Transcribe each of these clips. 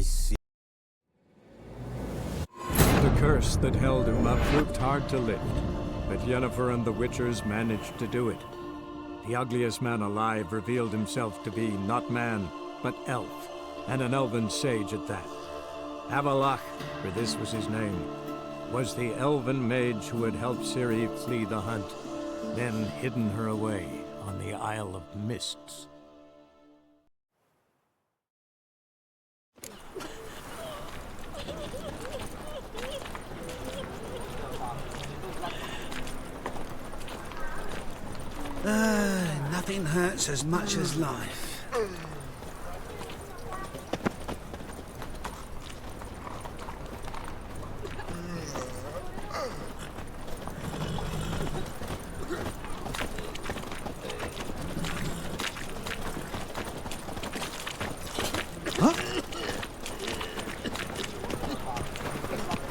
I see. The curse that held Uma proved hard to lift, but Yennefer and the Witchers managed to do it. The ugliest man alive revealed himself to be not man, but elf, and an elven sage at that. Avalach, for this was his name, was the elven mage who had helped Ciri flee the hunt, then hidden her away on the Isle of Mists. Nothing hurts as much as life.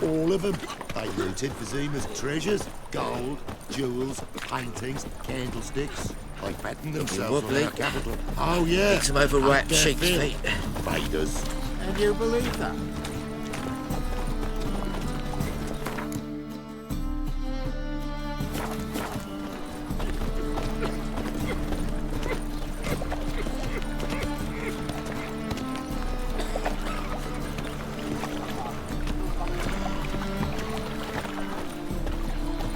All of them. They looted Vizima's treasures, gold, jewels, paintings, candlesticks. They fattened themselves on our capital. Oh, yeah. Makes them overripe Up their cheeks, fill. mate. Raiders. And you believe that?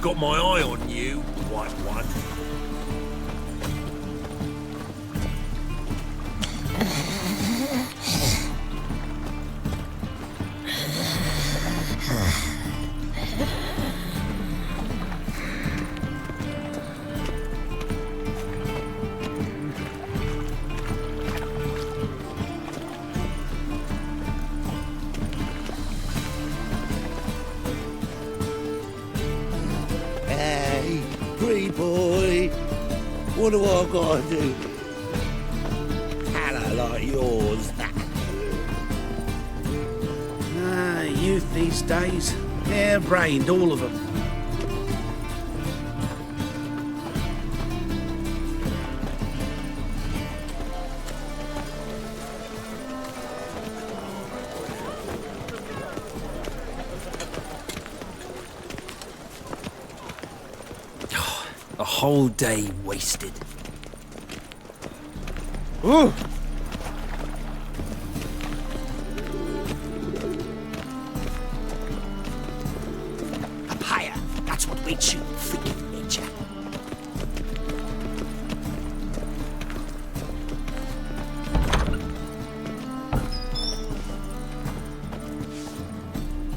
Got my eye on you, white one. Hey, pretty boy. What do I gotta do? Colour like yours. Youth these days. Hair-brained, all of them. A whole day wasted. Ooh! Up higher. That's what waits you, freaking nature.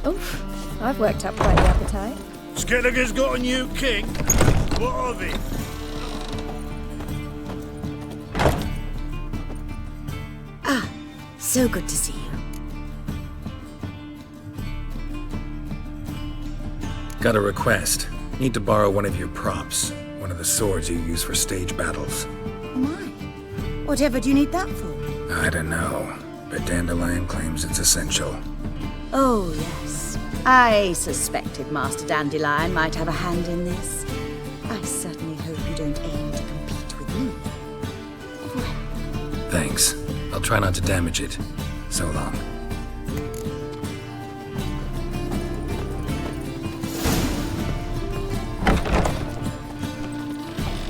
Oof, I've worked up quite the appetite. Skelliger's got a new king. What of it? So good to see you. Got a request. Need to borrow one of your props. One of the swords you use for stage battles. Oh my. Whatever do you need that for? I don't know, but Dandelion claims it's essential. Oh, yes. I suspected Master Dandelion might have a hand in this. I certainly hope you don't aim to compete with me. Thanks. I'll try not to damage it. So long.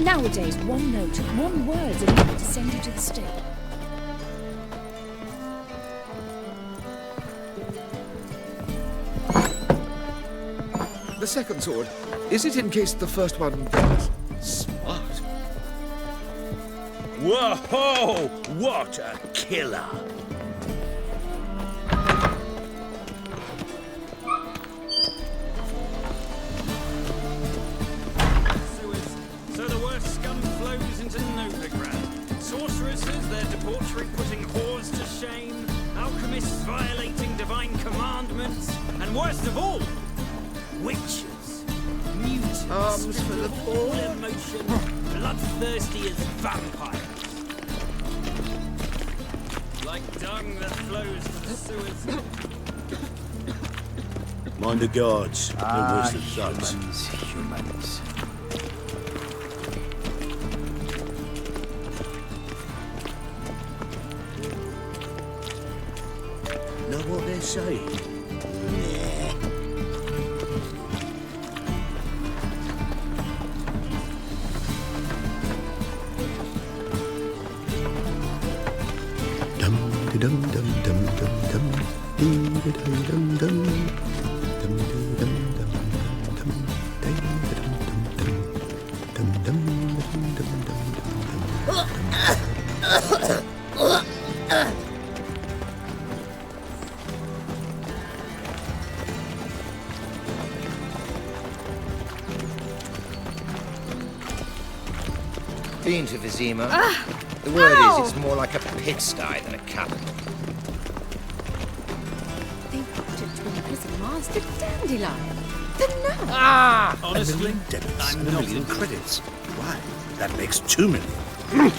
Nowadays, one note, one word's enough to send you to the stake. The second sword, is it in case the first one breaks? Smart. Whoa! What a killer! So the worst scum flows into Novigrad. Sorceresses, their debauchery putting whores to shame. Alchemists violating divine commandments. And worst of all, witches. Mutants. Arms for the all emotion. Bloodthirsty as vampires. Like dung that flows to the sewers. Mind the guards. The worst of thugs. Humans. None say? Been to Vizima. The word is it's more like a pigsty than a capital. They wanted to imprison Master Dandelion. The nerve! Honestly, Debits I'm and a not million interested. credits. Why? That makes 2 million.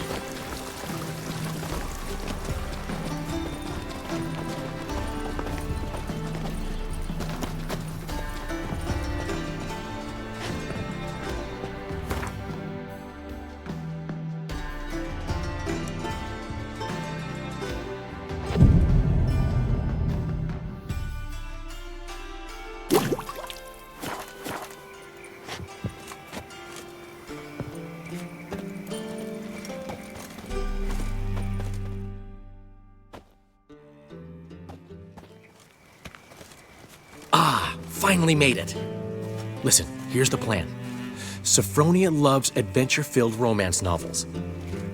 Finally made it. Listen, here's the plan. Sophronia loves adventure-filled romance novels.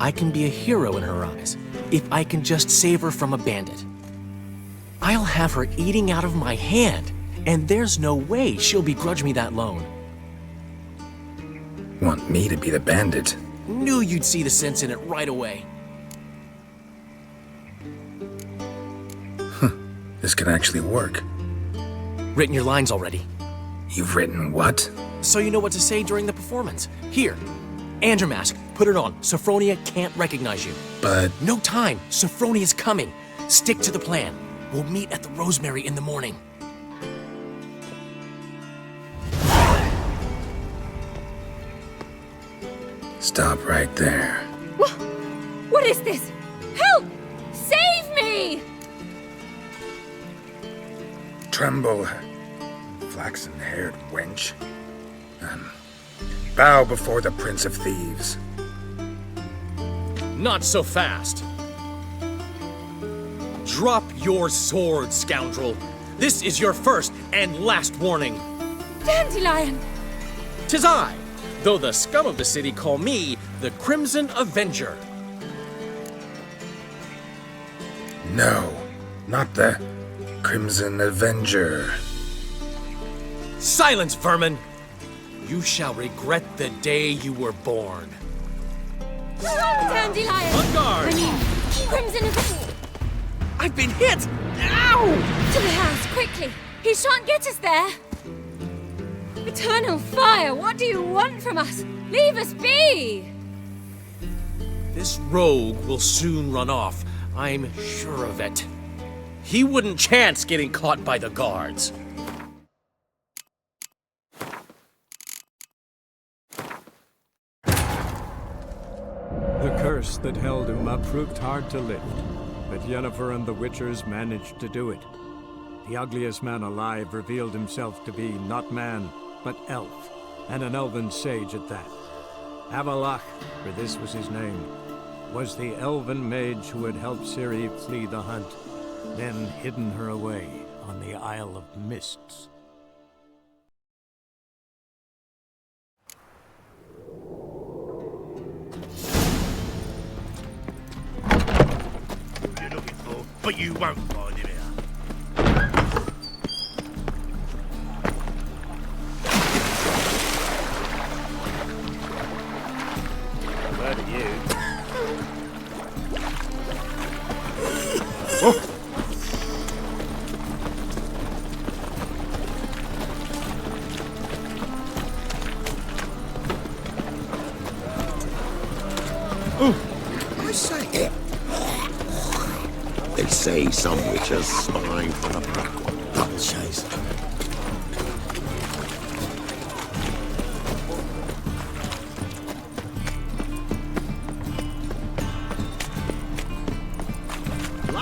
I can be a hero in her eyes if I can just save her from a bandit. I'll have her eating out of my hand, and there's no way she'll begrudge me that loan. Want me to be the bandit? Knew you'd see the sense in it right away. This could actually work. Written your lines already, You've written what? so you know what to say during the performance. Here, and your mask. Put it on. Sophronia can't recognize you. But No time. Sophronia's coming. Stick to the plan. We'll meet at the Rosemary in the morning. stop right there. What is this? Help! Save me! Tremble, flaxen-haired wench. Bow before the Prince of Thieves. Not so fast. Drop your sword, scoundrel. This is your first and last warning. Dandelion! 'Tis I, though the scum of the city call me the Crimson Avenger. No, not the Crimson Avenger. Silence, vermin! You shall regret the day you were born. Dandelion! On guard! I mean, Crimson Avenger! I've been hit! Ow! To the house, quickly! He shan't get us there! Eternal fire, what do you want from us? Leave us be! This rogue will soon run off. I'm sure of it. He wouldn't chance getting caught by the guards. The curse that held him up proved hard to lift, but Yennefer and the Witchers managed to do it. The ugliest man alive revealed himself to be not man, but elf, and an elven sage at that. Avalach, for this was his name, was the elven mage who had helped Ciri flee the hunt, then hidden her away on the Isle of Mists. You're looking for, but you won't find him here. Where are you? I say. They say some witches spy for the black one. Double chase.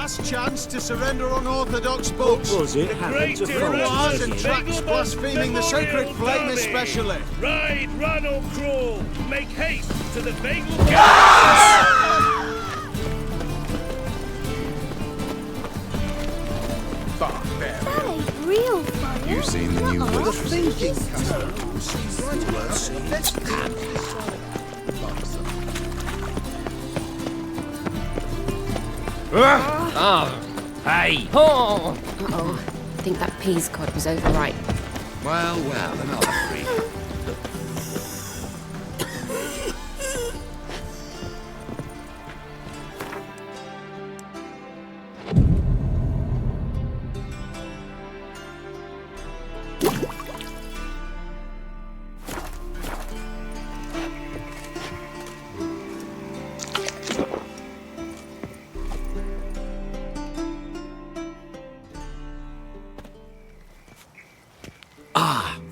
Last chance to surrender unorthodox books. What was it happened to Memoirs and France? tracts blaspheming the sacred flame especially. Ride, run or crawl. Make haste to the bagel. That ain't real fire. You seen the new Nuh-uh. thinking Hey! Uh-oh. I think that peas cod was overripe. Well, another freak.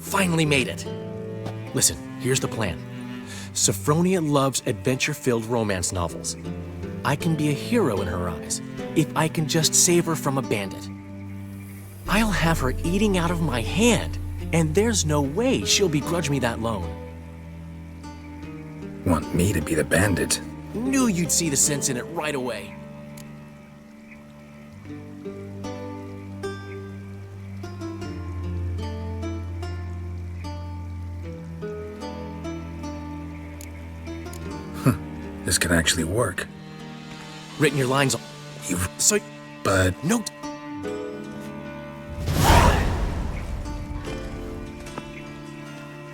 Finally made it. Listen, here's the plan. Sophronia loves adventure-filled romance novels. I can be a hero in her eyes if I can just save her from a bandit. I'll have her eating out of my hand, and there's no way she'll begrudge me that loan. Want me to be the bandit? Knew you'd see the sense in it right away. This can actually work. Written your lines on... But... No...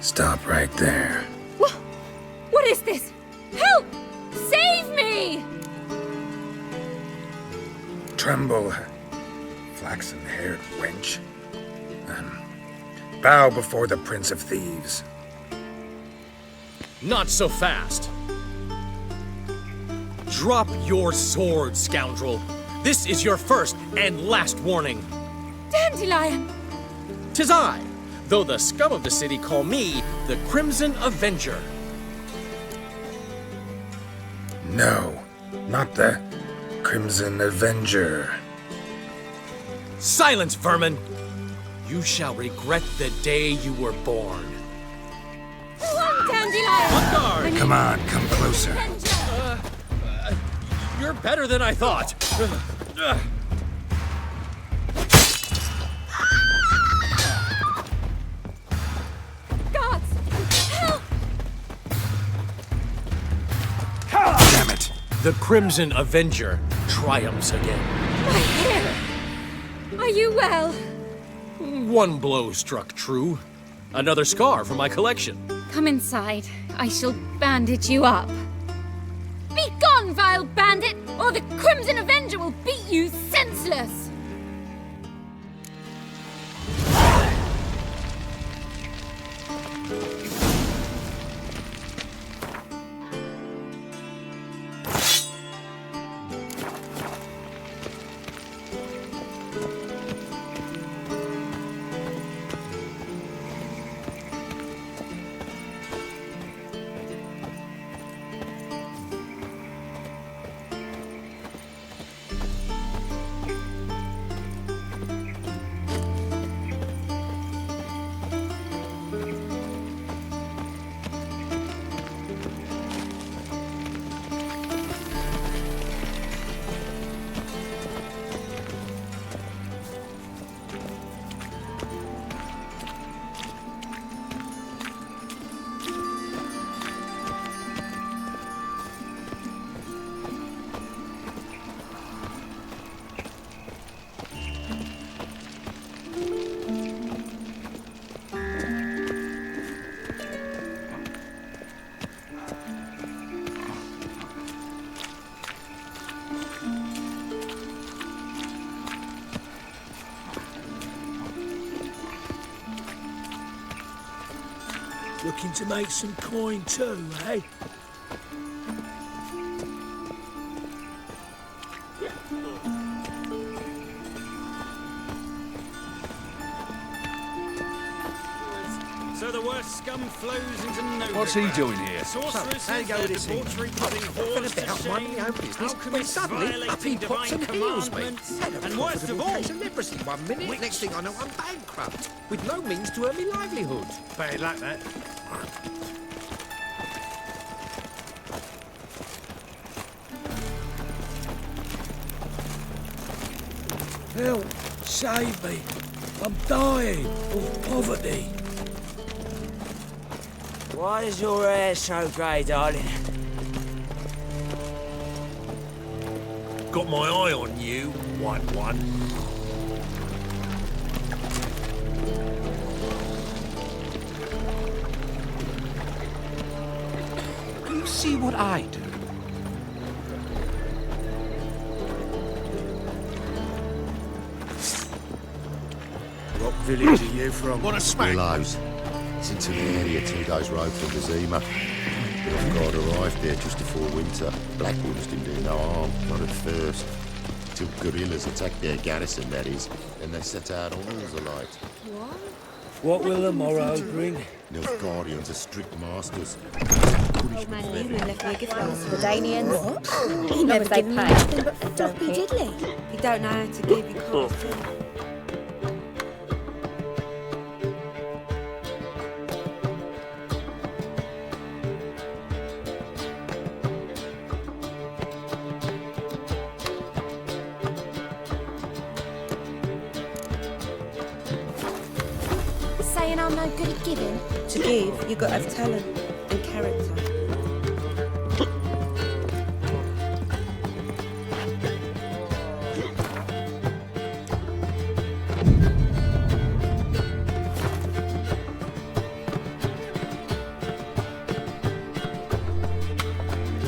Stop right there. What is this? Help! Save me! Tremble, flaxen-haired wench. Bow before the Prince of Thieves. Not so fast. Drop your sword, scoundrel. This is your first and last warning. Dandelion! 'Tis I, though the scum of the city call me the Crimson Avenger. No, not the Crimson Avenger. Silence, vermin! You shall regret the day you were born. Run, Dandelion! On guard! Come on, come closer. You're better than I thought. Guards! Help! Damn it! The Crimson Avenger triumphs again. My hair! Are you well? One blow struck true. Another scar from my collection. Come inside. I shall bandage you up. Be gone, vile bandit, or the Crimson Avenger will beat you senseless! Looking to make some coin too, eh? So the worst scum scum flows into Novigrad. What's he doing here? Sorceresses, how you go with this thing? debauchery putting whores to out minding shame. our business, when Alchemists suddenly up violating he pops divine and heals me. commandments. Had a And worst of profitable all, case of leprosy 1 minute, next thing I know I'm bankrupt, with no means to earn me livelihood. Bad luck, that. Help! Save me! I'm dying of poverty. Why is your hair so grey, darling? Got my eye on you, White One. Do you see what I do? What village are you from? What a smack! Willows. It's into the area 2 days' road from Vizima. The guard arrived there just before winter. Black Wolves didn't do no harm, not at first. Till guerrillas attacked their garrison, that is. Then they set out all the light. What will the morrow bring? Nilfgaardians are strict masters. The Danians. He Never never they given me pay. nothing but Don't floppy hit. diddly. He don't know how to give you coffee. Saying I'm no good at giving. To give, you got to have talent and character.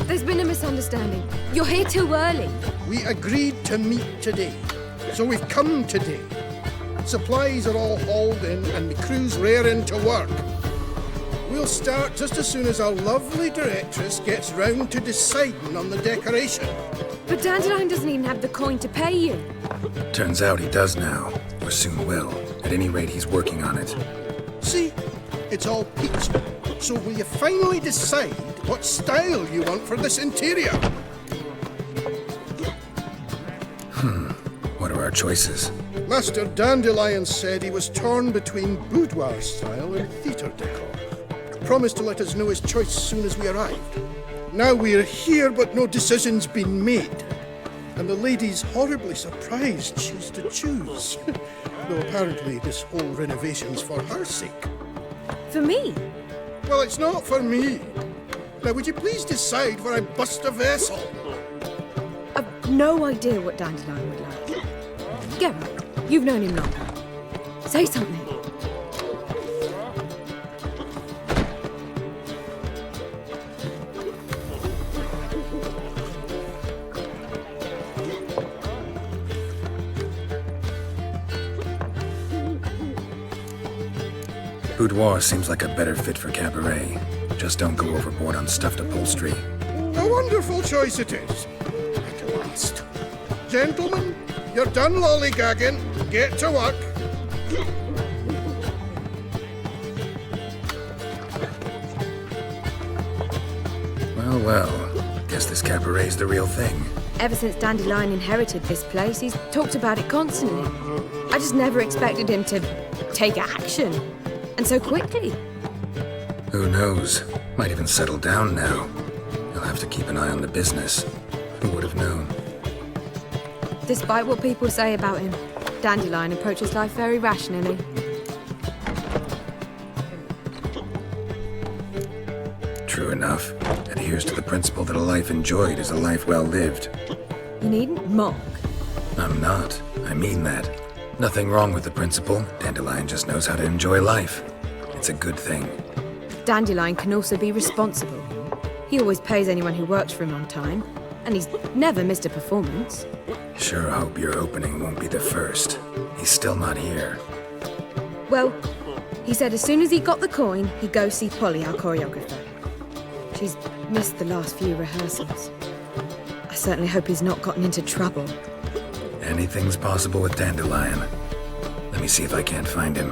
There's been a misunderstanding. You're here too early. We agreed to meet today, so we've come today. Supplies are all hauled in and the crew's raring to work. We'll start just as soon as our lovely directress gets round to deciding on the decoration. But Dandelion doesn't even have the coin to pay you. Turns out he does now, or soon will. At any rate, he's working on it. See, it's all peachy. So will you finally decide what style you want for this interior? What are our choices? Master Dandelion said he was torn between boudoir style and theatre decor. Promised to let us know his choice as soon as we arrived. Now we're here, but no decision's been made. And the lady's horribly surprised she's to choose. Though apparently this whole renovation's for her sake. For me? Well, it's not for me. Now, would you please decide where I bust a vessel? I've no idea what Dandelion would like. Geralt, you've known him longer. Say something. Boudoir seems like a better fit for cabaret. Just don't go overboard on stuffed upholstery. A wonderful choice it is. At last. Gentlemen, you're done lollygagging. Get to work. Well, well. Guess this cabaret's the real thing. Ever since Dandelion inherited this place, he's talked about it constantly. I just never expected him to take action. And so quickly. Who knows? Might even settle down now. He'll have to keep an eye on the business. Who would have known? Despite what people say about him, Dandelion approaches life very rationally. True enough. Adheres to the principle that a life enjoyed is a life well lived. You needn't mock. I'm not. I mean that. Nothing wrong with the principle. Dandelion just knows how to enjoy life. It's a good thing. Dandelion can also be responsible. He always pays anyone who works for him on time, and he's never missed a performance. Sure hope your opening won't be the first. He's still not here. Well, he said as soon as he got the coin, he'd go see Polly, our choreographer. She's missed the last few rehearsals. I certainly hope he's not gotten into trouble. Anything's possible with Dandelion. Let me see if I can't find him.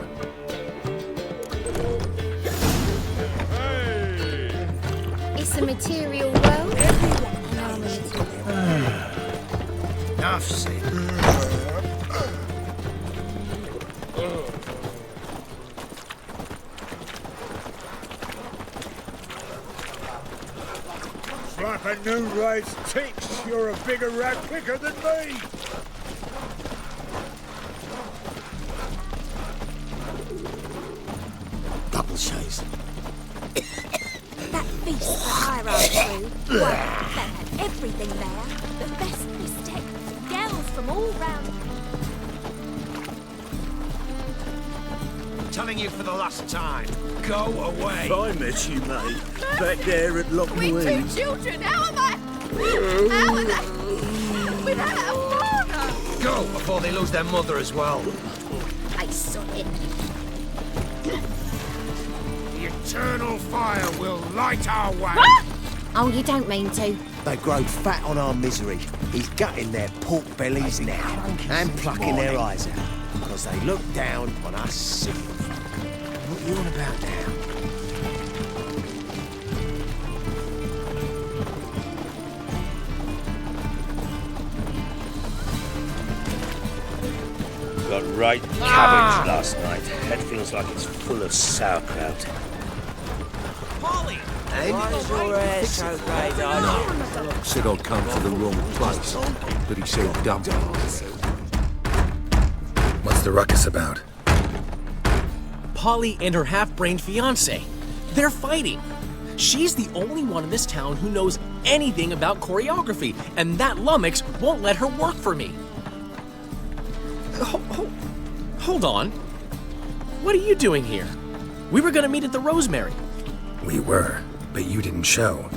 a material world. And I'm a material. Enough said. Slap a new ride's ticks. You're a bigger rat picker than me. Double chase. That feast that I rode through, well, they had everything there. The best bistec, girls from all round. Telling you for the last time. Go away. I met you, mate. Back there at Loch With two Louise. children, how am I? How am I? Without a father. Go before they lose their mother as well. I saw it. The eternal fire will light our way. Oh, you don't mean to? They grow fat on our misery. He's gutting their pork bellies now and plucking their eyes out because they look down on us simple folk. What are you on about now? Got right cabbage last night. Head feels like it's full of sauerkraut. Polly! Why is your hair so grey, darling? Said I'd come to the wrong place, but he said dump. What's the ruckus about? Polly and her half-brained fiancé. They're fighting. She's the only one in this town who knows anything about choreography, and that lummox won't let her work for me. Hold on. What are you doing here? We were gonna meet at the Rosemary. We were, but you didn't show.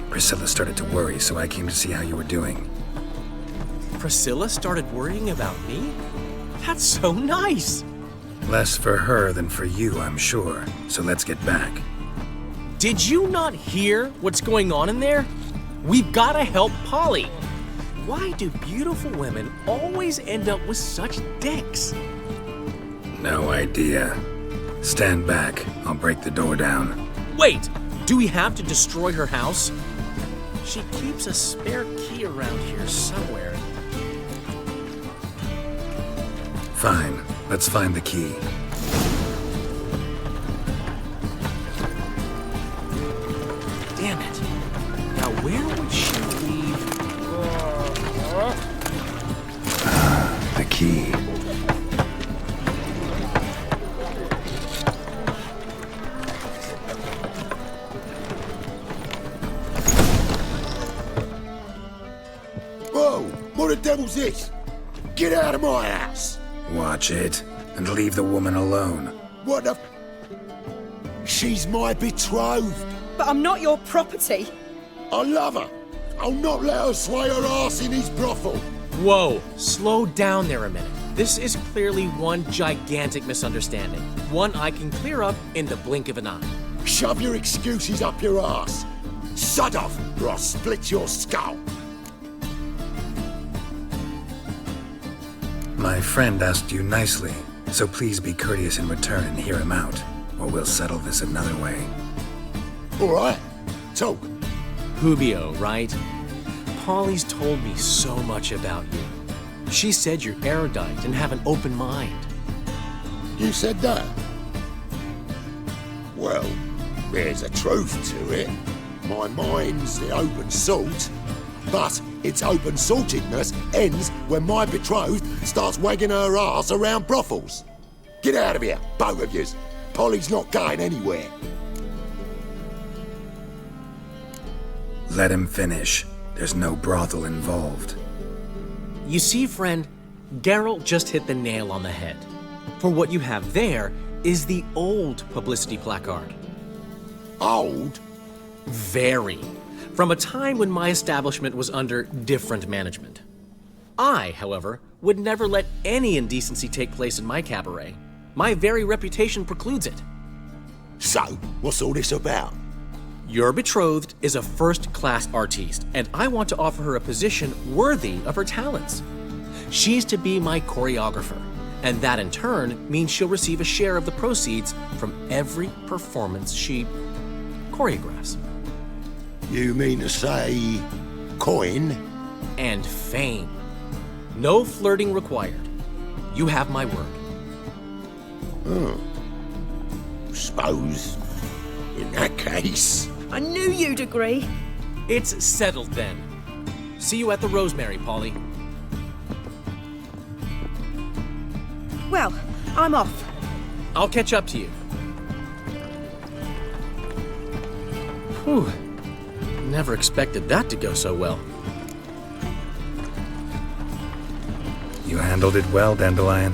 Priscilla started to worry, so I came to see how you were doing. Priscilla started worrying about me? That's so nice. Less for her than for you, I'm sure. So let's get back. Did you not hear what's going on in there? We've gotta help Polly. Why do beautiful women always end up with such dicks? No idea. Stand back. I'll break the door down. Wait, do we have to destroy her house? She keeps a spare key around here somewhere. Fine. Let's find the key. Damn it. Now where would she leave? The key. Whoa! What the devil's this? Get out of my house! Watch it, and leave the woman alone. What the... She's my betrothed. But I'm not your property. I love her. I'll not let her sway her ass in his brothel. Whoa, slow down there a minute. This is clearly one gigantic misunderstanding. One I can clear up in the blink of an eye. Shove your excuses up your ass. Sod off, or I'll split your skull. My friend asked you nicely, so please be courteous in return and hear him out, or we'll settle this another way. All right, talk. Hubio, right? Polly's told me so much about you. She said you're erudite and have an open mind. You said that? Well, there's a truth to it. My mind's the open salt, but its open saltedness ends when my betrothed starts wagging her ass around brothels. Get out of here, both of yous. Polly's not going anywhere. Let him finish. There's no brothel involved. You see, friend, Geralt just hit the nail on the head. For what you have there is the old publicity placard. Old? Very. From a time when my establishment was under different management. I, however, would never let any indecency take place in my cabaret. My very reputation precludes it. So, what's all this about? Your betrothed is a first-class artiste, and I want to offer her a position worthy of her talents. She's to be my choreographer, and that in turn means she'll receive a share of the proceeds from every performance she choreographs. You mean to say coin? And fame. No flirting required. You have my word. Oh. Suppose, in that case... I knew you'd agree. It's settled then. See you at the Rosemary, Polly. Well, I'm off. I'll catch up to you. Whew. Never expected that to go so well. You handled it well, Dandelion.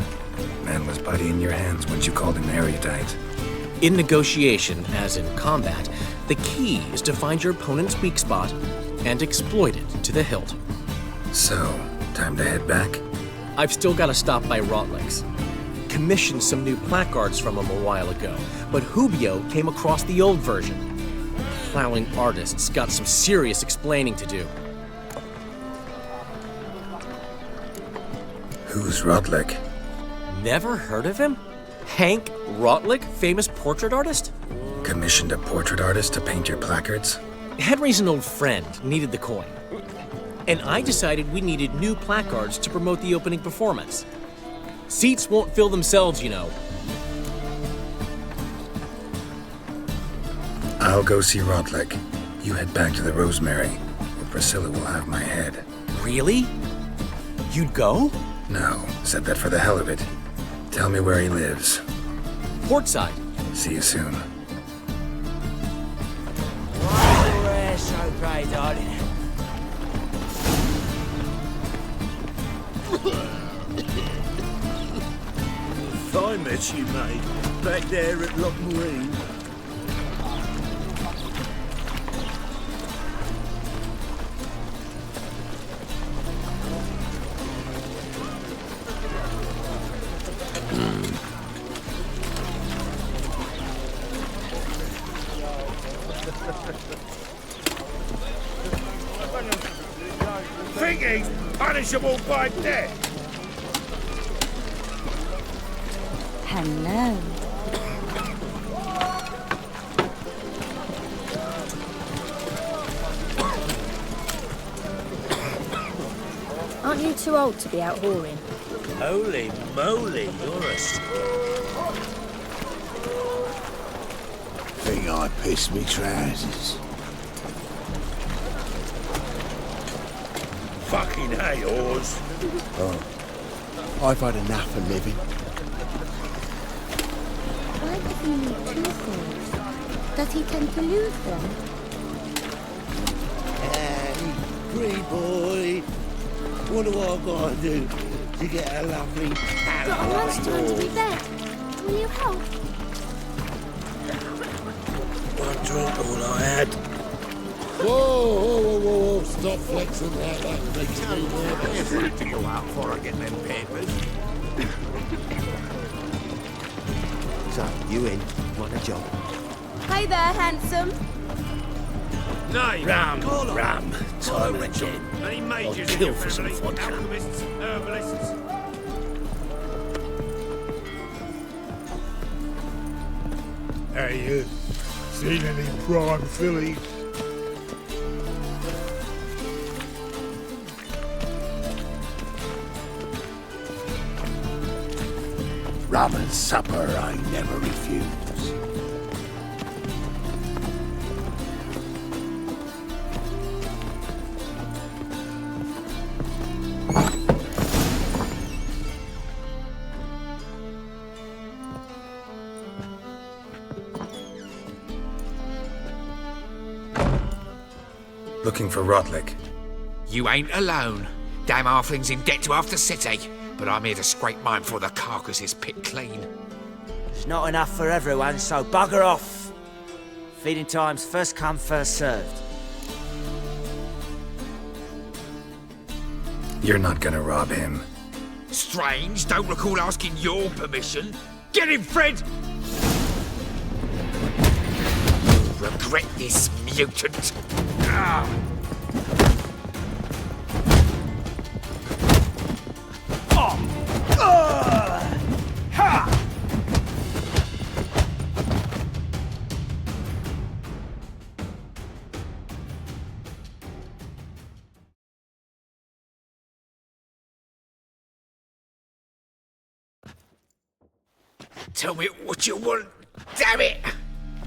Man was putty in your hands once you called him erudite. In negotiation, as in combat, the key is to find your opponent's weak spot and exploit it to the hilt. So, time to head back? I've still got to stop by Rotlick's. Commissioned some new placards from him a while ago, but Hubio came across the old version. Plowing artists got some serious explaining to do. Who's Rotlick? Never heard of him? Hank Rotlick, famous portrait artist? Commissioned a portrait artist to paint your placards? Henry's an old friend, needed the coin. And I decided we needed new placards to promote the opening performance. Seats won't fill themselves, you know. I'll go see Rotlick. You head back to the Rosemary, where Priscilla will have my head. Really? You'd go? No, said that for the hell of it. Tell me where he lives. Portside. See you soon. We're so great, darling. Fine mess you made, back there at Loch Marine. Think he's punishable by death? Hello. Aren't you too old to be out whoring? Holy moly, you're a... Think I pissed me trousers. Fucking hay, whores. Oh, I've had enough of living. Why does he need two swords? Does he tend to lose them? Hey, pretty boy. What do I gotta do to get a lovely Got a lunchtime to be bed. Will you help? One drink, all I had. Whoa, stop flexing that. That makes me nervous. What do you out for getting them papers? So, you in? Want a job? Hey there, handsome. No, rum. Time again. Any I'll majors in kill your for some family? vodka. Alchemists, herbalists? Hey, you seen any prime fillies? Rum and supper I never refuse. Looking for Rotlick. You ain't alone. Damn halfling's in debt to half the city. But I'm here to scrape mine before the carcass is picked clean. It's not enough for everyone, so bugger off. Feeding time's first come, first served. You're not gonna rob him. Strange, don't recall asking your permission. Get him, Fred! You'll regret this, mutant. Ah. Tell me what you want, damn it!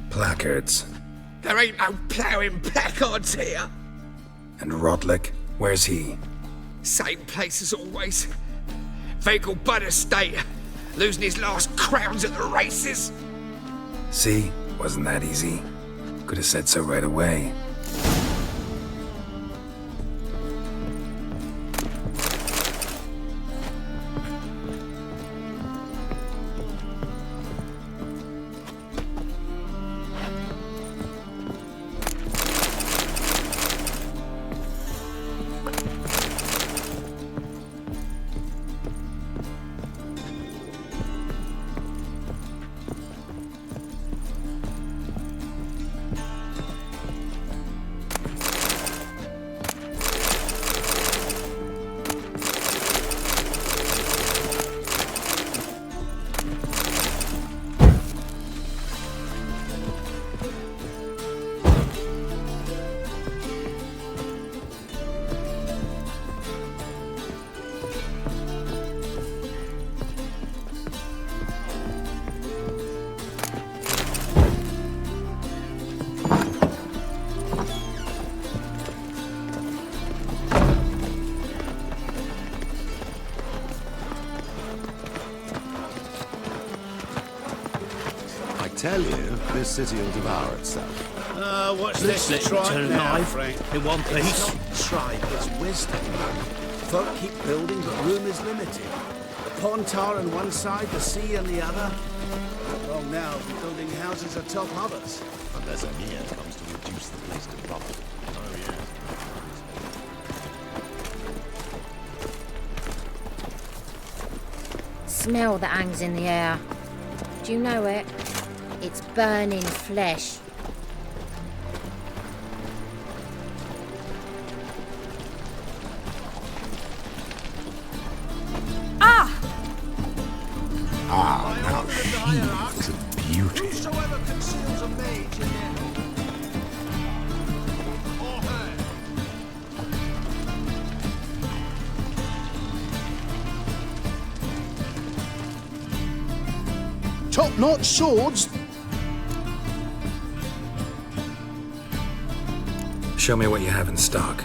Placards. There ain't no ploughing placards here. And Rodlick, where's he? Same place as always. Vehicle bud estate. Losing his last crowns at the races. See? Wasn't that easy? Could have said so right away. Tell you, this city will devour itself. What's this? Let's Try turn now, alive Frank. in one piece. It's not tribe, it's wisdom. Folk keep building, but room is limited. The pond tar on one side, the sea on the other. Well, now, building houses atop others. Unless a Emir comes to reduce the place to rubble. Oh, yeah. Smell that hangs in the air. Do you know it? It's burning flesh. Ah! Ah, now she is a beauty. Whosoever conceals a mage in their or her. Top-notch swords. Show me what you have in stock.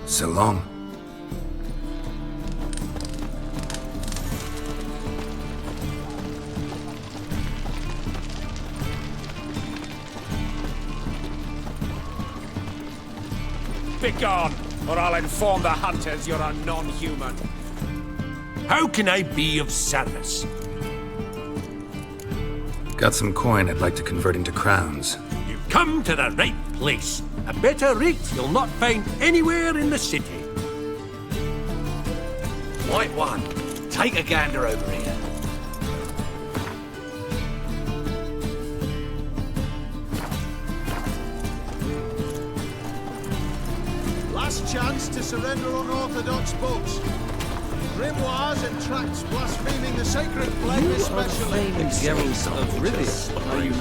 So long. Begone, or I'll inform the hunters you're a non-human. How can I be of service? Got some coin I'd like to convert into crowns. You've come to the right place. A better rate you'll not find anywhere in the city. White one, take a gander over here. Last chance to surrender unorthodox books. Grimoires and tracts blaspheming the sacred flame especially. Geralt of Rivia, are you?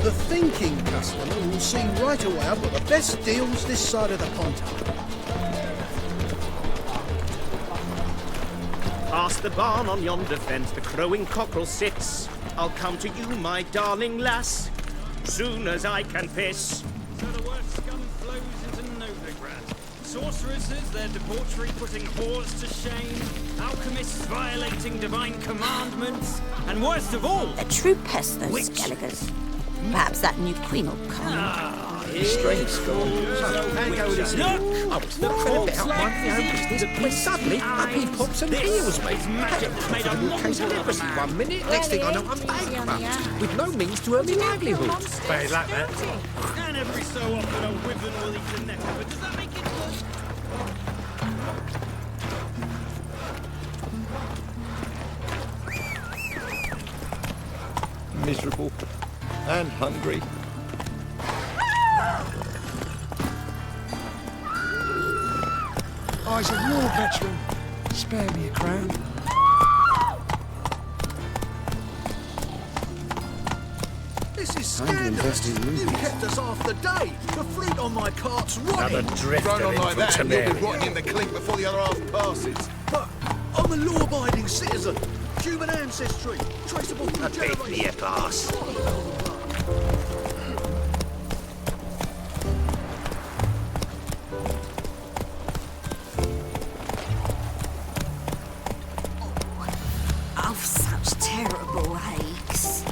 The thinking customer will see right away I've got the best deals this side of the pond. Past the barn on yonder fence, the crowing cockerel sits. I'll come to you, my darling lass, soon as I can piss. So the worst scum flows into Novigrad. Sorceresses, their debauchery putting whores to shame, alchemists violating divine commandments, and worst of all, A true pest, those Skelligers. Perhaps that new queen will come. Strange school. Look! I was knocking about minding my own business when suddenly up he pops and heals me. Made a monster of a man. 1 minute, next thing I know I'm bankrupt, with no means to earn my livelihood. But he's like that. And every so often a wyvern will eat a neck of it. Does that make it worse? Miserable and hungry. Eyes of war veteran. Spare me a crown. This is scandalous. You kept us half the day. The fruit on my cart's rotting. Another drifter Run on in like from that and you'll be Samaria. rotting in the clink before the other half passes. But I'm a law-abiding citizen. Human ancestry. Traceable through generations. pass. Of such terrible aches.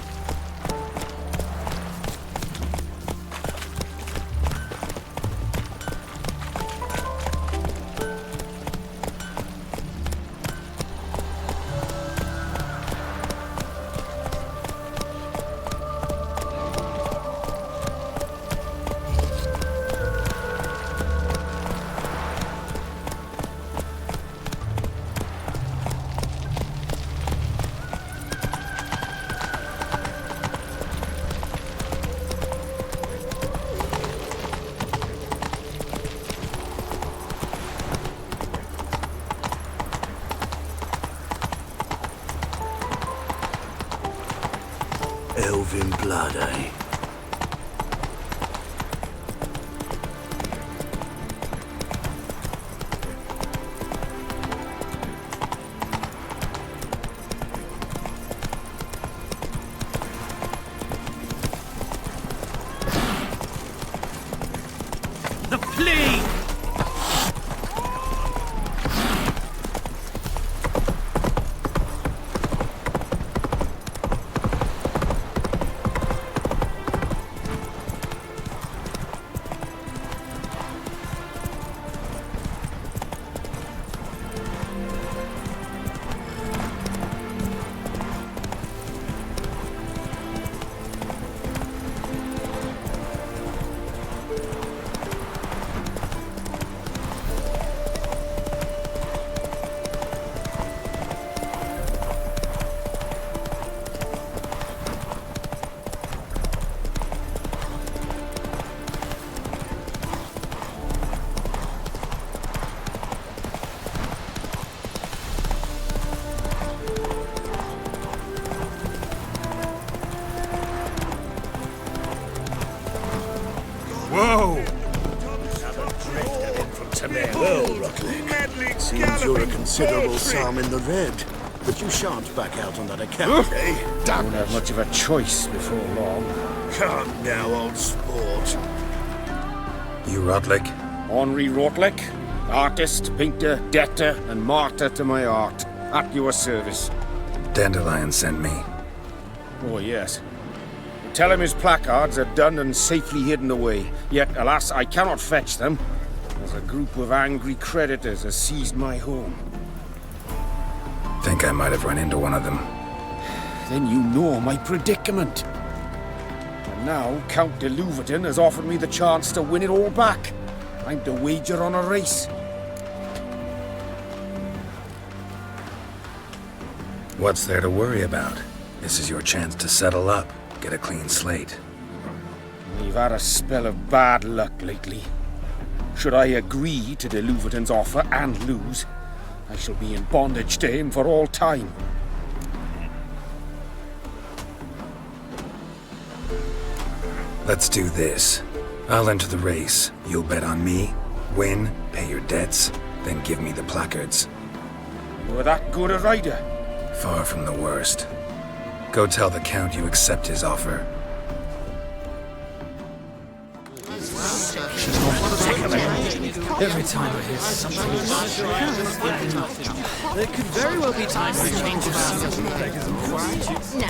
Elven blood, eh? The plague! Whoa! Another drifter in from Samaria. Well, Rutlick, seems you're a considerable psalm in the red. But you shan't back out on that account, eh? Don't have much of a choice before long. Come now, old sport. You Rutlick? Henri Rotlick, artist, painter, debtor, and martyr to my art. At your service. Dandelion sent me. Oh, yes. Tell him his placards are done and safely hidden away. Yet, alas, I cannot fetch them, as a group of angry creditors has seized my home. Think I might have run into one of them. Then you know my predicament. And now Count de Louverton has offered me the chance to win it all back. I'm to wager on a race. What's there to worry about? This is your chance to settle up, get a clean slate. We've had a spell of bad luck lately. Should I agree to de Louverton's offer and lose, I shall be in bondage to him for all time. Let's do this. I'll enter the race. You'll bet on me, win, pay your debts, then give me the placards. You're that good a rider? Far from the worst. Go tell the Count you accept his offer. Take a minute. Every time I hear something, There could very well be time for a change of No.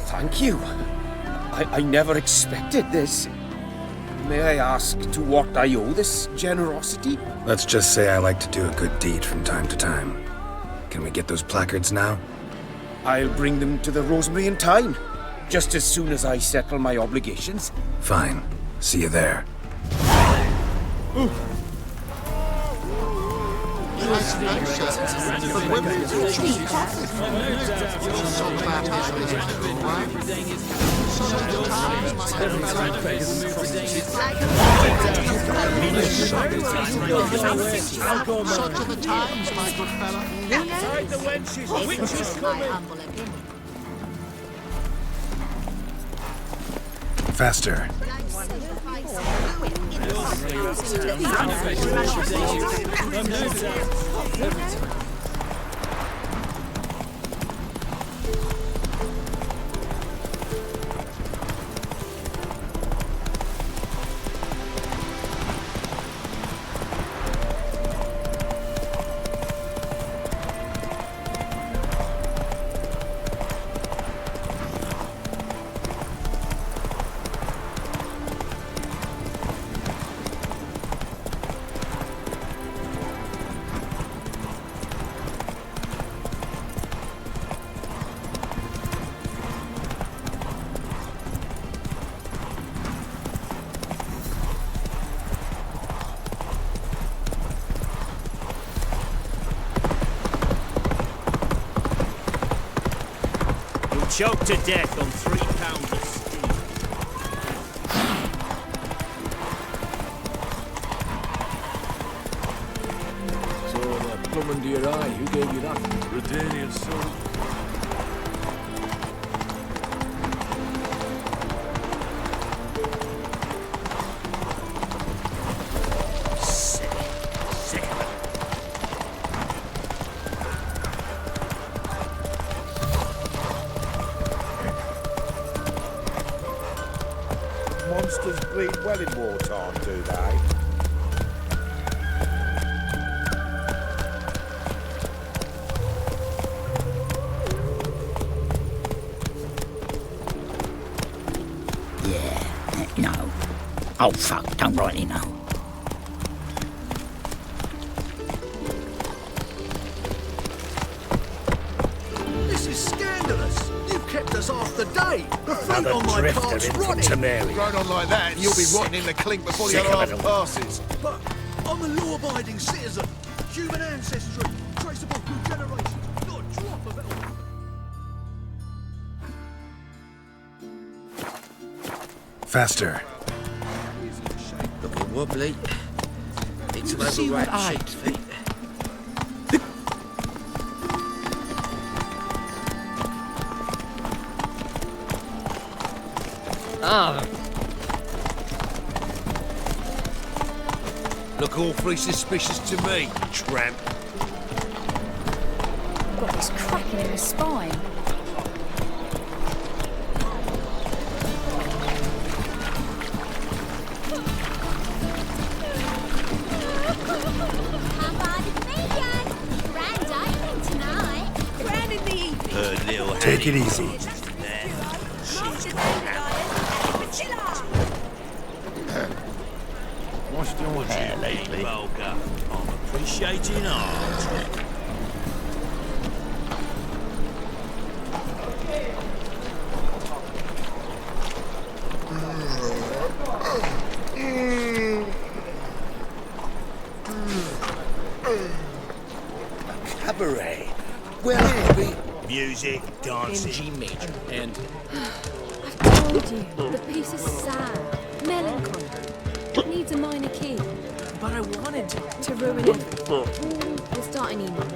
Thank you. I never expected this. May I ask to what I owe this generosity? Let's just say I like to do a good deed from time to time. Can we get those placards now? I'll bring them to the Rosemary in time, just as soon as I settle my obligations. Fine. See you there. Faster. Choked to death on 3 pounds of steel. So, plumb under your eye, who gave you that? Redanian soul. Monsters bleed well in wartime, do they? Yeah, no. Oh, fuck, don't rightly know. This is scandalous. You've kept us half the day. The fleet Another on my drifter cart's in from running. Temeria. Ride on like that and you'll be rotting in the clink before your Sick of half it all. passes. But I'm a law-abiding citizen. Human ancestry. Traceable through generations. Not a drop of it. Faster. Looking wobbly. Need some See what overripe I sheep's feet. Look awfully suspicious to me, tramp. Got this cracking in the spine. Take it easy. What's your hair lately? I'm appreciating art. cabaret. Well, I'll be music, In dancing. G major. And I've told you, the piece is sad, melancholy. It needs a minor key. but I wanted To ruin everything. We'll start an email.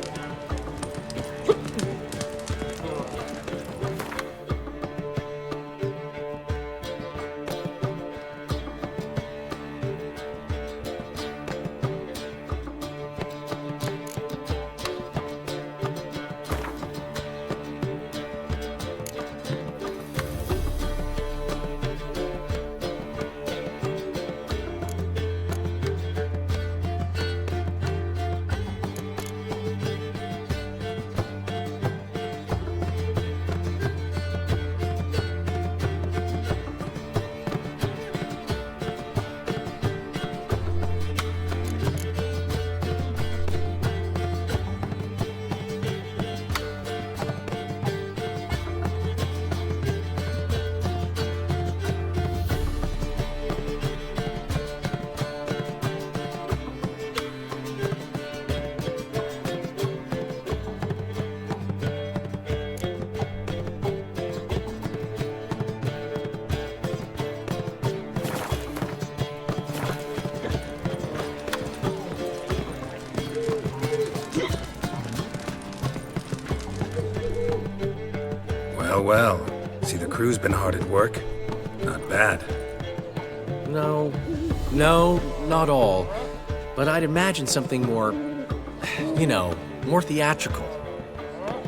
Well. See, the crew's been hard at work. Not bad. no, not all. But I'd imagine something more, more theatrical.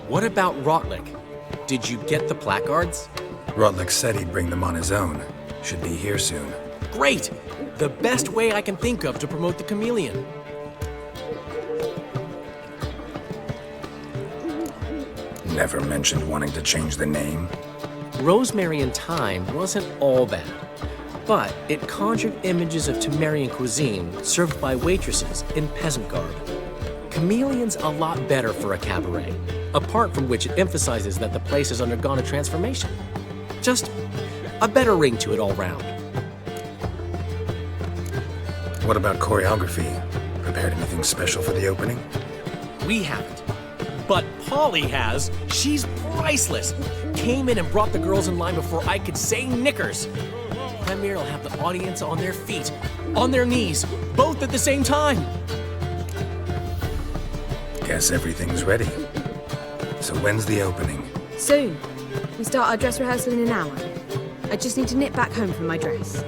What about Rotlick? Did you get the placards? Rotlick said he'd bring them on his own. Should be here soon. Great! The best way I can think of to promote the chameleon. Never mentioned wanting to change the name. Rosemary and Thyme wasn't all bad, but it conjured images of Temerian cuisine served by waitresses in peasant garb. Chameleon's a lot better for a cabaret, apart from which it emphasizes that the place has undergone a transformation. Just a better ring to it all round. What about choreography? Prepared anything special for the opening? We haven't. But Polly has. She's priceless. Came in and brought the girls in line before I could say knickers. Premiere will have the audience on their feet, on their knees, both at the same time. Guess everything's ready. So when's the opening? Soon. We start our dress rehearsal in an hour. I just need to nip back home for my dress.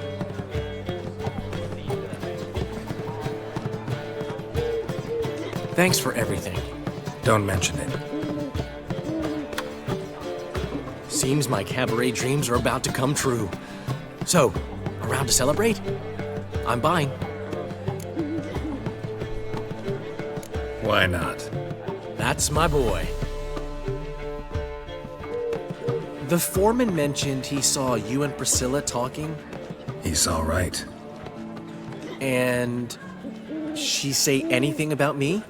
Thanks for everything. Don't mention it. Seems my cabaret dreams are about to come true. So, around to celebrate? I'm buying. Why not? That's my boy. The foreman mentioned he saw you and Priscilla talking. He's all right. And she say anything about me?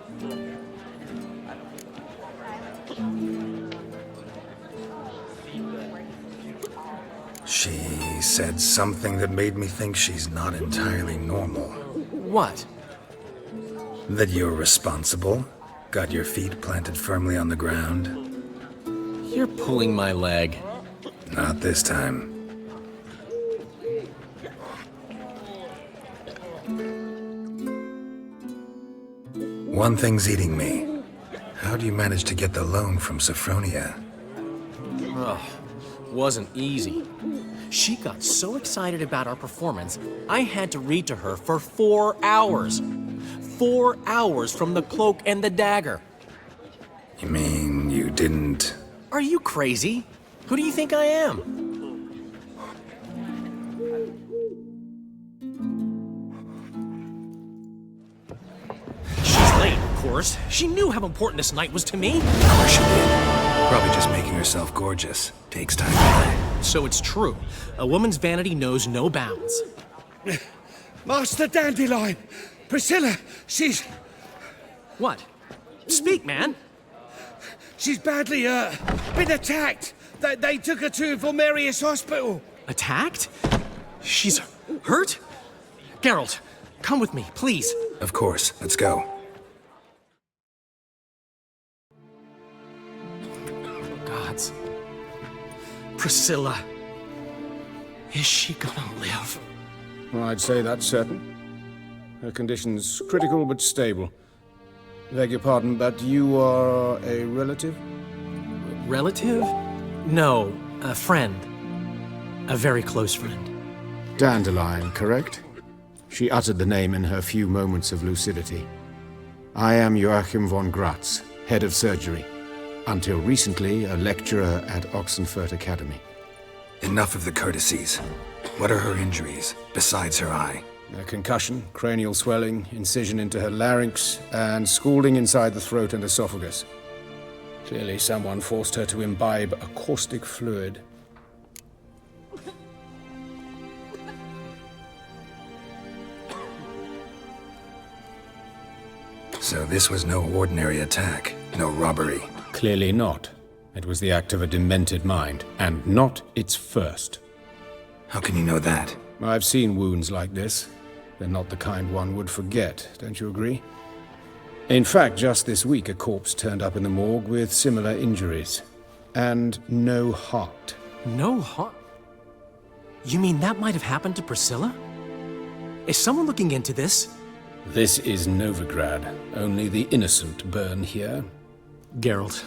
She said something that made me think she's not entirely normal. What? That you're responsible, got your feet planted firmly on the ground. You're pulling my leg. Not this time. One thing's eating me. How do you manage to get the loan from Sophronia? Ugh, wasn't easy. She got so excited about our performance, I had to read to her for 4 hours. 4 hours from the Cloak and the Dagger. You mean you didn't... Are you crazy? Who do you think I am? She's late, of course. She knew how important this night was to me. Of course she did. Probably just making herself gorgeous. Takes time. So it's true. A woman's vanity knows no bounds. Master Dandelion! Priscilla, she's... What? Speak, man. She's badly, been attacked. They took her to Vulmerius Hospital. Attacked? She's hurt? Geralt, come with me, please. Of course. Let's go. chance. Priscilla. Is she gonna live? Well, I'd say that's certain. Her condition's critical but stable. Beg your pardon, but you are a relative? Relative? No, a friend. A very close friend. Dandelion, correct? She uttered the name in her few moments of lucidity. I am Joachim von Gratz, head of surgery. Until recently, a lecturer at Oxenfurt Academy. Enough of the courtesies. What are her injuries, besides her eye? A concussion, cranial swelling, incision into her larynx, and scalding inside the throat and esophagus. Clearly someone forced her to imbibe a caustic fluid. So this was no ordinary attack, no robbery. Clearly not. It was the act of a demented mind, and not its first. How can you know that? I've seen wounds like this. They're not the kind one would forget, don't you agree? In fact, just this week, a corpse turned up in the morgue with similar injuries. And no heart. No heart? You mean that might have happened to Priscilla? Is someone looking into this? This is Novigrad. Only the innocent burn here. Geralt,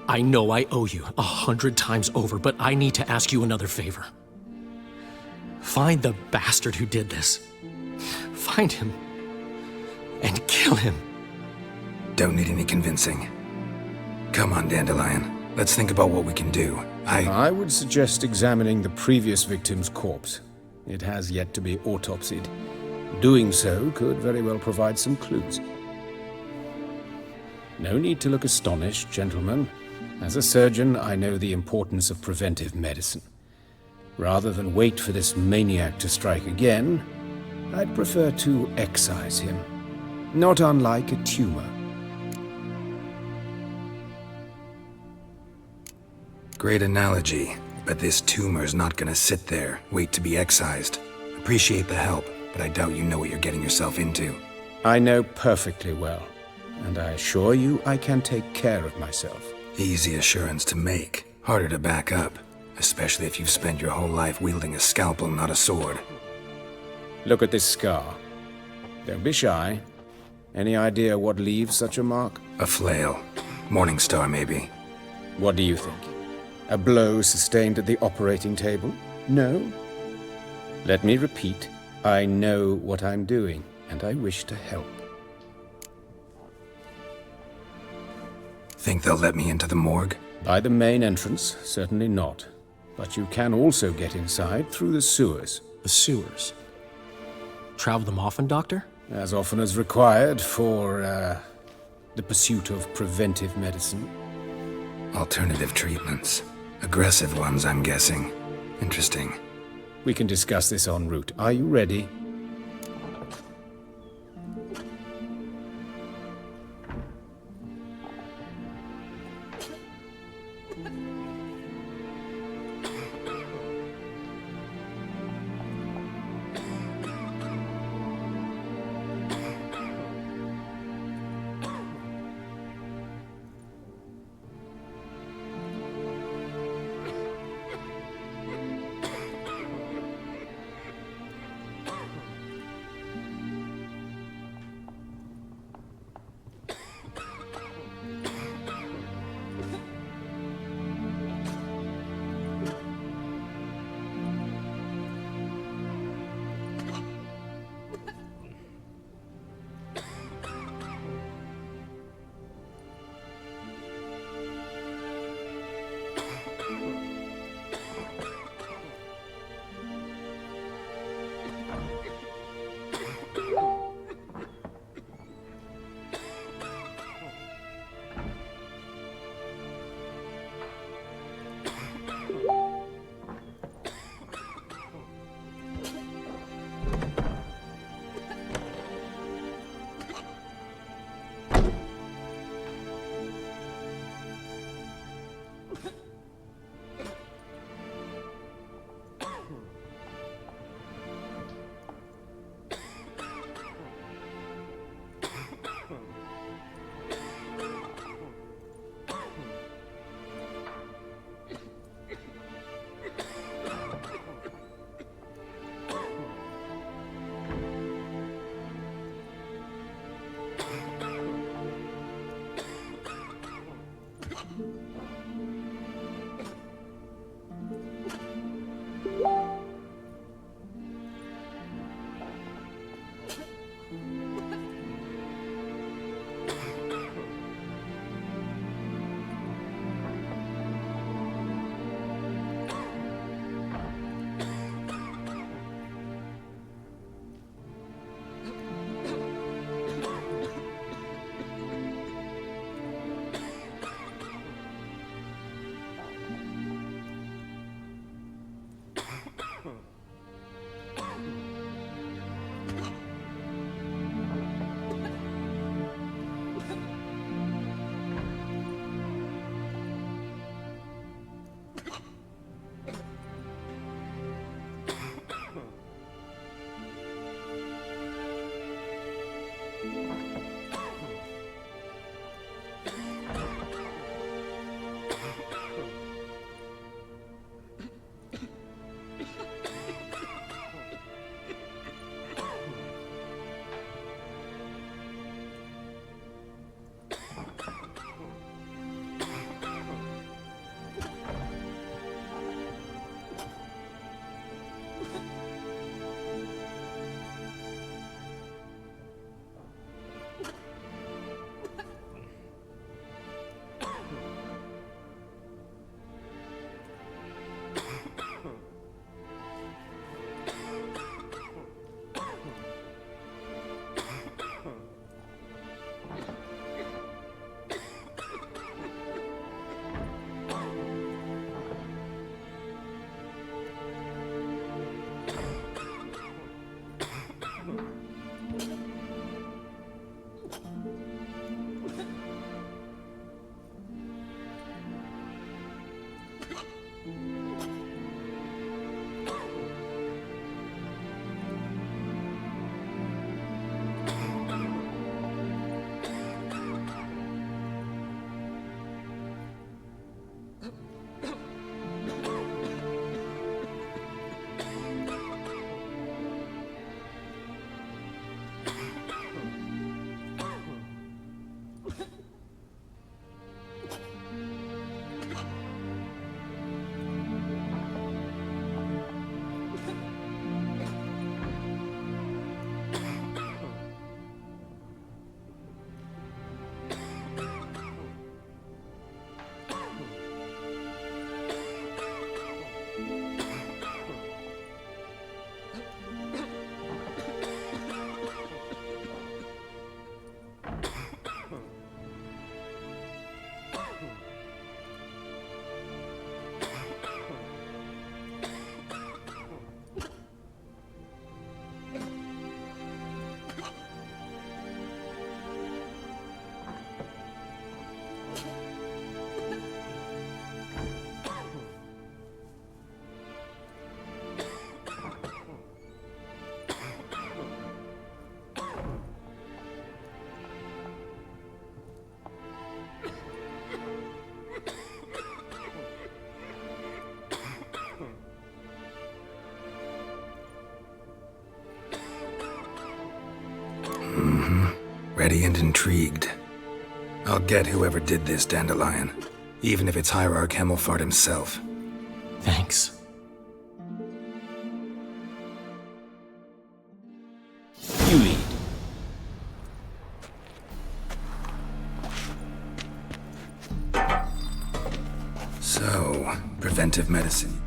I know I owe you 100 times over, but I need to ask you another favor. Find the bastard who did this. Find him. And kill him. Don't need any convincing. Come on, Dandelion. Let's think about what we can do. I would suggest examining the previous victim's corpse. It has yet to be autopsied. Doing so could very well provide some clues. No need to look astonished, gentlemen. As a surgeon, I know the importance of preventive medicine. Rather than wait for this maniac to strike again, I'd prefer to excise him. Not unlike a tumor. Great analogy, but this tumor's not gonna sit there, wait to be excised. Appreciate the help, but I doubt you know what you're getting yourself into. I know perfectly well, and I assure you I can take care of myself. Easy assurance to make, harder to back up, especially if you've spent your whole life wielding a scalpel, not a sword. Look at this scar. Don't be shy. Any idea what leaves such a mark? A flail. Morningstar, maybe. What do you think? A blow sustained at the operating table? No? Let me repeat. I know what I'm doing, and I wish to help. Think they'll let me into the morgue? By the main entrance, certainly not. But you can also get inside through the sewers. The sewers? Travel them often, Doctor? As often as required for, the pursuit of preventive medicine. Alternative treatments. Aggressive ones, I'm guessing. Interesting. We can discuss this en route. Are you ready? Ready and intrigued. I'll get whoever did this, Dandelion. Even if it's Hierarch Hemmelfart himself. Thanks. You lead. So, preventive medicine.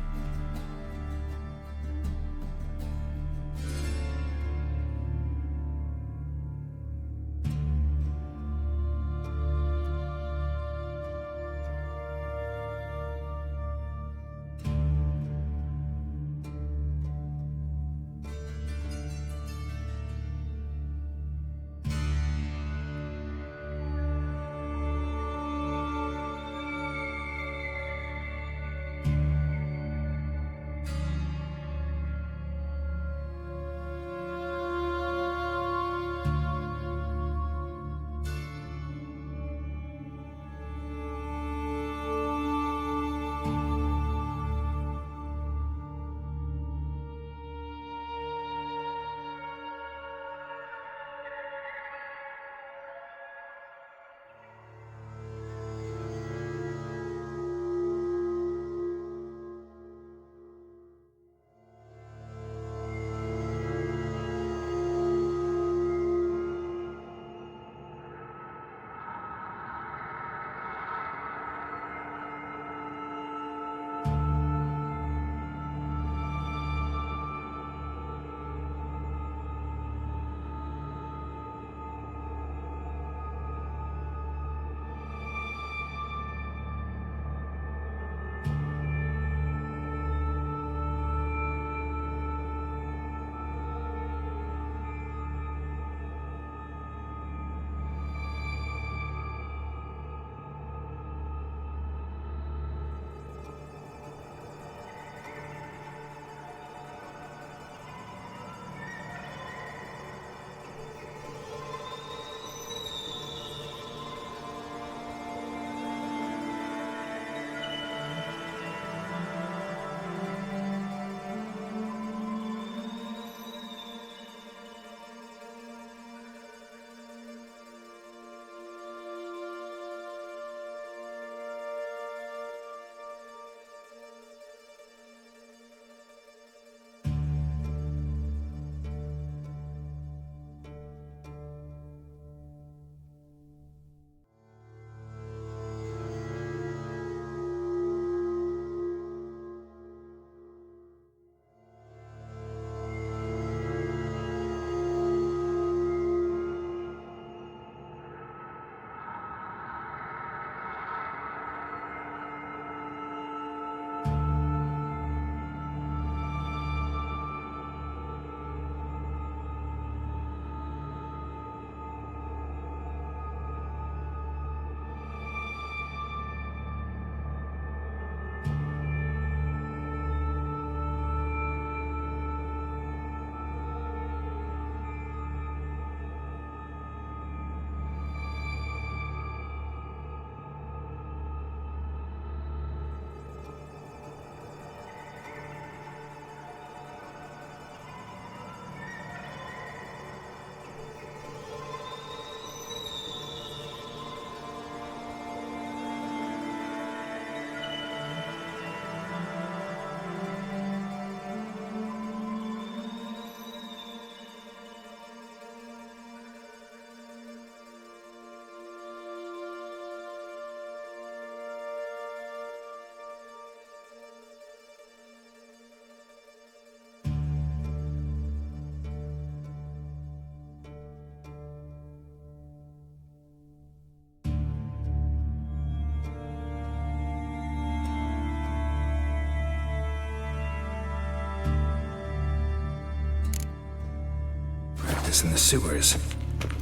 crisis in the sewers.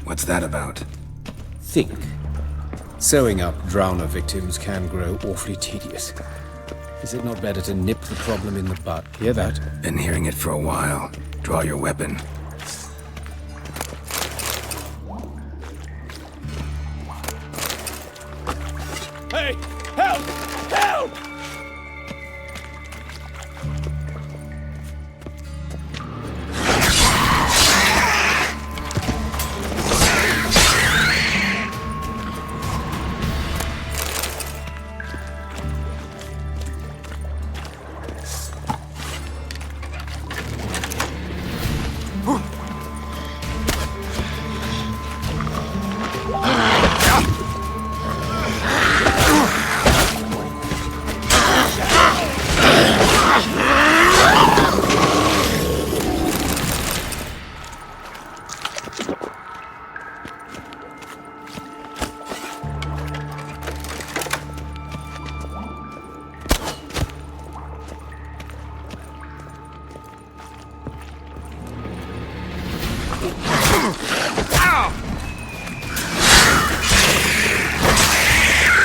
What's that about? Think. Sewing up drowner victims can grow awfully tedious. Is it not better to nip the problem in the bud? Hear that? Been hearing it for a while. Draw your weapon. Hey! Help! Help!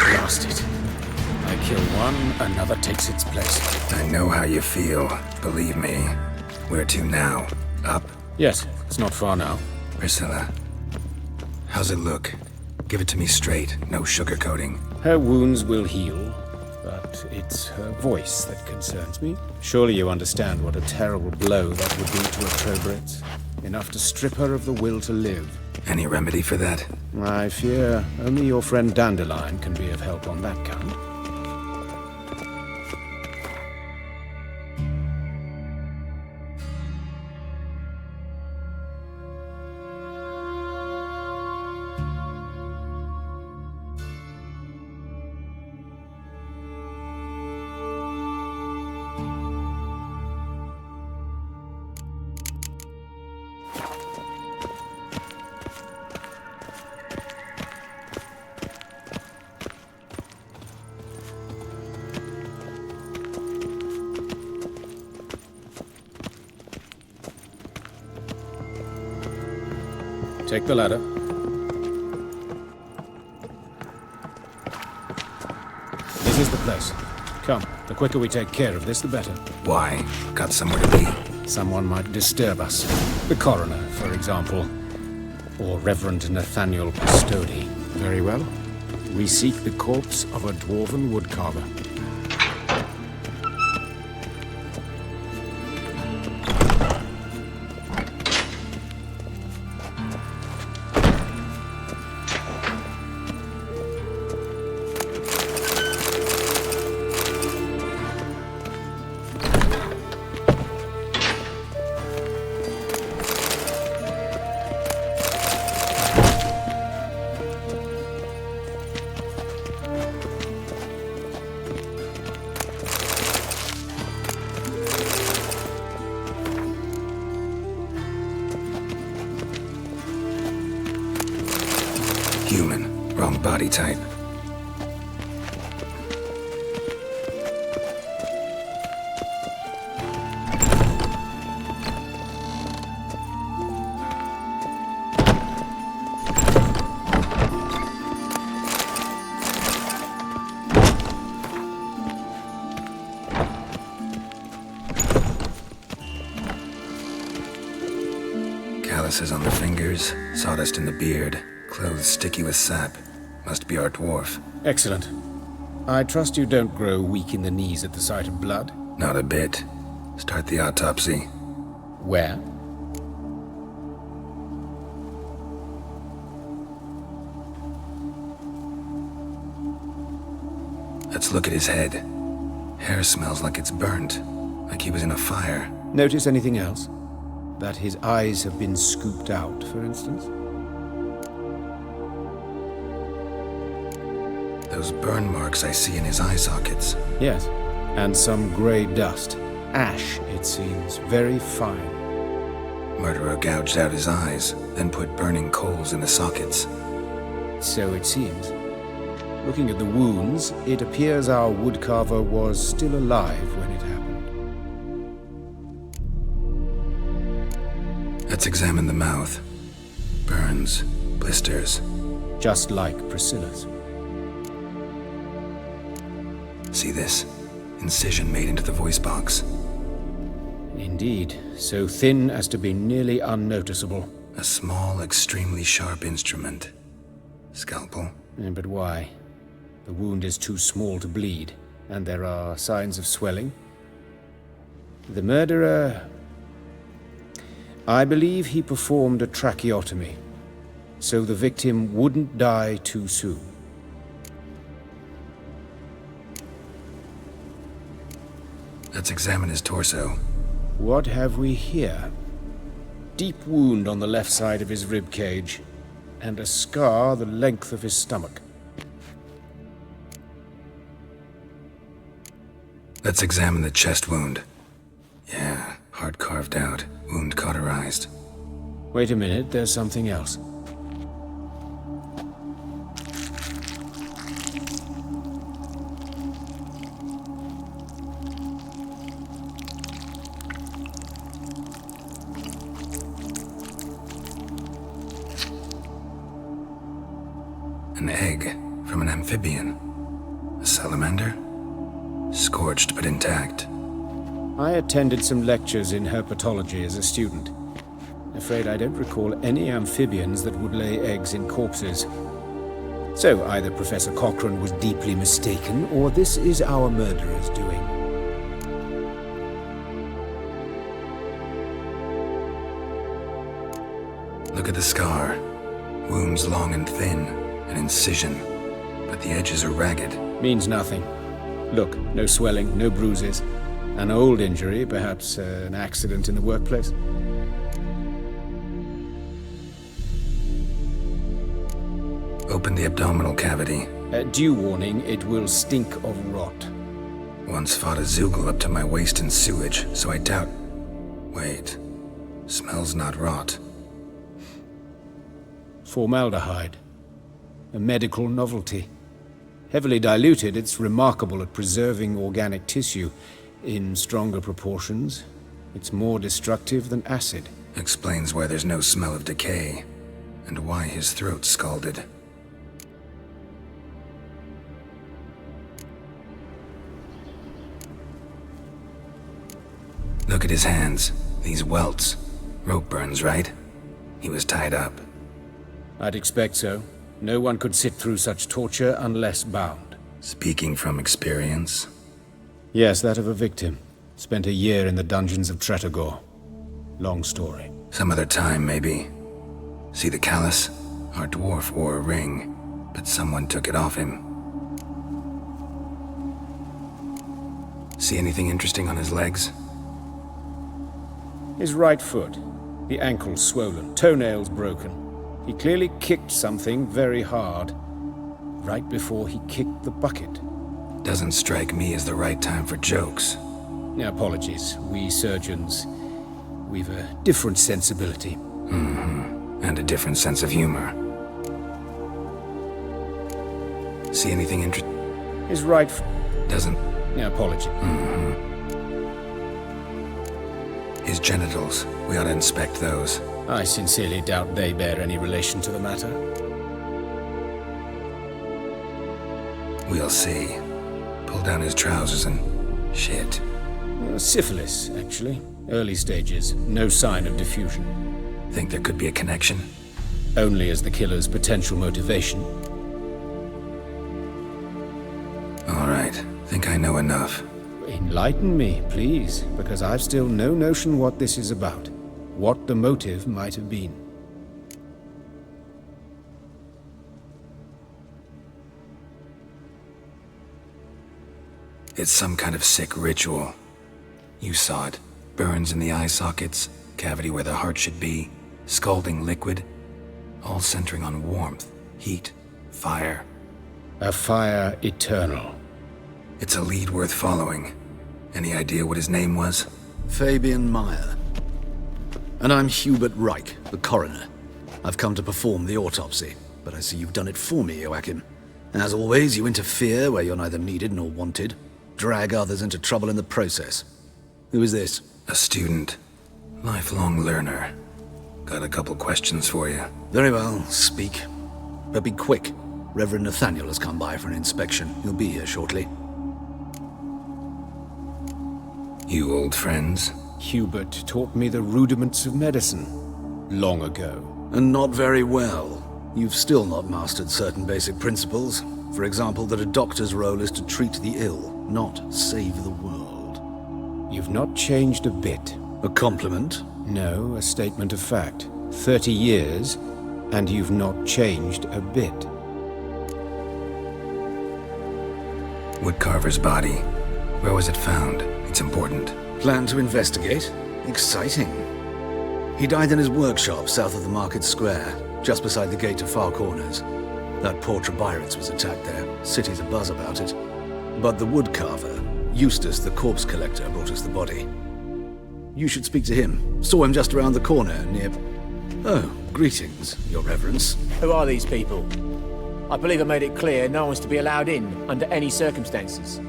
Blast it. I kill one, another takes its place. I know how you feel. Believe me. Where to now? Up? Yes, it's not far now. Priscilla. How's it look? Give it to me straight. No sugarcoating. Her wounds will heal, but it's her voice that concerns me. Surely you understand what a terrible blow that would be to a Trobritz. Enough to strip her of the will to live. Any remedy for that? I fear only your friend Dandelion can be of help on that count. Take the ladder. This is the place. Come, the quicker we take care of this, the better. Why? Got somewhere to be? Someone might disturb us. The coroner, for example. Or Reverend Nathaniel Pastodi. Very well. We seek the corpse of a dwarven woodcarver. Human. Wrong body type. Calluses on the fingers, sawdust in the beard. Clothes sticky with sap. Must be our dwarf. Excellent. I trust you don't grow weak in the knees at the sight of blood? Not a bit. Start the autopsy. Where? Let's look at his head. Hair smells like it's burnt. Like he was in a fire. Notice anything else? That his eyes have been scooped out, for instance? Those burn marks I see in his eye sockets. Yes, and some grey dust. Ash, it seems. Very fine. Murderer gouged out his eyes, then put burning coals in the sockets. So it seems. Looking at the wounds, it appears our woodcarver was still alive when it happened. Let's examine the mouth. Burns, blisters. Just like Priscilla's. See this? Incision made into the voice box. Indeed, so thin as to be nearly unnoticeable. A small, extremely sharp instrument. Scalpel? But why? The wound is too small to bleed, and there are signs of swelling. The murderer... I believe he performed a tracheotomy, so the victim wouldn't die too soon. Let's examine his torso. What have we here? Deep wound on the left side of his rib cage, and a scar the length of his stomach. Let's examine the chest wound. Yeah, heart carved out, wound cauterized. Wait a minute, there's something else. An egg from an amphibian. A salamander? Scorched but intact. I attended some lectures in herpetology as a student. Afraid I don't recall any amphibians that would lay eggs in corpses. So either Professor Cochrane was deeply mistaken, or this is our murderer's doing. Look at the scar. Wounds long and thin. An incision. But the edges are ragged. Means nothing. Look, no swelling, no bruises. An old injury, perhaps an accident in the workplace. Open the abdominal cavity. Due warning, it will stink of rot. Once fought a Zoogle up to my waist in sewage, so I doubt... Wait. Smells not rot. Formaldehyde. A medical novelty. Heavily diluted, it's remarkable at preserving organic tissue. In stronger proportions, it's more destructive than acid. Explains why there's no smell of decay, and why his throat's scalded. Look at his hands. These welts. Rope burns, right? He was tied up. I'd expect so. No one could sit through such torture unless bound. Speaking from experience? Yes, that of a victim. Spent a year in the dungeons of Tretogor. Long story. Some other time, maybe. See the callus? Our dwarf wore a ring, but someone took it off him. See anything interesting on his legs? His right foot. The ankle swollen, toenails broken. He clearly kicked something very hard, right before he kicked the bucket. Doesn't strike me as the right time for jokes. Apologies. We surgeons, we've a different sensibility. Mm-hmm. And a different sense of humor. See anything interesting? His right doesn't... Apology. Mm-hmm. His genitals. We ought to inspect those. I sincerely doubt they bear any relation to the matter. We'll see. Pull down his trousers and... shit. Syphilis, actually. Early stages. No sign of diffusion. Think there could be a connection? Only as the killer's potential motivation. All right. Think I know enough. Enlighten me, please, because I've still no notion what this is about. What the motive might have been. It's some kind of sick ritual. You saw it. Burns in the eye sockets, cavity where the heart should be, scalding liquid, all centering on warmth, heat, fire. A fire eternal. It's a lead worth following. Any idea what his name was? Fabian Meyer. And I'm Hubert Reich, the coroner. I've come to perform the autopsy, but I see you've done it for me, Joachim. As always, you interfere where you're neither needed nor wanted. Drag others into trouble in the process. Who is this? A student. Lifelong learner. Got a couple questions for you. Very well, speak. But be quick. Reverend Nathaniel has come by for an inspection. He'll be here shortly. You old friends? Hubert taught me the rudiments of medicine long ago. And not very well. You've still not mastered certain basic principles. For example, that a doctor's role is to treat the ill, not save the world. You've not changed a bit. A compliment? No, a statement of fact. 30 years, and you've not changed a bit. Woodcarver's body. Where was it found? It's important. Plan to investigate? Exciting. He died in his workshop south of the market square, just beside the gate to Far Corners. That poor Trebirates was attacked there. City's abuzz about it. But the woodcarver, Eustace the corpse collector, brought us the body. You should speak to him. Saw him just around the corner near... Oh, greetings, Your Reverence. Who are these people? I believe I made it clear no one's to be allowed in under any circumstances.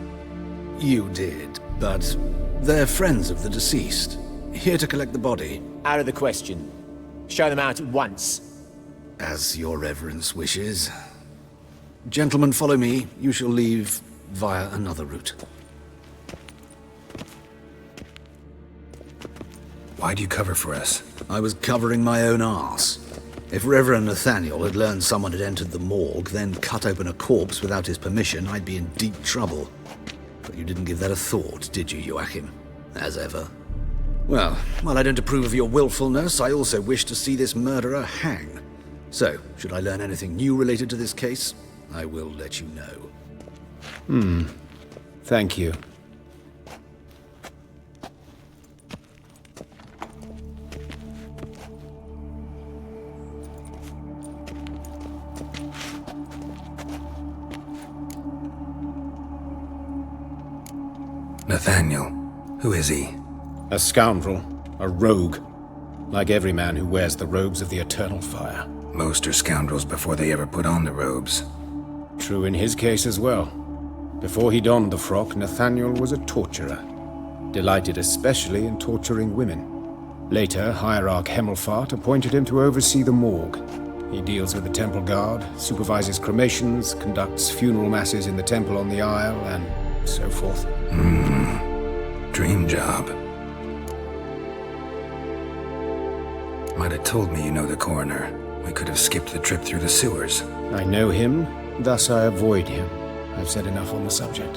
You did, but they're friends of the deceased. Here to collect the body. Out of the question. Show them out at once. As Your Reverence wishes. Gentlemen, follow me. You shall leave via another route. Why'd you cover for us? I was covering my own arse. If Reverend Nathaniel had learned someone had entered the morgue, then cut open a corpse without his permission, I'd be in deep trouble. But you didn't give that a thought, did you, Joachim? As ever. Well, while I don't approve of your willfulness, I also wish to see this murderer hang. So, should I learn anything new related to this case, I will let you know. Thank you. Nathaniel. Who is he? A scoundrel. A rogue. Like every man who wears the robes of the eternal fire. Most are scoundrels before they ever put on the robes. True in his case as well. Before he donned the frock, Nathaniel was a torturer. Delighted especially in torturing women. Later, Hierarch Hemmelfart appointed him to oversee the morgue. He deals with the temple guard, supervises cremations, conducts funeral masses in the temple on the Isle, and so forth. Dream job. Might have told me you know the coroner. We could have skipped the trip through the sewers. I know him, thus I avoid him. I've said enough on the subject.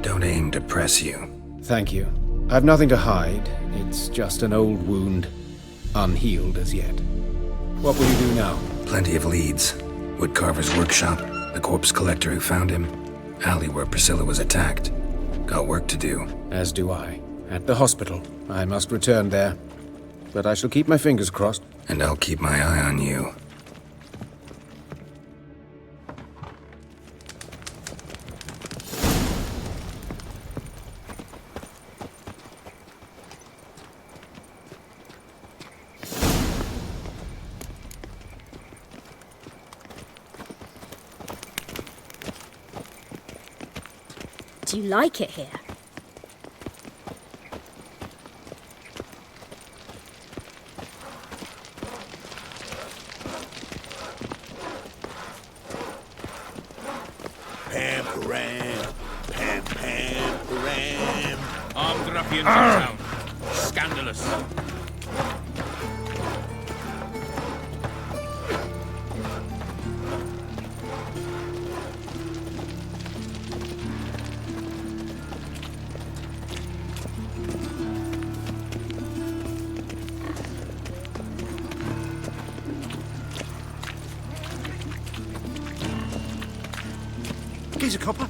Don't aim to press you. Thank you. I've nothing to hide. It's just an old wound, unhealed as yet. What will you do now? Plenty of leads. Woodcarver's workshop, the corpse collector who found him, alley where Priscilla was attacked. Got work to do. As do I. At the hospital. I must return there. But I shall keep my fingers crossed. And I'll keep my eye on you. Do you like it here? Pam. Armed ruffians in town. Scandalous. Here's a copper.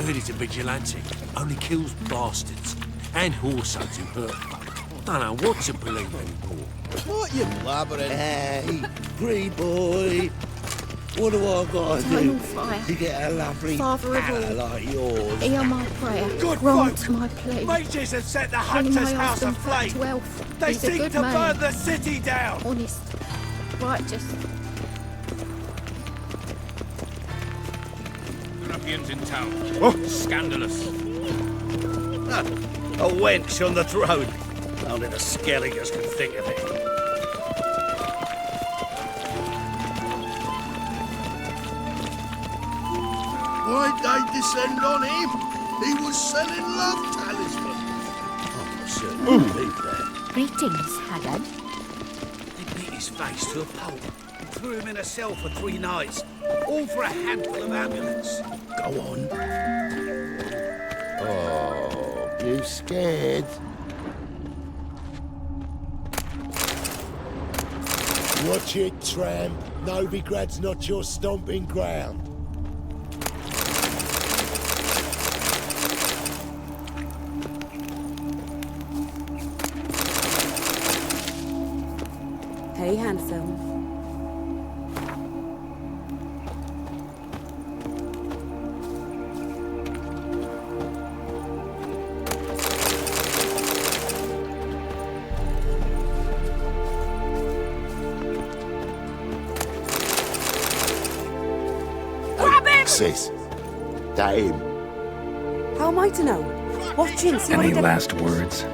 Heard he's a vigilante. Only kills bastards. And horsehounds who hurt folk. Don't know what to believe anymore. What you blabbering? Hey, green boy. What do I gotta do Fire. to get a lovely Father of fella all, like yours? hear my prayer. Good Grant folk. my plea. Mages have set the Bring hunter's my house husband back aflame. to health. They He's a seek good to man. burn the city down. Honest, righteous. Ruffians in town. Oh. Scandalous. A wench on the throne. Only the Skelligers can think of it. Why'd they descend on him? He was selling love talismans. I certainly believe that. Greetings, Haggard. They beat his face to a pulp and threw him in a cell for 3 nights. All for a handful of amulets. Go on. Oh, you scared? Watch it, tramp. Novigrad's not your stomping ground. Hey, handsome. Grab him! Sis, that him? How am I to know? Watch him, see what Any he last words?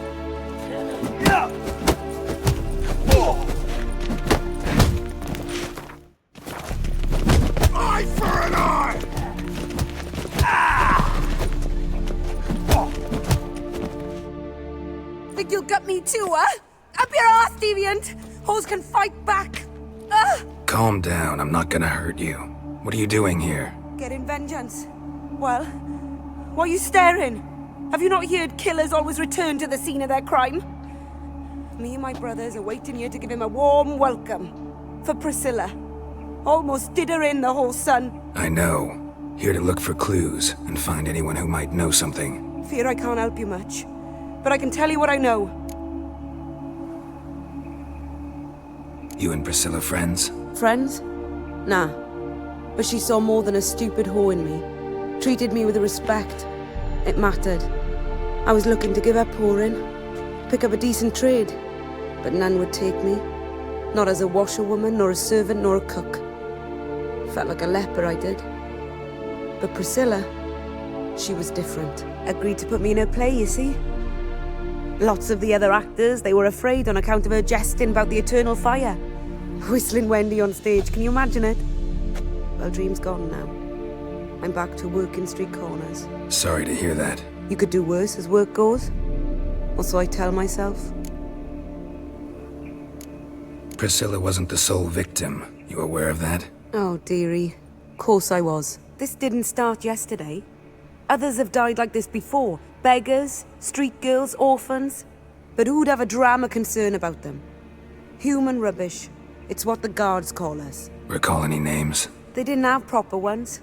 Eye for an eye! Think you'll gut me too, huh? Up your ass, deviant! Hoes can fight back! Calm down, I'm not gonna hurt you. What are you doing here? Getting vengeance. Well, why are you staring? Have you not heard killers always return to the scene of their crime? Me and my brothers are waiting here to give him a warm welcome. For Priscilla. Almost did her in, the whole son. I know. Here to look for clues and find anyone who might know something. Fear I can't help you much. But I can tell you what I know. You and Priscilla friends? Friends? Nah. But she saw more than a stupid whore in me. Treated me with respect. It mattered. I was looking to give up whoring. Pick up a decent trade. But none would take me. Not as a washerwoman, nor a servant, nor a cook. Felt like a leper, I did. But Priscilla, she was different. Agreed to put me in her play, you see. Lots of the other actors, they were afraid on account of her jesting about the eternal fire. Whistling Wendy on stage, can you imagine it? Well, dream's gone now. I'm back to working street corners. Sorry to hear that. You could do worse as work goes. Or so I tell myself. Priscilla wasn't the sole victim. You aware of that? Oh, dearie. Course I was. This didn't start yesterday. Others have died like this before. Beggars, street girls, orphans. But who'd have a drama concern about them? Human rubbish. It's what the guards call us. Recall any names? They didn't have proper ones.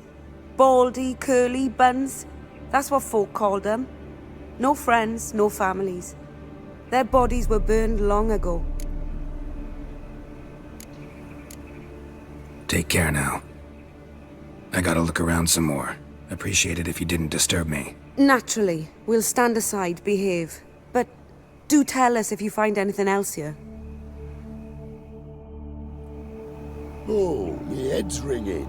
Baldy, curly, buns. That's what folk called them. No friends, no families. Their bodies were burned long ago. Take care now. I gotta look around some more. Appreciate it if you didn't disturb me. Naturally, we'll stand aside, behave. But do tell us if you find anything else here. Oh, my head's ringing.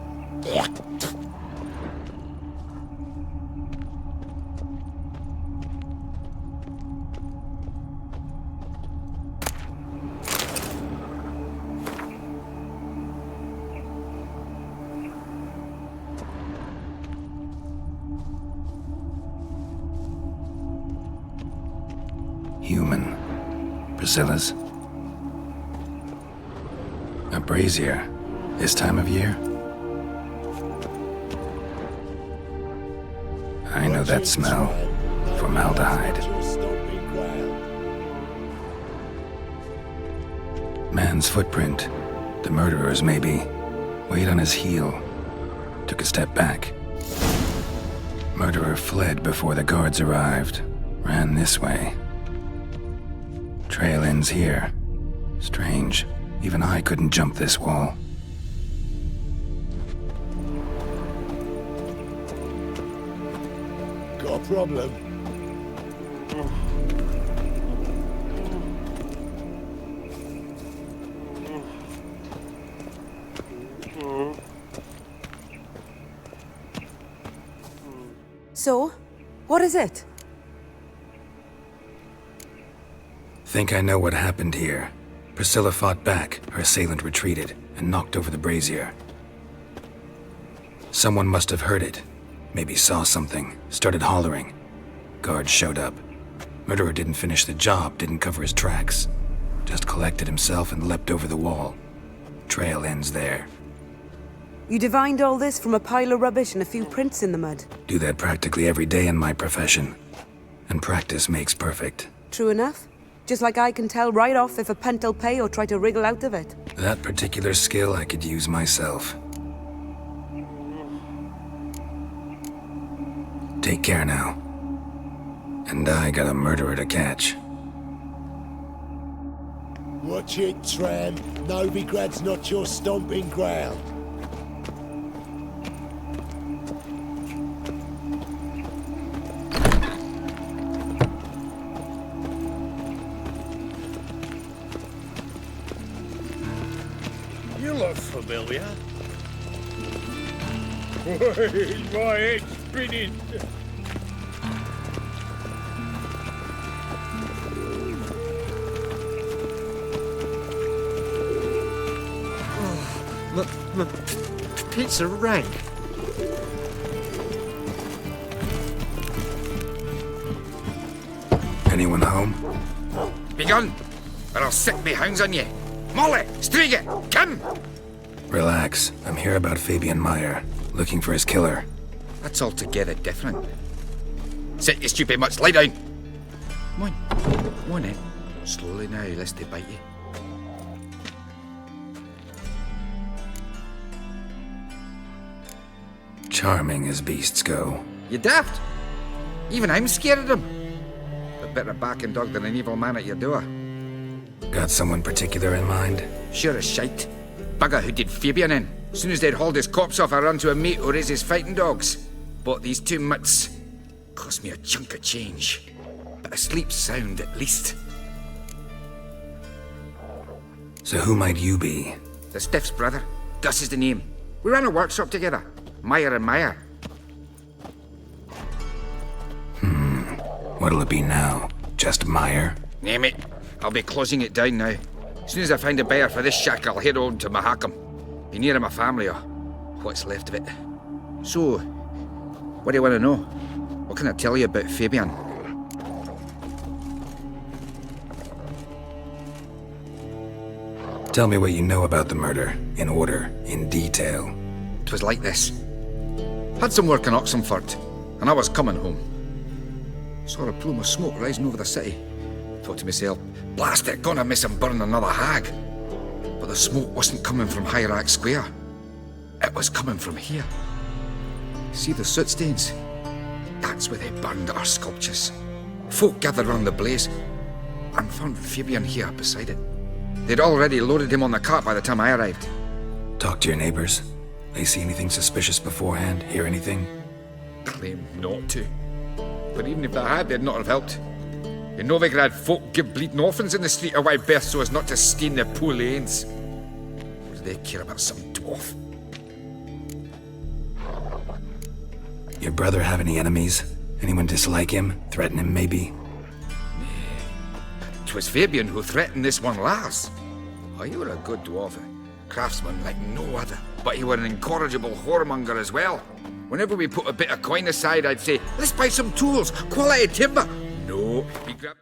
Human. Priscilla's. A brazier. This time of year? I know that smell. Formaldehyde. Man's footprint. The murderer's maybe. Weighed on his heel. Took a step back. Murderer fled before the guards arrived. Ran this way. Trail ends here. Strange. Even I couldn't jump this wall. Got a problem? So, what is it? think I know what happened here. Priscilla fought back, her assailant retreated, and knocked over the brazier. Someone must have heard it. Maybe saw something, started hollering. Guards showed up. Murderer didn't finish the job, didn't cover his tracks. Just collected himself and leapt over the wall. Trail ends there. You divined all this from a pile of rubbish and a few prints in the mud. Do that practically every day in my profession. And practice makes perfect. True enough. Just like I can tell right off if a pent'll pay or try to wriggle out of it. That particular skill I could use myself. Take care now. And I got a murderer to catch. Watch it, tramp. Novigrad's not your stomping ground. You look familiar. Wait, my head's spinning. My pizza rank. Anyone home? Begone, or I'll set me hounds on you. Molly, Striga, come! Relax. I'm here about Fabian Meyer, looking for his killer. That's altogether different. Sit, you stupid mutts, lie down. Come on then. Slowly now, lest they bite you. Charming as beasts go. You daft? Even I'm scared of them. A better barking dog than an evil man at your door. Got someone particular in mind? Sure as shite. Bugger who did Fabian in. As soon as they'd hauled his corpse off, I run to a mate who raises fighting dogs. Bought these 2 mutts. Cost me a chunk of change. But I sleep sound at least. So who might you be? The Stiff's brother. Gus is the name. We ran a workshop together. Meyer and Meyer. What'll it be now? Just Meyer? Name it. I'll be closing it down now. As soon as I find a buyer for this shack, I'll head on to Mahakam. Be near my family, or what's left of it. So, what do you want to know? What can I tell you about Fabian? Tell me what you know about the murder, in order, in detail. 'Twas like this. Had some work in Oxenford, and I was coming home. Saw a plume of smoke rising over the city. Thought to myself, blast it, gonna miss him burn another hag. But the smoke wasn't coming from Hierarch Square. It was coming from here. See the soot stains? That's where they burned our sculptures. Folk gathered round the blaze and found Fabian here beside it. They'd already loaded him on the cart by the time I arrived. Talk to your neighbors. They see anything suspicious beforehand? Hear anything? Claim not to. But even if they had, they'd not have helped. In Novigrad, folk give bleeding orphans in the street a wide berth so as not to stain their poor lanes. What do they care about some dwarf? Your brother have any enemies? Anyone dislike him? Threaten him, maybe? 'Twas Fabian who threatened this one last. Oh, you were a good dwarf, a craftsman like no other. But you were an incorrigible whoremonger as well. Whenever we put a bit of coin aside, I'd say, let's buy some tools, quality timber. No, he grabbed...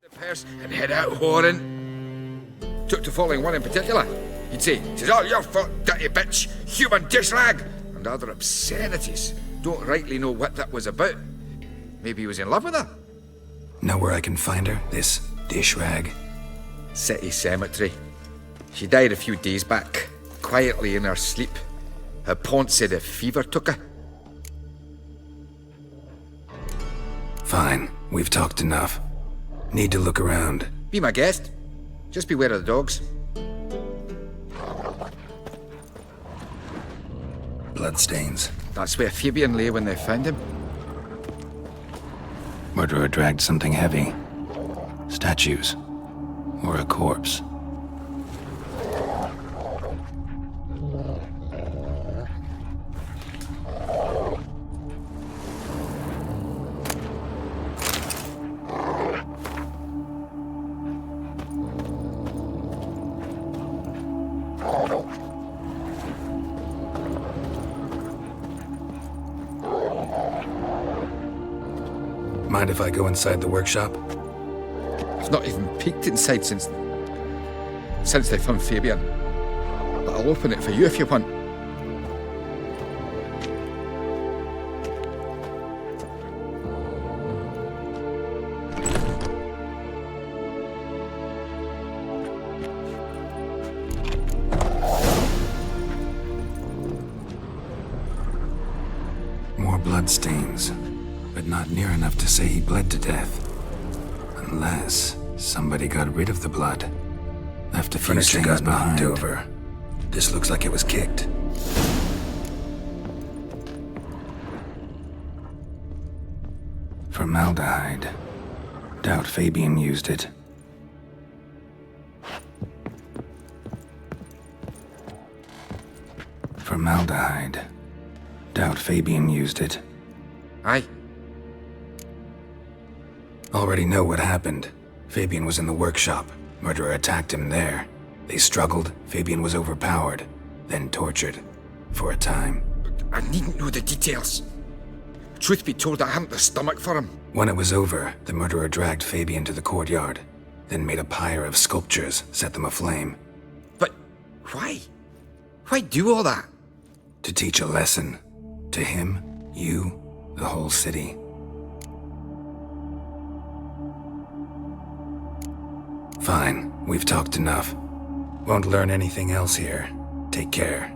the purse and head out whoring. Took to following one in particular. He'd say, "'Tis all your fault, dirty bitch, human dish rag," and other obscenities. Don't rightly know what that was about. Maybe he was in love with her. Know where I can find her, this dish rag? City cemetery. She died a few days back, quietly in her sleep. Her pont said a fever took her. Fine, we've talked enough. Need to look around. Be my guest. Just beware of the dogs. Bloodstains. That's where Fabian lay when they found him. Murderer dragged something heavy. Statues. Or a corpse. Mind if I go inside the workshop? I've not even peeked inside since they found Fabian. But I'll open it for you if you want. More bloodstains, but not near enough to say he bled to death. Unless somebody got rid of the blood. Left a few Furniture stains got knocked behind. over. This looks like it was kicked. Formaldehyde. Doubt Fabian used it. Formaldehyde. Doubt Fabian used it. Aye. Already know what happened. Fabian was in the workshop. Murderer attacked him there. They struggled. Fabian was overpowered, then tortured. For a time. I needn't know the details. Truth be told, I haven't the stomach for him. When it was over, the murderer dragged Fabian to the courtyard, then made a pyre of sculptures, set them aflame. But why? Why do all that? To teach a lesson. To him, you, the whole city. Fine, we've talked enough. Won't learn anything else here. Take care.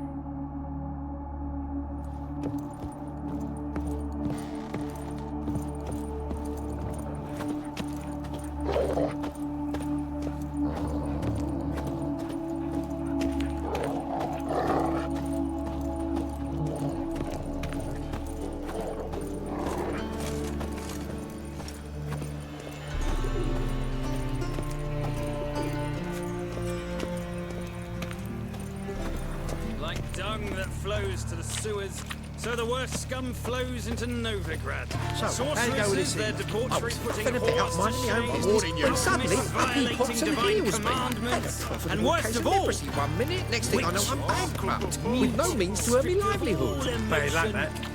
Like dung that flows to the sewers, so the worst scum flows into Novigrad. So, how you go with this Their thing? debauchery I was putting finna pick up whores my to own shame, business, when suddenly up he violating pops and divine heals me. commandments, Had a profitable and worst case of all, leprosy one minute, next thing I know I'm bankrupt, with no means to earn me livelihood.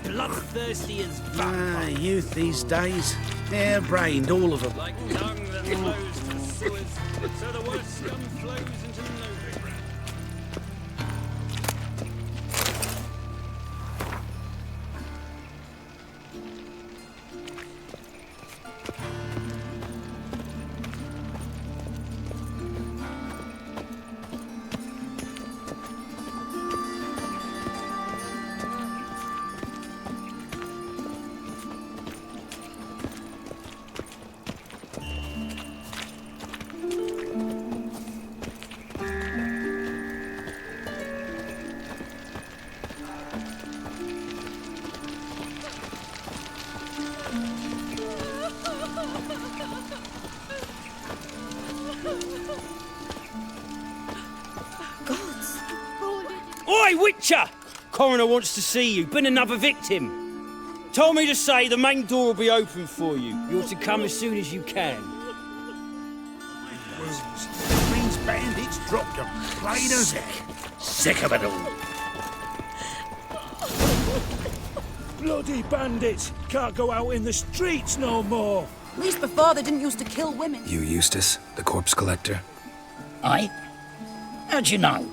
bloodthirsty as Ah, youth these days. Hair-brained, all of them. like dung that flows to the sewers, so the worst scum flows into Novigrad. Oi, Witcher! Coroner wants to see you. Been another victim. Told me to say the main door will be open for you. You're to come as soon as you can. These bandits dropped them plain as heck. Sick of it all. Bloody bandits! Can't go out in the streets no more! At least before they didn't used to kill women. You Eustace, the corpse collector? Aye? How'd you know?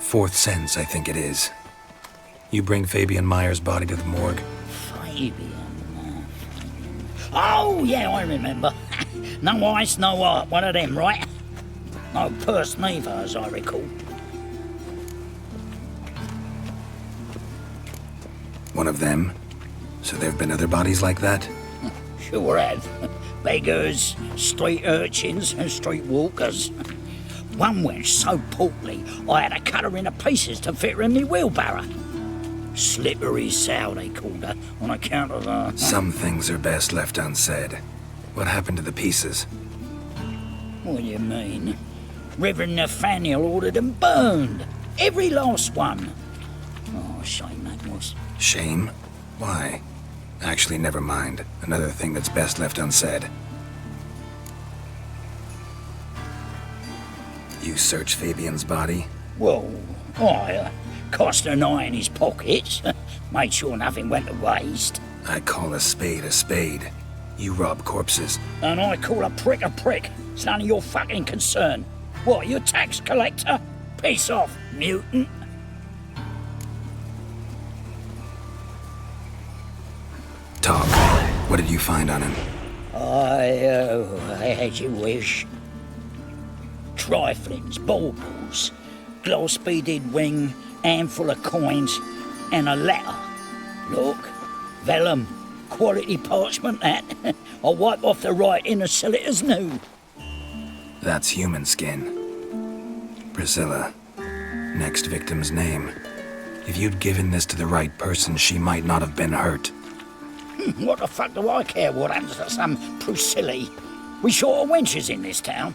Fourth sense, I think it is. You bring Fabian Meyer's body to the morgue? Fabian. Oh, yeah, I remember. No ice, no art, one of them, right? No purse neither, as I recall. One of them? So there have been other bodies like that? Sure have. Beggars, street urchins, and street walkers. One went so portly, I had to cut her into pieces to fit her in me wheelbarrow. Slippery sow, they called her, on account of her... Some things are best left unsaid. What happened to the pieces? What do you mean? Reverend Nathaniel ordered them burned. Every last one. Oh, shame that was. Shame? Why? Actually, never mind. Another thing that's best left unsaid. You searched Fabian's body? Well, I cast an eye in his pockets. Made sure nothing went to waste. I call a spade a spade. You rob corpses. And I call a prick a prick. It's none of your fucking concern. What, you a tax collector? Peace off, mutant. Talk. What did you find on him? I had you wish. Triflings, baubles, glass-beaded ring, handful of coins, and a letter. Look, vellum, quality parchment that. I'll wipe off the writing and sell it as new. That's human skin. Priscilla. Next victim's name. If you'd given this to the right person, she might not have been hurt. What the fuck do I care what happens to some Priscilla? We short of wenches in this town.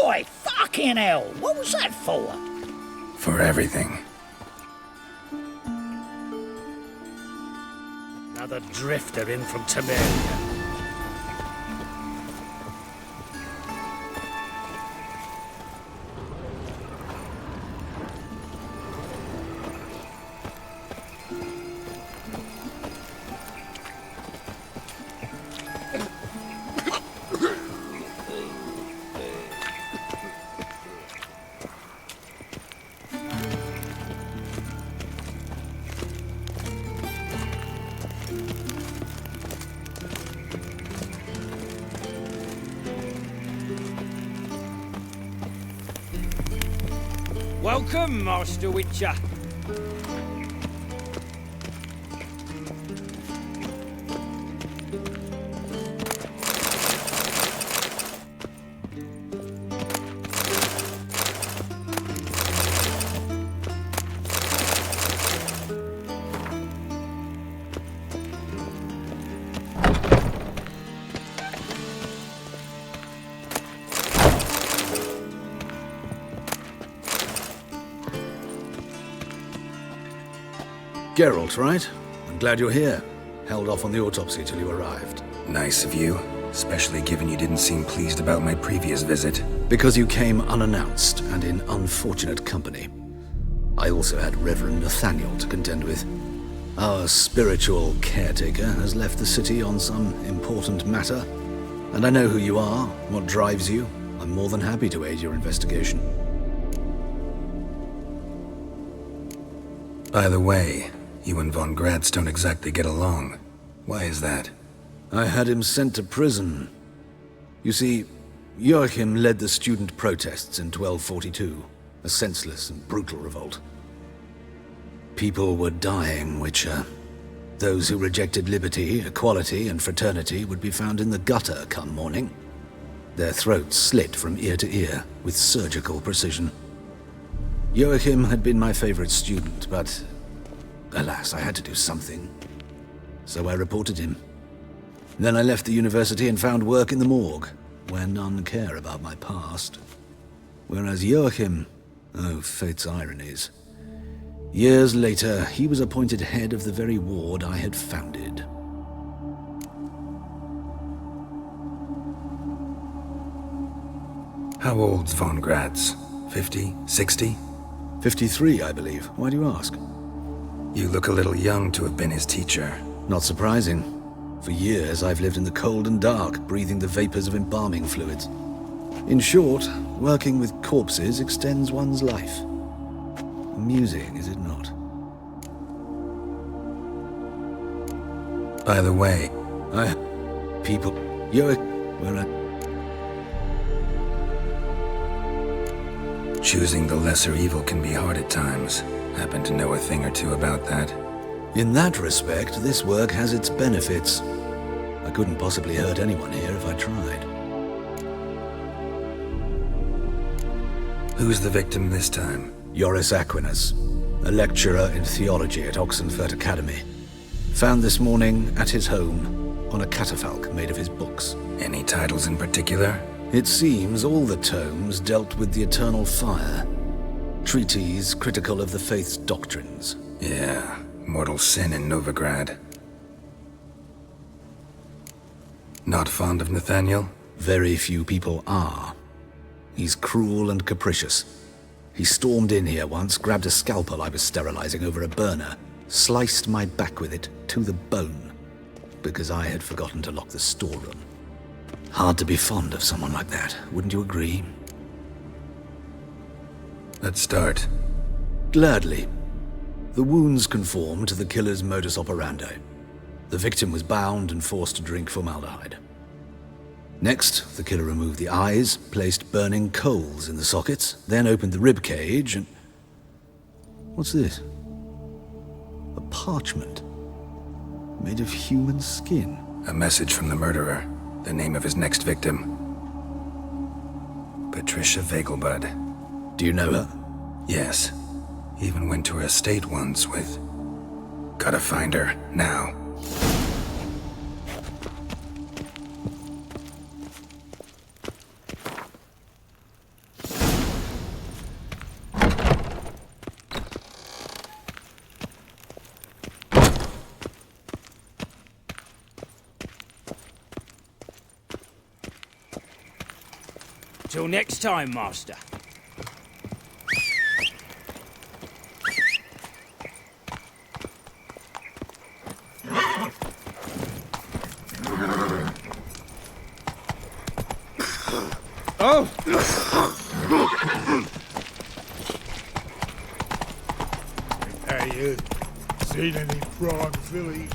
Oi, fucking hell! What was that for? For everything. Another drifter in from Temeria. Welcome, Master Witcher. Geralt, right? I'm glad you're here. Held off on the autopsy till you arrived. Nice of you, especially given you didn't seem pleased about my previous visit. Because you came unannounced and in unfortunate company. I also had Reverend Nathaniel to contend with. Our spiritual caretaker has left the city on some important matter, and I know who you are, what drives you. I'm more than happy to aid your investigation. By the way, you and Von Gratz don't exactly get along. Why is that? I had him sent to prison. You see, Joachim led the student protests in 1242, a senseless and brutal revolt. People were dying, Witcher. Those who rejected liberty, equality, and fraternity would be found in the gutter come morning. Their throats slit from ear to ear with surgical precision. Joachim had been my favorite student, but alas, I had to do something. So I reported him. Then I left the university and found work in the morgue, where none care about my past. Whereas Joachim, oh, fate's ironies. Years later, he was appointed head of the very ward I had founded. How old's Von Gratz? 50? 60? 53, I believe. Why do you ask? You look a little young to have been his teacher. Not surprising. For years, I've lived in the cold and dark, breathing the vapors of embalming fluids. In short, working with corpses extends one's life. Amusing, is it not? By the way, people... You're... Choosing the lesser evil can be hard at times. Happen to know a thing or two about that. In that respect, this work has its benefits. I couldn't possibly hurt anyone here if I tried. Who's the victim this time? Joris Aquinas, a lecturer in theology at Oxenfurt Academy. Found this morning at his home on a catafalque made of his books. Any titles in particular? It seems all the tomes dealt with the eternal fire. Treatises critical of the faith's doctrines. Yeah, mortal sin in Novigrad. Not fond of Nathaniel? Very few people are. He's cruel and capricious. He stormed in here once, grabbed a scalpel I was sterilizing over a burner, sliced my back with it to the bone, because I had forgotten to lock the storeroom. Hard to be fond of someone like that, wouldn't you agree? Let's start. Gladly. The wounds conform to the killer's modus operandi. The victim was bound and forced to drink formaldehyde. Next, the killer removed the eyes, placed burning coals in the sockets, then opened the rib cage and... What's this? A parchment. Made of human skin. A message from the murderer. The name of his next victim. Patricia Vegelbud. Do you know her? Yes. Even went to her estate once with... Gotta find her, now. Till next time, Master. Oh! Hey, seen any prime fillies?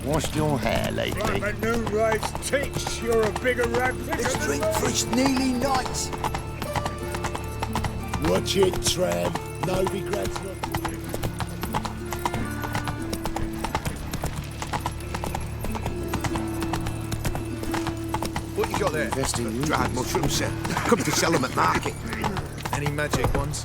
Washed your hair lately? Like a new race ticks, you're a bigger rat picker Let's than drink me. for its nearly night. Watch it, tramp. Novigrad's not... What you got there? Investing Dried mushrooms, sir. Come to sell them at market. Any magic ones?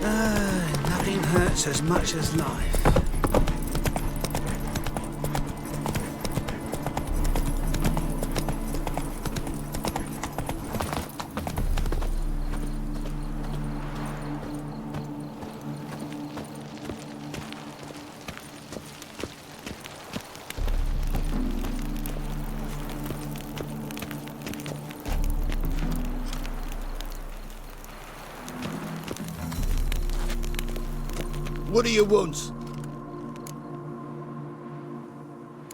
Nothing hurts as much as life. What do you want?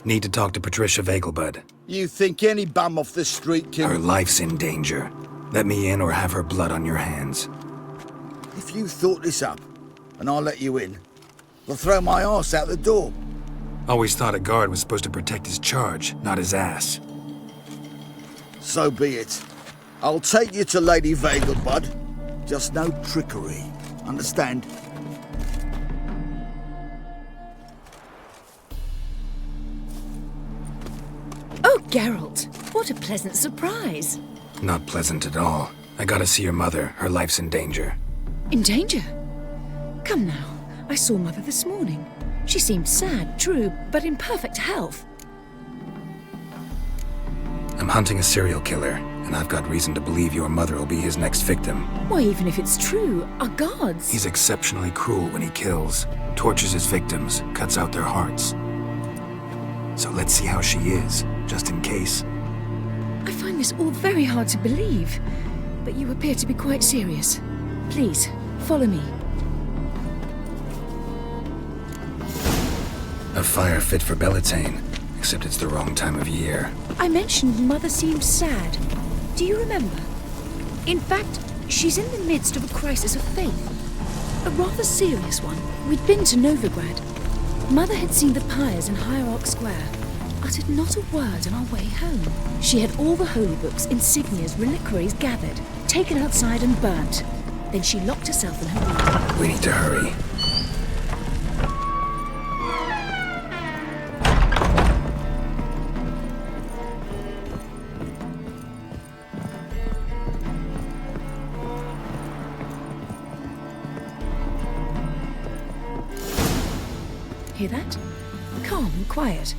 Need to talk to Patricia Vegelbud. You think any bum off the street can... Her life's in danger. Let me in or have her blood on your hands. If if you thought this up, and I let you in, I'll throw my arse out the door. Always thought a guard was supposed to protect his charge, not his ass. So be it. I'll take you to Lady Vagel, bud. Just no trickery. Understand? Oh, Geralt, what a pleasant surprise. Not pleasant at all. I gotta see your mother. Her life's in danger. In danger? Come now, I saw Mother this morning. She seemed sad, true, but in perfect health. I'm hunting a serial killer, and I've got reason to believe your mother will be his next victim. Why, even if it's true, our gods... He's exceptionally cruel when he kills, tortures his victims, cuts out their hearts. So let's see how she is, just in case. I find this all very hard to believe, but you appear to be quite serious. Please, follow me. A fire fit for Bellatane, except it's the wrong time of year. I mentioned Mother seemed sad. Do you remember? In fact, she's in the midst of a crisis of faith. A rather serious one. We'd been to Novigrad. Mother had seen the pyres in Hierarch Square, uttered not a word on our way home. She had all the holy books, insignias, reliquaries gathered, taken outside and burnt. Then she locked herself in her room. We need to hurry. Hear that? Calm and quiet.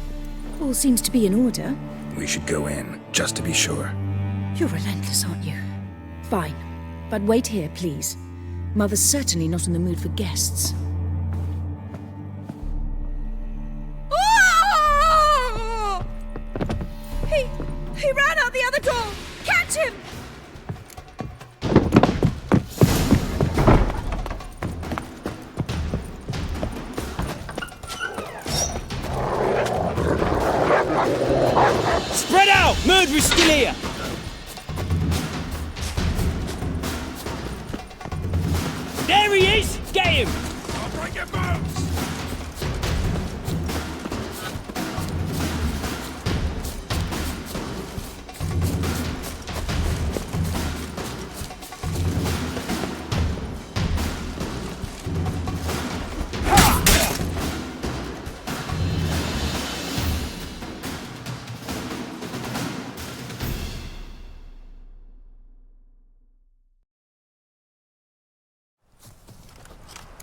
All seems to be in order. We should go in, just to be sure. You're relentless, aren't you? Fine. But wait here, please. Mother's certainly not in the mood for guests. Oh! He ran out the other door! Catch him! Spread out! Murderer's still here! There he is! Get him! I'll break your bones!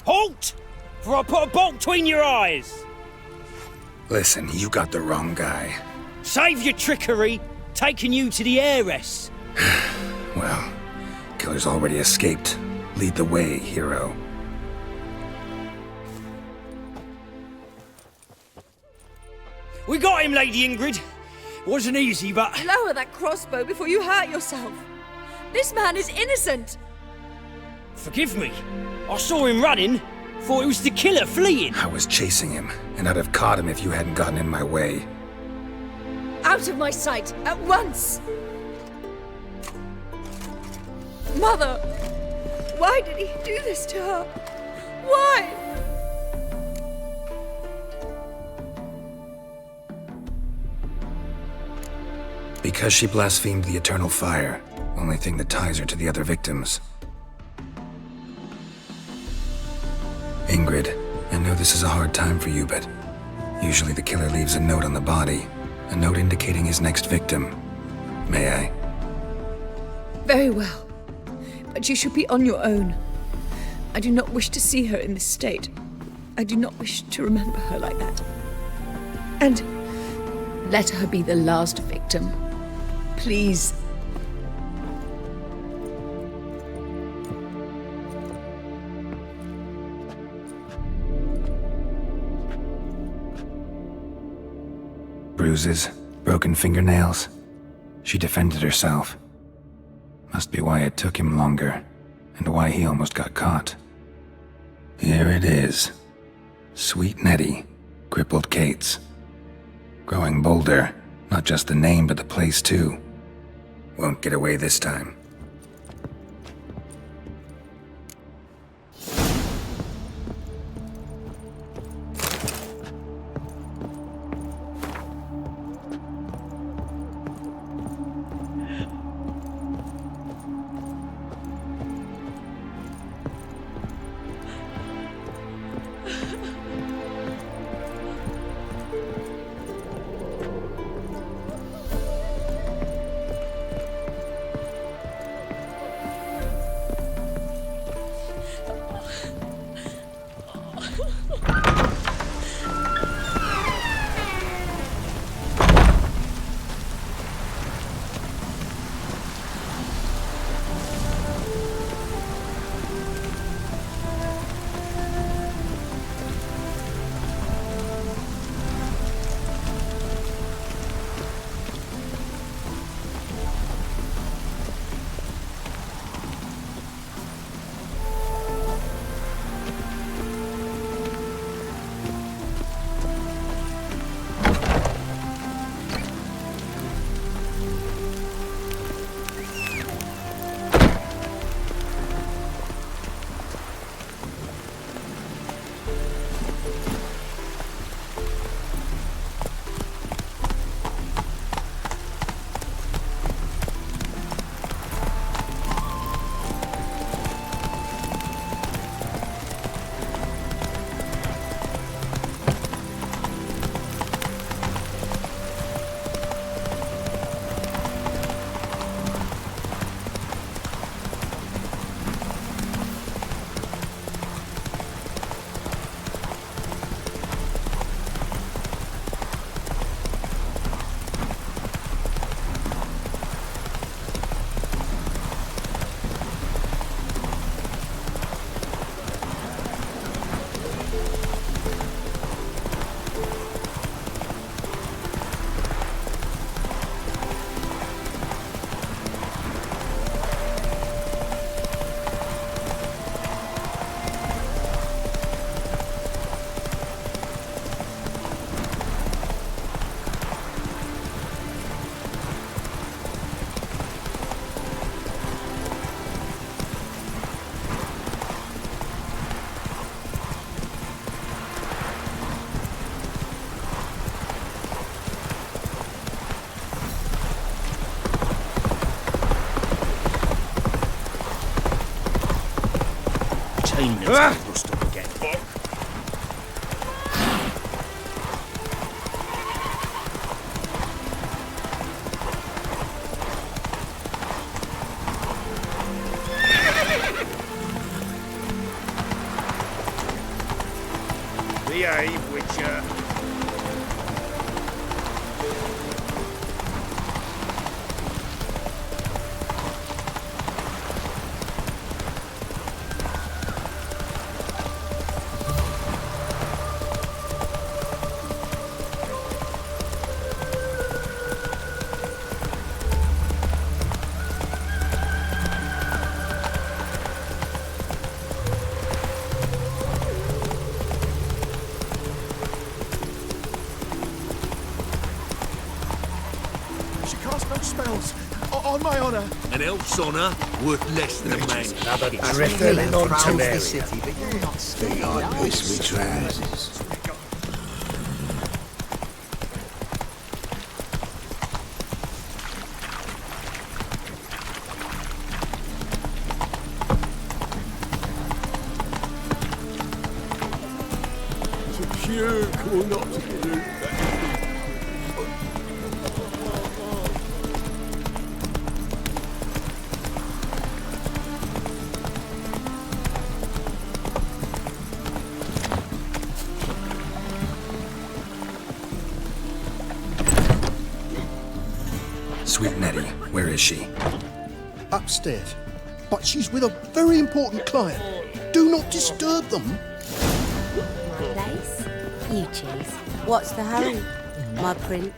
Halt! For I put a bolt between your eyes! Listen, you got the wrong guy. Save your trickery! Taking you to the heiress! Well, killer's already escaped. Lead the way, hero. We got him, Lady Ingrid. Wasn't easy, but... Lower that crossbow before you hurt yourself. This man is innocent. Forgive me. I saw him running. Thought it was the killer fleeing. I was chasing him, and I'd have caught him if you hadn't gotten in my way. Out of my sight, at once! Mother! Why did he do this to her? Why? Because she blasphemed the eternal fire. Only thing that ties her to the other victims. Ingrid, I know this is a hard time for you, but usually the killer leaves a note on the body. A note indicating his next victim. May I? Very well. But you should be on your own. I do not wish to see her in this state. I do not wish to remember her like that. And let her be the last victim. Please. Bruises, broken fingernails. She defended herself. Must be why it took him longer, and why he almost got caught. Here it is. Sweet Nettie, crippled Kate's. Growing bolder, not just the name but the place too. Won't get away this time. maintenance will rust up again. Behave, Witcher. Spells, on my honour. An elf's honour worth less than a man's. Dribbling on to the city, but you're not staying like this, me trousers. It's a pure cool not to do. Sweet Nettie, where is she? Upstairs. But she's with a very important client. Do not disturb them. My place? You choose. What's the hurry, my prince?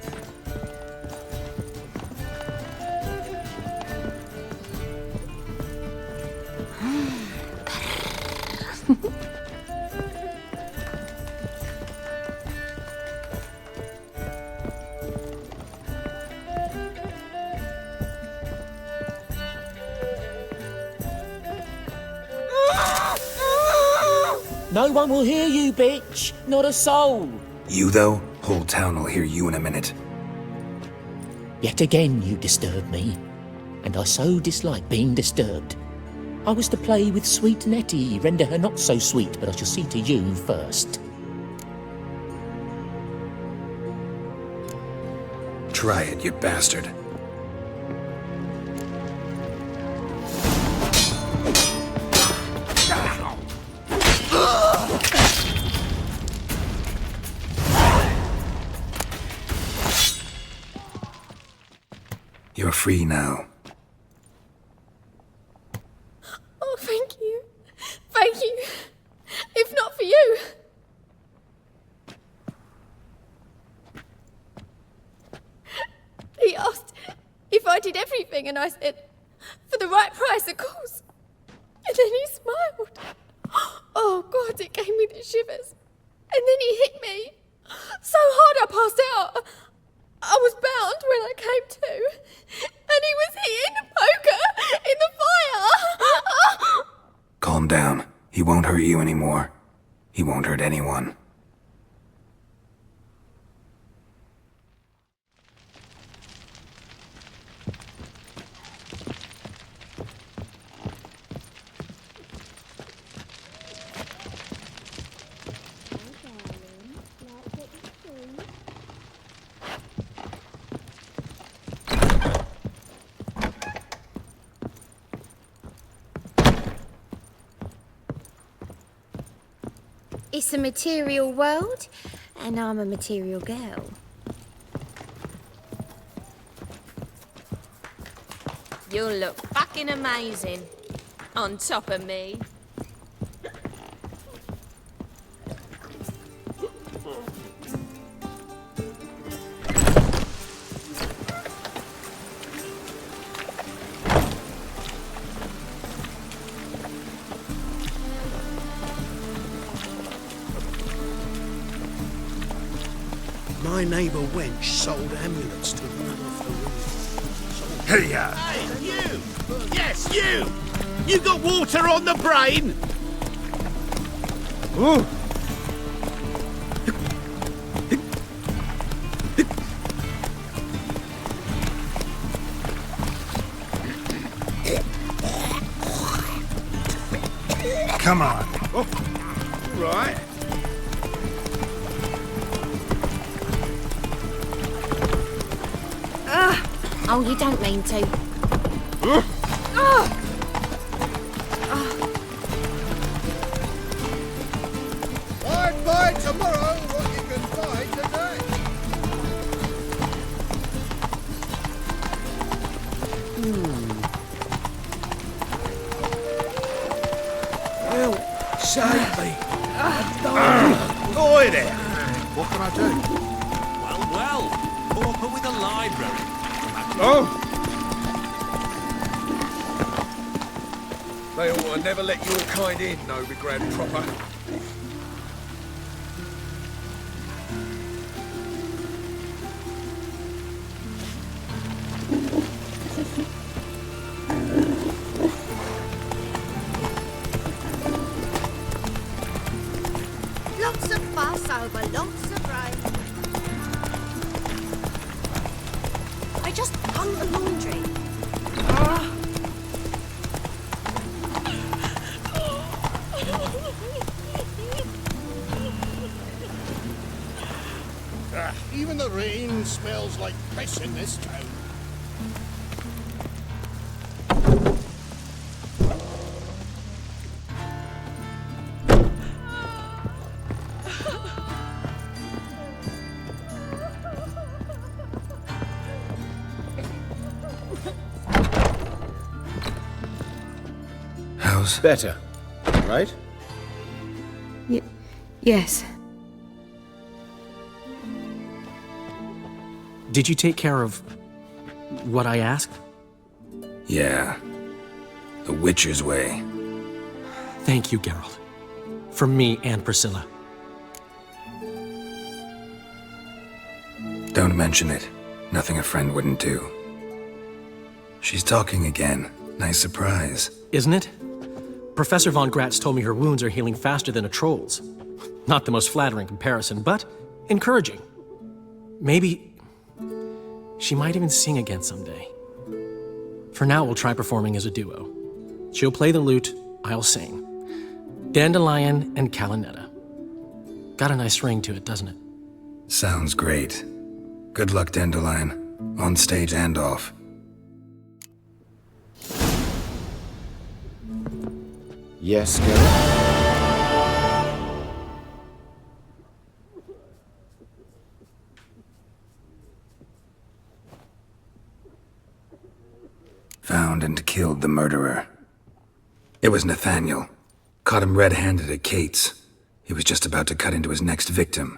No one will hear you, bitch. Not a soul. You, though? Whole town will hear you in a minute. Yet again you disturb me, and I so dislike being disturbed. I was to play with sweet Nettie, render her not so sweet, but I shall see to you first. Try it, you bastard. You're free now. Oh, thank you. Thank you. If not for you. He asked if I did everything, and I said, for the right price, of course. And then he smiled. Oh, God, it gave me the shivers. And then he hit me so hard I passed out. I was bound when I came to, and he was hitting the poker in the fire. Calm down. He won't hurt you anymore. He won't hurt anyone. It's a material world, and I'm a material girl. You'll look fucking amazing on top of me. My neighbour wench sold amulets to ward off the roof. Hey, you! Yes, you! You got water on the brain? Ooh. Come on. Oh, right. Oh, you don't mean to. I'd buy tomorrow what you can buy today. Well, save me. Oi there. What can I do? Well, open with a library. Oh. They ought to never let your kind in, Novigrad proper. Lots of fuss over lots of rain. I just hung the laundry. Even the rain smells like piss in this town. How's better, right? Yes. Did you take care of what I asked? Yeah. The Witcher's way. Thank you, Geralt. From me and Priscilla. Don't mention it. Nothing a friend wouldn't do. She's talking again. Nice surprise. Isn't it? Professor von Gratz told me her wounds are healing faster than a troll's. Not the most flattering comparison, but encouraging. Maybe she might even sing again someday. For now, we'll try performing as a duo. She'll play the lute, I'll sing. Dandelion and Calinetta. Got a nice ring to it, doesn't it? Sounds great. Good luck, Dandelion. On stage and off. Yes, Geralt? Found and killed the murderer. It was Nathaniel. Caught him red-handed at Kate's. He was just about to cut into his next victim.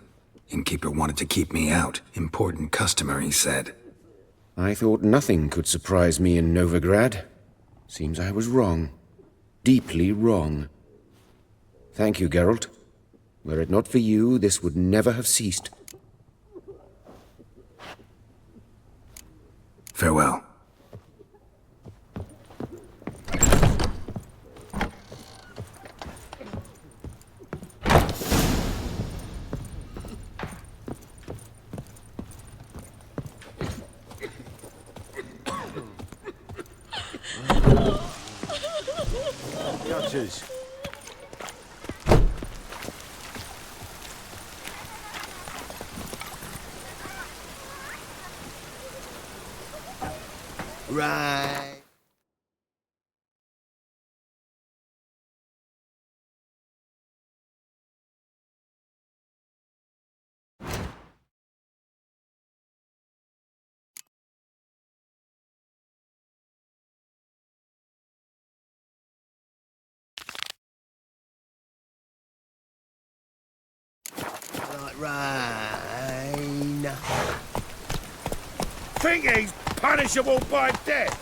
Innkeeper wanted to keep me out. Important customer, he said. I thought nothing could surprise me in Novigrad. Seems I was wrong. Deeply wrong. Thank you, Geralt. Were it not for you, this would never have ceased. Farewell. Gutters. Right. Like rain. Think he's punishable by death?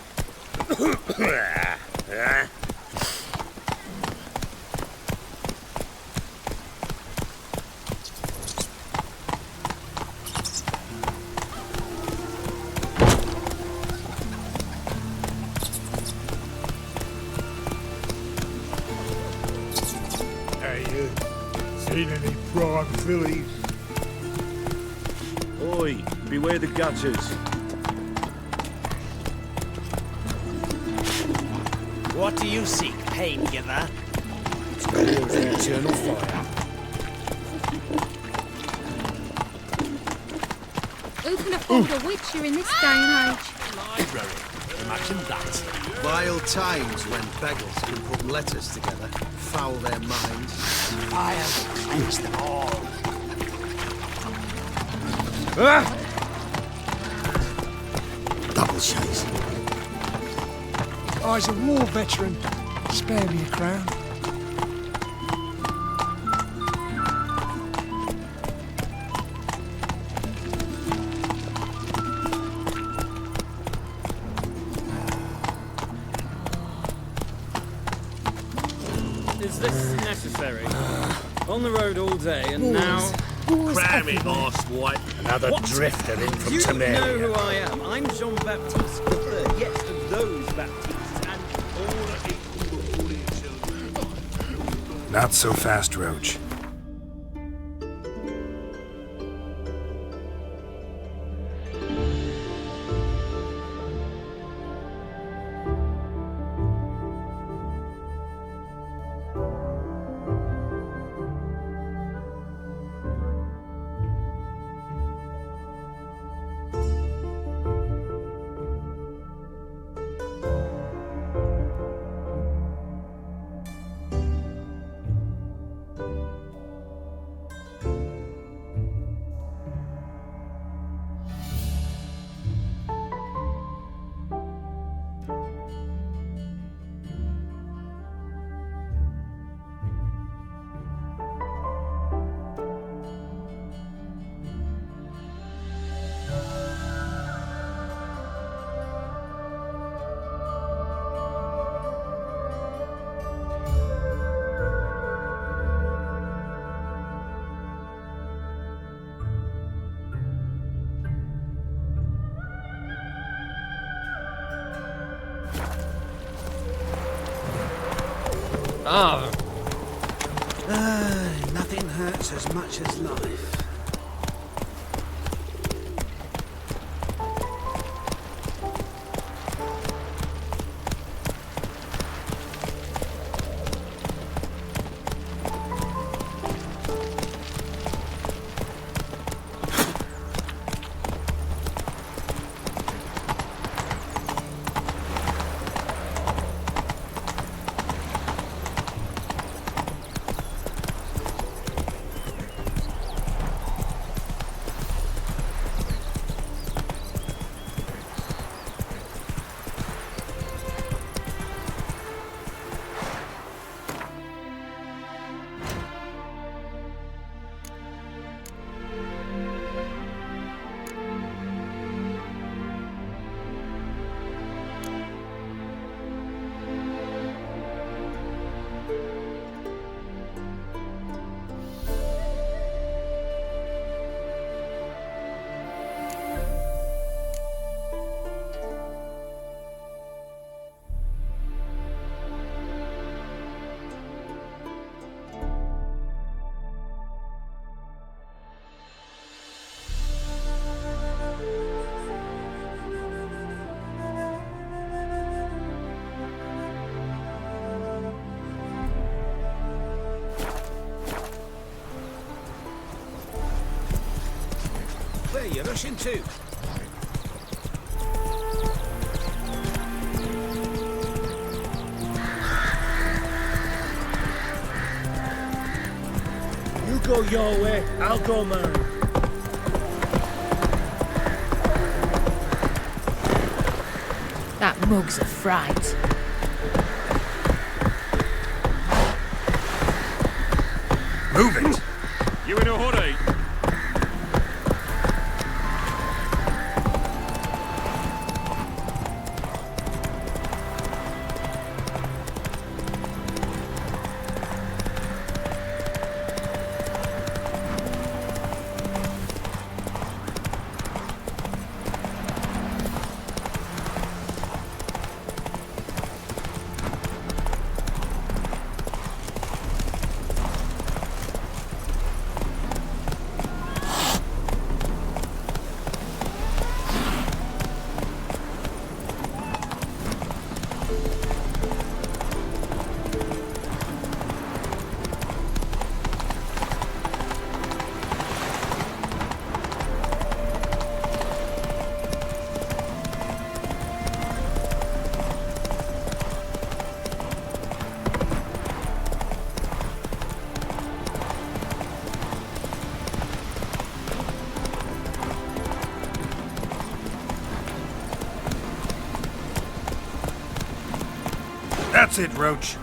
Hey, you seen any prime fillies? Oi, beware the gutters. What do you seek, paingiver? It's called eternal fire. Who can afford a witcher in this day and age? Library. Imagine that. Vile times when beggars can put letters together, foul their minds. I'll cleanse them all. Double chase. I's a war veteran. Spare me a crown. Is this necessary? On the road all day and now... Cram him, arsewhite. Another What? drifter in from You Temeria. know who I am. I'm Jean Baptiste III. Yes, of those Baptistes and all the Not so fast, Roach. Nothing hurts as much as life. Where are you rushing to? You go your way, I'll go mine. That mug's a fright. Move it! You in a hurry? That's it, Roach.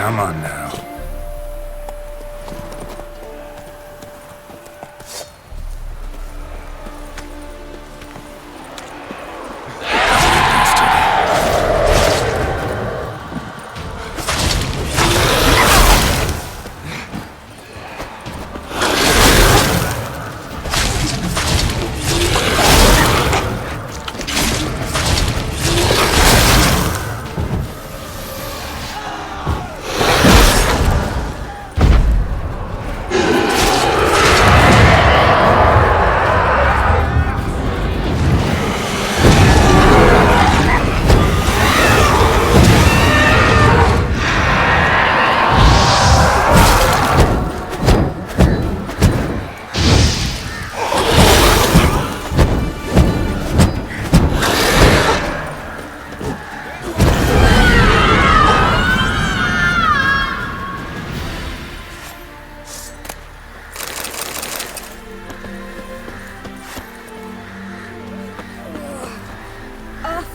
Come on now.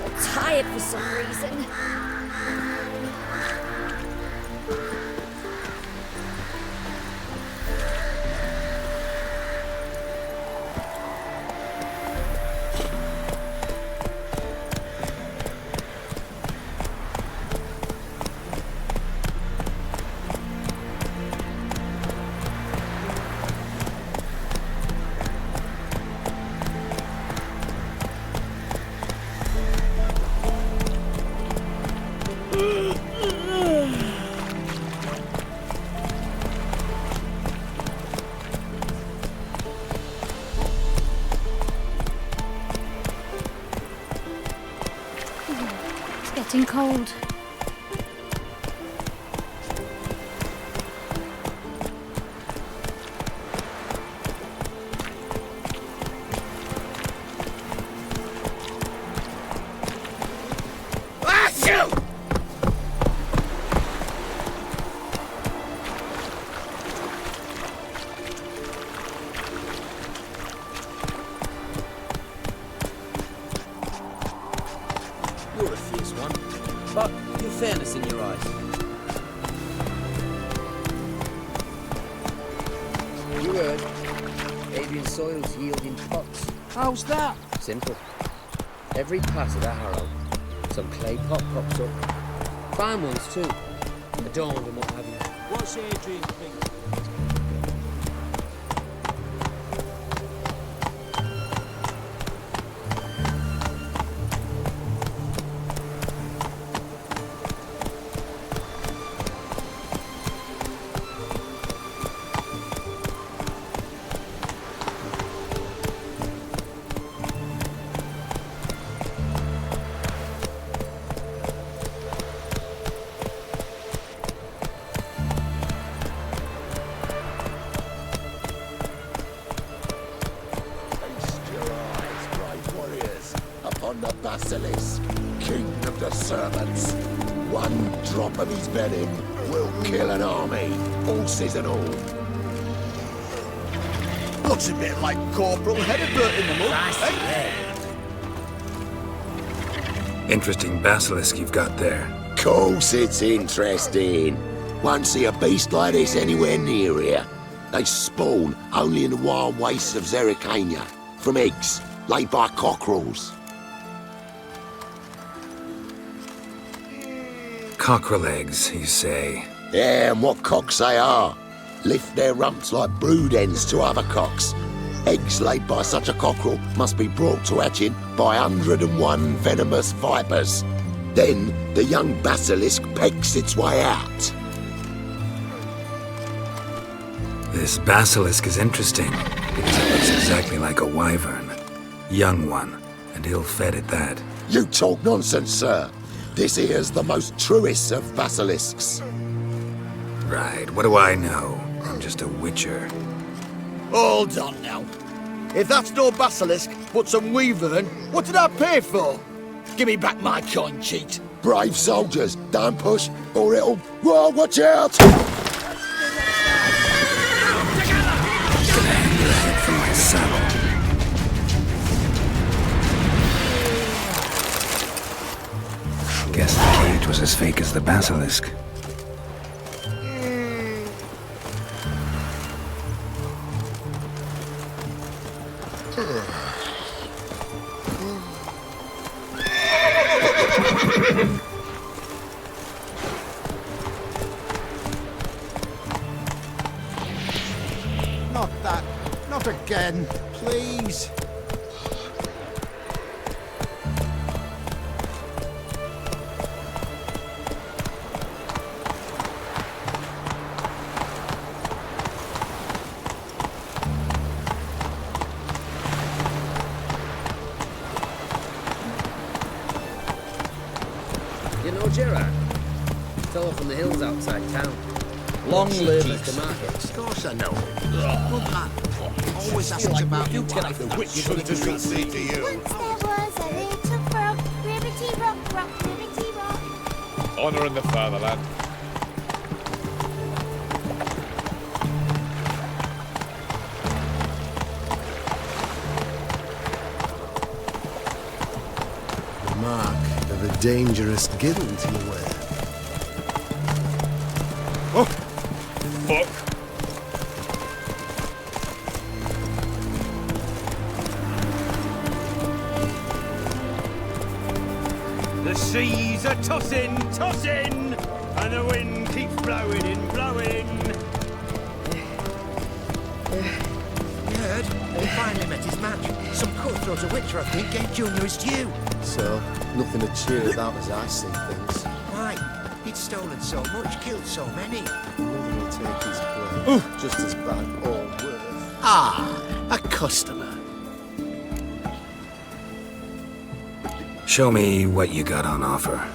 feel tired for some reason. It's getting cold. You're a fierce one, but you've fairness in your eyes. You heard. Adrian soil's yielding pots. How's that? Simple. Every pass of that harrow, some clay pot pops up. Fine ones too. Adorned and what have you. What's Adrian think? The Basilisk, king of the servants. One drop of his venom will kill an army, horses and all. Looks a bit like Corporal Hedibert in the mud. Interesting basilisk you've got there. Course it's interesting. Won't see a beast like this anywhere near here. They spawn only in the wild wastes of Zerrikania, from eggs laid by cockerels. Cockerel eggs, you say? Yeah, and what cocks they are. Lift their rumps like brood hens to other cocks. Eggs laid by such a cockerel must be brought to hatching by 101 venomous vipers. Then the young basilisk pecks its way out. This basilisk is interesting, because it looks exactly like a wyvern. Young one, and ill-fed at that. You talk nonsense, sir. This here's the most truest of basilisks. Right, what do I know? I'm just a witcher. Hold on now. If that's no basilisk, but some wyvern, what did I pay for? Give me back my coin, cheat. Brave soldiers, don't push, or it'll... Whoa, watch out! From my saddle. Guess the cage was as fake as the basilisk. Not that. Not again, please. You know Gerard? Fellow from the hills outside town. Long live the it. market. Of course I know. Good man. Always asks about you wife. The witch should have say to you. Once there was a little frog, ribbity rock, rock, ribbity rock. Honor in the fatherland. Mark of a dangerous guild you wear. Oh, fuck. The seas are tossing, tossing, and the wind keeps blowing and blowing. You heard? He finally met his match. Some cutthroat a witcher, I think, gave Junior his due. So, nothing to cheer about as I see things. Why? He'd stolen so much, killed so many. Nothing will take his place. Just as bad or worse. Ah, a customer. Show me what you got on offer.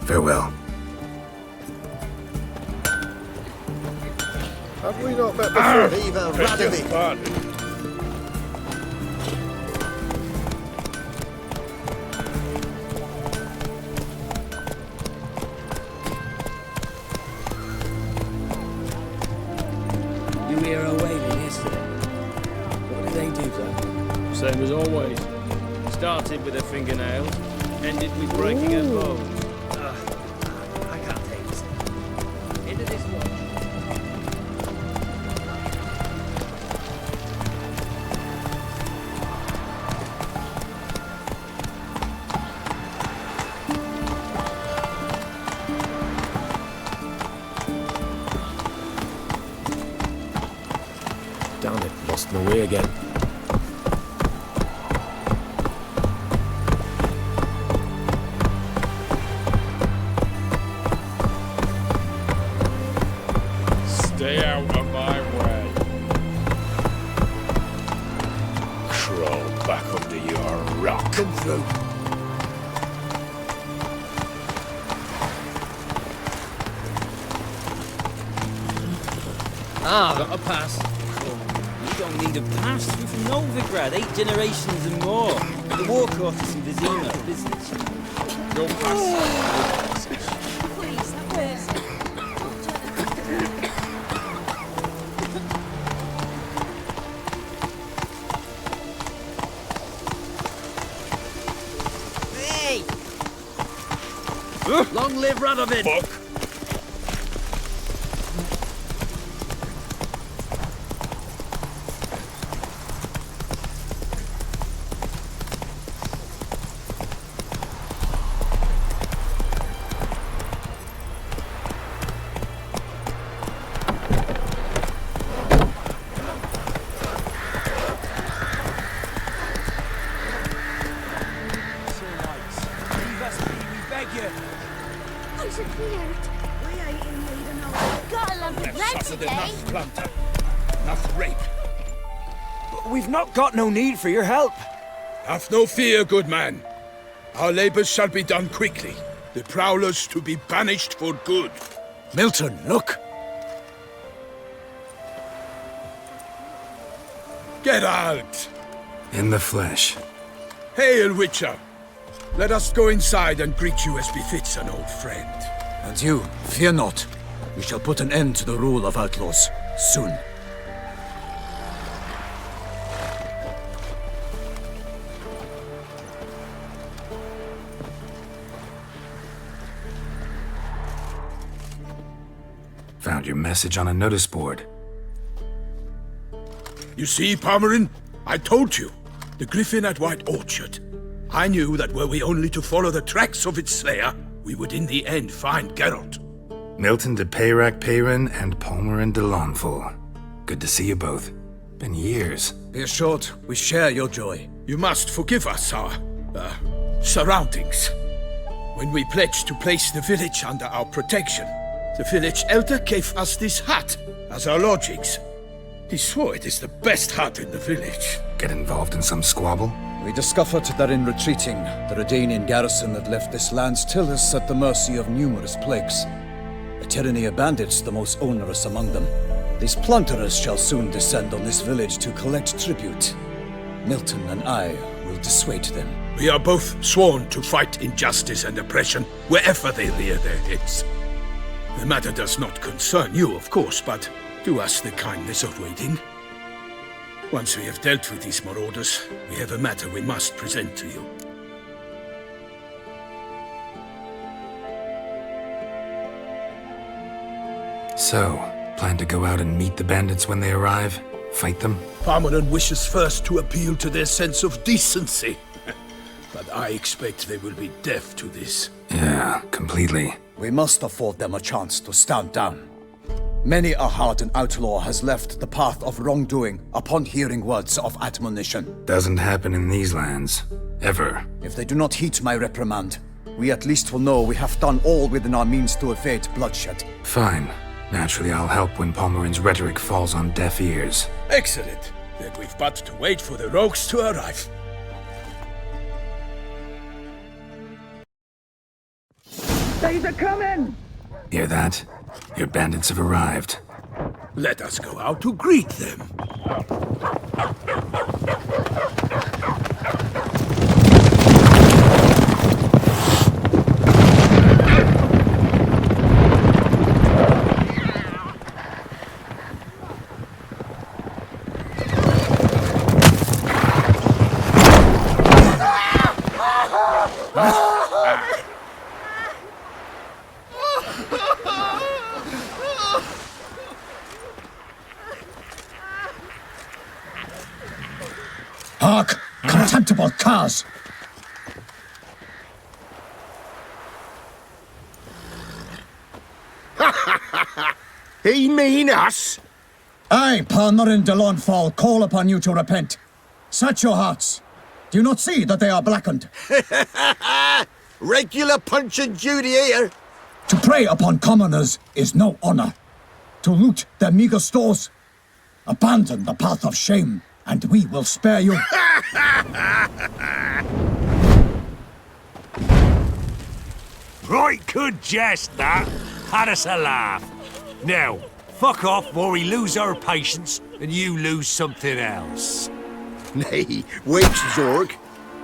Farewell. Have we not met before? Viva Radovic! You hear her wailing yesterday. What did they do to her? Same as always. Started with her fingernails, ended with breaking her bones. I can't take this. Into this watch. Damn it, lost my way again. Stay out of my way. Crawl back under your rock. Come through. Got a pass. You don't need a pass. We're from Novigrad, 8 generations and more. The war quarters in Vizima, business. Your pass. Please, have mercy. Hey! Long live Radovid! Fuck. Gotta love the red today. Planter. Enough rape. We've not got no need for your help. Have no fear, good man. Our labours shall be done quickly. The prowlers to be banished for good. Milton, look. Get out! In the flesh. Hail, Witcher! Let us go inside and greet you as befits an old friend. And you, fear not. We shall put an end to the rule of outlaws soon. Found your message on a notice board. You see, Palmerin? I told you. The griffin at White Orchard. I knew that were we only to follow the tracks of its slayer, we would in the end find Geralt. Milton de Peyrac Peyran and Palmerin de Lawnful. Good to see you both. Been years. Be assured, we share your joy. You must forgive us our surroundings. When we pledged to place the village under our protection, the village elder gave us this hut as our lodgings. He swore it is the best hut in the village. Get involved in some squabble? We discovered that in retreating, the Redanian garrison had left this land tillers at the mercy of numerous plagues. A tyranny of bandits, the most onerous among them. These plunderers shall soon descend on this village to collect tribute. Milton and I will dissuade them. We are both sworn to fight injustice and oppression wherever they rear their heads. The matter does not concern you, of course, but do us the kindness of waiting. Once we have dealt with these marauders, we have a matter we must present to you. So, plan to go out and meet the bandits when they arrive? Fight them? Parmeran wishes first to appeal to their sense of decency. But I expect they will be deaf to this. Yeah, completely. We must afford them a chance to stand down. Many a hardened outlaw has left the path of wrongdoing upon hearing words of admonition. Doesn't happen in these lands. Ever. If they do not heed my reprimand, we at least will know we have done all within our means to evade bloodshed. Fine. Naturally, I'll help when Palmerin's rhetoric falls on deaf ears. Excellent. Then we've but to wait for the rogues to arrive. They's a coming! Hear that? Your bandits have arrived. Let us go out to greet them. Hark! Contemptible curs! He mean us? I, Palmerin de Lawnfall, call upon you to repent. Set your hearts. Do you not see that they are blackened? Regular Punch and Judy here. To prey upon commoners is no honor. To loot their meager stores, abandon the path of shame, and we will spare you. Right good jest, that. Had us a laugh. Now, fuck off or we lose our patience and you lose something else. Nay, wait, Zorg.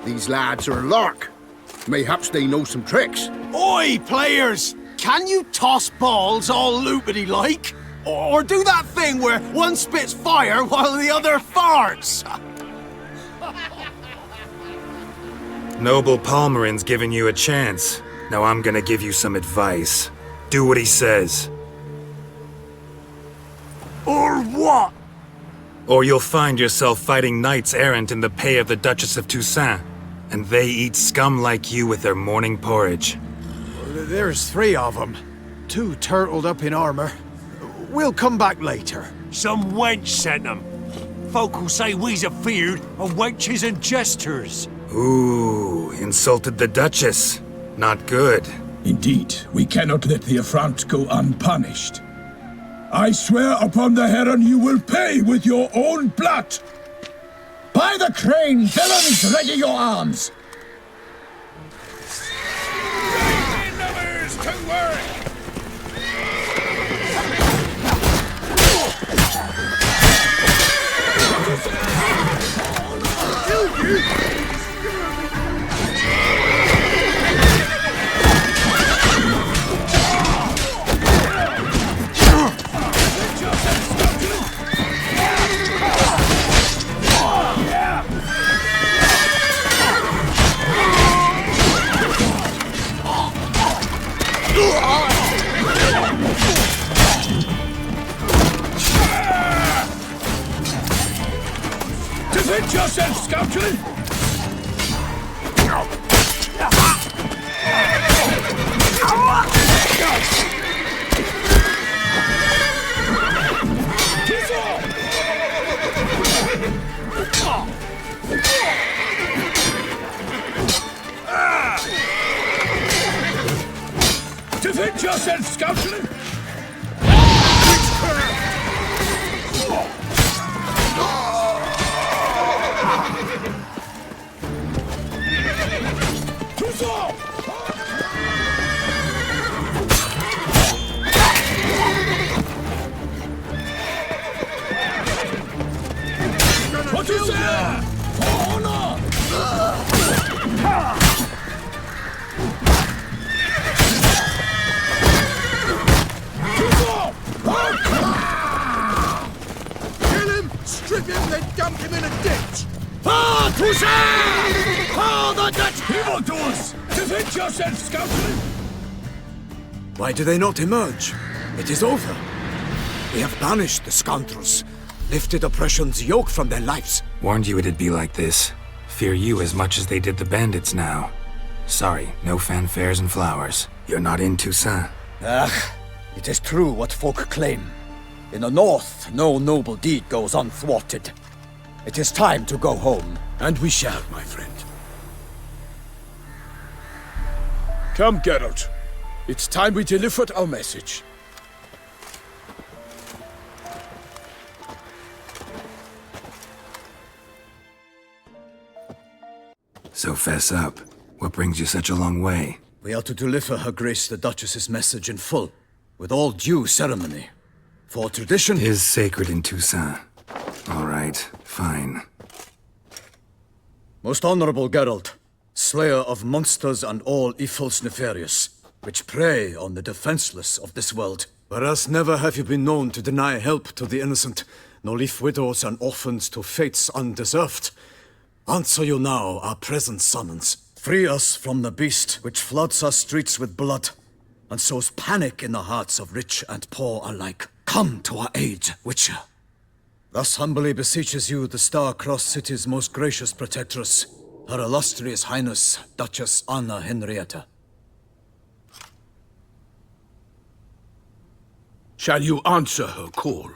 These lads are a lark. Mayhaps they know some tricks. Oi, players! Can you toss balls all loopity-like? Or do that thing where one spits fire while the other farts? Noble Palmerin's giving you a chance. Now I'm gonna give you some advice. Do what he says. Or what? Or you'll find yourself fighting knights errant in the pay of the Duchess of Toussaint. And they eat scum like you with their morning porridge. There's 3 of them. 2 turtled up in armor. We'll come back later. Some wench sent them. Folk will say we's afeard of wenches and jesters. Ooh, insulted the Duchess. Not good. Indeed, we cannot let the affront go unpunished. I swear upon the Heron you will pay with your own blood! By the crane, villains, ready your arms! Numbers to work! Defend yourself, Scoutling! yourself, scoundrel! What is there? For honor! Kill him, strip him, then dump him in a ditch! Ah, Toussaint! Ah, the Dutch evildoers! Defend yourself, scoundrel! Why do they not emerge? It is over. We have banished the scoundrels, lifted oppression's yoke from their lives. Warned you it'd be like this. Fear you as much as they did the bandits now. Sorry, no fanfares and flowers. You're not in Toussaint. Ah, it is true what folk claim. In the north, no noble deed goes unthwarted. It is time to go home. And we shall, my friend. Come, Geralt. It's time we delivered our message. So fess up. What brings you such a long way? We are to deliver Her Grace the Duchess's message in full, with all due ceremony. For tradition is sacred in Toussaint. All right, fine. Most honorable Geralt, slayer of monsters and all evils nefarious, which prey on the defenseless of this world. Whereas never have you been known to deny help to the innocent, nor leave widows and orphans to fates undeserved. Answer you now our present summons. Free us from the beast which floods our streets with blood, and sows panic in the hearts of rich and poor alike. Come to our aid, Witcher. Thus humbly beseeches you the Star-Crossed City's most gracious protectress, Her Illustrious Highness, Duchess Anna Henrietta. Shall you answer her call?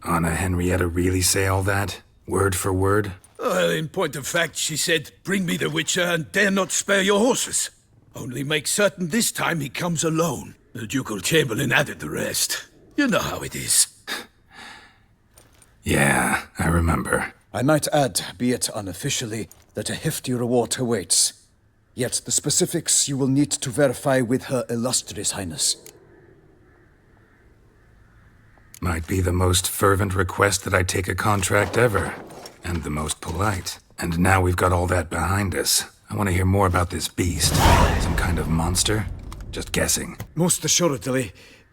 Anna Henrietta really say all that? Word for word? Well, in point of fact, she said, bring me the Witcher and dare not spare your horses. Only make certain this time he comes alone. The Ducal Chamberlain added the rest. You know how it is. Yeah, I remember. I might add, be it unofficially, that a hefty reward awaits. Yet the specifics you will need to verify with Her Illustrious Highness. Might be the most fervent request that I take a contract ever. And the most polite. And now we've got all that behind us. I want to hear more about this beast. Some kind of monster? Just guessing. Most assuredly,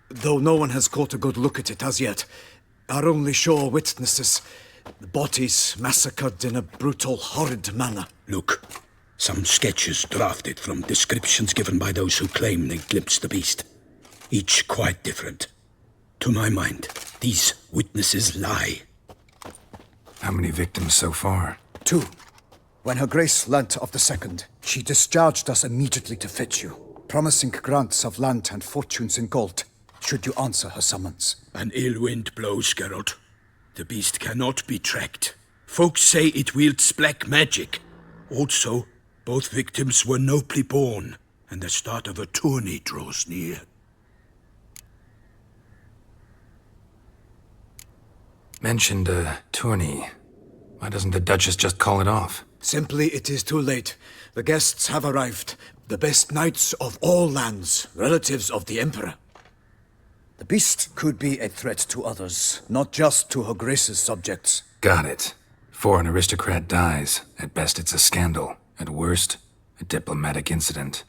though no one has caught a good look at it as yet. Our only sure witnesses. The bodies massacred in a brutal, horrid manner. Look, some sketches drafted from descriptions given by those who claim they glimpsed the beast. Each quite different. To my mind, these witnesses lie. How many victims so far? 2. When Her Grace learnt of the second, she discharged us immediately to fetch you, promising grants of land and fortunes in gold, should you answer her summons. An ill wind blows, Geralt. The beast cannot be tracked. Folks say it wields black magic. Also, both victims were nobly born, and the start of a tourney draws near. Mentioned a tourney. Why doesn't the Duchess just call it off? Simply, it is too late. The guests have arrived. The best knights of all lands, relatives of the Emperor. The beast could be a threat to others, not just to Her Grace's subjects. Got it. Before an aristocrat dies, at best it's a scandal. At worst, a diplomatic incident.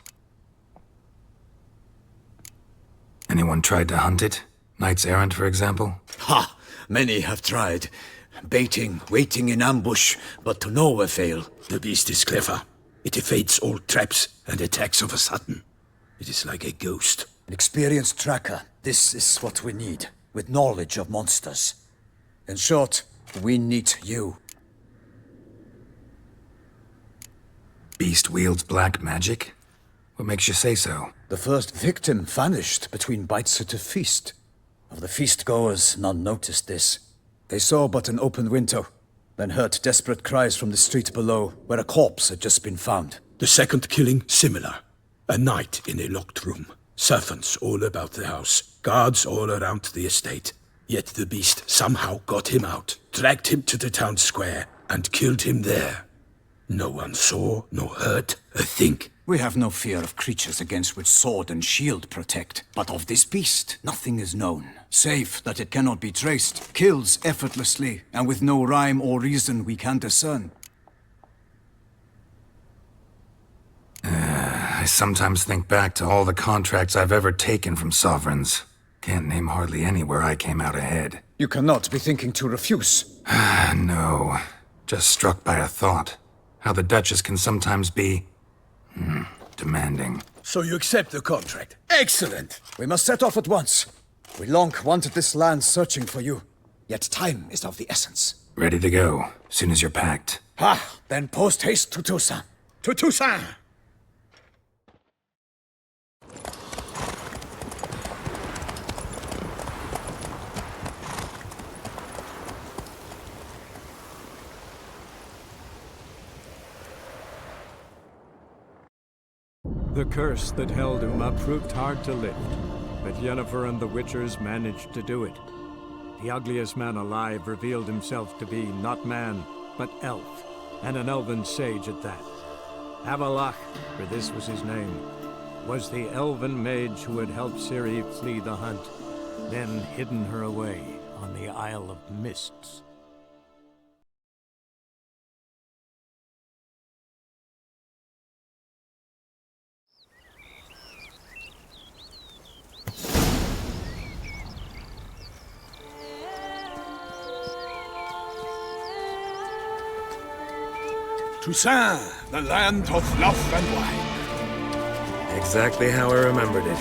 Anyone tried to hunt it? Knights errant, for example? Ha! Many have tried. Baiting, waiting in ambush, but to no avail. The beast is clever. It evades all traps and attacks of a sudden. It is like a ghost. An experienced tracker. This is what we need, with knowledge of monsters. In short, we need you. Beast wields black magic? What makes you say so? The first victim vanished between bites at a feast. Of the feast-goers, none noticed this. They saw but an open window, then heard desperate cries from the street below, where a corpse had just been found. The second killing, similar. A night in a locked room. Servants all about the house. Guards all around the estate. Yet the beast somehow got him out, dragged him to the town square, and killed him there. No one saw, nor heard a thing. We have no fear of creatures against which sword and shield protect. But of this beast, nothing is known, save that it cannot be traced, kills effortlessly, and with no rhyme or reason we can discern. I sometimes think back to all the contracts I've ever taken from sovereigns. Can't name hardly any where I came out ahead. You cannot be thinking to refuse. No. Just struck by a thought. How the Duchess can sometimes be... demanding. So you accept the contract? Excellent! We must set off at once. We long wanted this land searching for you. Yet time is of the essence. Ready to go, soon as you're packed. Then post haste to Toussaint. To Toussaint! The curse that held him up proved hard to lift, but Yennefer and the Witchers managed to do it. The ugliest man alive revealed himself to be not man, but elf, and an elven sage at that. Avalach, for this was his name, was the elven mage who had helped Ciri flee the hunt, then hidden her away on the Isle of Mists. Toussaint, the land of love and wine. Exactly how I remembered it.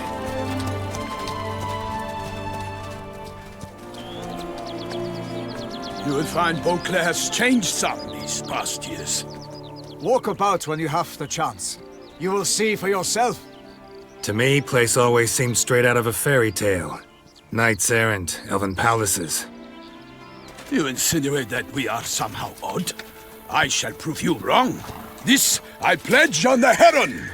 You will find Beauclair's changed some these past years. Walk about when you have the chance. You will see for yourself. To me, place always seemed straight out of a fairy tale. Knights errant, elven palaces. You insinuate that we are somehow odd? I shall prove you wrong. This I pledge on the Heron!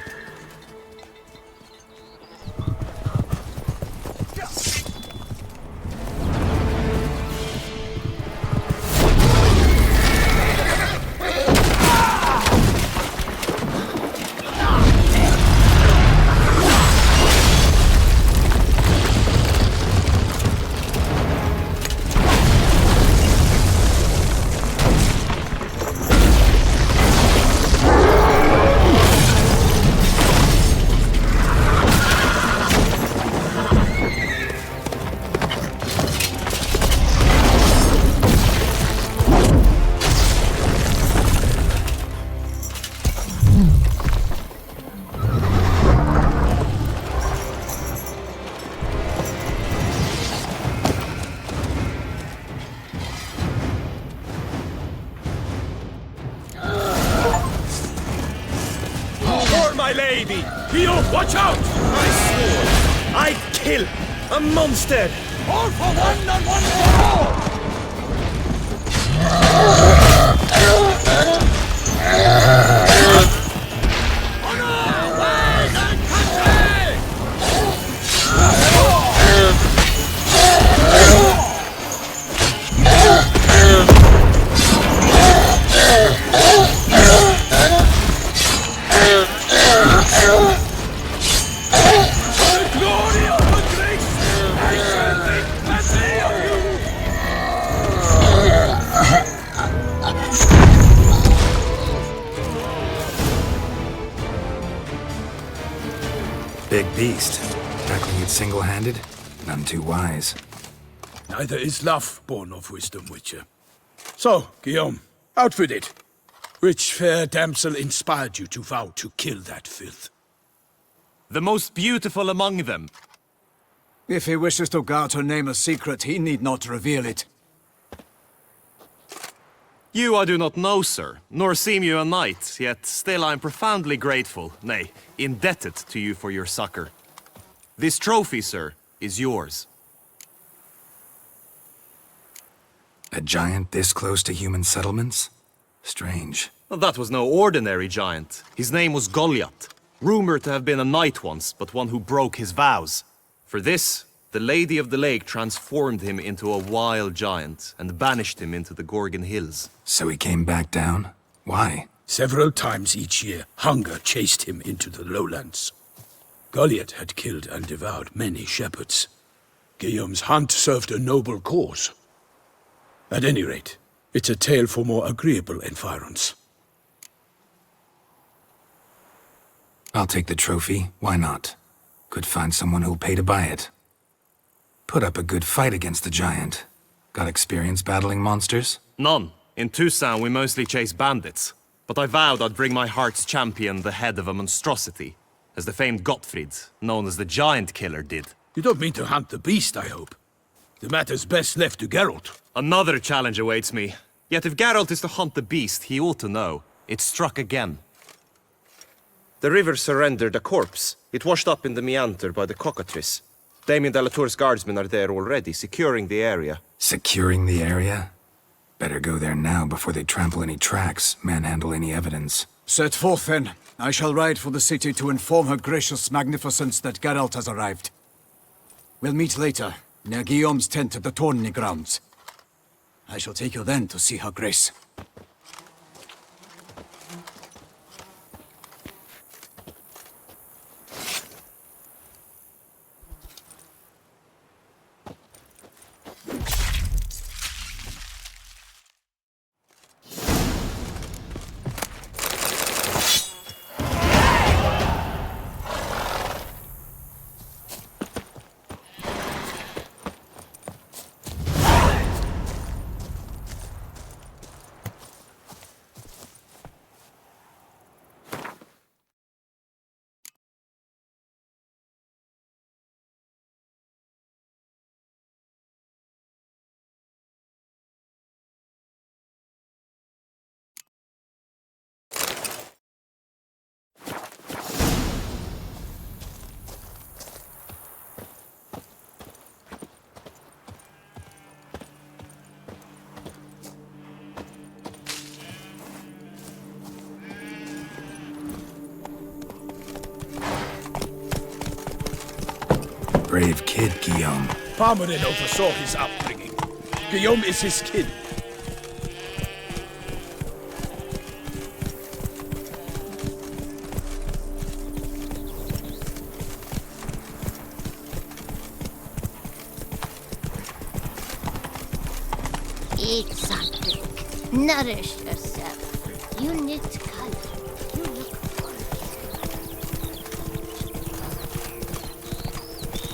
Watch out! I swore I'd kill a monster! All for one and one for all! Honor, wealth, and country! Big beast. Tackling it single-handed? None too wise. Neither is love born of wisdom, Witcher. So, Guillaume, out with it. Which fair damsel inspired you to vow to kill that filth? The most beautiful among them. If he wishes to guard her name a secret, he need not reveal it. You I do not know, sir, nor seem you a knight, yet still I am profoundly grateful, nay, indebted to you for your succor. This trophy, sir, is yours. A giant this close to human settlements? Strange. Well, that was no ordinary giant. His name was Goliath, rumored to have been a knight once, but one who broke his vows. For this, the Lady of the Lake transformed him into a wild giant and banished him into the Gorgon Hills. So he came back down? Why? Several times each year, hunger chased him into the lowlands. Goliath had killed and devoured many shepherds. Guillaume's hunt served a noble cause. At any rate, it's a tale for more agreeable environs. I'll take the trophy. Why not? Could find someone who'll pay to buy it. Put up a good fight against the giant. Got experience battling monsters? None. In Toussaint, we mostly chase bandits. But I vowed I'd bring my heart's champion the head of a monstrosity, as the famed Gottfried, known as the Giant Killer, did. You don't mean to hunt the beast, I hope. The matter's best left to Geralt. Another challenge awaits me. Yet if Geralt is to hunt the beast, he ought to know. It struck again. The river surrendered a corpse. It washed up in the meander by the cockatrice. Damien de la Tour's guardsmen are there already, securing the area. Securing the area? Better go there now before they trample any tracks, manhandle any evidence. Set forth, then. I shall ride for the city to inform her gracious magnificence that Geralt has arrived. We'll meet later, near Guillaume's tent at the tourney grounds. I shall take you then to see her grace. Brave kid, Guillaume. Parmarin oversaw his upbringing. Guillaume is his kin. Eat something. Nourish yourself. You need color. You look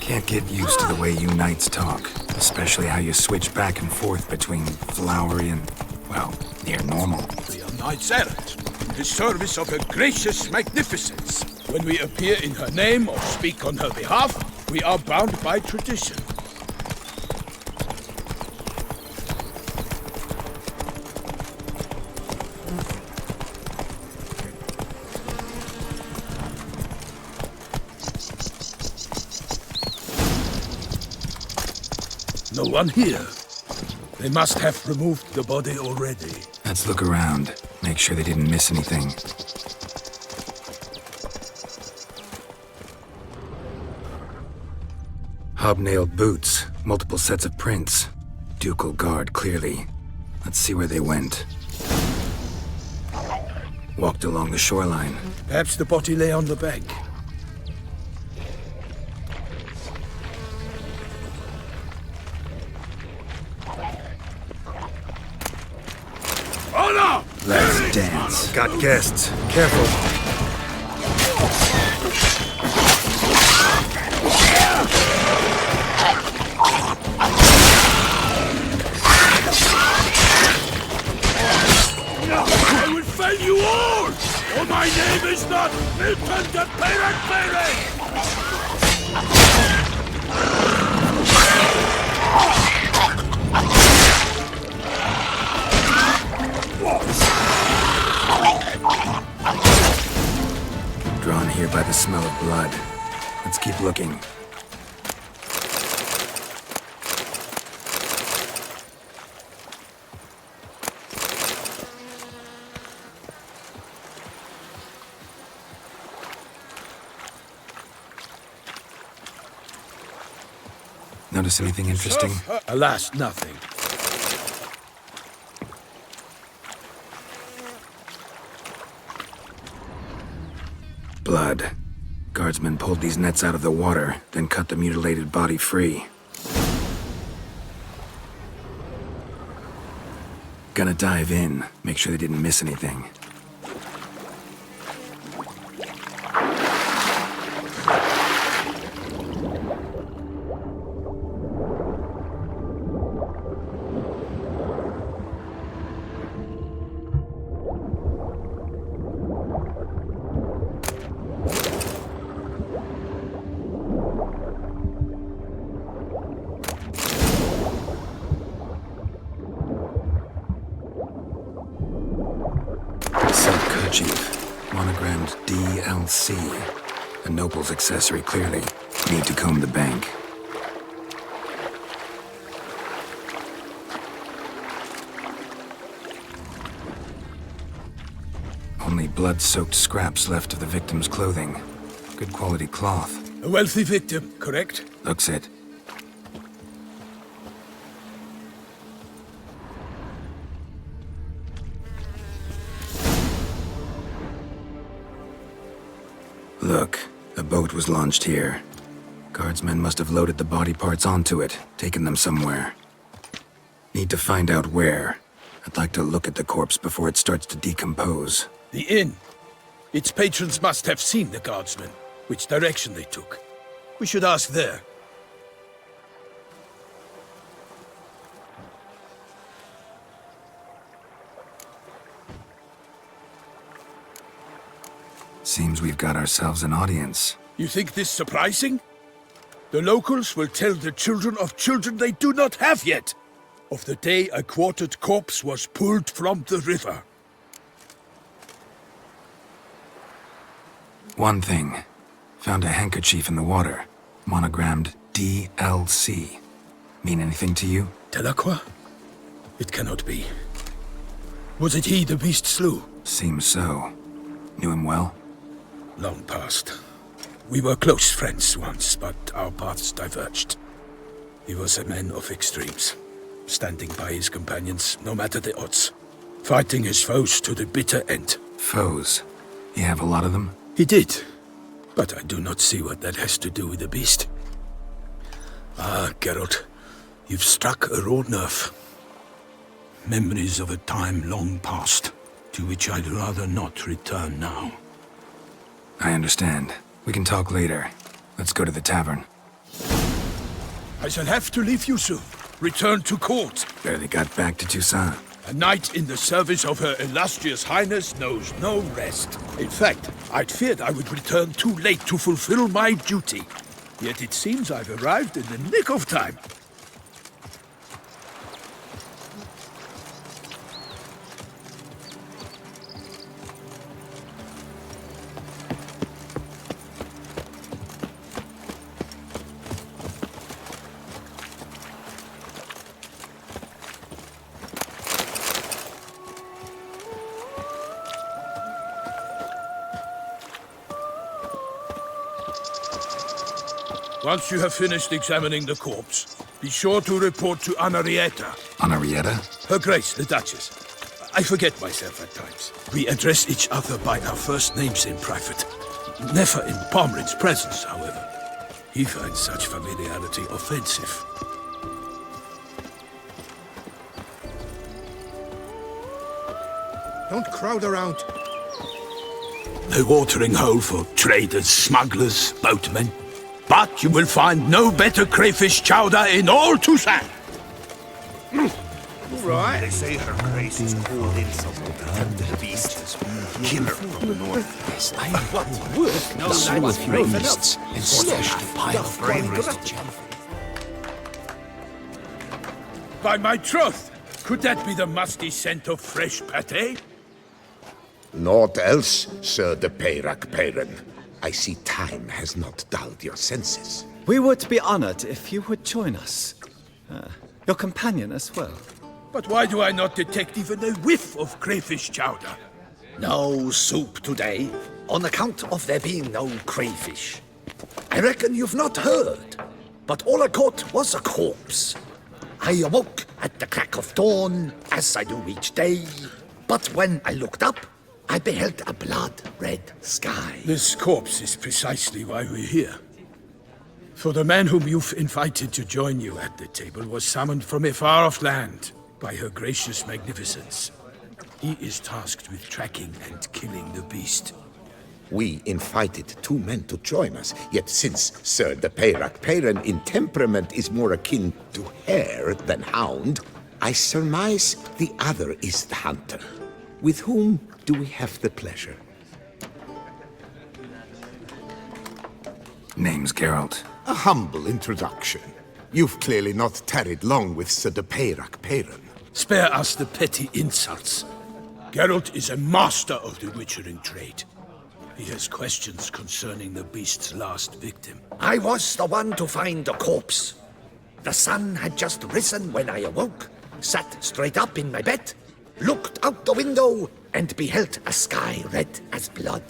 Can't get used to the way you knights talk, especially how you switch back and forth between flowery and, well, near normal. We are knights errant, in the service of her gracious magnificence. When we appear in her name or speak on her behalf, we are bound by tradition. No one here. They must have removed the body already. Let's look around. Make sure they didn't miss anything. Hobnailed boots, multiple sets of prints. Ducal guard, clearly. Let's see where they went. Walked along the shoreline. Perhaps the body lay on the bank. Honor! Let's dance. Got guests. Careful. I will fell you all! For my name is not Milton the Pirate. Drawn here by the smell of blood. Let's keep looking. Notice anything interesting? Alas, nothing. Blood. Guardsmen pulled these nets out of the water, then cut the mutilated body free. Gonna dive in, make sure they didn't miss anything. Kerchief, monogrammed DLC. A noble's accessory, clearly. Need to comb the bank. Only blood-soaked scraps left of the victim's clothing. Good quality cloth. A wealthy victim, correct? Looks it. Look, a boat was launched here. Guardsmen must have loaded the body parts onto it, taken them somewhere. Need to find out where. I'd like to look at the corpse before it starts to decompose. The inn. Its patrons must have seen the guardsmen, which direction they took. We should ask there. Seems we've got ourselves an audience. You think this surprising? The locals will tell the children of children they do not have yet of the day a quartered corpse was pulled from the river. One thing. Found a handkerchief in the water. Monogrammed DLC. Mean anything to you? Delacroix? It cannot be. Was it he the beast slew? Seems so. Knew him well? Long past. We were close friends once, but our paths diverged. He was a man of extremes, standing by his companions, no matter the odds. Fighting his foes to the bitter end. Foes? You have a lot of them? He did, but I do not see what that has to do with the beast. Ah, Geralt, you've struck a raw nerve. Memories of a time long past, to which I'd rather not return now. I understand. We can talk later. Let's go to the tavern. I shall have to leave you soon. Return to court. Barely got back to Toussaint. A knight in the service of Her Illustrious Highness knows no rest. In fact, I'd feared I would return too late to fulfill my duty. Yet it seems I've arrived in the nick of time. Once you have finished examining the corpse, be sure to report to Anarietta. Anarietta? Her Grace, the Duchess. I forget myself at times. We address each other by our first names in private. Never in Pomrin's presence, however. He finds such familiarity offensive. Don't crowd around. A watering hole for traders, smugglers, boatmen. But you will find no better crayfish chowder in all Toussaint. Right. They say her grace is called in something to the beast. Killer from the northwest. What's worse, no nice beasts and slashed a pile of brain-roasted By my troth, could that be the musty scent of fresh pate? Naught else, Sir de Peyrac Peyren. I see time has not dulled your senses. We would be honored if you would join us. Your companion as well. But why do I not detect even a whiff of crayfish chowder? No soup today, on account of there being no crayfish. I reckon you've not heard. but all I caught was a corpse. I awoke at the crack of dawn, as I do each day. But when I looked up, I beheld a blood-red sky. This corpse is precisely why we're here. For the man whom you've invited to join you at the table was summoned from a far-off land by her gracious magnificence. He is tasked with tracking and killing the beast. We invited 2 men to join us, yet since Sir de Peyrac-Peyran in temperament is more akin to hare than hound, I surmise the other is the hunter. With whom do we have the pleasure? Name's Geralt. A humble introduction. You've clearly not tarried long with Sir de Peyrac-Peyran. Spare us the petty insults. Geralt is a master of the witchering trade. He has questions concerning the beast's last victim. I was the one to find the corpse. The sun had just risen when I awoke, sat straight up in my bed, looked out the window, and beheld a sky red as blood.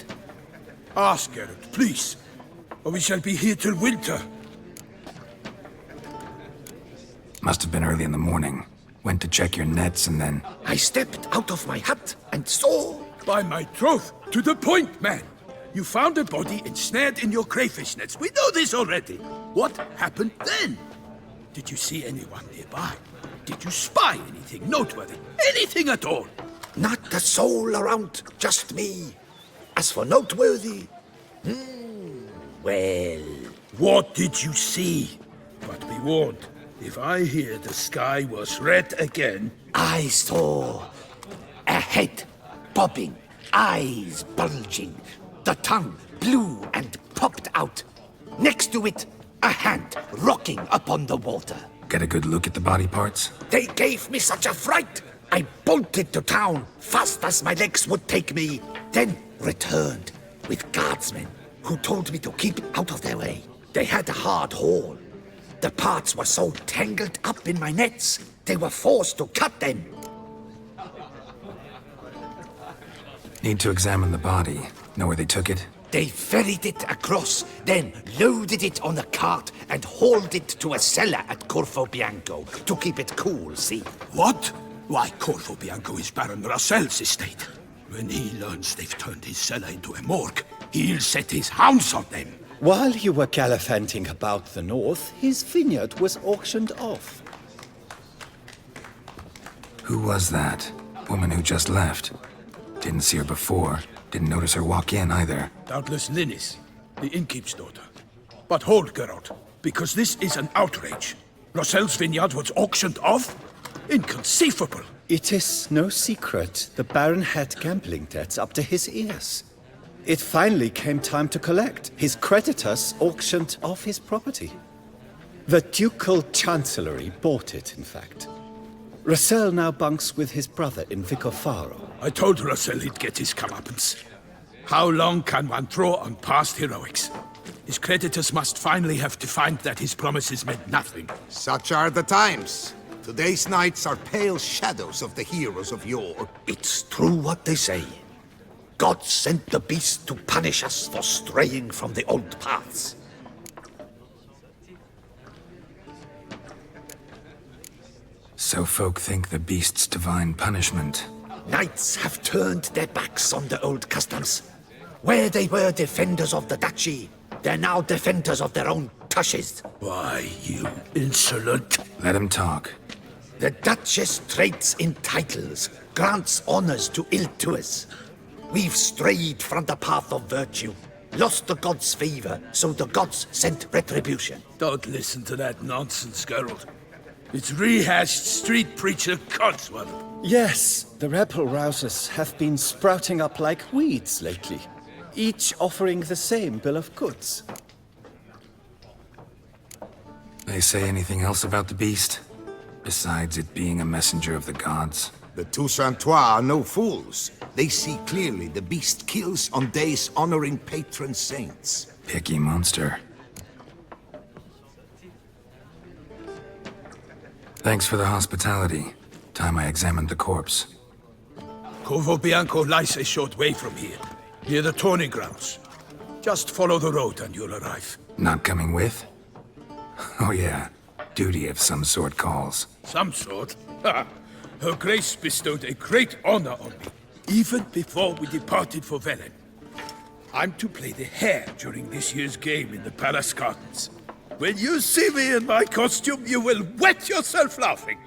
Ask Geralt, please, or we shall be here till winter. Must have been early in the morning. Went to check your nets and then... I stepped out of my hut and saw... By my troth, to the point, man! You found a body ensnared in your crayfish nets. We know this already. What happened then? Did you see anyone nearby? Did you spy anything noteworthy? Anything at all? Not a soul around, just me. As for noteworthy... well... What did you see? But be warned, if I hear the sky was red again... I saw a head bobbing, eyes bulging, the tongue blew and popped out. Next to it, a hand rocking upon the water. Get a good look at the body parts? They gave me such a fright. I bolted to town fast as my legs would take me, then returned with guardsmen who told me to keep out of their way. They had a hard haul. The parts were so tangled up in my nets, they were forced to cut them. Need to examine the body. Know where they took it? They ferried it across, then loaded it on a cart and hauled it to a cellar at Corvo Bianco to keep it cool, see? What? Why, Corvo Bianco is Baron Russell's estate. When he learns they've turned his cellar into a morgue, he'll set his hounds on them. While you were gallivanting about the north, his vineyard was auctioned off. Who was that? Woman who just left. Didn't see her before. Didn't notice her walk in either. Doubtless Linnis, the innkeep's daughter. But hold, Geralt, because this is an outrage. Russell's vineyard was auctioned off? Inconceivable! It is no secret the Baron had gambling debts up to his ears. It finally came time to collect. His creditors auctioned off his property. The Ducal Chancellery bought it, in fact. Russell now bunks with his brother in Vicofaro. I told Russell he'd get his comeuppance. How long can one draw on past heroics? His creditors must finally have to find that his promises meant nothing. Such are the times. Today's knights are pale shadows of the heroes of yore. It's true what they say. God sent the beast to punish us for straying from the old paths. So folk think the beast's divine punishment. Knights have turned their backs on the old customs. Where they were defenders of the duchy, they're now defenders of their own tushes. Why, you insolent... Let him talk. The Duchess trades in titles, grants honors to ill-doers. We've strayed from the path of virtue, lost the gods' favor, so the gods sent retribution. Don't listen to that nonsense, Geralt. It's rehashed street preacher codswallop. Yes, the rebel rousers have been sprouting up like weeds lately, each offering the same bill of goods. They say anything else about the beast? Besides it being a messenger of the gods? The Toussaintois are no fools. They see clearly the beast kills on days honoring patron saints. Picky monster. Thanks for the hospitality. Time I examined the corpse. Corvo Bianco lies a short way from here, near the tourney grounds. Just follow the road and you'll arrive. Not coming with? Oh yeah, duty of some sort calls. Some sort? Ha! Her Grace bestowed a great honor on me, even before we departed for Velen. I'm to play the hare during this year's game in the palace gardens. When you see me in my costume, you will wet yourself laughing.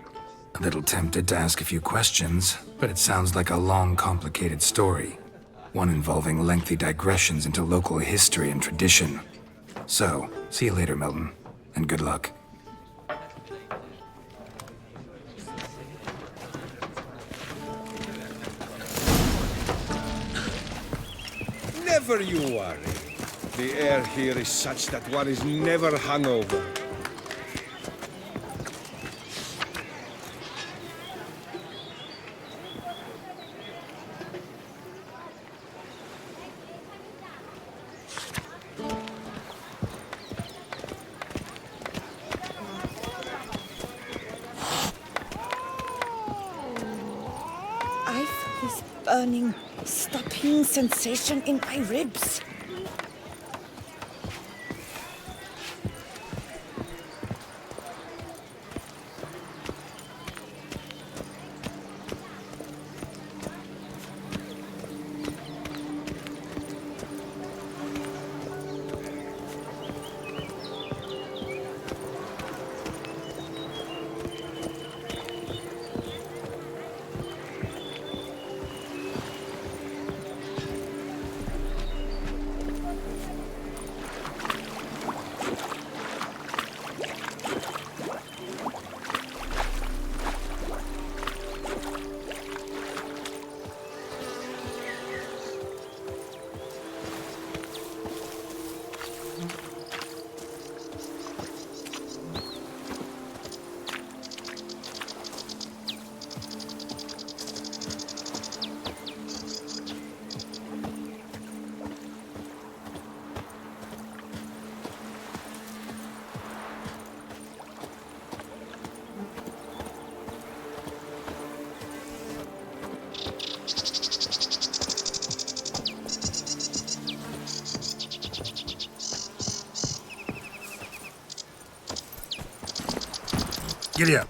A little tempted to ask a few questions, but it sounds like a long, complicated story. One involving lengthy digressions into local history and tradition. So, see you later, Milton, and good luck. Never you worry. The air here is such that one is never hungover. I feel this burning, stopping sensation in my ribs. Giddy up.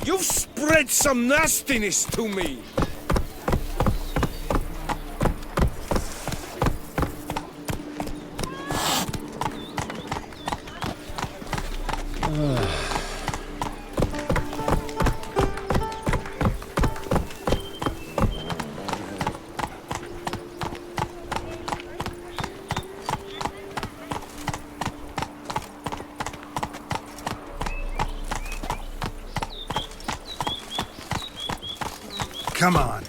You've spread some nastiness to me. Come on.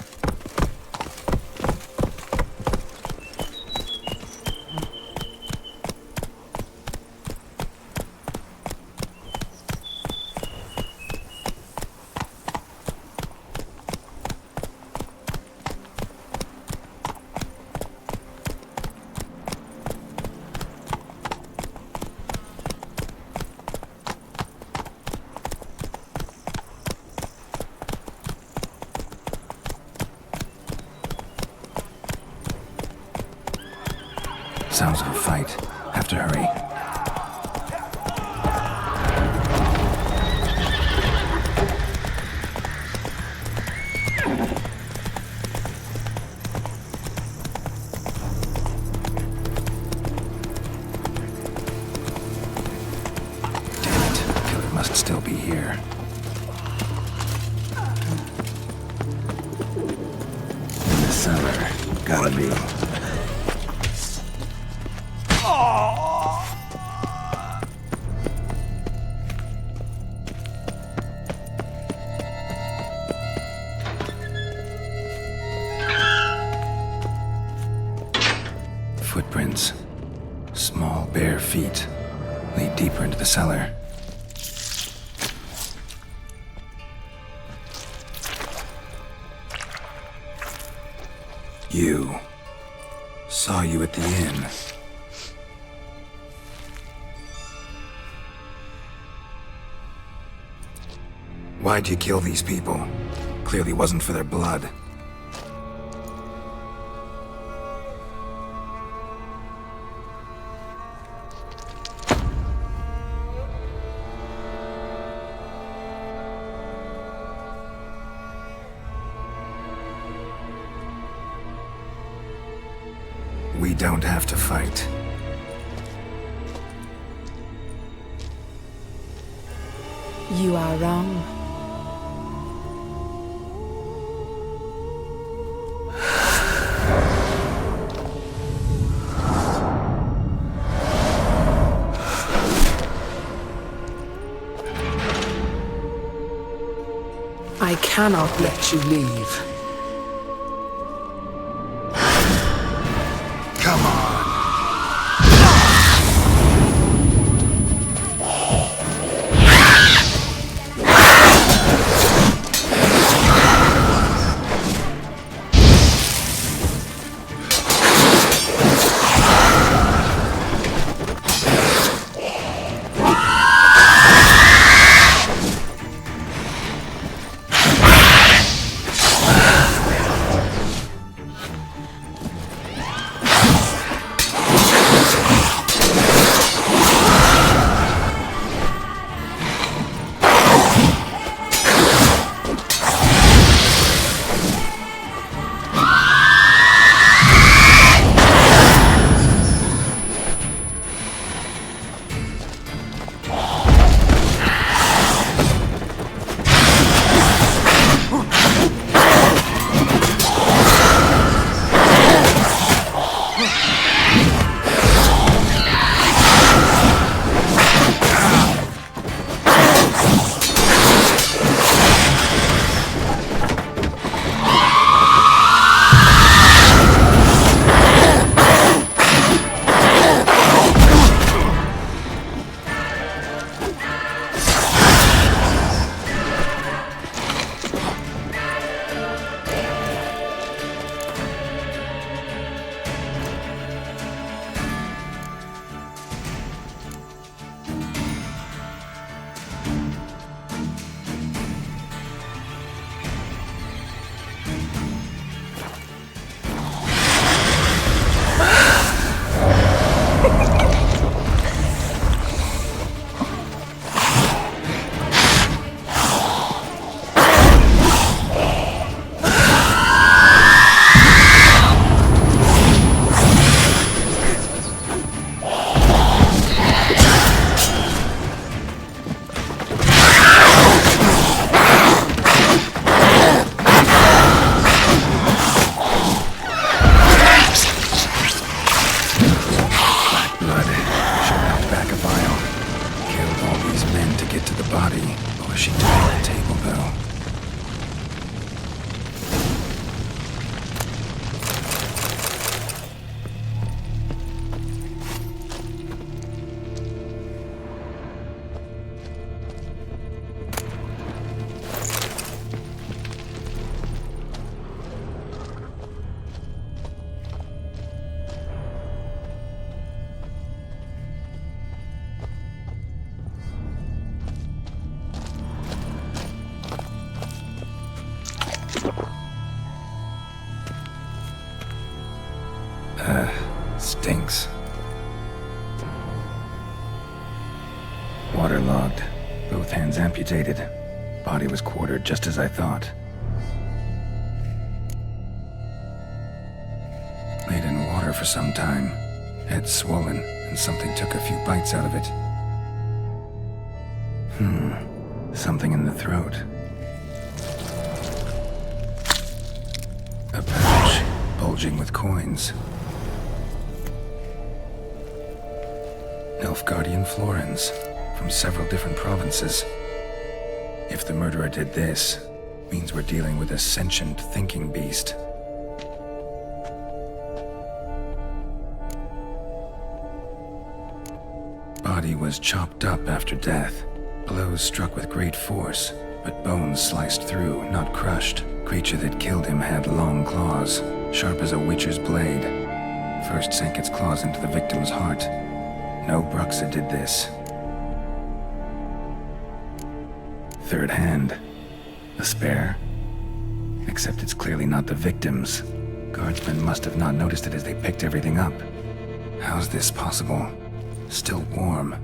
Sounds like a fight. Have to hurry. Damn it. Killer must still be here. In the cellar. Gotta be. Small, bare feet lead deeper into the cellar. You. Saw you at the inn. Why'd you kill these people? Clearly wasn't for their blood. We don't have to fight. You are wrong. I cannot let you leave. Come on. Stinks. Waterlogged. Both hands amputated. Body was quartered just as I thought. Laid in water for some time. Head swollen, and something took a few bites out of it. Something in the throat. A pouch, bulging with coins. Nilfgaardian florins, from several different provinces. If the murderer did this, means we're dealing with a sentient thinking beast. body was chopped up after death. Blows struck with great force, but bones sliced through, not crushed. Creature that killed him had long claws, sharp as a witcher's blade. First sank its claws into the victim's heart. No Bruxa did this. Third hand. A spare? Except it's clearly not the victim's. Guardsmen must have not noticed it as they picked everything up. How's this possible? Still warm.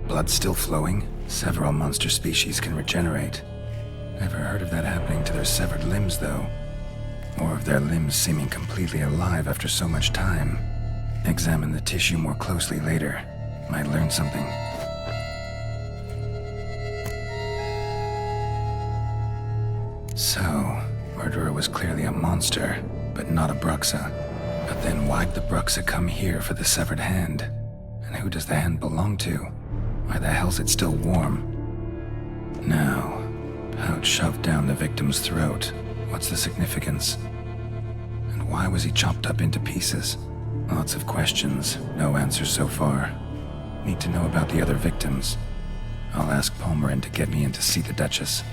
Blood still flowing? Several monster species can regenerate. Never heard of that happening to their severed limbs, though. Or of their limbs seeming completely alive after so much time. Examine the tissue more closely later. Might learn something. So, murderer was clearly a monster, but not a Bruxa. But then why'd the Bruxa come here for the severed hand? And who does the hand belong to? Why the hell's it still warm? Now, pouch shoved down the victim's throat. What's the significance? And why was he chopped up into pieces? Lots of questions, no answers so far. Need to know about the other victims. I'll ask Palmerin to get me in to see the Duchess.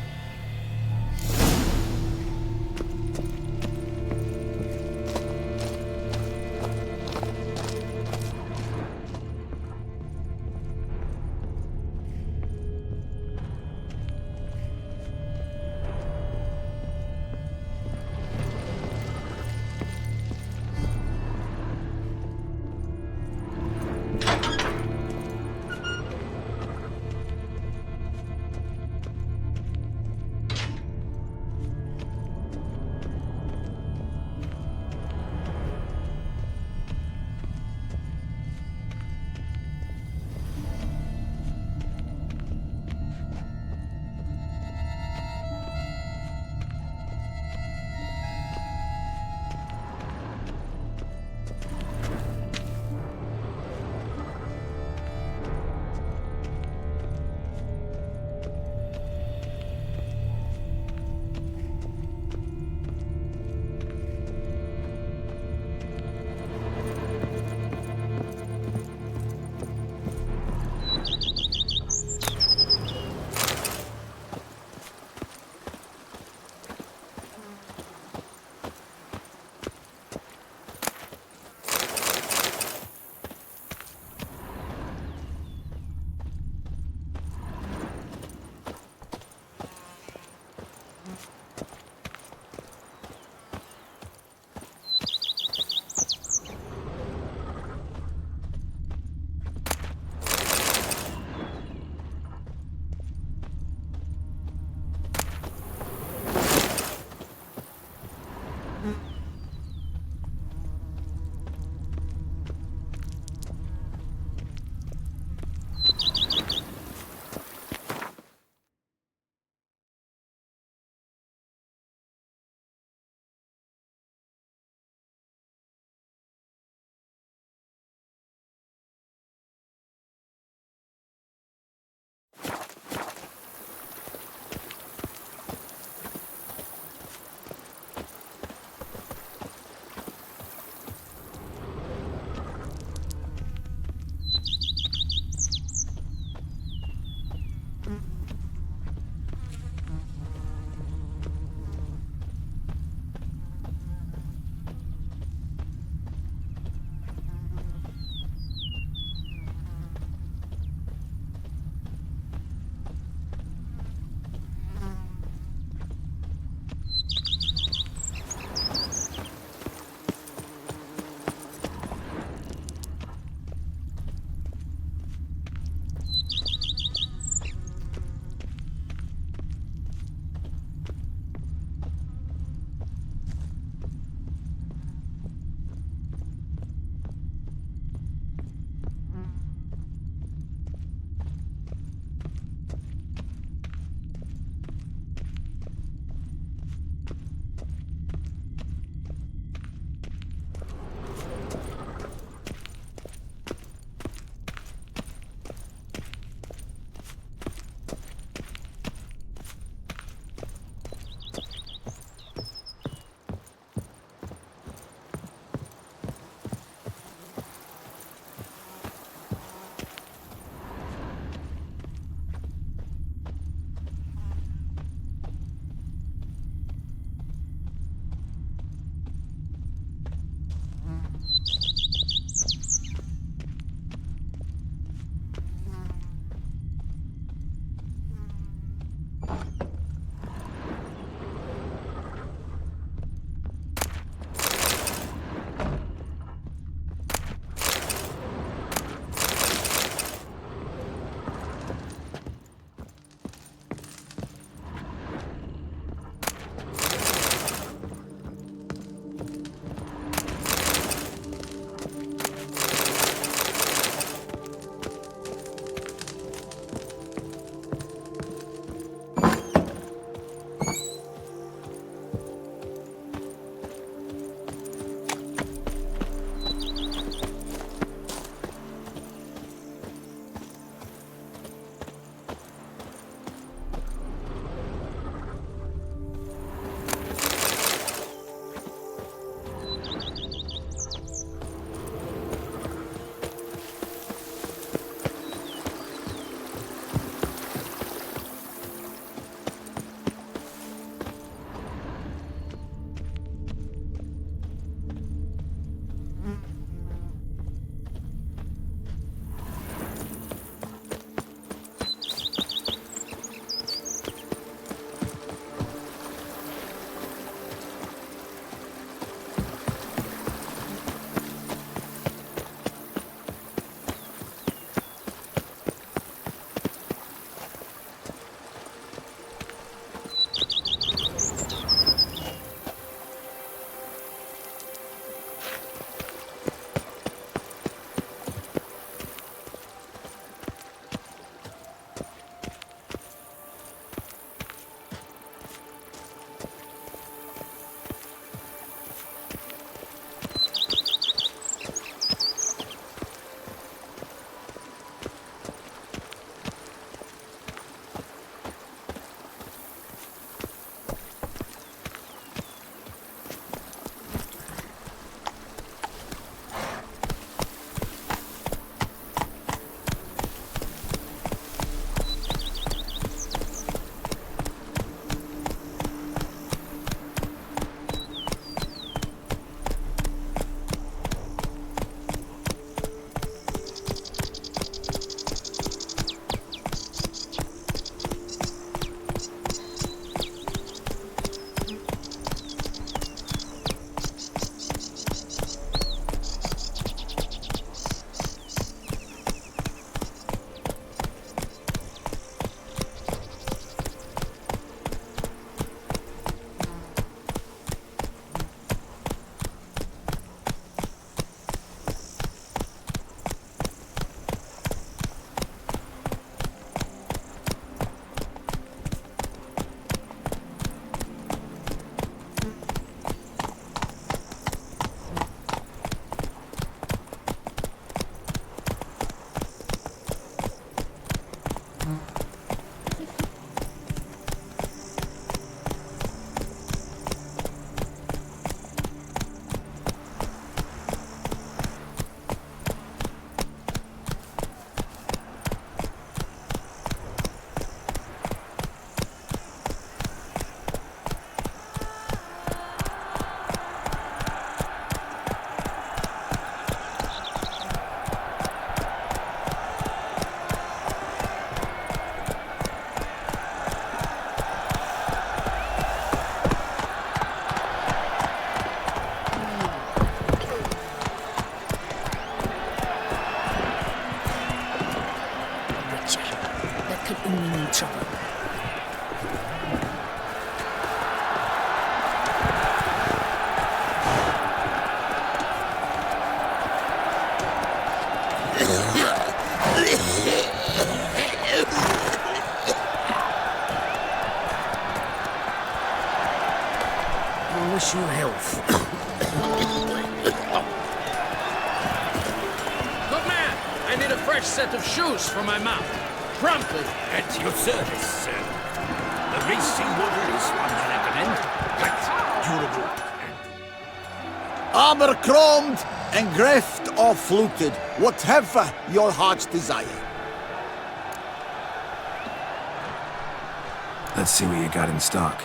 imminent trouble. I wish you health. Good man! I need a fresh set of shoes for my mount. Promptly. At your service, sir. The racing water is one I recommend. Light, durable, Armor chromed and greft or fluted, whatever your heart's desire. Let's see what you got in stock.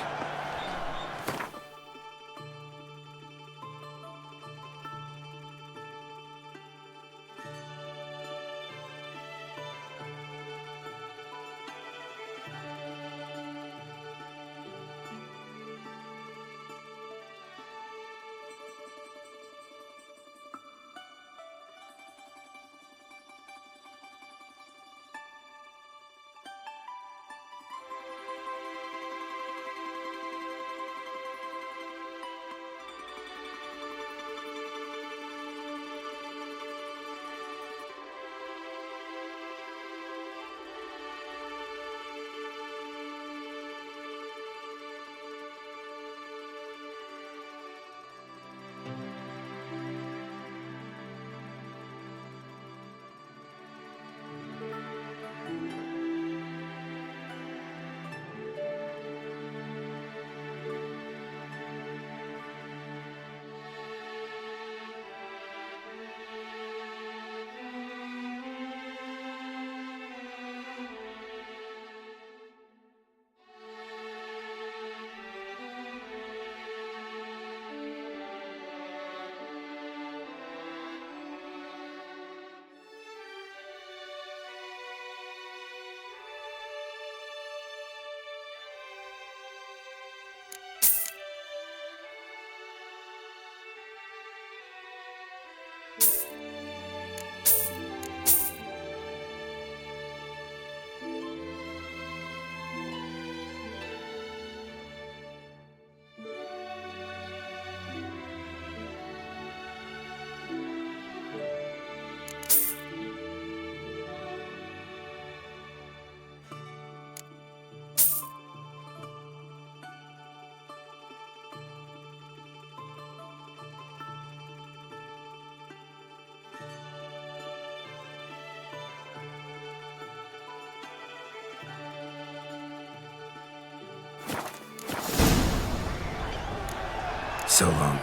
So long.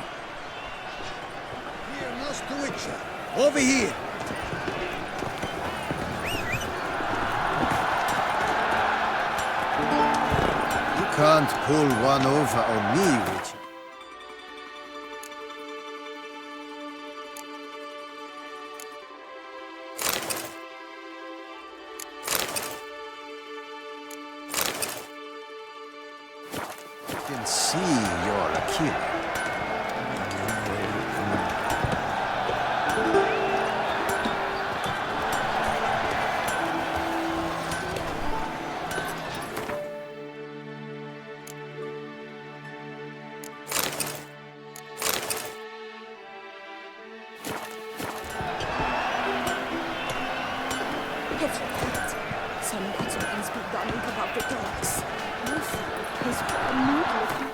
Here, Master Witcher. Over here. You can't pull one over on me, Witcher. I can see you're a killer. It's right. Some battle has begun about the dogs. Wolf is immediately.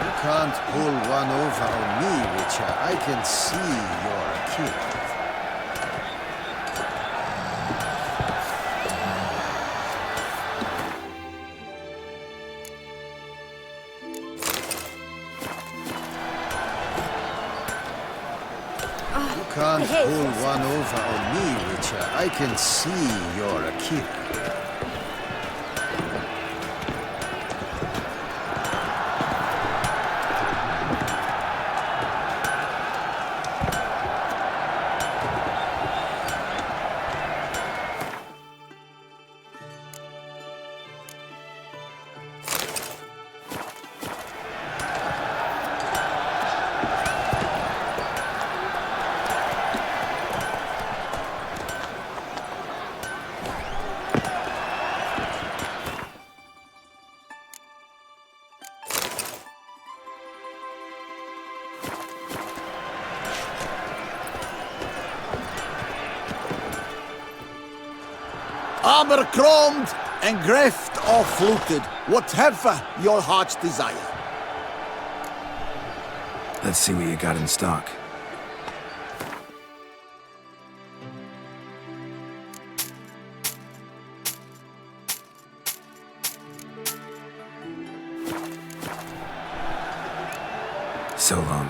You can't pull one over on me, Witcher. I can see you're a killer. You can't pull one over on me, Witcher. I can see you're a killer. armor chromed, and greft or fluted, whatever your heart's desire. Let's see what you got in stock. So long.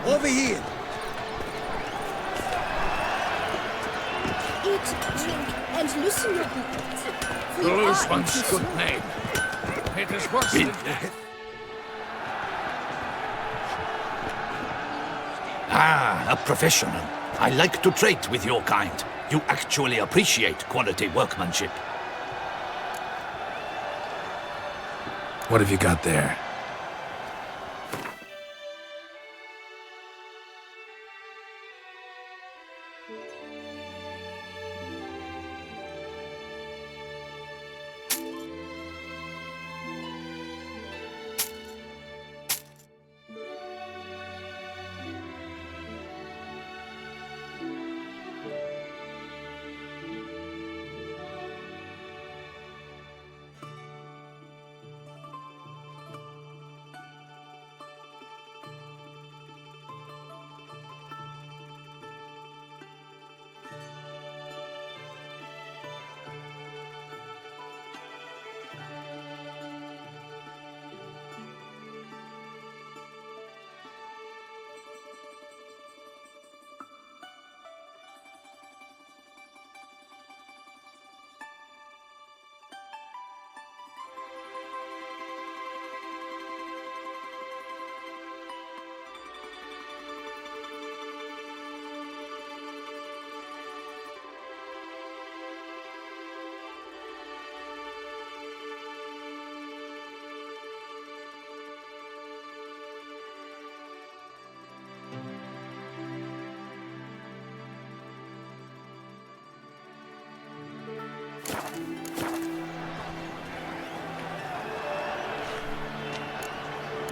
Over here. Eat, drink, and loosen your belt. The loose one's good name. It is worse than death. Ah, a professional. I like to trade with your kind. You actually appreciate quality workmanship. What have you got there?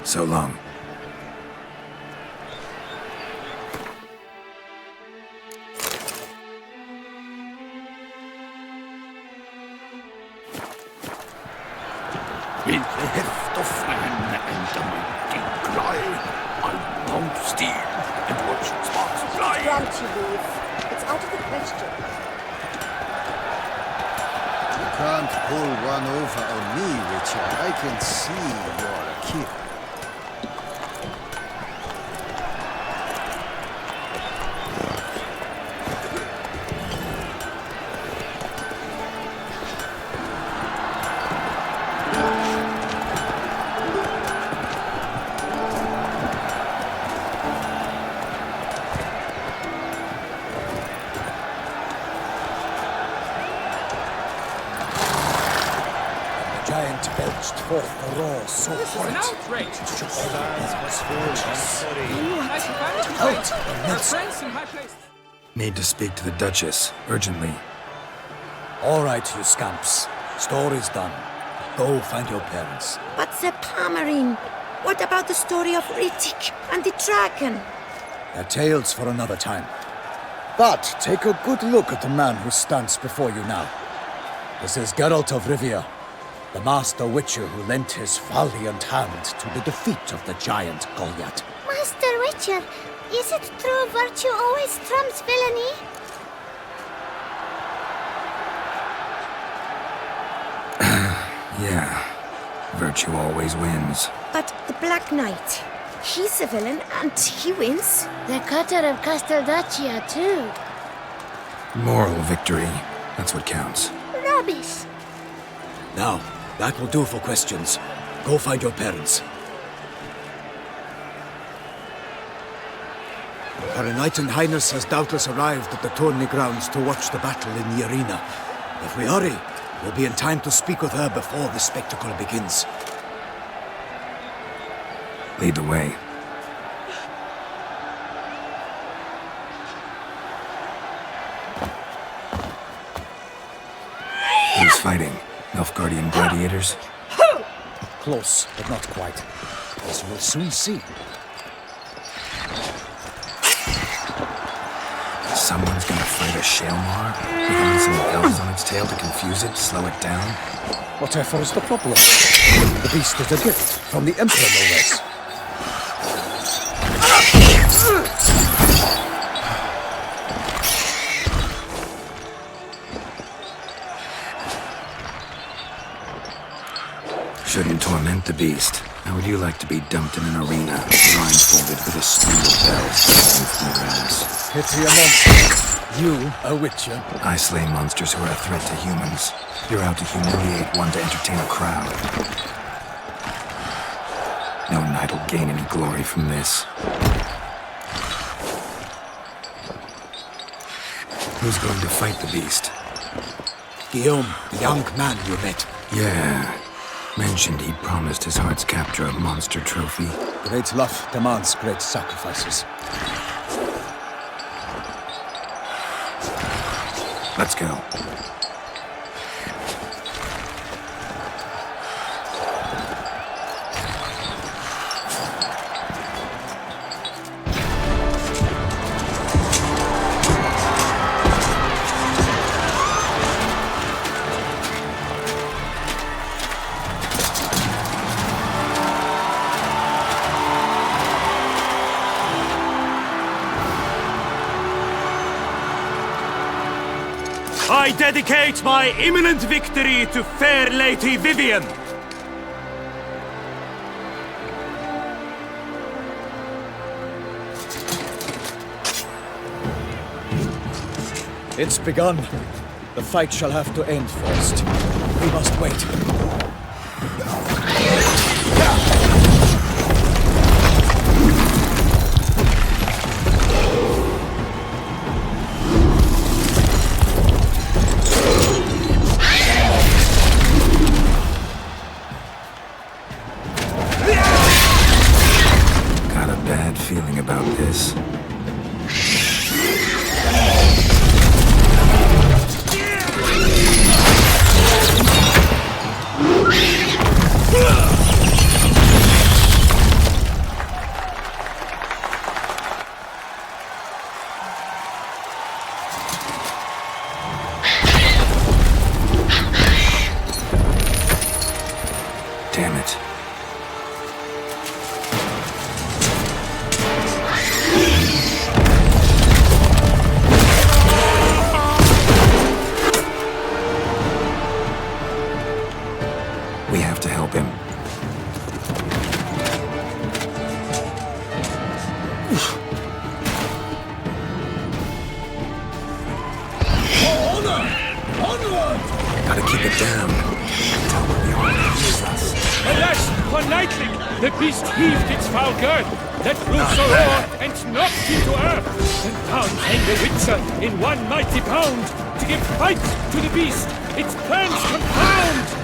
So long. With the heft of man and a mighty cry, I mount steed and watch sparks fly. Grant you leave. It's out of the question. You can't pull one over on me, Richard. I can see you're a kid. Belched forth the roar so hot. An outrage! Out! Our friends in high place. Need to speak to the Duchess, urgently. All right, you scamps. Story's done. Go find your parents. But the Palmerine, what about the story of Rittik and the dragon? They're tales for another time. But take a good look at the man who stands before you now. This is Geralt of Rivia, the master witcher who lent his valiant hand to the defeat of the giant Goliath. Master Witcher, is it true virtue always trumps villainy? Yeah, virtue always wins. But the Black Knight, he's a villain and he wins. The cutter of Casteldaccia, too. Moral victory, that's what counts. Rubbish. Now, that will do for questions. Go find your parents. Her Knight Highness has doubtless arrived at the tourney grounds to watch the battle in the arena. If we hurry, we'll be in time to speak with her before the spectacle begins. Lead the way. Who's fighting? Nilfgaardian gladiators? Close, but not quite. As we'll soon see. Someone's gonna fight a Shelmar? With only some elves on its tail to confuse it, slow it down? Whatever is the problem? The beast is a gift from the Emperor, no less. Shouldn't torment the beast. How would you like to be dumped in an arena, blindfolded with a string of bells dangling from your ass? Pity a monster. You, a witcher. I slay monsters who are a threat to humans. You're out to humiliate one to entertain a crowd. No knight will gain any glory from this. Who's going to fight the beast? Guillaume, the young man you met. Yeah. Mentioned he'd promised his heart's capture a monster trophy. Great love demands great sacrifices. Let's go. I dedicate my imminent victory to fair Lady Vivian. It's begun. The fight shall have to end first. We must wait. Got a bad feeling about this. Damn it. We have to help him. Gotta keep it down. Alas, for Nightling, the beast heaved its foul girth, let loose a roar, and knocked him to earth. And down came the Witcher in one mighty bound, to give fight to the beast, its plans confound.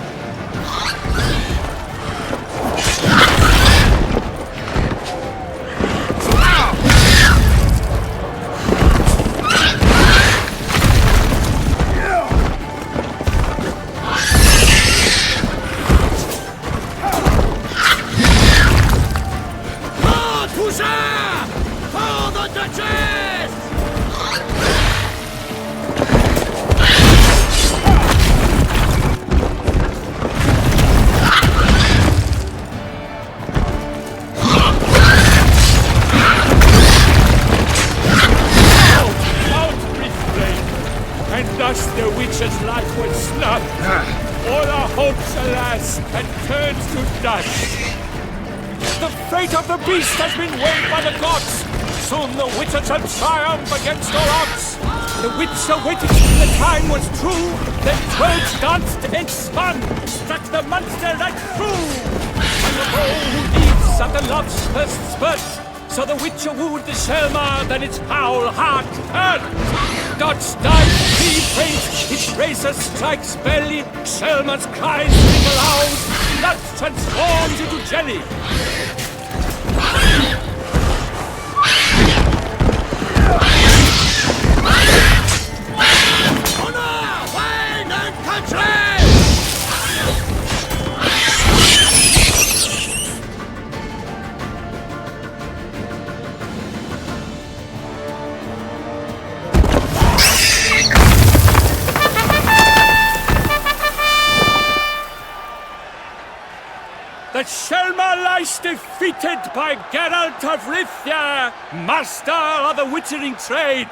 Thus the witch's life was snuffed. All our hopes, alas, had turned to dust. The fate of the beast has been weighed by the gods. Soon the witcher shall triumph against all odds. The witcher waited till the time was true. Then 12 danced and spun, struck the monster right through. And the bow who leaps at the love's first spurt. So the witcher wooed the Selma, then its foul heart hurt. Dodge dives, he faints, his razor strikes belly. Selma's cries ring aloud, blood transforms into jelly. Honor, wine, and country! that Shelmar lies defeated by Geralt of Rivia, master of the witchering trade.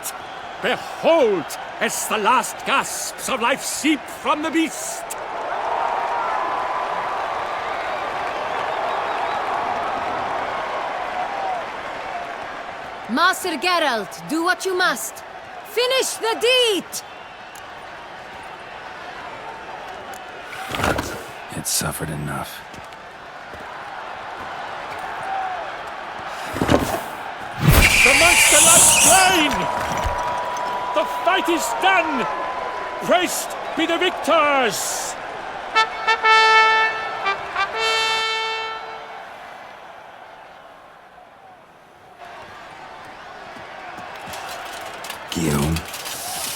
Behold, as the last gasps of life seep from the beast. Master Geralt, do what you must. Finish the deed! It suffered enough. The monster lies slain! The fight is done! Praised be the victors! Guillaume.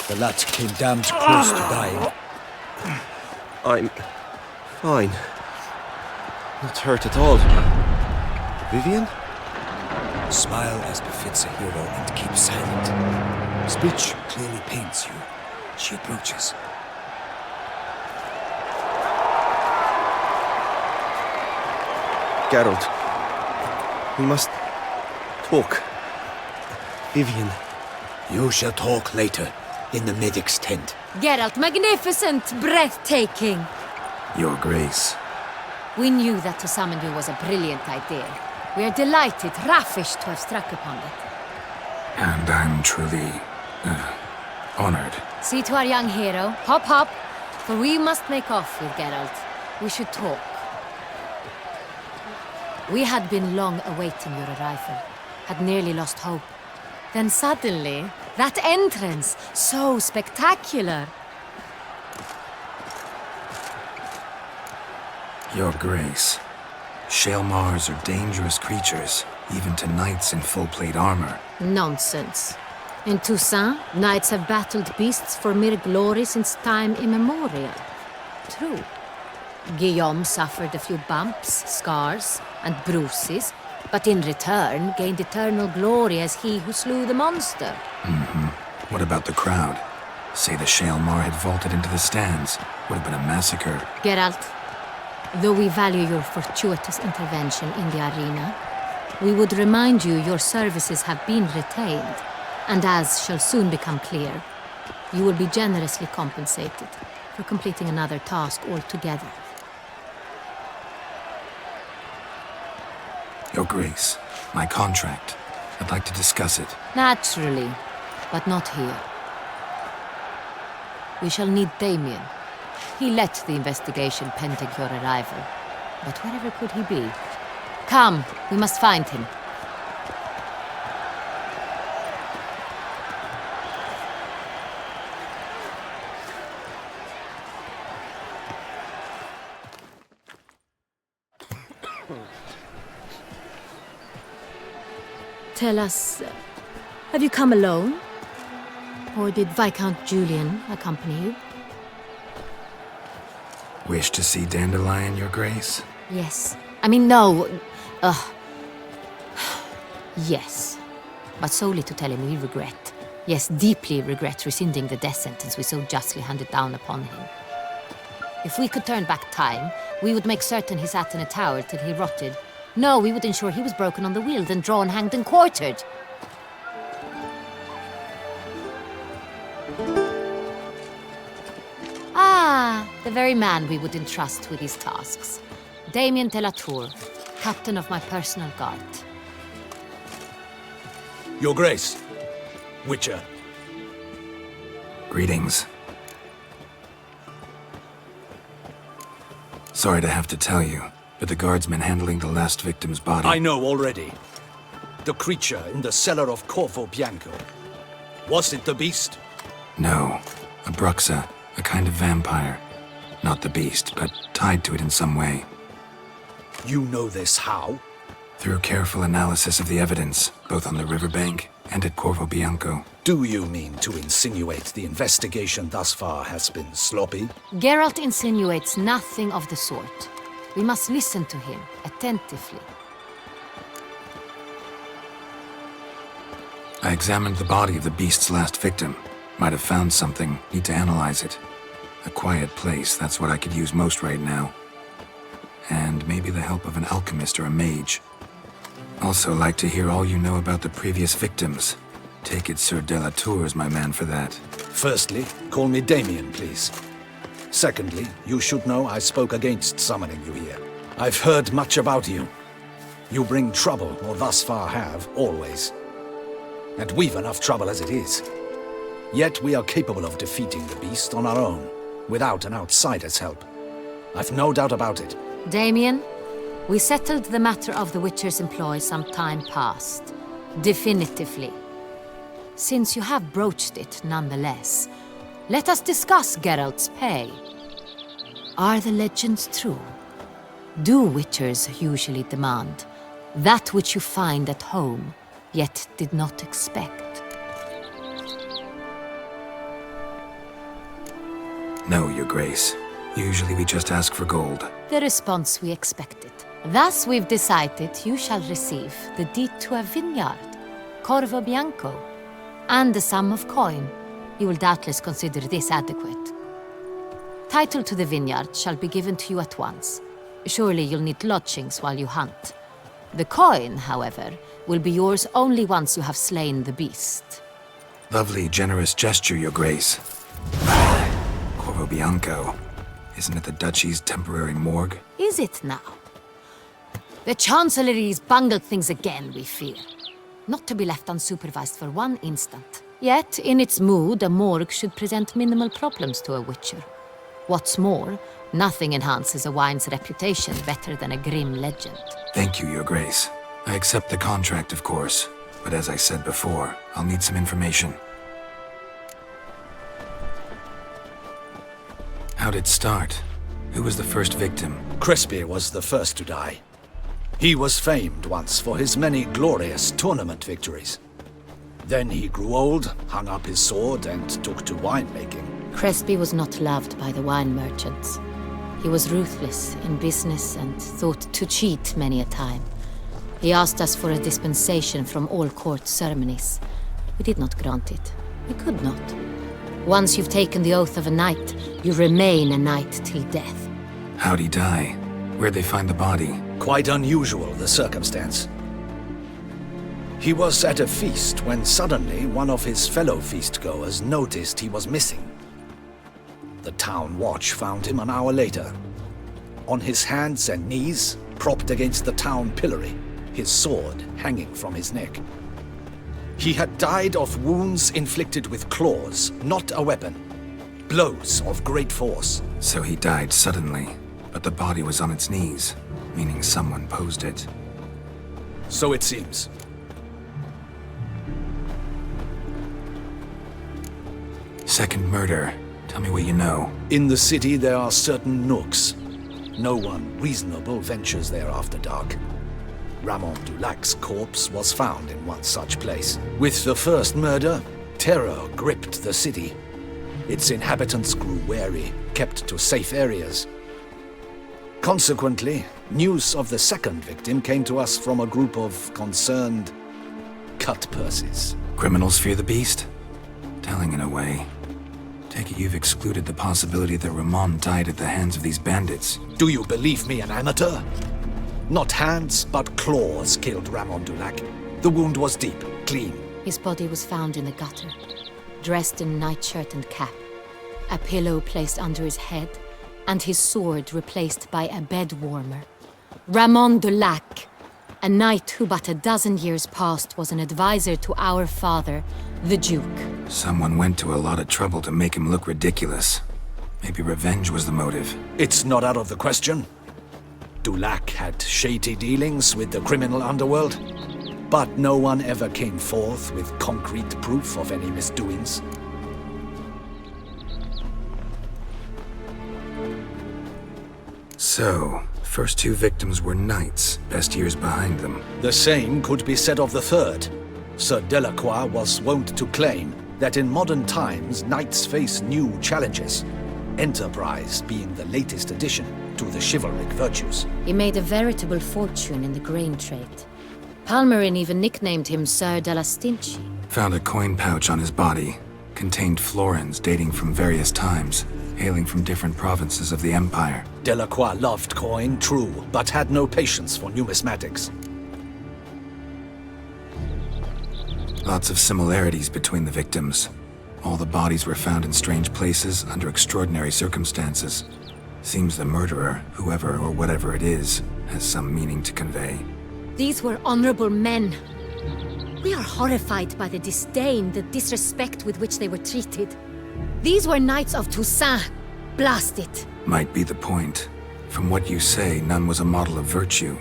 The lad came damned close to dying. I'm fine. Not hurt at all. Vivian? Smile as befits a hero and keep silent. Speech clearly pains you. She approaches. Geralt. We must talk. Vivian. You shall talk later, in the medic's tent. Geralt, magnificent, breathtaking. Your Grace. We knew that to summon you was a brilliant idea. We are delighted, ravished to have struck upon it. And I'm truly honored. See to our young hero. Hop, hop. For we must make off with Geralt. We should talk. We had been long awaiting your arrival. Had nearly lost hope. Then suddenly, that entrance, so spectacular. Your Grace. Shaelmars are dangerous creatures, even to knights in full plate armor. Nonsense. In Toussaint, knights have battled beasts for mere glory since time immemorial. True. Guillaume suffered a few bumps, scars, and bruises, but in return gained eternal glory as he who slew the monster. What about the crowd? Say the Shaelmar had vaulted into the stands. Would have been a massacre. Geralt, though we value your fortuitous intervention in the arena, we would remind you your services have been retained, and as shall soon become clear, you will be generously compensated for completing another task altogether. Your Grace, my contract. I'd like to discuss it. Naturally, but not here. We shall need Damien. He let the investigation pending your arrival. But wherever could he be? Come, we must find him. Tell us, have you come alone? Or did Viscount Julian accompany you? Wish to see Dandelion, Your Grace? Yes. I mean, no. Yes. But solely to tell him we regret. Yes, deeply regret rescinding the death sentence we so justly handed down upon him. If we could turn back time, we would make certain he sat in a tower till he rotted. No, we would ensure he was broken on the wheel, then drawn, hanged, and quartered. Ah, the very man we would entrust with these tasks. Damien de la Tour, captain of my personal guard. Your Grace. Witcher. Greetings. Sorry to have to tell you, but the guardsman handling the last victim's body... I know already. The creature in the cellar of Corvo Bianco. Was it the beast? No. A bruxa, a kind of vampire. Not the beast, but tied to it in some way. You know this how? Through careful analysis of the evidence, both on the riverbank and at Corvo Bianco. Do you mean to insinuate the investigation thus far has been sloppy? Geralt insinuates nothing of the sort. We must listen to him attentively. I examined the body of the beast's last victim. Might have found something. Need to analyze it. A quiet place, that's what I could use most right now. and maybe the help of an alchemist or a mage. Also like to hear all you know about the previous victims. Take it Sir Delatour is my man for that. Firstly, call me Damien, please. Secondly, you should know I spoke against summoning you here. I've heard much about you. You bring trouble, or thus far have, always. And we've enough trouble as it is. Yet we are capable of defeating the beast on our own, without an outsider's help. I've no doubt about it. Damien, we settled the matter of the Witcher's employ some time past. Definitively. Since you have broached it nonetheless, let us discuss Geralt's pay. Are the legends true? Do Witchers usually demand that which you find at home, yet did not expect? No, Your Grace. Usually we just ask for gold. The response we expected. Thus we've decided you shall receive the deed to a vineyard, Corvo Bianco, and the sum of coin. You will doubtless consider this adequate. Title to the vineyard shall be given to you at once. Surely you'll need lodgings while you hunt. The coin, however, will be yours only once you have slain the beast. Lovely, generous gesture, Your Grace. Corvo Bianco. Isn't it the Duchy's temporary morgue? Is it now? The Chancellery's bungled things again, we fear. Not to be left unsupervised for one instant. Yet, in its mood, a morgue should present minimal problems to a Witcher. What's more, nothing enhances a wine's reputation better than a grim legend. Thank you, Your Grace. I accept the contract, of course. But as I said before, I'll need some information. How'd it start? Who was the first victim? Crespi was the first to die. He was famed once for his many glorious tournament victories. Then he grew old, hung up his sword, and took to winemaking. Crespi was not loved by the wine merchants. He was ruthless in business and thought to cheat many a time. He asked us for a dispensation from all court ceremonies. We did not grant it. We could not. Once you've taken the oath of a knight, you remain a knight till death. How'd he die? Where'd they find the body? Quite unusual, the circumstance. He was at a feast when suddenly one of his fellow feastgoers noticed he was missing. The town watch found him an hour later. On his hands and knees, propped against the town pillory, his sword hanging from his neck. He had died of wounds inflicted with claws, not a weapon. Blows of great force. So he died suddenly, but the body was on its knees, meaning someone posed it. So it seems. Second murder. Tell me what you know. In the city there are certain nooks. No one reasonable ventures there after dark. Ramon Dulac's corpse was found in one such place. With the first murder, terror gripped the city. Its inhabitants grew wary, kept to safe areas. Consequently, news of the second victim came to us from a group of concerned cut-purses. Criminals fear the beast? Telling in a way. Take it you've excluded the possibility that Ramon died at the hands of these bandits. Do you believe me an amateur? Not hands, but claws killed Ramon Dulac. The wound was deep, clean. His body was found in the gutter, dressed in nightshirt and cap, a pillow placed under his head, and his sword replaced by a bed warmer. Ramon Dulac, a knight who but a dozen years past was an advisor to our father, the Duke. Someone went to a lot of trouble to make him look ridiculous. Maybe revenge was the motive. It's not out of the question. Dulac had shady dealings with the criminal underworld, but no one ever came forth with concrete proof of any misdoings. So, first two victims were knights, best years behind them. The same could be said of the third. Sir Delacroix was wont to claim that in modern times knights face new challenges, enterprise being the latest addition to the chivalric virtues. He made a veritable fortune in the grain trade. Palmerin even nicknamed him Sir de la Stinchi. Found a coin pouch on his body. Contained florins dating from various times, hailing from different provinces of the Empire. Delacroix loved coin, true, but had no patience for numismatics. Lots of similarities between the victims. All the bodies were found in strange places under extraordinary circumstances. Seems the murderer, whoever or whatever it is, has some meaning to convey. These were honorable men. We are horrified by the disdain, the disrespect with which they were treated. These were knights of Toussaint. Blast it. Might be the point. From what you say, none was a model of virtue.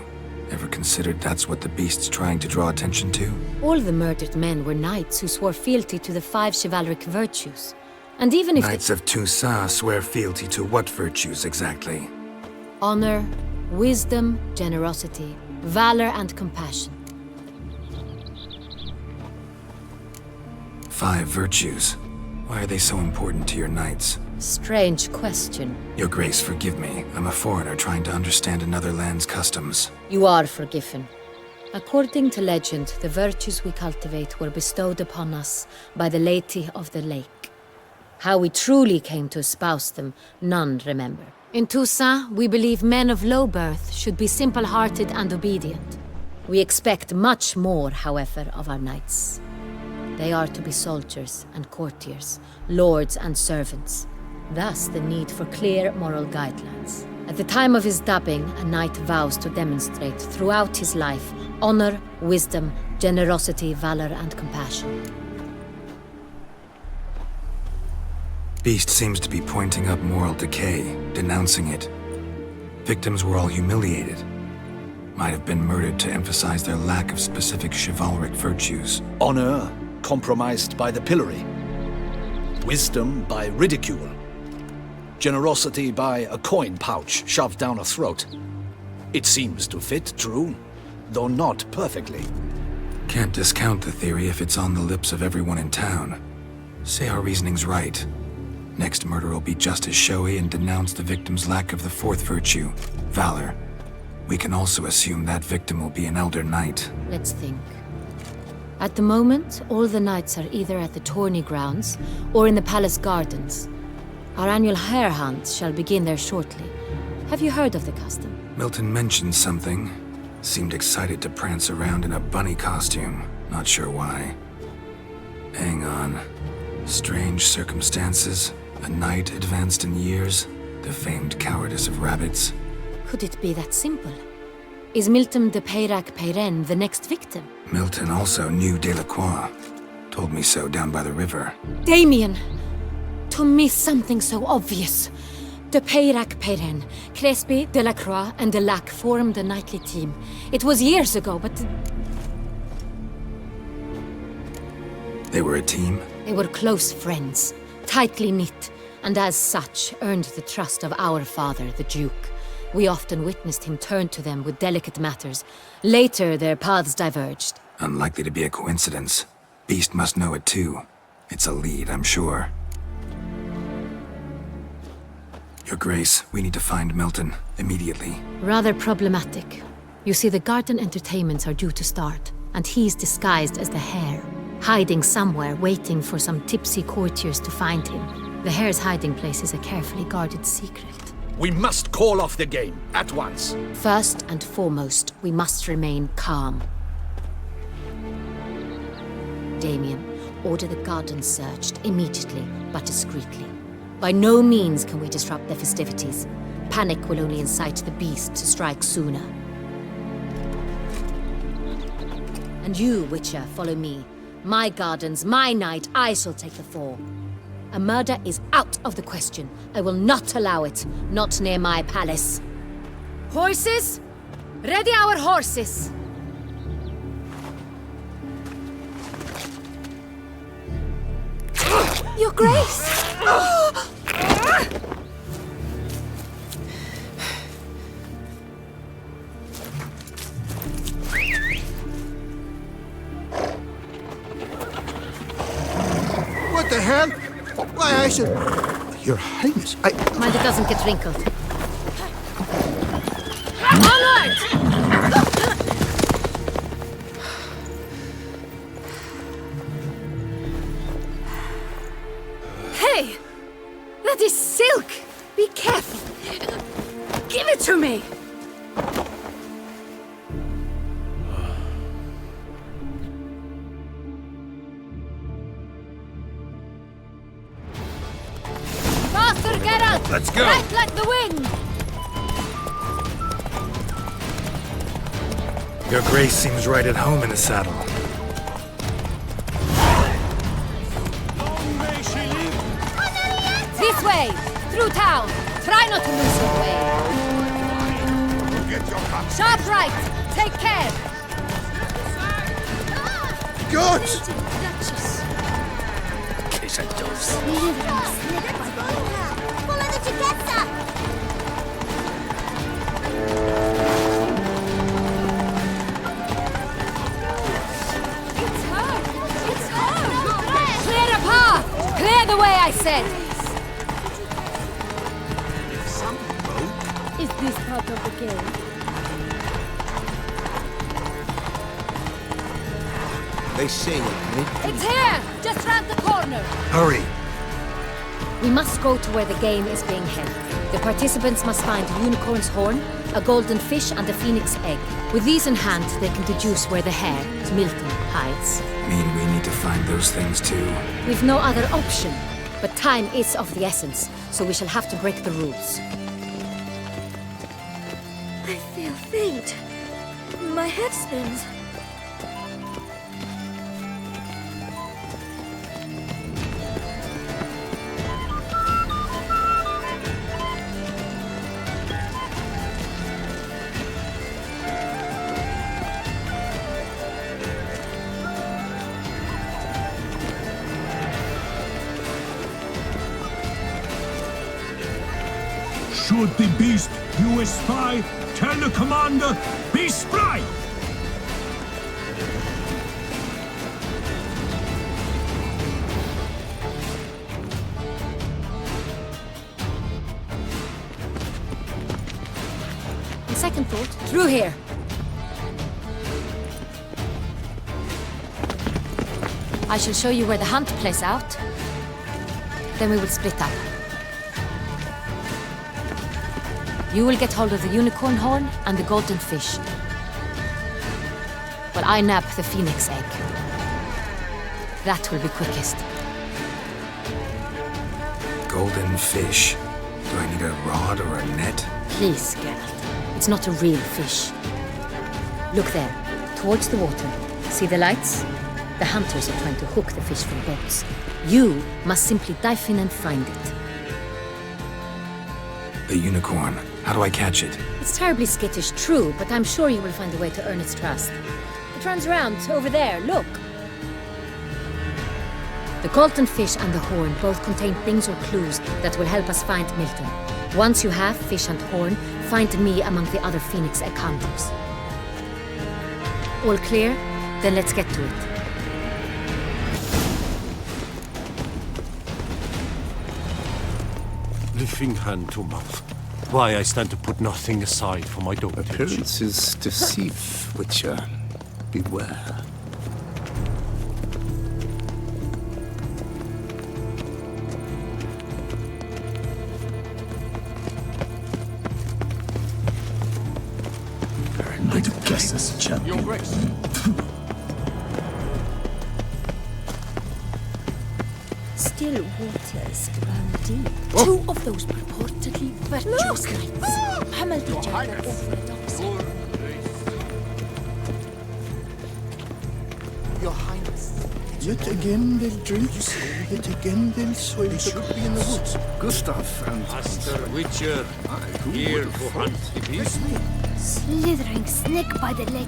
Ever considered that's what the beast's trying to draw attention to? All the murdered men were knights who swore fealty to the 5 chivalric virtues. And even if Knights of Toussaint swear fealty to what virtues exactly? honor, wisdom, generosity, valor, and compassion. 5 virtues. Why are they so important to your knights? Strange question. Your Grace, forgive me. I'm a foreigner trying to understand another land's customs. You are forgiven. According to legend, the virtues we cultivate were bestowed upon us by the Lady of the Lake. How we truly came to espouse them, none remember. In Toussaint, we believe men of low birth should be simple-hearted and obedient. We expect much more, however, of our knights. They are to be soldiers and courtiers, lords and servants. Thus, the need for clear moral guidelines. At the time of his dubbing, a knight vows to demonstrate throughout his life honor, wisdom, generosity, valor, and compassion. Beast seems to be pointing up moral decay, denouncing it. Victims were all humiliated. Might have been murdered to emphasize their lack of specific chivalric virtues. Honor compromised by the pillory. Wisdom by ridicule. Generosity by a coin pouch shoved down a throat. It seems to fit, true, though not perfectly. Can't discount the theory if it's on the lips of everyone in town. Say our reasoning's right. Next murder will be just as showy and denounce the victim's lack of the 4th virtue, valor. We can also assume that victim will be an elder knight. Let's think. At the moment, all the knights are either at the tourney grounds or in the palace gardens. Our annual hare hunt shall begin there shortly. Have you heard of the custom? Milton mentioned something. Seemed excited to prance around in a bunny costume. Not sure why. Hang on. Strange circumstances. A knight advanced in years. The famed cowardice of rabbits. Could it be that simple? Is Milton de Peyrac-Peyren the next victim? Milton also knew Delacroix. Told me so down by the river. Damien! To miss something so obvious. De Peyrac-Peyren, Crespi, Delacroix, and Delac formed a knightly team. It was years ago, but... They were a team? They were close friends, tightly knit, and as such earned the trust of our father, the Duke. We often witnessed him turn to them with delicate matters. Later, their paths diverged. Unlikely to be a coincidence. Beast must know it too. It's a lead, I'm sure. Your Grace, we need to find Milton, immediately. Rather problematic. You see, the garden entertainments are due to start, and he's disguised as the hare, hiding somewhere, waiting for some tipsy courtiers to find him. The hare's hiding place is a carefully guarded secret. We must call off the game, at once. First and foremost, we must remain calm. Damien, order the garden searched immediately, but discreetly. By no means can we disrupt the festivities. Panic will only incite the beast to strike sooner. And you, Witcher, follow me. My gardens, my night, I shall take the fall. A murder is out of the question. I will not allow it. Not near my palace. Horses! Ready our horses! Your Grace! What the hell? Why, I should... Your Highness, Mind it doesn't get wrinkled. Onward! Hey! That is silk! Be careful! it to me! Faster, Geralt! Let's go! Right like the wind! Your grace seems right at home in the saddle. This way! Through town! Try not to lose your way! Sharp right! Take care! God! Case I dose. Follow the Chiquesa! It's her! It's her! Clear the path! Clear the way, I said! Is this part of the game? They say it. It's here! Just round the corner! Hurry! We must go to where the game is being held. The participants must find a unicorn's horn, a golden fish, and a phoenix egg. With these in hand, they can deduce where the hare, Milton, hides. Mean we need to find those things too? We've no other option. But time is of the essence, so we shall have to break the rules. I feel faint. My head spins. Should the beast you espy, tell the commander, be spry! On second thought, through here. I shall show you where the hunt plays out. Then we will split up. You will get hold of the unicorn horn and the golden fish. While I nab the phoenix egg. That will be quickest. Golden fish. Do I need a rod or a net? Please, Geralt. It's not a real fish. Look there, towards the water. See the lights? The hunters are trying to hook the fish from boats. You must simply dive in and find it. The unicorn. How do I catch it? It's terribly skittish, true, but I'm sure you will find a way to earn its trust. It runs around over there, look. The golden fish and the horn both contain things or clues that will help us find Milton. Once you have fish and horn, find me among the other phoenix egg hunters. All clear? Then let's get to it. Lifting hand to mouth. Why I stand to put nothing aside for my dotage. Appearances deceive, Witcher. Beware. I do guess this, champion. Your Grace. Still waters run deep. Two of those purportedly virtuous knights pummeled each other over the dockside. Your Highness. Yet again they'll drink, yet again they'll swim. They should be in the woods. Gustav and... Master Witcher, here to hunt the beast. Slithering snake by the leg.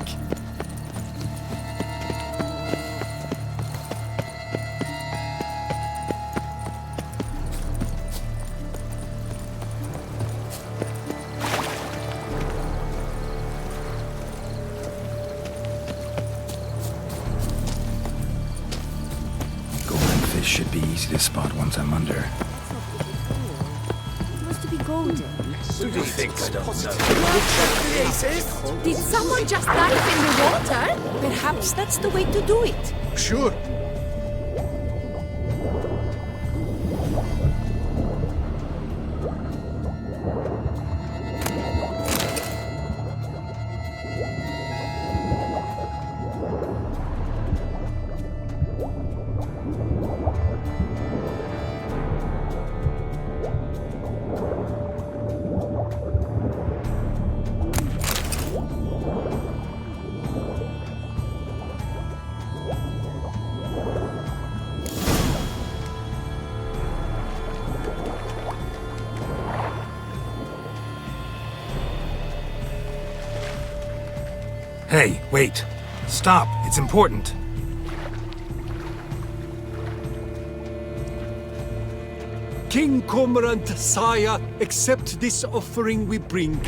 Golden fish should be easy to spot once I'm under. It was to be golden. Do you think I don't know? Did someone just dive in the water? Perhaps that's the way to do it. Sure. Hey, wait. Stop. It's important. King Cormorant, sire, accept this offering we bring.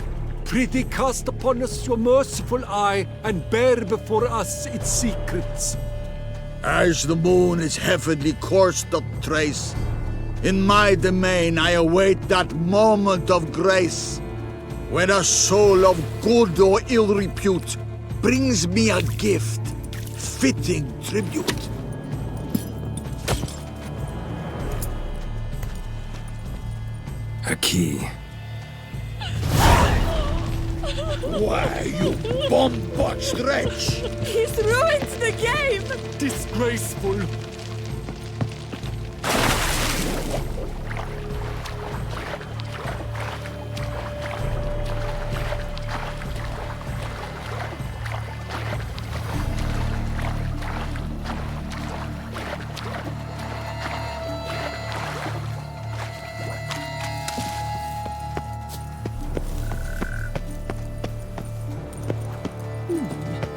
Prithee cast upon us your merciful eye, and bear before us its secrets. As the moon is heavenly course doth trace, in my domain I await that moment of grace, when a soul of good or ill repute brings me a gift, fitting tribute. A key. Why, you bomb-botched wretch! He's ruined the game! Disgraceful.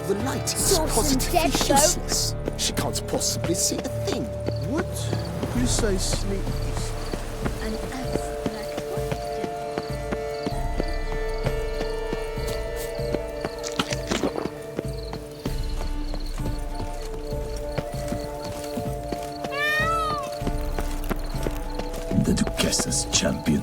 The lighting is Sauce positively and dead, though. useless. She can't possibly see a thing. What? You say sleep is... An abstract question. The Duchess's champion.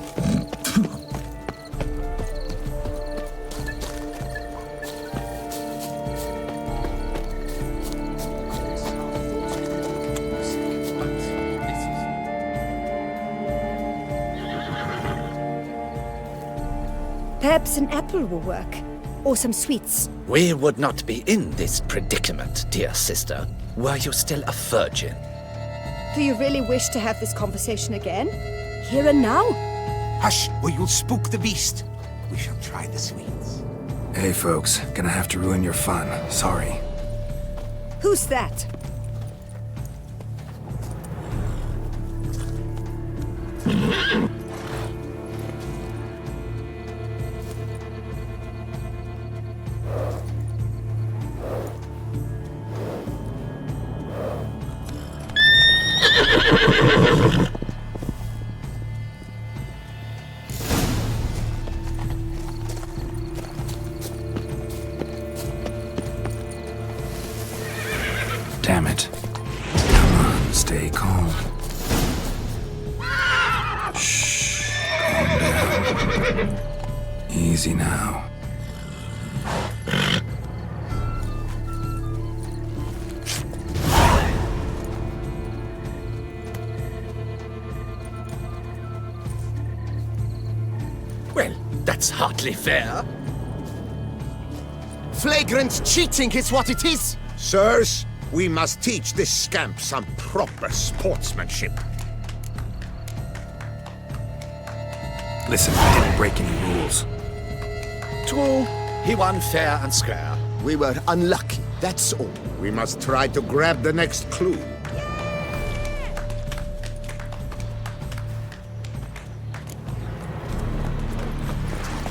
Perhaps an apple will work. Or some sweets. We would not be in this predicament, dear sister, were you still a virgin. Do you really wish to have this conversation again? Here and now? Hush, or you'll spook the beast. We shall try the sweets. Hey, folks. Gonna have to ruin your fun. Sorry. Who's that? Damn it. Come on, stay calm. Shh. Calm down. Easy now. Well, that's hardly fair. Flagrant cheating is what it is! Sirs, we must teach this scamp some proper sportsmanship. Listen, I didn't break any rules. True, he won fair and square. We were unlucky, that's all. We must try to grab the next clue.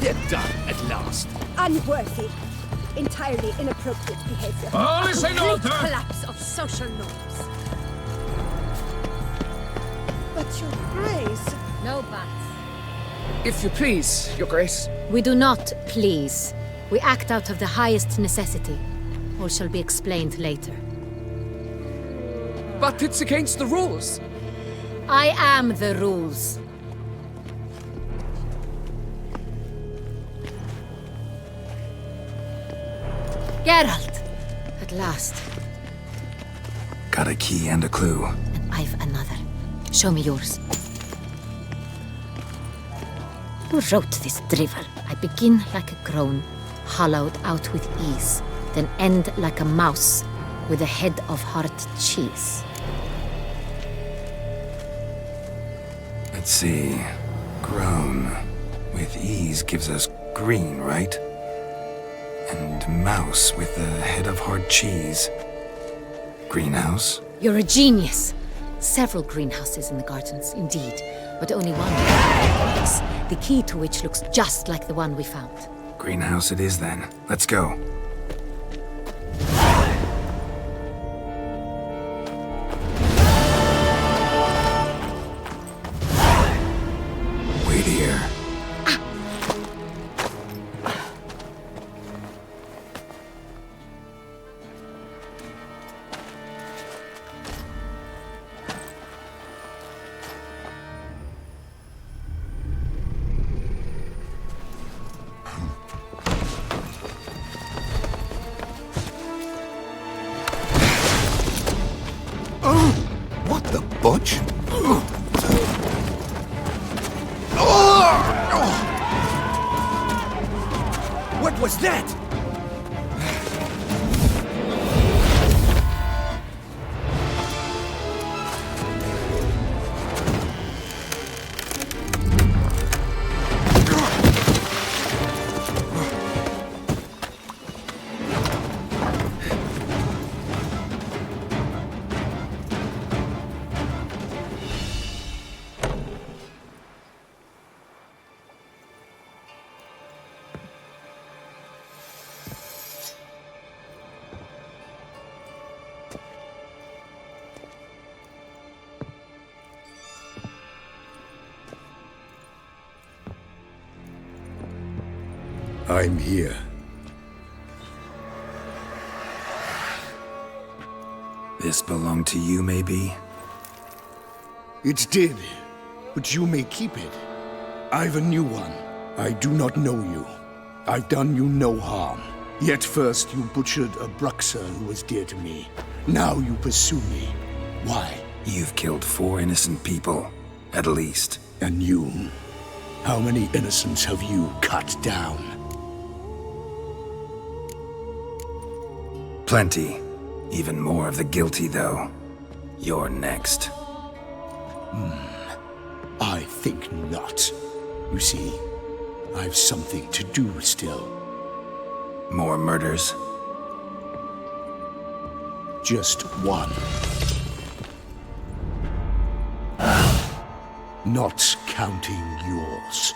They're done at last. Unworthy. Entirely inappropriate behavior. All is in Complete order! collapse of social norms. But your grace... No buts. If you please, Your Grace. We do not please. We act out of the highest necessity. All shall be explained later. But it's against the rules. I am the rules. Geralt! At last. Got a key and a clue. And I've another. Show me yours. Who wrote this drivel? I begin like a groan, hollowed out with ease, then end like a mouse with a head of hard cheese. Let's see. Grown. With ease gives us green, right? And mouse with the head of hard cheese. Greenhouse? You're a genius. Several greenhouses in the gardens, indeed, but only one place, the key to which looks just like the one we found. Greenhouse it is then. Let's go. What was that? I'm here. This belonged to you, maybe? It did, but you may keep it. I've a new one. I do not know you. I've done you no harm. Yet first you butchered a Bruxer who was dear to me. Now you pursue me. Why? You've killed 4 innocent people, at least. And you? How many innocents have you cut down? Plenty. Even more of the guilty, though. You're next. I think not. You see, I've something to do still. More murders? Just one. Not counting yours.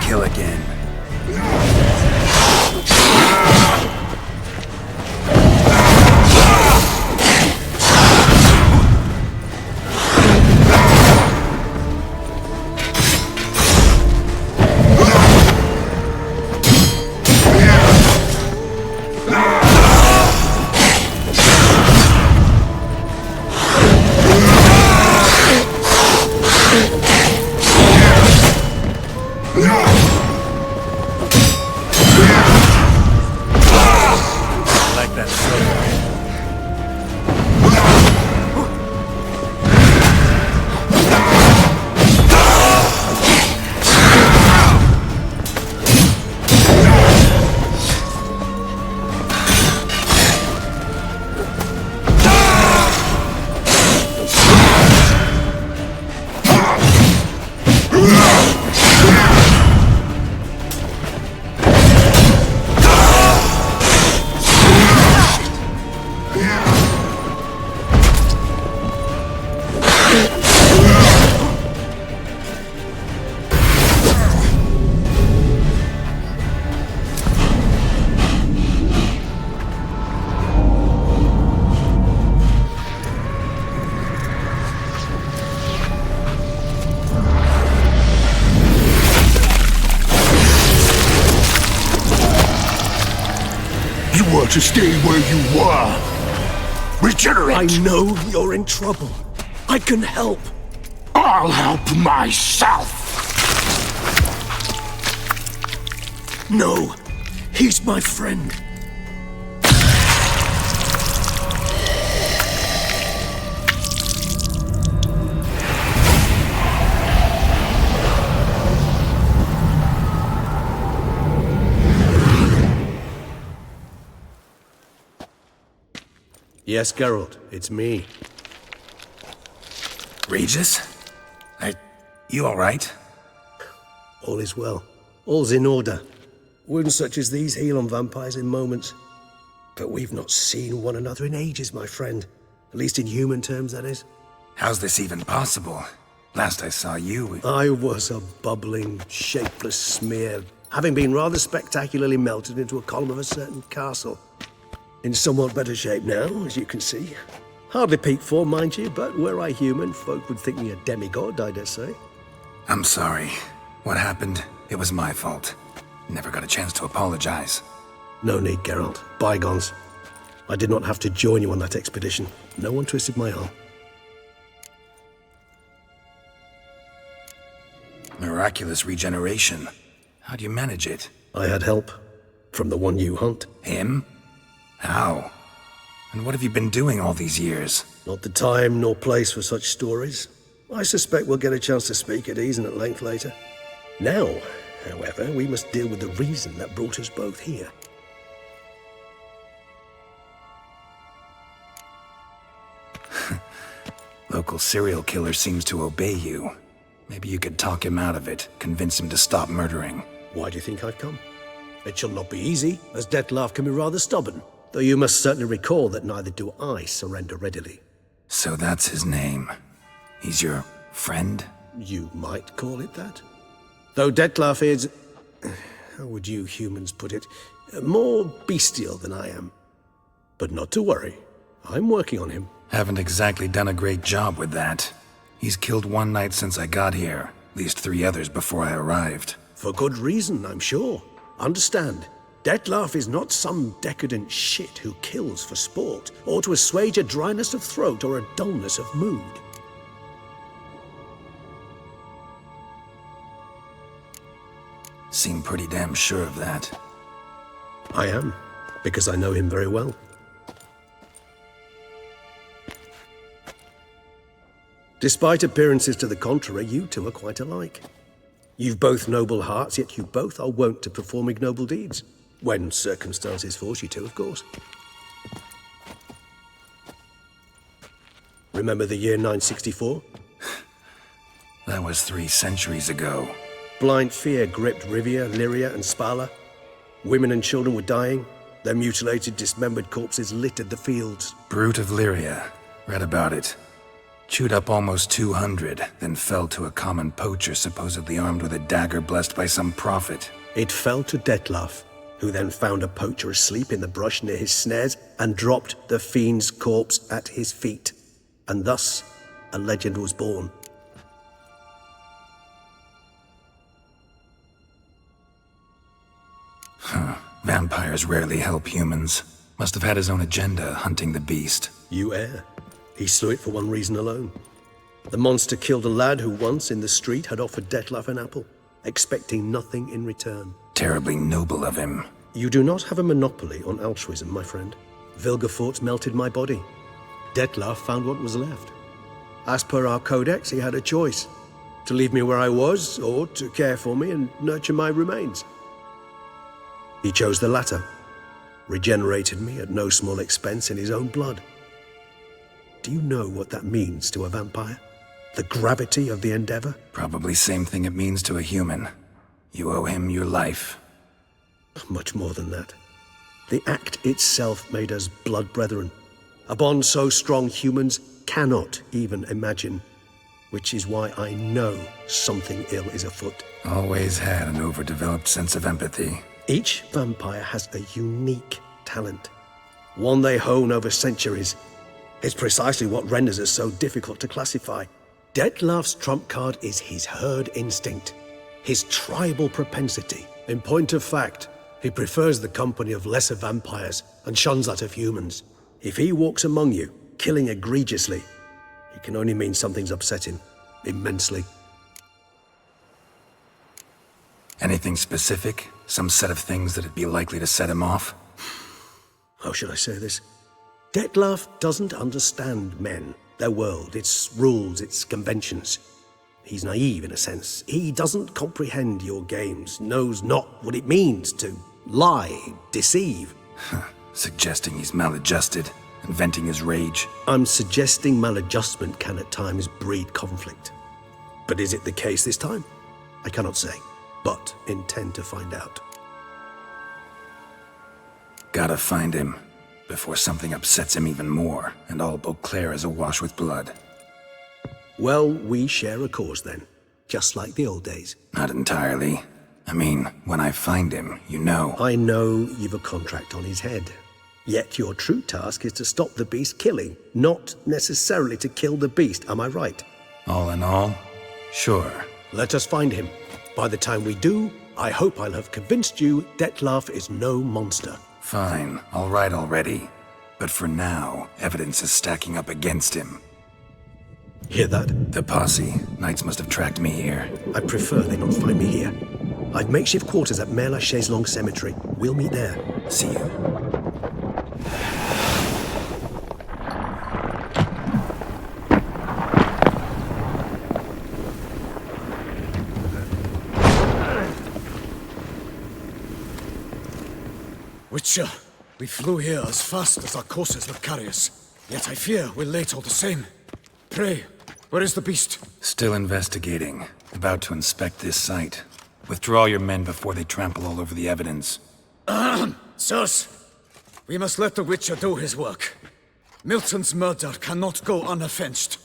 Kill again. To stay where you were. Regenerate! I know you're in trouble. I can help. I'll help myself! No, he's my friend. Yes, Geralt, it's me. Regis? You alright? All is well. All's in order. Wounds such as these heal on vampires in moments. But we've not seen one another in ages, my friend. At least in human terms, that is. How's this even possible? Last I saw you... I was a bubbling, shapeless smear, having been rather spectacularly melted into a column of a certain castle. In somewhat better shape now, as you can see. Hardly peak form, mind you, but were I human, folk would think me a demigod, I dare say. I'm sorry. What happened, it was my fault. Never got a chance to apologize. No need, Geralt. Bygones. I did not have to join you on that expedition. No one twisted my arm. Miraculous regeneration. How'd you manage it? I had help. From the one you hunt. Him? How? And what have you been doing all these years? Not the time nor place for such stories. I suspect we'll get a chance to speak at ease and at length later. Now, however, we must deal with the reason that brought us both here. Local serial killer seems to obey you. Maybe you could talk him out of it, convince him to stop murdering. Why do you think I've come? It shall not be easy, as Dettlaff can be rather stubborn. Though you must certainly recall that neither do I surrender readily. So that's his name. He's your friend? You might call it that. Though Dettlaff is, how would you humans put it, more bestial than I am. But not to worry, I'm working on him. Haven't exactly done a great job with that. He's killed one night since I got here, at least 3 others before I arrived. For good reason, I'm sure. Understand, Dettlaff is not some decadent shit who kills for sport, or to assuage a dryness of throat or a dullness of mood. Seem pretty damn sure of that. I am, because I know him very well. Despite appearances to the contrary, you two are quite alike. You've both noble hearts, yet you both are wont to perform ignoble deeds. When circumstances force you to, of course. Remember the year 964? That was 3 centuries ago. Blind fear gripped Rivia, Lyria, and Spala. Women and children were dying. Their mutilated, dismembered corpses littered the fields. Brute of Lyria. Read about it. Chewed up almost 200, then fell to a common poacher supposedly armed with a dagger blessed by some prophet. It fell to Dettlaff, who then found a poacher asleep in the brush near his snares and dropped the fiend's corpse at his feet. And thus, a legend was born. Vampires rarely help humans. Must have had his own agenda, hunting the beast. You err. He slew it for one reason alone. The monster killed a lad who once, in the street, had offered Dettlaff an apple, expecting nothing in return. Terribly noble of him. You do not have a monopoly on altruism, my friend. Vilgefortz melted my body. Dettlaff found what was left. As per our codex, he had a choice. To leave me where I was, or to care for me and nurture my remains. He chose the latter. Regenerated me at no small expense in his own blood. Do you know what that means to a vampire? The gravity of the endeavor? Probably same thing it means to a human. You owe him your life. Much more than that. The act itself made us blood brethren. A bond so strong humans cannot even imagine. Which is why I know something ill is afoot. Always had an overdeveloped sense of empathy. Each vampire has a unique talent. One they hone over centuries. It's precisely what renders it so difficult to classify. Dettlaff's trump card is his herd instinct, his tribal propensity. In point of fact, he prefers the company of lesser vampires and shuns that of humans. If he walks among you, killing egregiously, it can only mean something's upset him, immensely. Anything specific? Some set of things that'd be likely to set him off? How should I say this? Dettlaff doesn't understand men, their world, its rules, its conventions. He's naive in a sense. He doesn't comprehend your games, knows not what it means to lie, deceive. Suggesting he's maladjusted and venting his rage. I'm suggesting maladjustment can at times breed conflict. But is it the case this time? I cannot say, but intend to find out. Gotta find him. Before something upsets him even more, and all Beauclair is awash with blood. Well, we share a cause then, just like the old days. Not entirely. I mean, when I find him, you know. I know you've a contract on his head. Yet your true task is to stop the beast killing, not necessarily to kill the beast, am I right? All in all, sure. Let us find him. By the time we do, I hope I'll have convinced you Dettlaff is no monster. Fine, all right already. But for now, evidence is stacking up against him. Hear that? The posse. Knights must have tracked me here. I prefer they not find me here. I've makeshift quarters at Mère Lachaise Long Cemetery. We'll meet there. See you. Witcher, we flew here as fast as our courses would carry us. Yet I fear we're late all the same. Pray, where is the beast? Still investigating. About to inspect this site. Withdraw your men before they trample all over the evidence. Sirs, we must let the Witcher do his work. Milton's murder cannot go unavenged.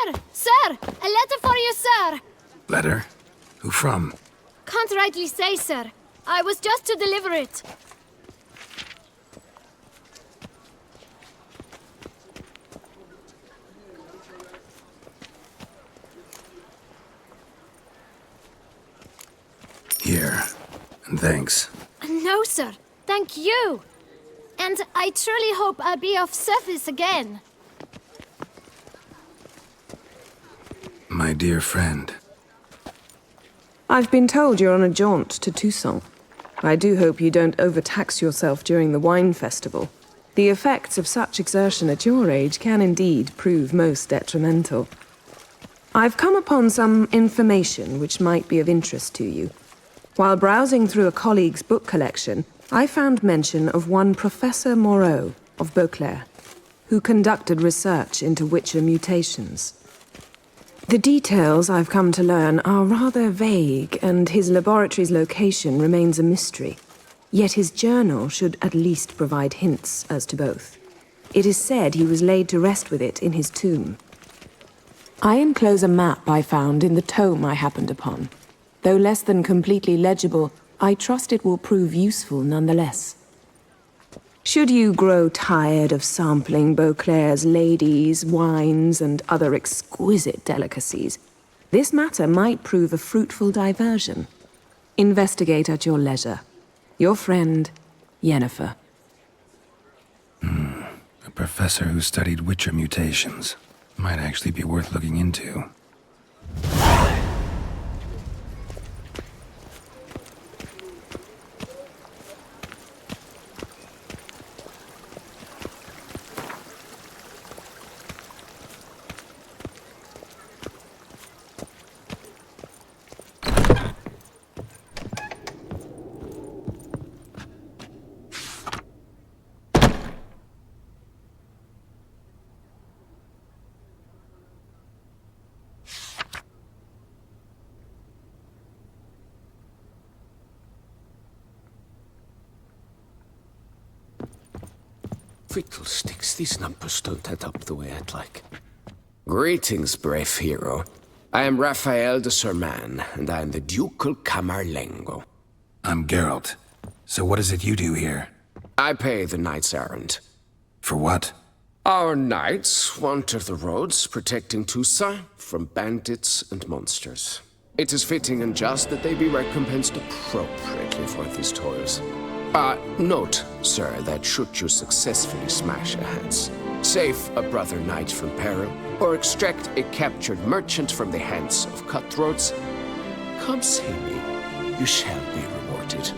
Sir! Sir! A letter for you, sir! Letter? Who from? Can't rightly say, sir. I was just to deliver it. Here. And thanks. No, sir. Thank you. And I truly hope I'll be of service again. My dear friend. I've been told you're on a jaunt to Toussaint. I do hope you don't overtax yourself during the wine festival. The effects of such exertion at your age can indeed prove most detrimental. I've come upon some information which might be of interest to you. While browsing through a colleague's book collection, I found mention of one Professor Moreau of Beauclair, who conducted research into Witcher mutations. The details I've come to learn are rather vague, and his laboratory's location remains a mystery. Yet his journal should at least provide hints as to both. It is said he was laid to rest with it in his tomb. I enclose a map I found in the tome I happened upon. Though less than completely legible, I trust it will prove useful nonetheless. Should you grow tired of sampling Beauclair's ladies, wines, and other exquisite delicacies, this matter might prove a fruitful diversion. Investigate at your leisure. Your friend, Yennefer. A professor who studied Witcher mutations. Might actually be worth looking into. Fiddlesticks, these numbers don't add up the way I'd like. Greetings, brave hero. I am Raphael de Serman, and I am the Ducal Camarlengo. I'm Geralt. So what is it you do here? I pay the knight's errand. For what? Our knights wander the roads, protecting Toussaint from bandits and monsters. It is fitting and just that they be recompensed appropriately for these toils. Note, sir, that should you successfully smash a Hans, save a brother knight from peril, or extract a captured merchant from the hands of cutthroats, come see me. You shall be rewarded.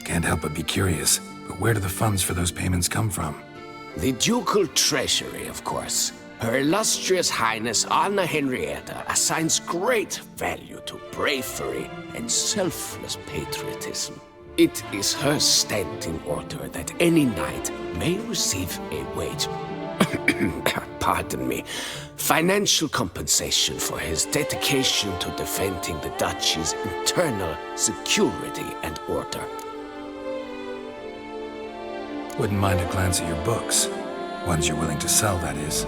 Can't help but be curious, but where do the funds for those payments come from? The ducal treasury, of course. Her illustrious highness Anna Henrietta assigns great value to bravery and selfless patriotism. It is her standing order that any knight may receive a wage, pardon me, financial compensation for his dedication to defending the duchy's internal security and order. Wouldn't mind a glance at your books. Ones you're willing to sell, that is.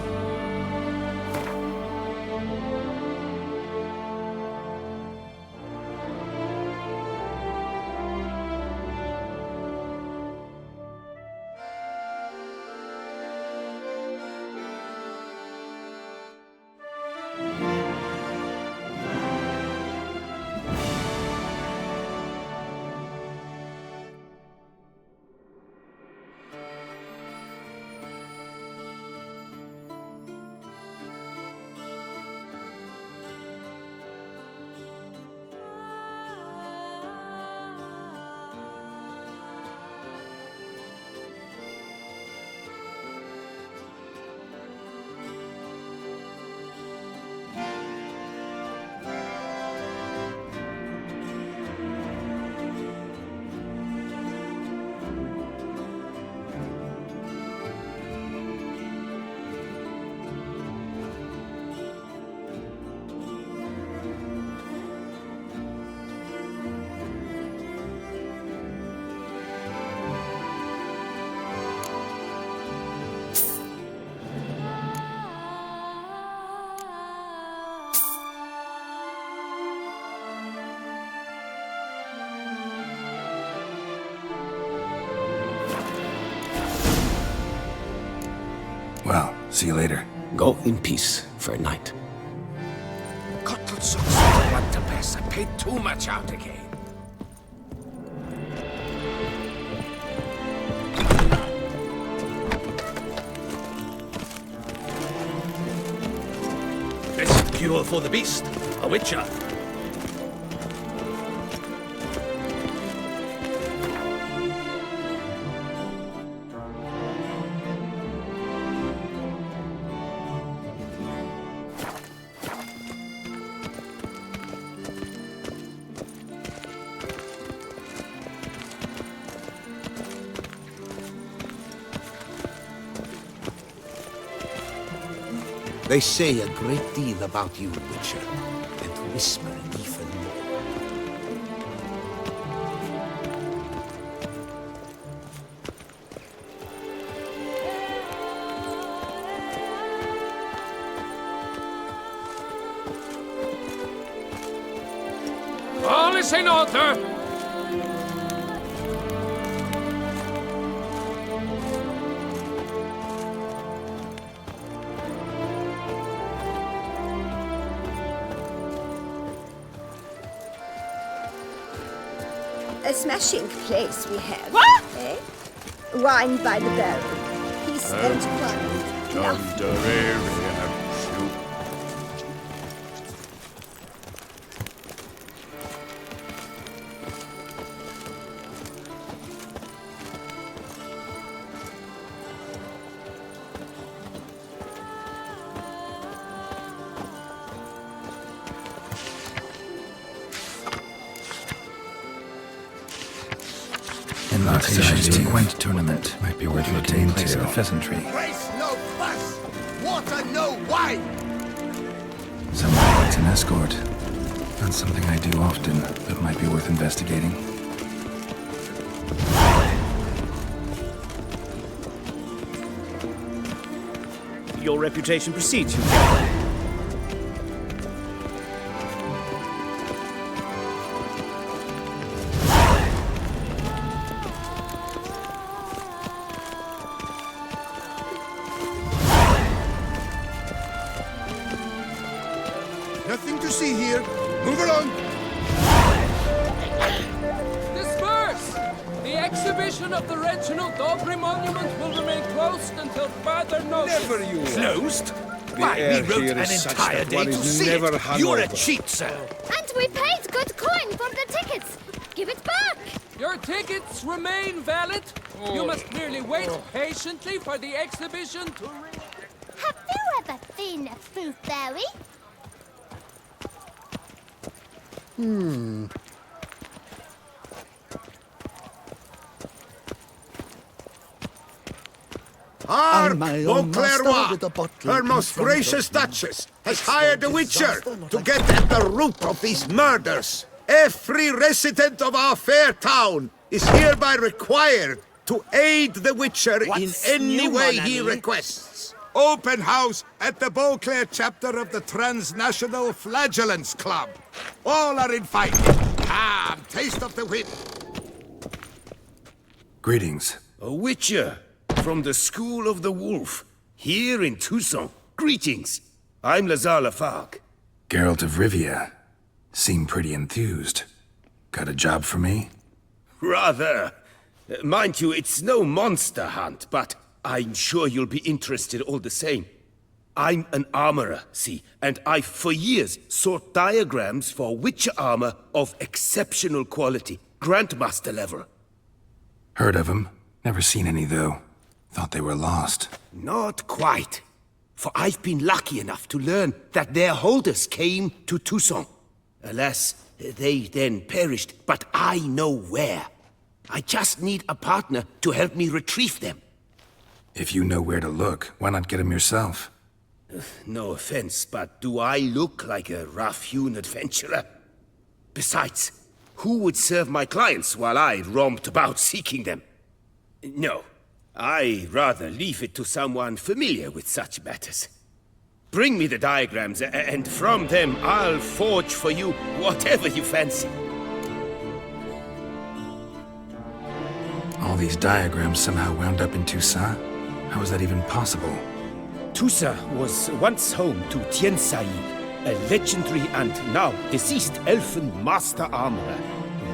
See you later. Go in peace for a night. What the best? I paid too much out again. Best cure for the beast. A witcher. They say a great deal about you, Witcher, and whisper even more. All is in order. A smashing place we have. What? Eh? Wine by the barrel. Peace and quiet. Nothing. In the Gwent tournament might be worth looking into the pheasantry. Race no fuss, water no wine. Someone likes an escort. Not something I do often, but might be worth investigating. Your reputation precedes you. Nothing to see here. Move along. Disperse! The exhibition of the Reginald Aubrey Monument will remain closed until further notice. Never you. Closed? The Why, air we wrote here an is such entire that day one to is see never it. hung You're a over. cheat, sir. And we paid good coin for the tickets. Give it back. Your tickets remain valid. You must merely wait patiently for the exhibition to Have you ever seen a fruit fairy? Our my own master Beauclerc, with a bottle her in most front gracious of me. Duchess, has hired a witcher to get at the root of these murders. Every resident of our fair town is hereby required to aid the witcher What's in any new, way mon he ami? requests. Open house at the Beauclerc chapter of the Transnational Flagellants Club. All are invited. Come, taste of the whip. Greetings. A witcher from the School of the Wolf, here in Tucson. Greetings. I'm Lazar Lafargue. Geralt of Rivia. Seem pretty enthused. Got a job for me? Rather. Mind you, it's no monster hunt, but I'm sure you'll be interested all the same. I'm an armorer, see, and I've for years sought diagrams for witcher armor of exceptional quality, Grandmaster level. Heard of them. Never seen any, though. Thought they were lost. Not quite. For I've been lucky enough to learn that their holders came to Tucson. Alas, they then perished, but I know where. I just need a partner to help me retrieve them. If you know where to look, why not get them yourself? No offense, but do I look like a rough-hewn adventurer? Besides, who would serve my clients while I romped about seeking them? No, I rather leave it to someone familiar with such matters. Bring me the diagrams, and from them I'll forge for you whatever you fancy. All these diagrams somehow wound up in Tucson? How is that even possible? Tusa was once home to Tiansail, a legendary and now deceased elfin master armorer.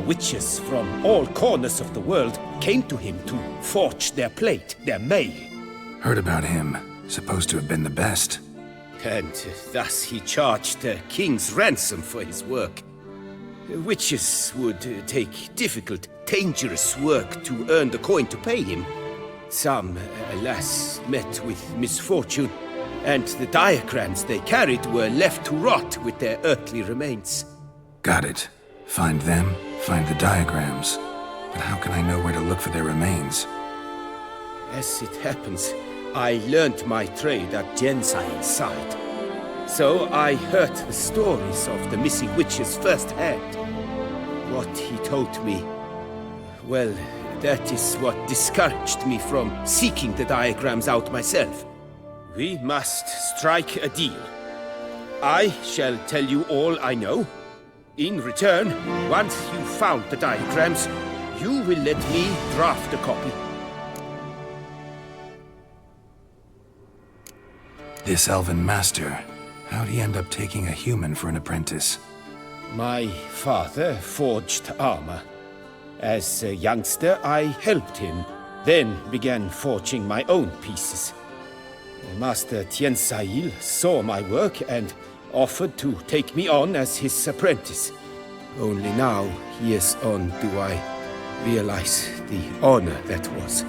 Witches from all corners of the world came to him to forge their plate, their mail. Heard about him. Supposed to have been the best. And thus he charged a king's ransom for his work. Witches would take difficult, dangerous work to earn the coin to pay him. Some, alas, met with misfortune, and the diagrams they carried were left to rot with their earthly remains. Got it. Find them, find the diagrams. But how can I know where to look for their remains? As it happens, I learned my trade at Jensail's side. So I heard the stories of the missing witches firsthand. What he told me, well, that is what discouraged me from seeking the diagrams out myself. We must strike a deal. I shall tell you all I know. In return, once you've found the diagrams, you will let me draft a copy. This elven master, how'd he end up taking a human for an apprentice? My father forged armor. As a youngster, I helped him, then began forging my own pieces. Master Tiansail saw my work and offered to take me on as his apprentice. Only now, years on, do I realize the honor that was.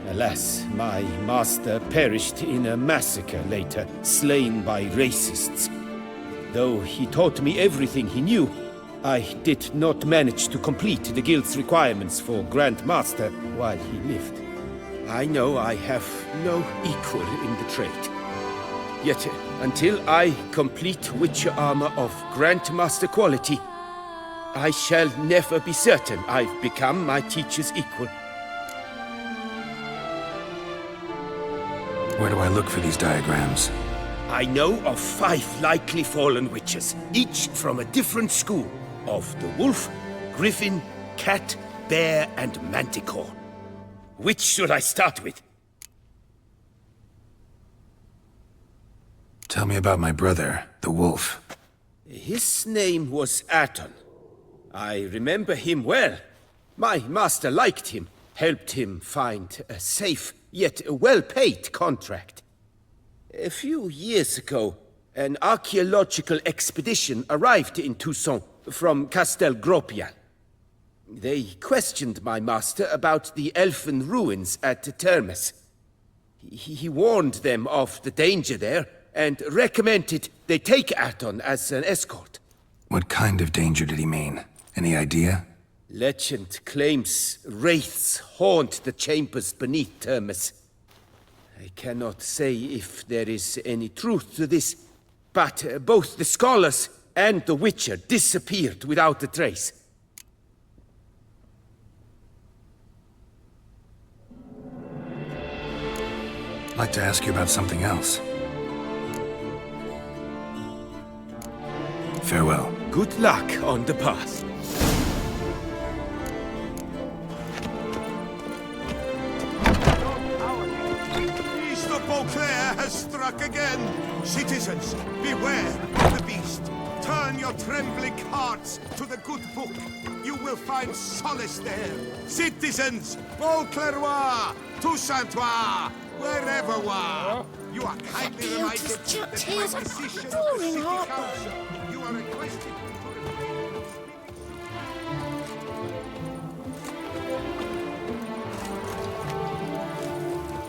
Alas, my master perished in a massacre later, slain by racists. Though he taught me everything he knew, I did not manage to complete the guild's requirements for Grand Master while he lived. I know I have no equal in the trade. Yet, until I complete Witcher armor of Grandmaster quality, I shall never be certain I've become my teacher's equal. Where do I look for these diagrams? I know of 5 likely fallen witches, each from a different school of the wolf, griffin, cat, bear, and manticore. Which should I start with? Tell me about my brother, the wolf. His name was Aton. I remember him well. My master liked him, helped him find a safe, yet a well-paid contract. A few years ago, an archaeological expedition arrived in Toussaint from Castel Gropial. They questioned my master about the elfin ruins at Termes. He warned them of the danger there and recommended they take Aton as an escort. What kind of danger did he mean? Any idea? Legend claims wraiths haunt the chambers beneath Termes. I cannot say if there is any truth to this, but both the scholars and the Witcher disappeared without a trace. I'd like to ask you about something else. Farewell. Good luck on the path. Beast of Beauclair has struck again. Citizens, beware of the beast. Turn your trembling hearts to the good book. You will find solace there. Citizens, Beauclairois, Toussaintois, wherever wa. You are kindly reminded that by decision of the City Council, you are requested to...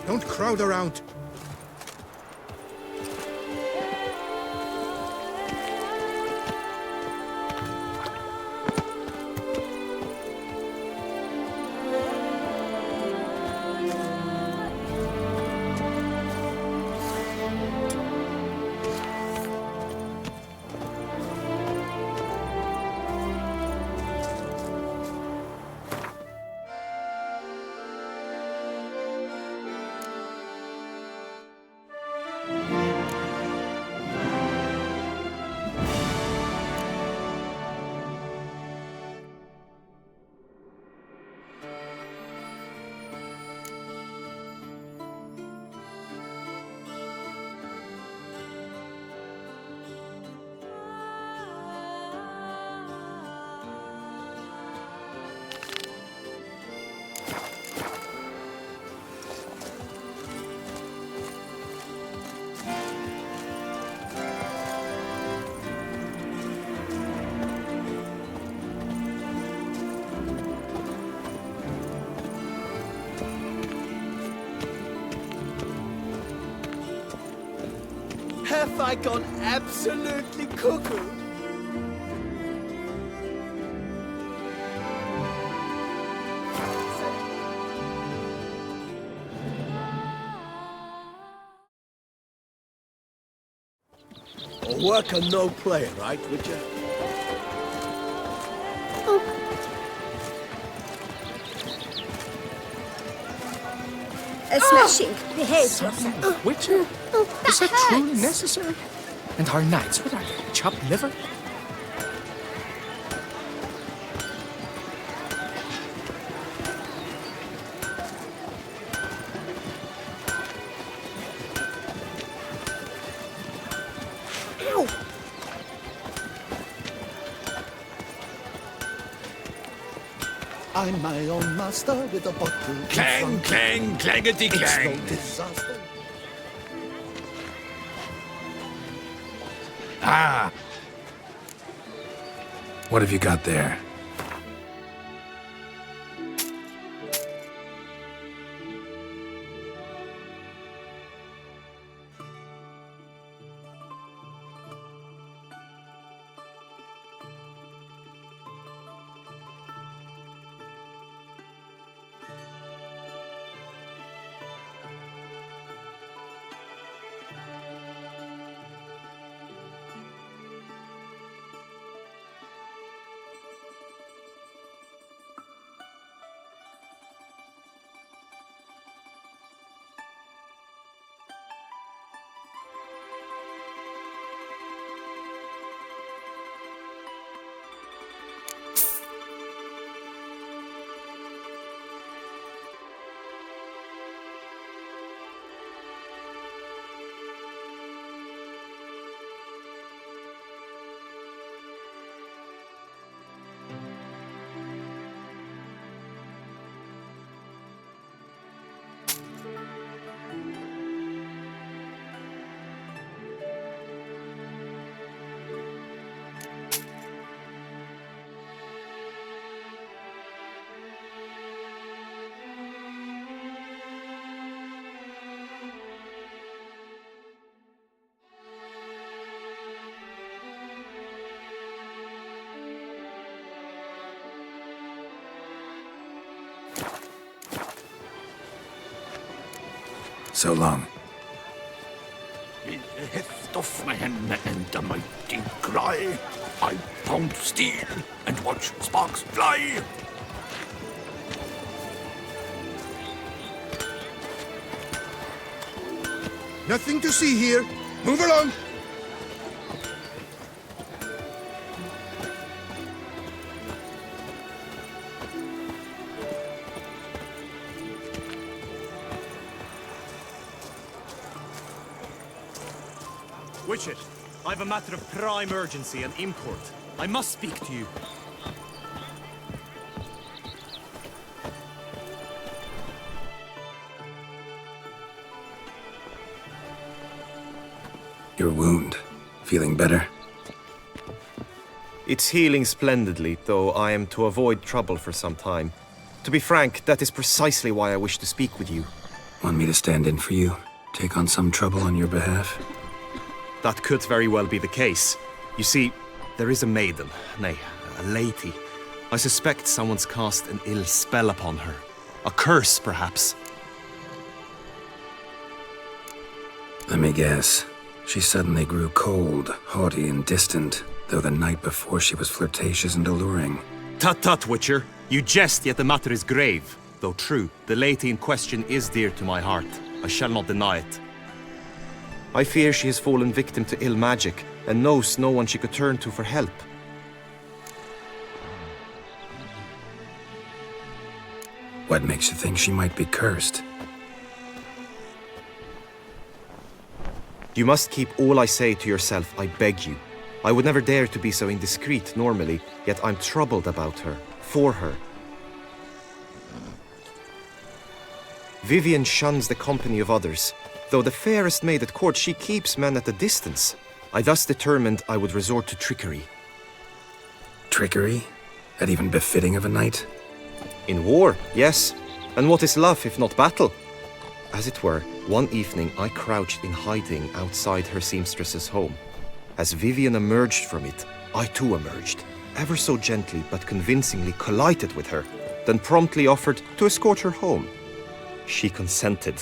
Don't crowd around. have I gone absolutely cuckoo? A worker, no play, right, Witcher? A smashing. Behave yourself. Witcher? Is that hurts. truly necessary? And our knights, what are they? Chopped liver? Ow! I'm my own master with a bottle. Clang, clang, clangety It's clang. no disaster. Ah! What have you got there? So long. In the heft of my hand and a mighty cry, I pound steel and watch sparks fly. Nothing to see here. Move along. Witcher, I have a matter of prime urgency and import. I must speak to you. Your wound. Feeling better? It's healing splendidly, though I am to avoid trouble for some time. To be frank, that is precisely why I wish to speak with you. Want me to stand in for you? Take on some trouble on your behalf? That could very well be the case. You see, there is a maiden, nay, a lady. I suspect someone's cast an ill spell upon her. A curse, perhaps. Let me guess. She suddenly grew cold, haughty, and distant, though the night before she was flirtatious and alluring. Tut tut, Witcher. You jest, yet the matter is grave. Though true, the lady in question is dear to my heart. I shall not deny it. I fear she has fallen victim to ill magic, and knows no one she could turn to for help. What makes you think she might be cursed? You must keep all I say to yourself, I beg you. I would never dare to be so indiscreet normally, yet I'm troubled about her, for her. Vivian shuns the company of others. Though the fairest maid at court, she keeps men at a distance. I thus determined I would resort to trickery. Trickery? That even befitting of a knight? In war, yes. And what is love if not battle? As it were, One evening, I crouched in hiding outside her seamstress's home. As Vivian emerged from it, I too emerged, ever so gently but convincingly collided with her, then promptly offered to escort her home. She consented.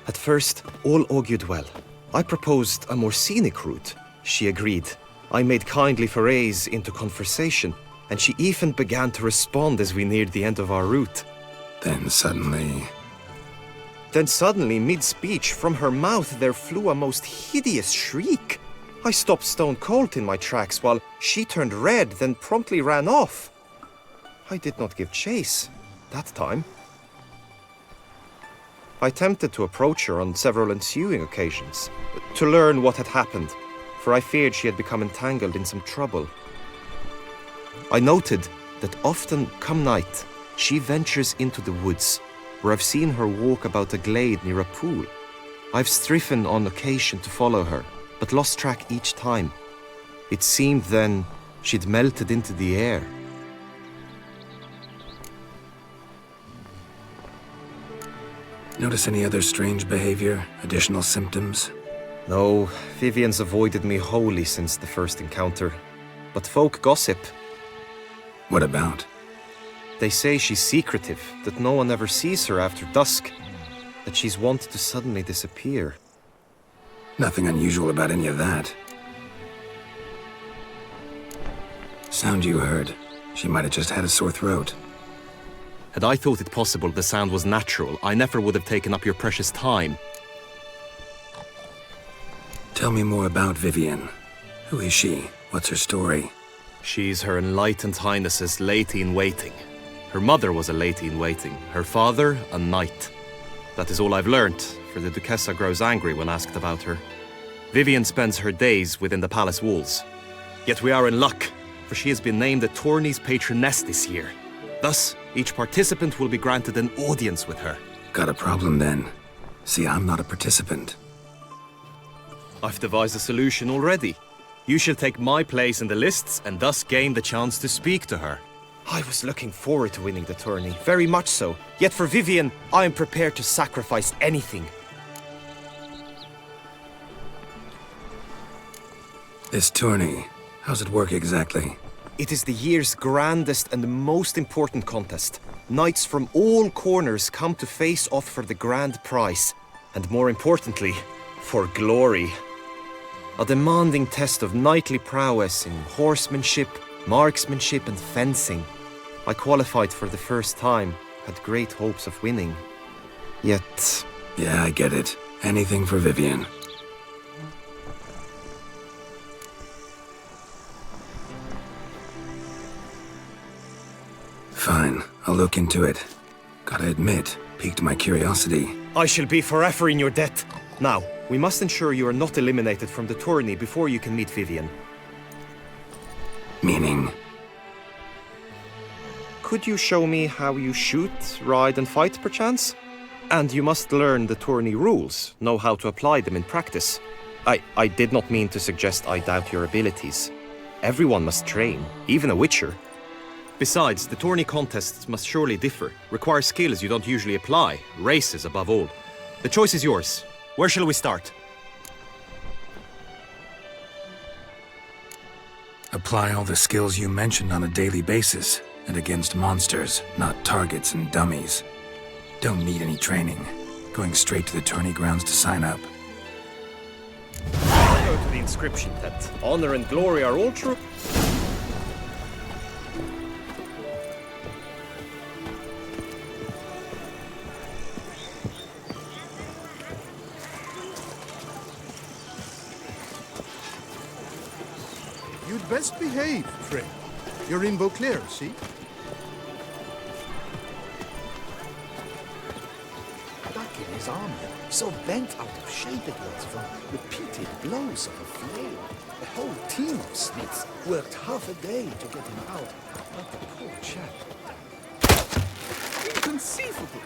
At first, all augured well. I proposed a more scenic route. She agreed. I made kindly forays into conversation, and she even began to respond as we neared the end of our route. Then suddenly, mid-speech, from her mouth there flew a most hideous shriek. I stopped stone cold in my tracks while she turned red, then promptly ran off. I did not give chase that time. I attempted to approach her on several ensuing occasions, to learn what had happened, for I feared she had become entangled in some trouble. I noted that often, come night, she ventures into the woods, where I've seen her walk about a glade near a pool. I've striven on occasion to follow her, but lost track each time. It seemed then she'd melted into the air. notice any other strange behavior, additional symptoms? No, Vivian's avoided me wholly since the first encounter. But folk gossip. What about? They say she's secretive, that no one ever sees her after dusk, that she's wont to suddenly disappear. Nothing unusual about any of that. Sound you heard. She might have just had a sore throat. Had I thought it possible the sound was natural, I never would have taken up your precious time. Tell me more about Vivian. Who is she? What's her story? She's Her Enlightened Highness's lady-in-waiting. Her mother was a lady-in-waiting, her father a knight. That is all I've learnt, for the Duchessa grows angry when asked about her. Vivian spends her days within the palace walls. Yet we are in luck, for she has been named the tourney's patroness this year. Thus, each participant will be granted an audience with her. Got a problem then. See, I'm not a participant. I've devised a solution already. You shall take my place in the lists and thus gain the chance to speak to her. I was looking forward to winning the tourney, very much so. Yet for Vivian, I am prepared to sacrifice anything. This tourney, how's it work exactly? It is the year's grandest and most important contest. Knights from all corners come to face off for the grand prize. And more importantly, for glory. A demanding test of knightly prowess in horsemanship, marksmanship and fencing. I qualified for the first time, had great hopes of winning. Yet... Yeah, I get it. Anything for Vivian. Fine, I'll look into it. Gotta admit, piqued my curiosity. I shall be forever in your debt. Now, we must ensure you are not eliminated from the tourney before you can meet Vivian. Meaning? Could you show me how you shoot, ride and fight, perchance? And you must learn the tourney rules, know how to apply them in practice. I did not mean to suggest I doubt your abilities. Everyone must train, even a witcher. Besides, the tourney contests must surely differ, require skills you don't usually apply, races above all. The choice is yours. Where shall we start? Apply all the skills you mentioned on a daily basis, and against monsters, not targets and dummies. Don't need any training. Going straight to the tourney grounds to sign up. Go to the inscription tent. Honor and glory are all true. You'd best behave, friend. You're in Beauclair, see? Back in his armor, so bent out of shape it was from repeated blows of a flail. The whole team of smiths worked half a day to get him out. But the poor chap. Inconceivable!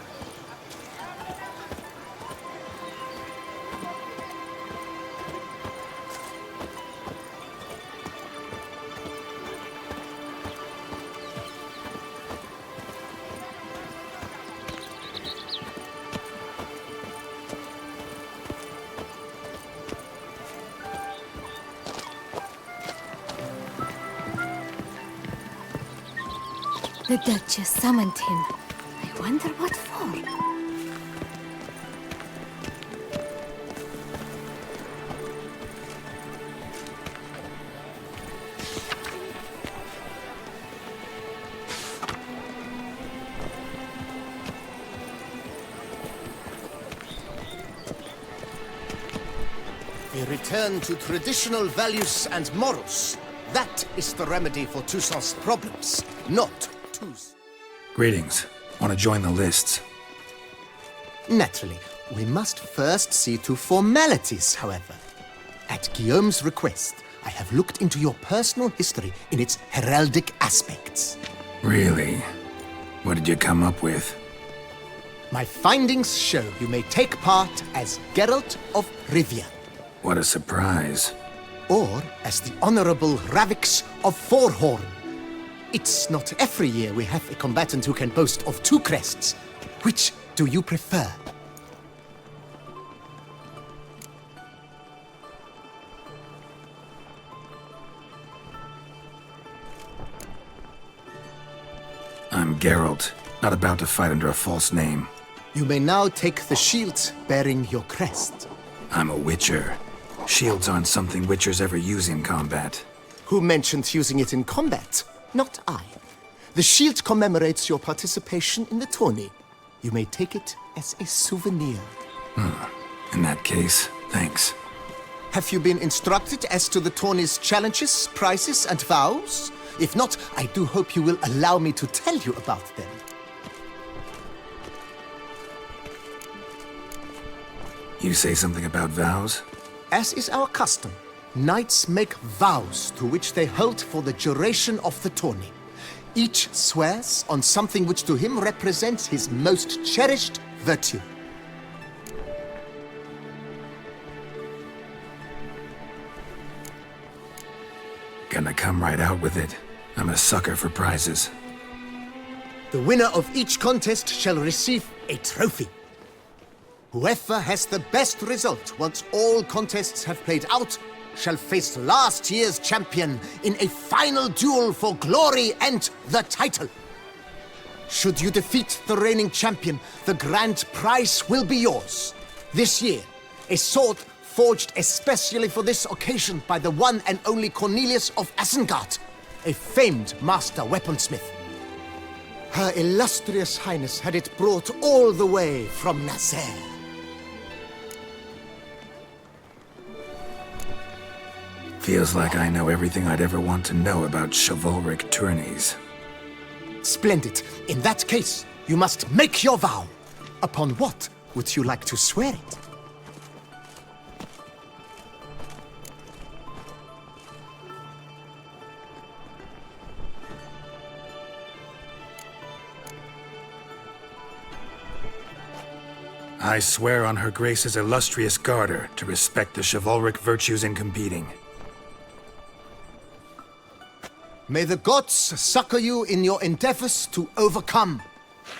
The Duchess summoned him. I wonder what for. A return to traditional values and morals. That is the remedy for Toussaint's problems, not Tous. Greetings. Want to join the lists? Naturally, we must first see to formalities, however. At Guillaume's request, I have looked into your personal history in its heraldic aspects. Really? What did you come up with? My findings show you may take part as Geralt of Rivia. What a surprise. Or as the Honorable Ravix of Forhorn. It's not every year we have a combatant who can boast of 2 crests. Which do you prefer? I'm Geralt, not about to fight under a false name. You may now take the shield bearing your crest. I'm a Witcher. Shields aren't something Witchers ever use in combat. Who mentioned using it in combat? Not I. The shield commemorates your participation in the tourney. You may take it as a souvenir. In that case, thanks. Have you been instructed as to the tourney's challenges, prizes, and vows? If not, I do hope you will allow me to tell you about them. You say something about vows? As is our custom, knights make vows to which they hold for the duration of the tourney. Each swears on something which to him represents his most cherished virtue. Gonna come right out with it. I'm a sucker for prizes. The winner of each contest shall receive a trophy. Whoever has the best result once all contests have played out shall face last year's champion in a final duel for glory and the title. Should you defeat the reigning champion, the grand prize will be yours. This year, a sword forged especially for this occasion by the one and only Cornelius of Isengard, a famed master weaponsmith. Her illustrious highness had it brought all the way from Nazaire. Feels like I know everything I'd ever want to know about chivalric tourneys. Splendid. In that case, you must make your vow. Upon what would you like to swear it? I swear on Her Grace's illustrious garter to respect the chivalric virtues in competing. May the gods succor you in your endeavors to overcome.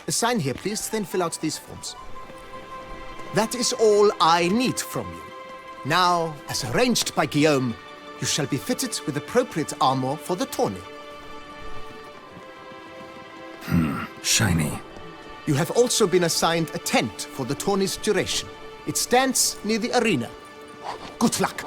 Sign here, please, then fill out these forms. That is all I need from you. Now, as arranged by Guillaume, you shall be fitted with appropriate armor for the tourney. Shiny. You have also been assigned a tent for the tourney's duration. It stands near the arena. Good luck.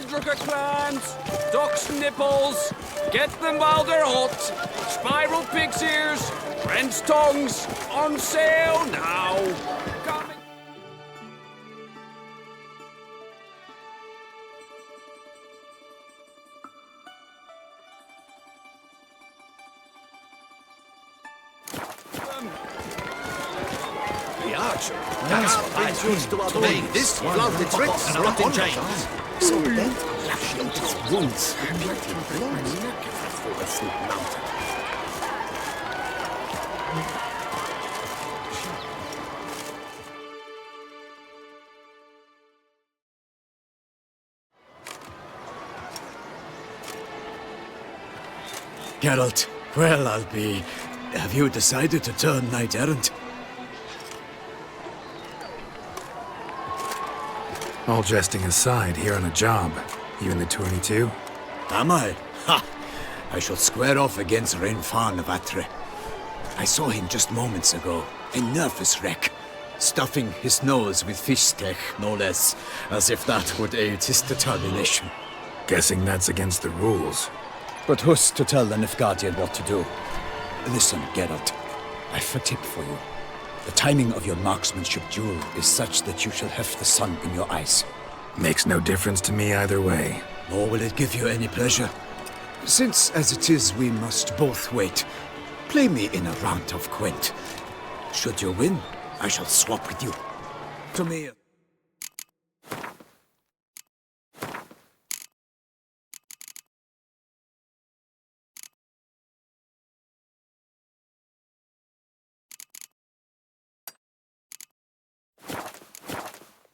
Edrica clans, duck's nipples, get them while they're hot, spiral pig's ears, French tongues, on sale now. Coming. The archer. That's what I choose to obey. This flouted tricks and not in on chains. So then, Its wounds. Geralt, well, I'll be... Have you decided to turn knight-errant? All jesting aside, here on a job. You in the 22? Am I? Ha! I shall square off against Rainfan of Atre. I saw him just moments ago, a nervous wreck, stuffing his nose with fish steak, no less, as if that would aid his determination. Guessing that's against the rules. But who's to tell the Nilfgaardian what to do? Listen, Geralt, I've a tip for you. The timing of your marksmanship duel is such that you shall have the sun in your eyes. Makes no difference to me either way. Nor will it give you any pleasure. Since, as it is, we must both wait, play me in a round of Gwent. Should you win, I shall swap with you. To me...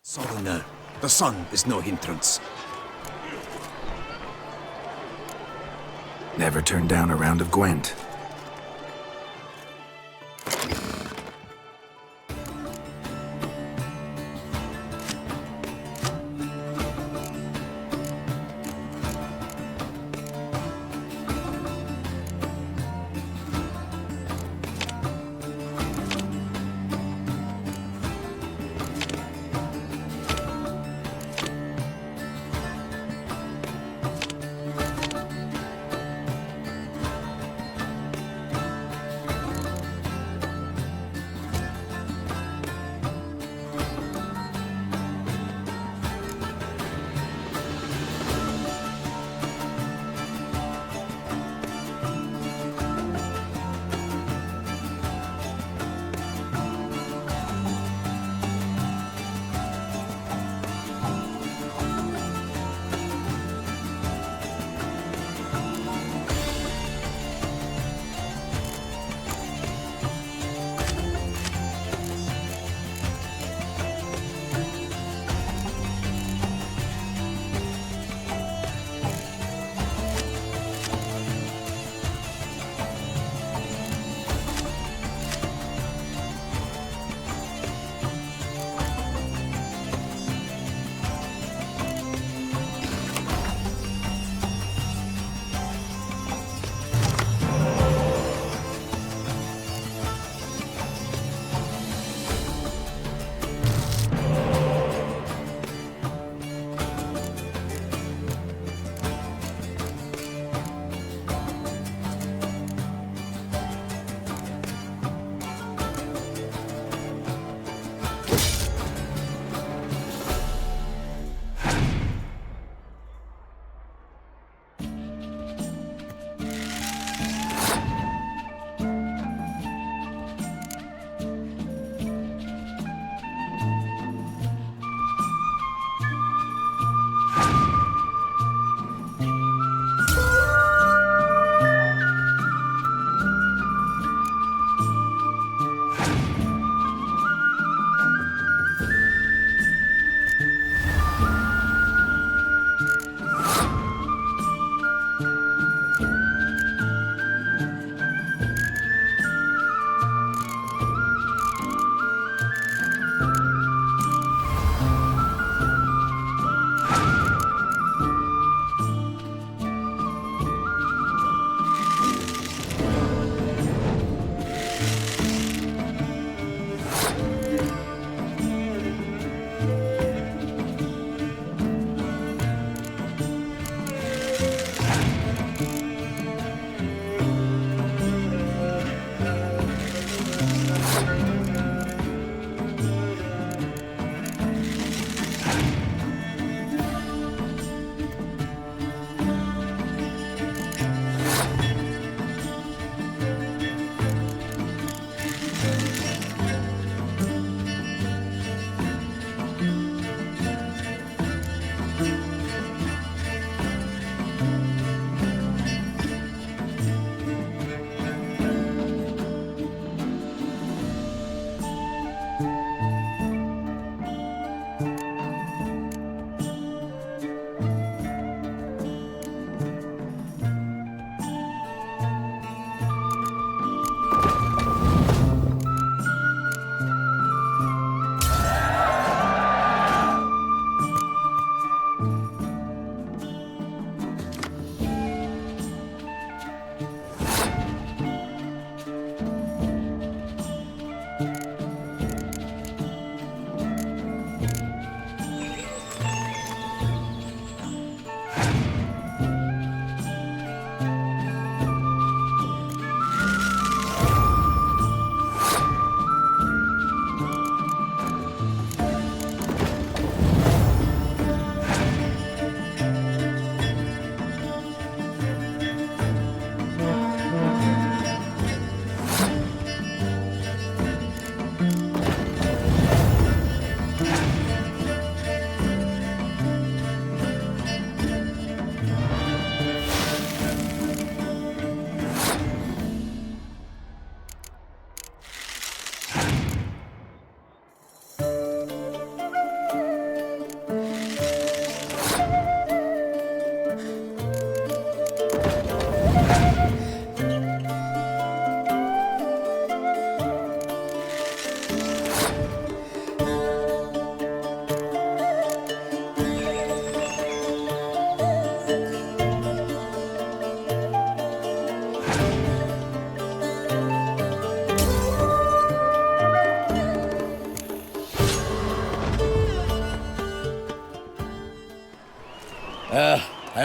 Southerner, the sun is no hindrance. Never turned down a round of Gwent.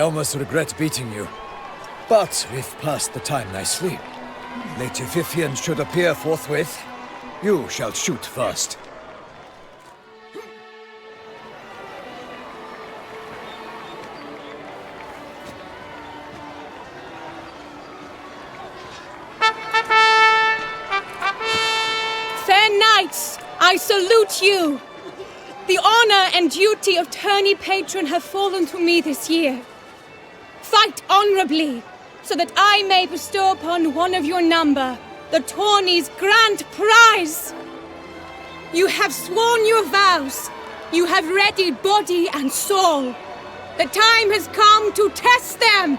almost regret beating you. But we've passed the time nicely. Lady Vivian should appear forthwith. You shall shoot first. Fair knights, I salute you. The honor and duty of tourney patron have fallen to me this year. Fight honorably, so that I may bestow upon one of your number the tourney's grand prize. You have sworn your vows. You have readied body and soul. The time has come to test them.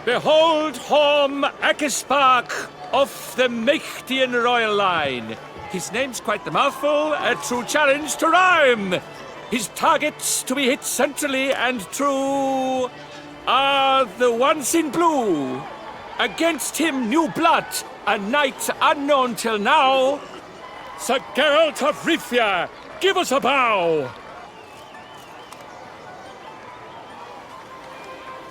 Behold Horm Akespark of the Mechtian royal line. His name's quite the mouthful, a true challenge to rhyme. His targets to be hit centrally and true are the ones in blue. Against him new blood, a knight unknown till now. Sir Geralt of Rivia, give us a bow.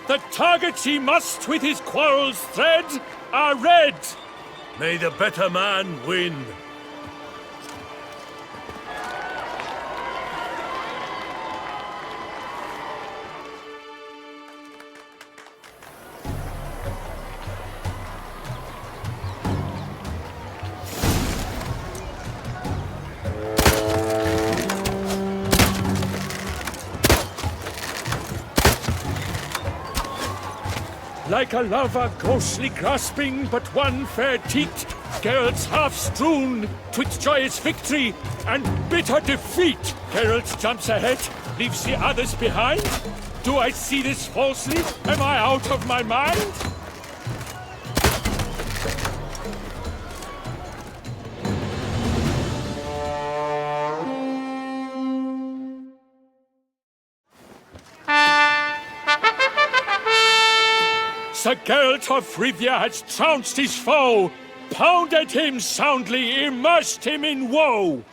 The targets he must with his quarrels thread are red. May the better man win. Like a lover ghostly grasping but one fair teat, Geralt's half strewn twixt joyous victory and bitter defeat. Geralt jumps ahead, leaves the others behind. Do I see this falsely? Am I out of my mind? Sir Geralt of Rivia has trounced his foe, pounded him soundly, immersed him in woe.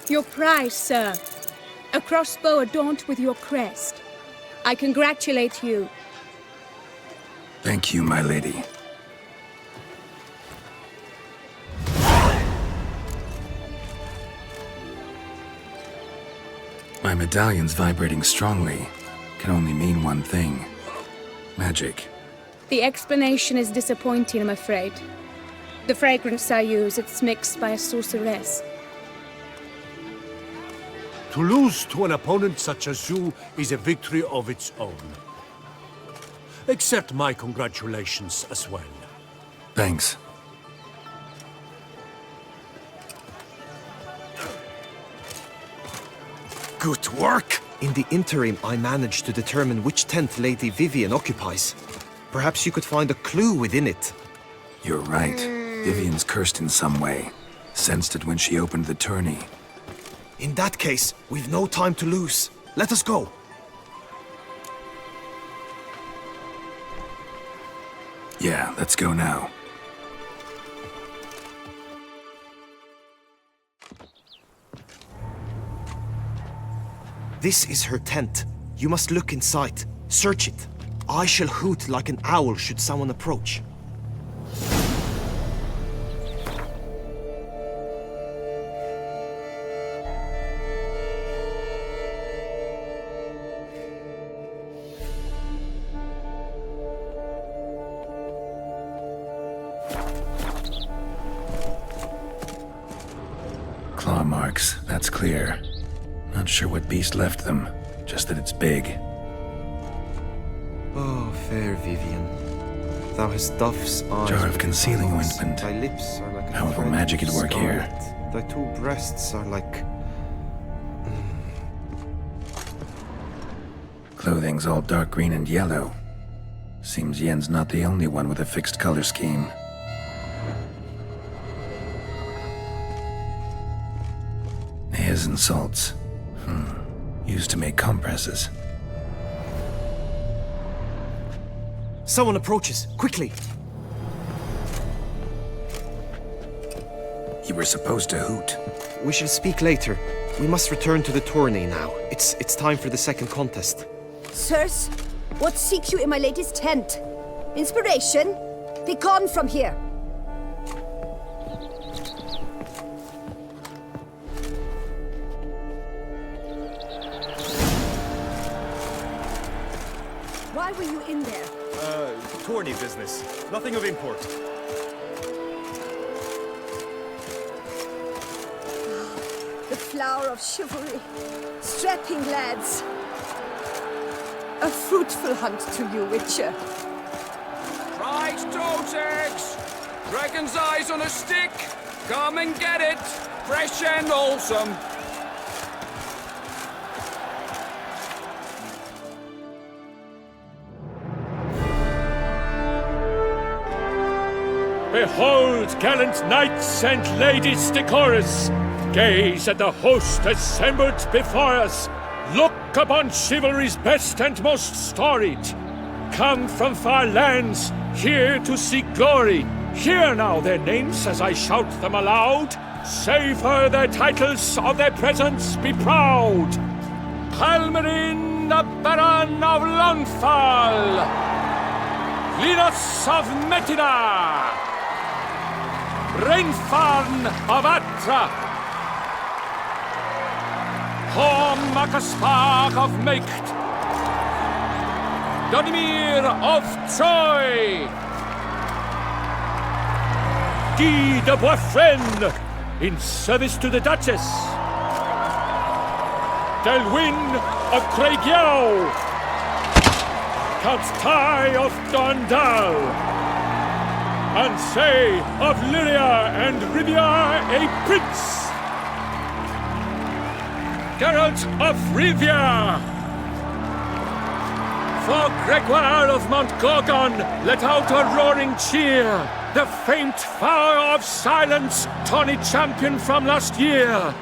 Your prize, sir. A crossbow adorned with your crest. I congratulate you. Thank you, my lady. My medallion's vibrating strongly. Can only mean one thing. Magic. The explanation is disappointing, I'm afraid. The fragrance I use, it's mixed by a sorceress. To lose to an opponent such as you is a victory of its own. Accept my congratulations as well. Thanks. Good work! In the interim, I managed to determine which tent Lady Vivian occupies. Perhaps you could find a clue within it. You're right. Vivian's cursed in some way. Sensed it when she opened the tourney. In that case, we've no time to lose. Let us go. Yeah, let's go now. This is her tent. You must look inside. Search it. I shall hoot like an owl should someone approach. Claw marks, that's clear. Not sure what beast left them, just that it's big. Oh, fair Vivian. Thou hast dove's eyes. Jar of concealing ointment. Thy lips are like a How will thread magic of it work here? scarlet. Thy two breasts are like... Clothing's all dark green and yellow. Seems Yen's not the only one with a fixed color scheme. His and salts. Used to make compresses. Someone approaches. Quickly! You were supposed to hoot. We shall speak later. We must return to the tourney now. It's time for the second contest. Sirs, what seek you in my lady's tent? Inspiration? Be gone from here! Why were you in there? Tourney business. Nothing of import. The flower of chivalry. Strapping lads. A fruitful hunt to you, Witcher. Right, toes eggs! Dragon's eyes on a stick! Come and get it! Fresh and wholesome! Behold, gallant knights and ladies decorous! Gaze at the host assembled before us! Look upon chivalry's best and most storied! Come from far lands, here to seek glory! Hear now their names as I shout them aloud! Savor their titles, of their presence be proud! Palmerin, the Baron of Longfall! Linus of Metina! Rainfarn of Atra! Hormakaspar of Meikt! Donimir of Troy! Guy de Boisfriend, in service to the Duchess! Delwyn of Craigiau! Count Tai of Dondal! Ansay of Lyria and Rivia a prince! Geralt of Rivia! For Gregoire of Montgorgon, let out a roaring cheer! The faint fire of silence, tawny champion from last year!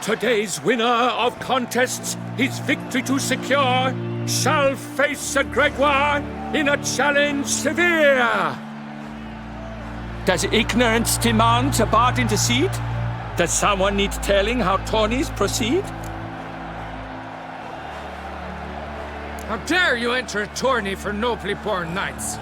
Today's winner of contests, his victory to secure, shall face Sir Gregoire in a challenge severe! Does ignorance demand a bard intercede? Does someone need telling how tourneys proceed? How dare you enter a tourney for nobly born knights?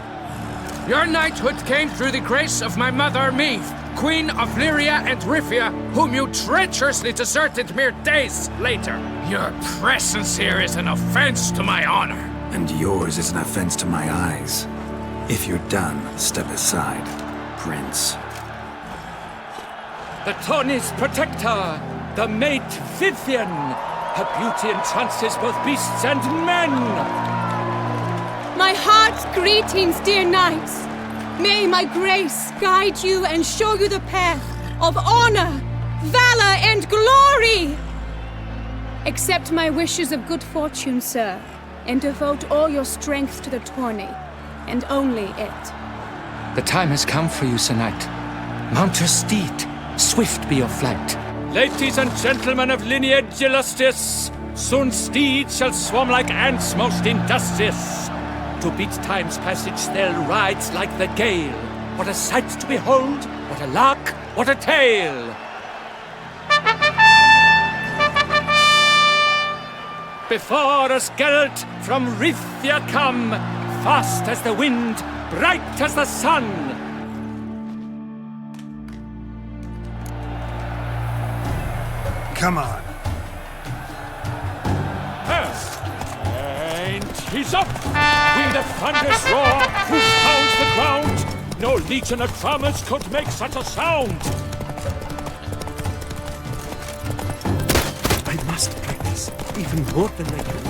Your knighthood came through the grace of my mother Meve, Queen of Lyria and Rivia, whom you treacherously deserted mere days later. Your presence here is an offense to my honor. And yours is an offense to my eyes. If you're done, step aside, Prince. The tourney's protector, the maid Vivian. Her beauty entrances both beasts and men. My heart's greetings, dear knights. May my grace guide you and show you the path of honor, valor, and glory. Accept my wishes of good fortune, sir, and devote all your strength to the tourney, and only it. The time has come for you, Sir Knight. Mount your steed. Swift be your flight. Ladies and gentlemen of lineage illustrious, soon steeds shall swarm like ants most industrious. To beat time's passage they'll ride like the gale. What a sight to behold, what a lark, what a tale! Before us Geralt from Rithia come, fast as the wind, bright as the sun. Come on. And he's up! With a thunderous roar, who pounds the ground? No legion of drummers could make such a sound! I must practice, even more than I can.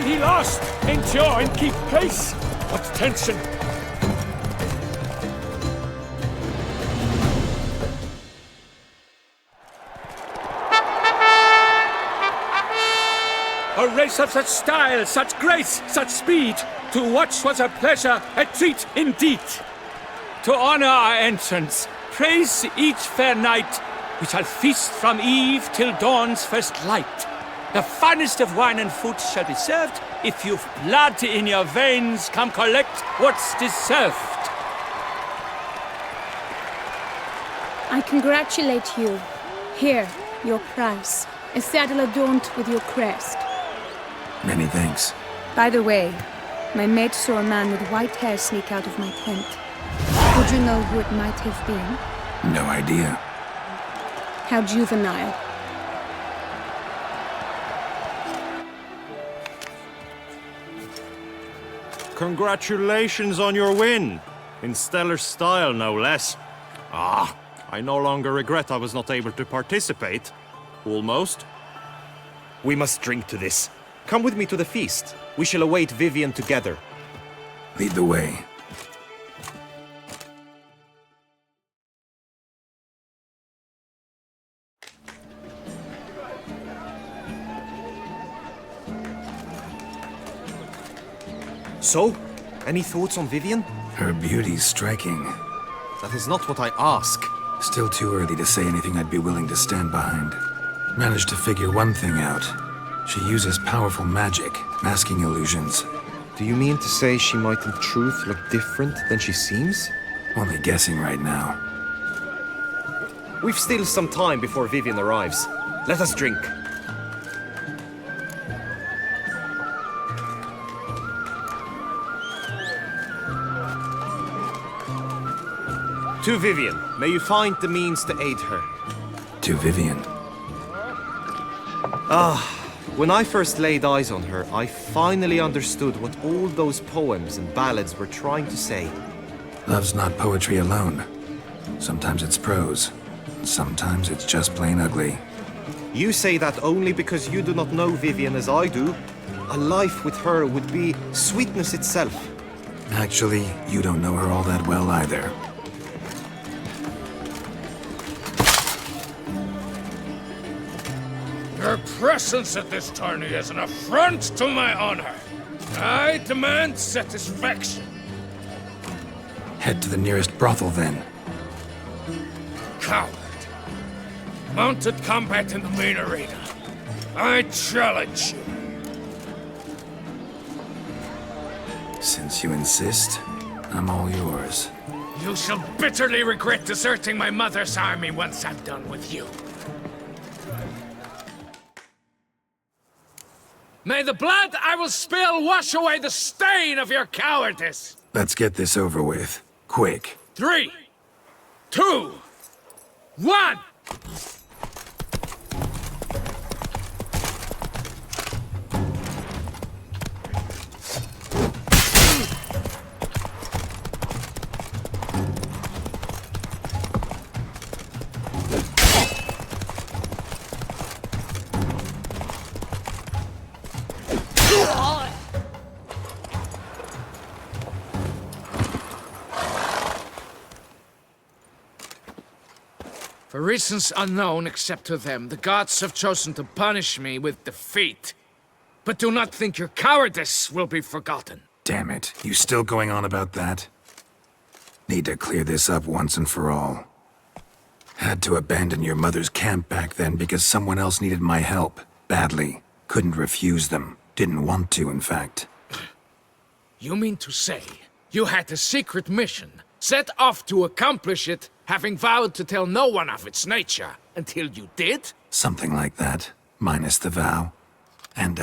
he lost? Endure and keep pace. What tension! A race of such style, such grace, such speed. To watch was a pleasure, a treat indeed. To honor our entrance, praise each fair knight. We shall feast from eve till dawn's first light. The finest of wine and food shall be served. If you've blood in your veins, come collect what's deserved. I congratulate you. Here, your prize. A saddle adorned with your crest. Many thanks. By the way, my mate saw a man with white hair sneak out of my tent. Would you know who it might have been? No idea. How juvenile. Congratulations on your win. In stellar style, no less. Ah, I no longer regret I was not able to participate. Almost. We must drink to this. Come with me to the feast. We shall await Vivian together. Lead the way. So, any thoughts on Vivian? Her beauty's striking. That is not what I ask. Still too early to say anything I'd be willing to stand behind. Managed to figure one thing out. She uses powerful magic, masking illusions. Do you mean to say she might in truth look different than she seems? Only guessing right now. We've still some time before Vivian arrives. Let us drink. To Vivian, may you find the means to aid her. To Vivian. When I first laid eyes on her, I finally understood what all those poems and ballads were trying to say. Love's not poetry alone. Sometimes it's prose. Sometimes it's just plain ugly. You say that only because you do not know Vivian as I do. A life with her would be sweetness itself. Actually, you don't know her all that well either. Your presence at this tourney is an affront to my honor. I demand satisfaction. Head to the nearest brothel, then. Coward. Mounted combat in the main arena. I challenge you. Since you insist, I'm all yours. You shall bitterly regret deserting my mother's army once I'm done with you. May the blood I will spill wash away the stain of your cowardice! Let's get this over with. Quick. 3, 2, 1! For reasons unknown except to them, the gods have chosen to punish me with defeat. But do not think your cowardice will be forgotten. Damn it. You still going on about that? Need to clear this up once and for all. Had to abandon your mother's camp back then because someone else needed my help. Badly. Couldn't refuse them. Didn't want to, in fact. You mean to say you had a secret mission, set off to accomplish it, having vowed to tell no one of its nature, until you did? Something like that. Minus the vow. And,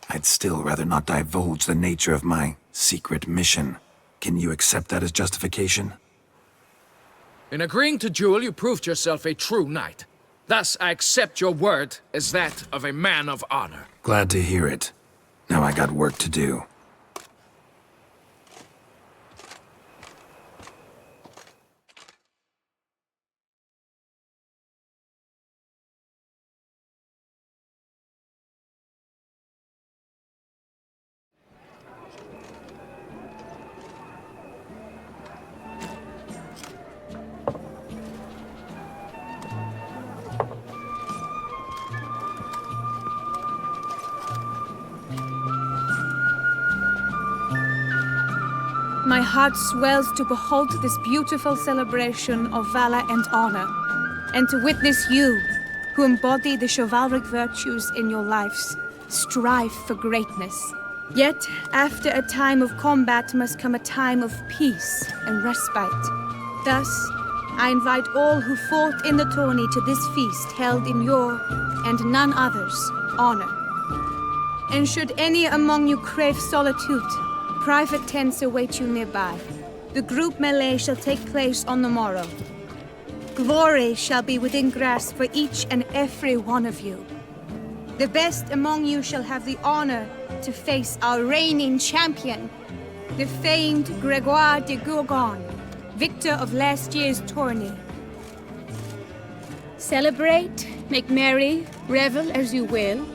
I'd still rather not divulge the nature of my secret mission. Can you accept that as justification? In agreeing to duel, you proved yourself a true knight. Thus, I accept your word as that of a man of honor. Glad to hear it. Now I got work to do. my heart swells to behold this beautiful celebration of valor and honor, and to witness you, who embody the chivalric virtues in your lives, strive for greatness. Yet, after a time of combat must come a time of peace and respite. Thus, I invite all who fought in the tourney to this feast held in your, and none other's, honor. And should any among you crave solitude, private tents await you nearby. The group melee shall take place on the morrow. Glory shall be within grasp for each and every one of you. The best among you shall have the honor to face our reigning champion, the famed Gregoire de Gourgon, victor of last year's tourney. Celebrate, make merry, revel as you will,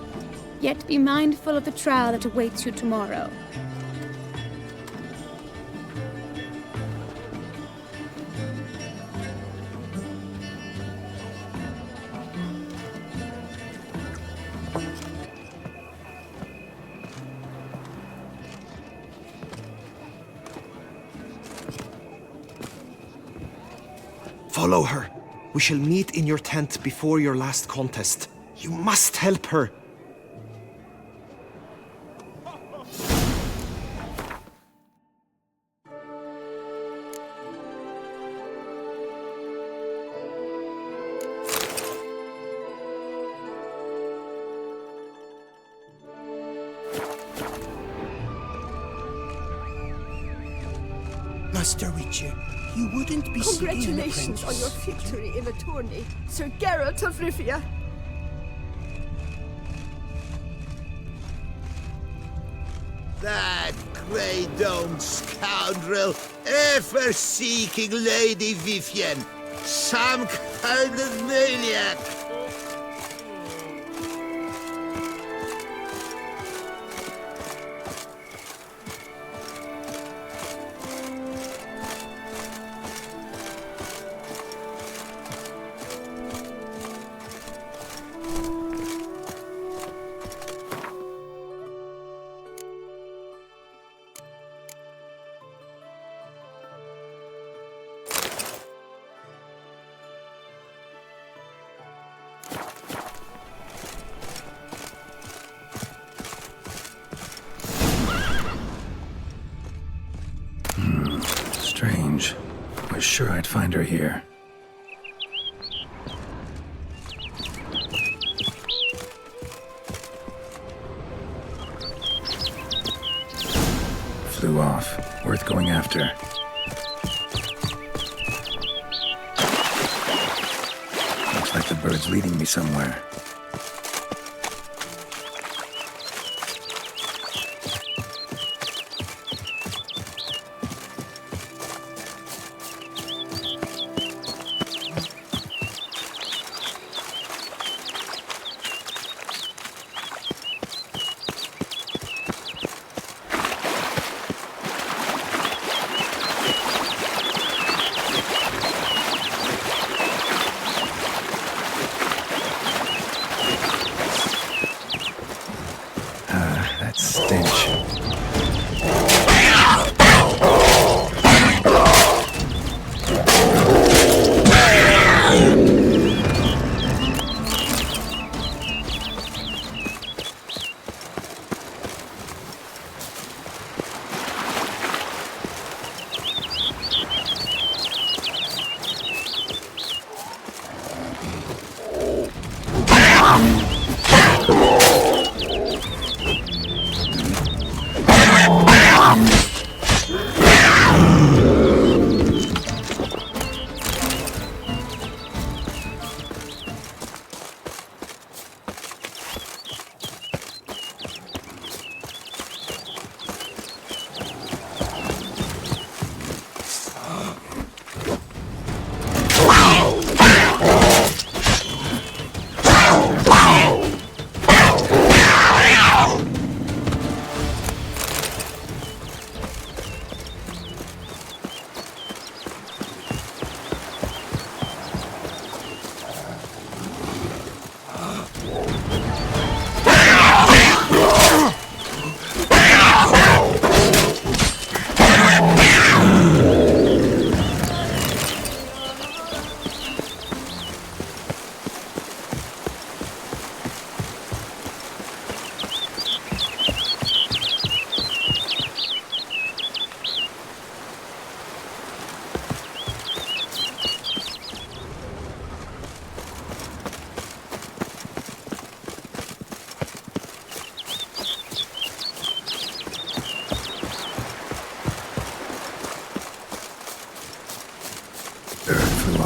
yet be mindful of the trial that awaits you tomorrow. Follow her. We shall meet in your tent before your last contest. You must help her. Master Witcher, you wouldn't be seeking the Congratulations on your princess. victory in the tourney, Sir Geralt of Rivia. That grey-domed scoundrel, ever seeking Lady Vivienne. Some kind of maniac. Strange. I was sure I'd find her here. Flew off. Worth going after. Looks like the bird's leading me somewhere.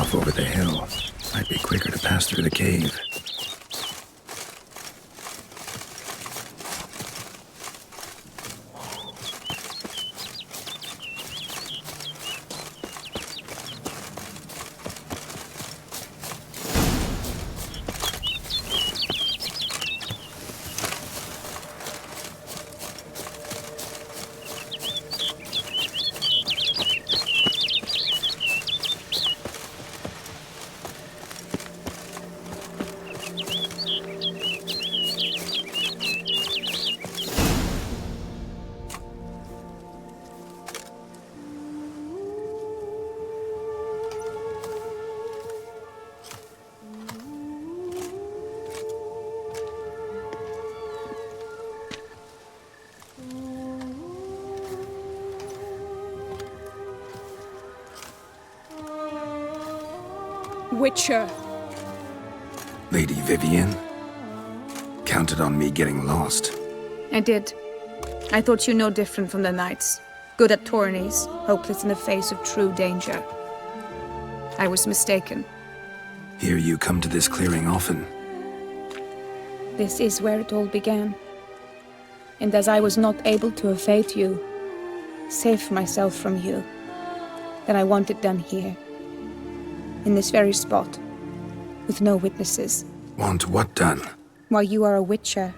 off over the hill. Might be quicker to pass through the cave. Witcher. Lady Vivian? Counted on me getting lost. I did. I thought you no different from the knights. Good at tourneys, hopeless in the face of true danger. I was mistaken. Hear you come to this clearing often. This is where it all began. And as I was not able to evade you, save myself from you, then I want it done here. In this very spot, with no witnesses. Want what done? While you are a witcher,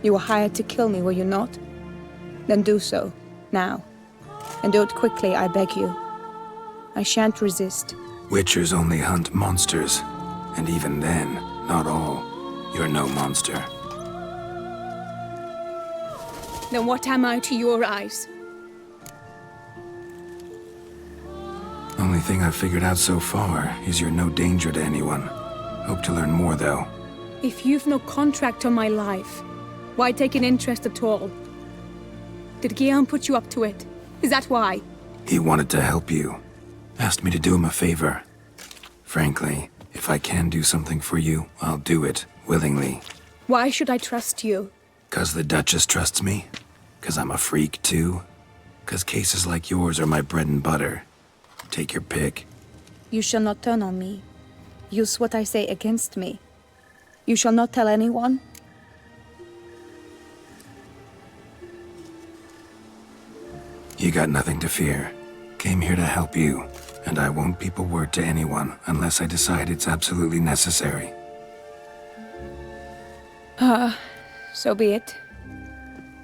you were hired to kill me, were you not? Then do so, now. And do it quickly, I beg you. I shan't resist. Witchers only hunt monsters. And even then, not all. You're no monster. Then what am I to your eyes? Only thing I've figured out so far is you're no danger to anyone. Hope to learn more, though. If you've no contract on my life, why take an interest at all? Did Guillaume put you up to it? Is that why? He wanted to help you. Asked me to do him a favor. Frankly, if I can do something for you, I'll do it, willingly. Why should I trust you? 'Cause the Duchess trusts me? 'Cause I'm a freak, too? 'Cause cases like yours are my bread and butter? Take your pick. You shall not turn on me. Use what I say against me. You shall not tell anyone? You got nothing to fear. Came here to help you, and I won't peep a word to anyone unless I decide it's absolutely necessary. So be it.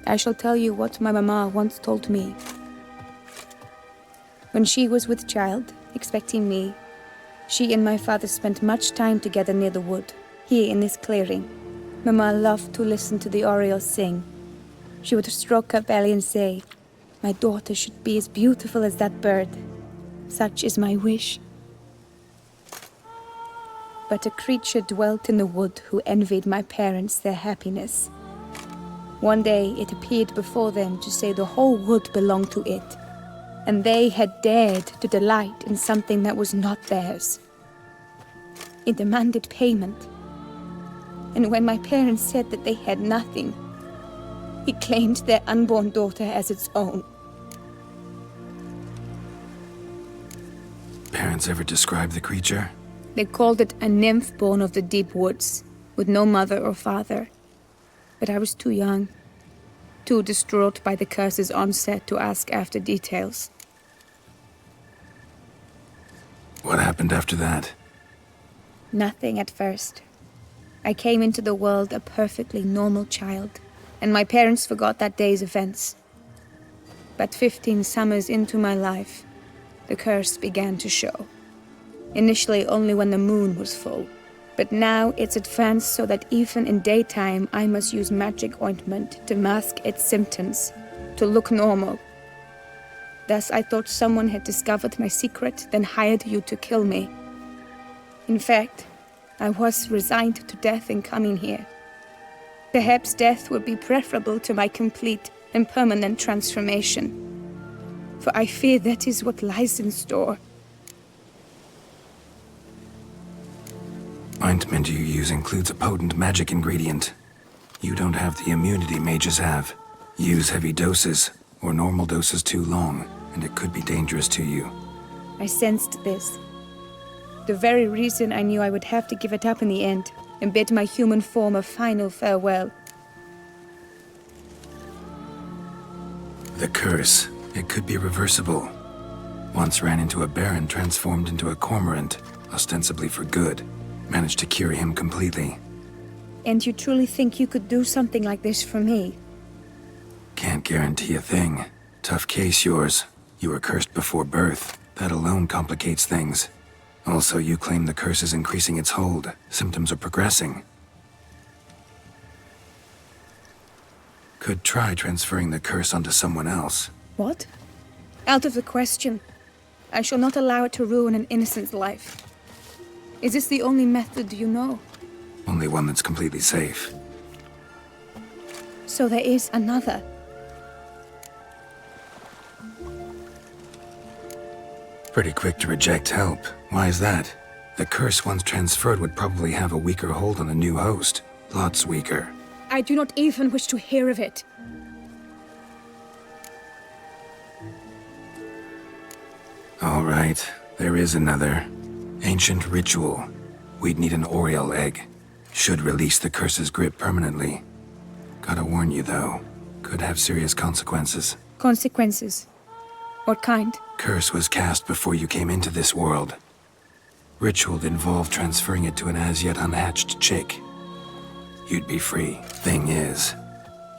I shall tell you what my mama once told me. When she was with child, expecting me, she and my father spent much time together near the wood, here in this clearing. Mama loved to listen to the orioles sing. She would stroke her belly and say, "My daughter should be as beautiful as that bird. Such is my wish." But a creature dwelt in the wood who envied my parents their happiness. One day it appeared before them to say the whole wood belonged to it, and they had dared to delight in something that was not theirs. It demanded payment, and when my parents said that they had nothing, it claimed their unborn daughter as its own. Parents ever describe the creature? They called it a nymph born of the deep woods, with no mother or father. But I was too young, too distraught by the curse's onset to ask after details. What happened after that? Nothing at first. I came into the world a perfectly normal child, and my parents forgot that day's events. But 15 summers into my life, the curse began to show. Initially only when the moon was full, but now it's advanced so that even in daytime I must use magic ointment to mask its symptoms, to look normal. Thus I thought someone had discovered my secret, then hired you to kill me. In fact, I was resigned to death in coming here. Perhaps death would be preferable to my complete and permanent transformation, for I fear that is what lies in store. Ointment you use includes a potent magic ingredient. You don't have the immunity mages have. Use heavy doses, or normal doses too long, and it could be dangerous to you. I sensed this. The very reason I knew I would have to give it up in the end, and bid my human form a final farewell. The curse. It could be reversible. Once ran into a baron transformed into a cormorant, ostensibly for good. Managed to cure him completely. And you truly think you could do something like this for me? Can't guarantee a thing. Tough case, yours. You were cursed before birth. That alone complicates things. Also, you claim the curse is increasing its hold. Symptoms are progressing. Could try transferring the curse onto someone else. What? Out of the question. I shall not allow it to ruin an innocent's life. Is this the only method you know? Only one that's completely safe. So there is another. Pretty quick to reject help. Why is that? The curse once transferred would probably have a weaker hold on the new host. Lots weaker. I do not even wish to hear of it. All right, there is another. Ancient ritual. We'd need an Oriole egg. Should release the curse's grip permanently. Gotta warn you though, could have serious consequences. Consequences? What kind? Curse was cast before you came into this world. Ritual involved transferring it to an as-yet unhatched chick. You'd be free. Thing is,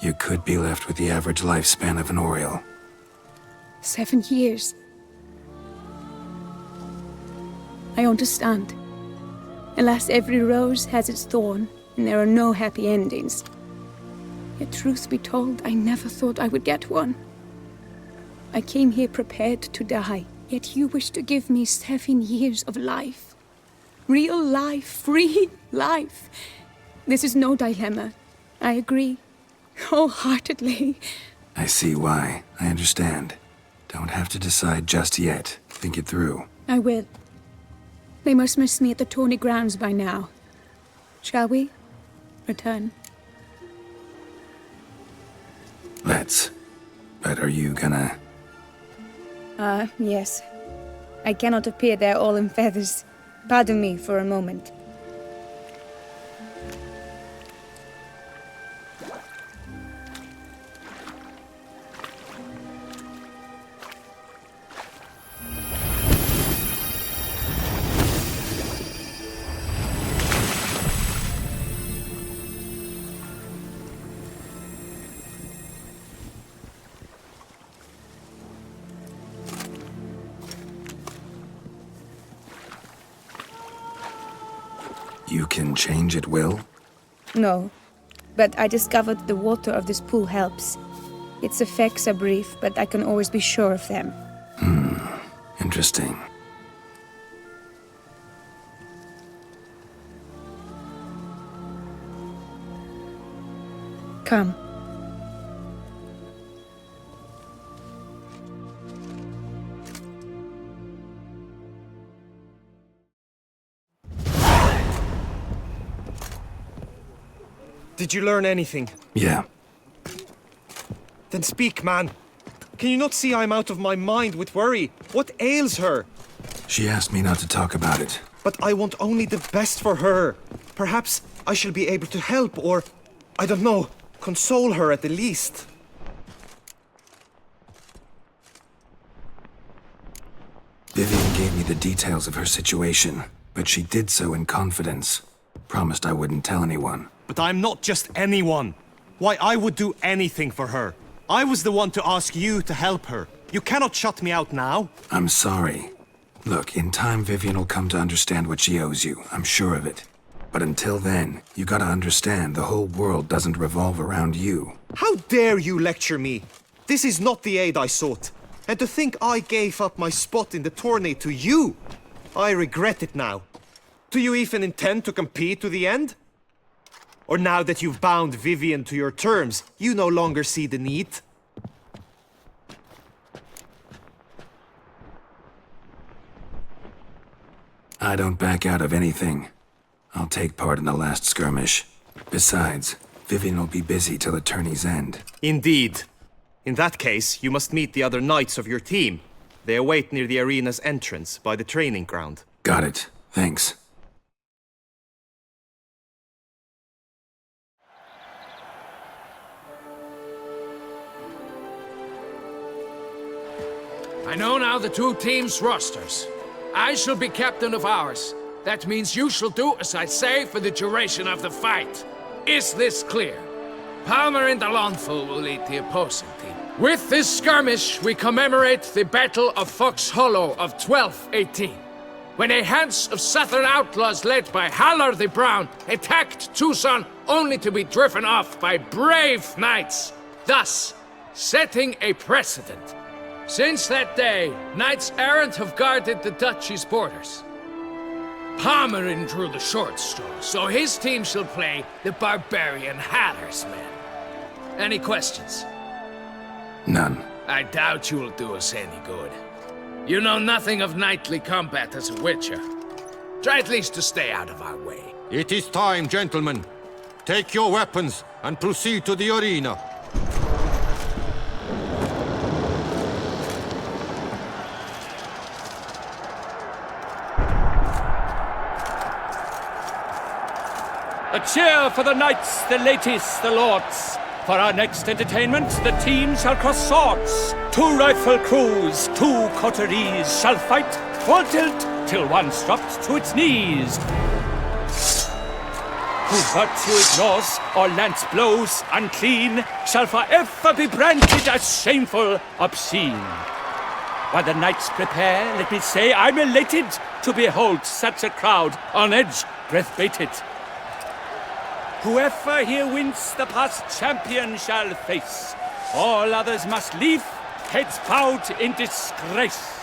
you could be left with the average lifespan of an Oriole. 7 years. I understand. Alas, every rose has its thorn, and there are no happy endings. Yet truth be told, I never thought I would get one. I came here prepared to die, yet you wish to give me 7 years of life. Real life, free life. This is no dilemma. I agree. Wholeheartedly. I see why. I understand. Don't have to decide just yet. Think it through. I will. They must miss me at the tourney grounds by now. Shall we? Return. Let's. But are you gonna... Yes. I cannot appear there all in feathers. Pardon me for a moment. You can change at will? No, but I discovered the water of this pool helps. Its effects are brief, but I can always be sure of them. Interesting. Come. Did you learn anything? Yeah. Then speak, man. Can you not see I'm out of my mind with worry? What ails her? She asked me not to talk about it. But I want only the best for her. Perhaps I shall be able to help or, I don't know, console her at the least. Vivian gave me the details of her situation, but she did so in confidence. Promised I wouldn't tell anyone. But I'm not just anyone. Why, I would do anything for her. I was the one to ask you to help her. You cannot shut me out now. I'm sorry. Look, in time Vivian will come to understand what she owes you. I'm sure of it. But until then, you gotta understand the whole world doesn't revolve around you. How dare you lecture me? This is not the aid I sought. And to think I gave up my spot in the tourney to you. I regret it now. Do you even intend to compete to the end? Or now that you've bound Vivian to your terms, you no longer see the need? I don't back out of anything. I'll take part in the last skirmish. Besides, Vivian will be busy till the tourney's end. Indeed. In that case, you must meet the other knights of your team. They await near the arena's entrance, by the training ground. Got it. Thanks. I know now the two teams' rosters. I shall be captain of ours. That means you shall do as I say for the duration of the fight. Is this clear? Palmer and Alonfo will lead the opposing team. With this skirmish, we commemorate the Battle of Fox Hollow of 1218, when a hands of southern outlaws led by Haller the Brown attacked Tucson only to be driven off by brave knights, thus setting a precedent. Since that day, knights errant have guarded the duchy's borders. Palmerin drew the short straw, so his team shall play the barbarian Haller's men. Any questions? None. I doubt you will do us any good. You know nothing of knightly combat as a witcher. Try at least to stay out of our way. It is time, gentlemen. Take your weapons and proceed to the arena. A cheer for the knights, the ladies, the lords. For our next entertainment, the teams shall cross swords. 2 rifle crews, 2 coteries shall fight full tilt till one's dropped to its knees. Who virtue ignores or lance blows unclean shall forever be branded as shameful, obscene. While the knights prepare, let me say I'm elated to behold such a crowd on edge, breath bated. Whoever here wins the past champion shall face. All others must leave, heads bowed in disgrace.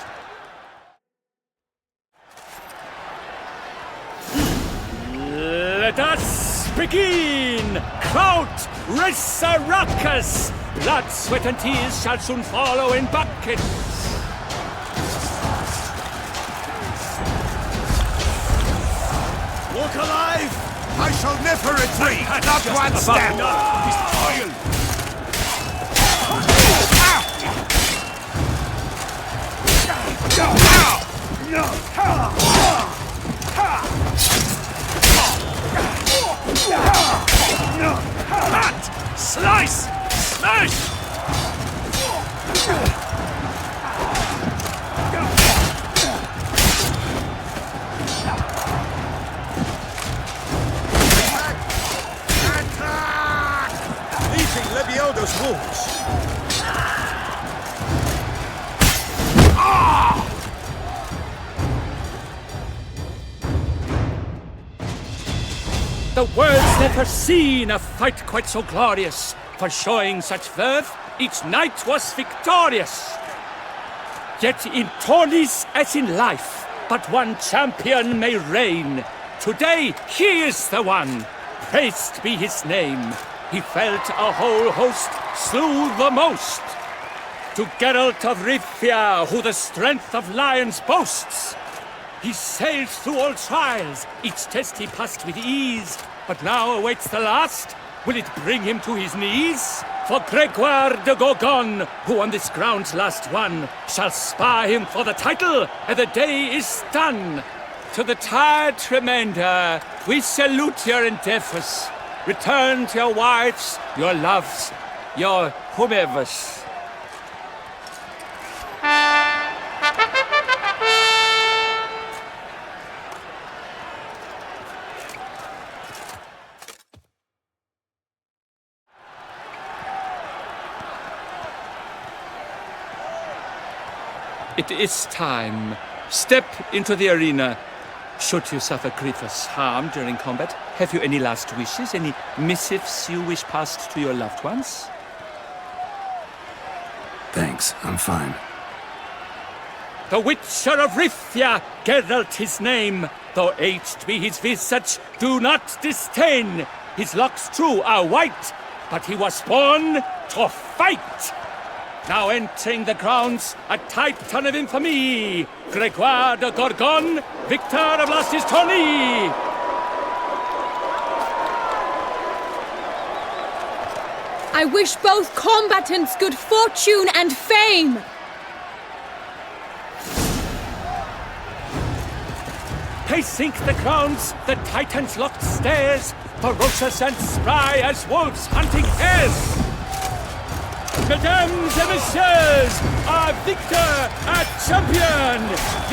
Let us begin! Crowd, raise a ruckus! Blood, sweat and tears shall soon follow in buckets. Walk alive! I shall never retreat! Not one step! He's toiled! Cut! Slice! Smash! Lebioda's wounds. The world's never seen a fight quite so glorious. For showing such verve, each knight was victorious. Yet in tourneys as in life, but one champion may reign. Today he is the one, praised be his name. He felt a whole host, slew the most. To Geralt of Rivia, who the strength of lions boasts. He sailed through all trials, each test he passed with ease. But now awaits the last. Will it bring him to his knees? For Gregoire de Gorgon, who on this ground last won, shall spar him for the title, and the day is done. To the tired remainder, we salute your endeavors. Return to your wives, your loves, your whomevers. It is time. Step into the arena. Should you suffer grievous harm during combat, have you any last wishes, any missives you wish passed to your loved ones? Thanks, I'm fine. The Witcher of Rivia, Geralt his name. Though aged be his visage, do not disdain. His locks true are white, but he was born to fight. Now entering the grounds, a titan of infamy, Gregoire de Gorgon, victor of last his tourney. I wish both combatants good fortune and fame. Pacing the grounds, the Titans locked stares, ferocious and spry as wolves hunting hares. Mesdames et messieurs, our victor, our champion,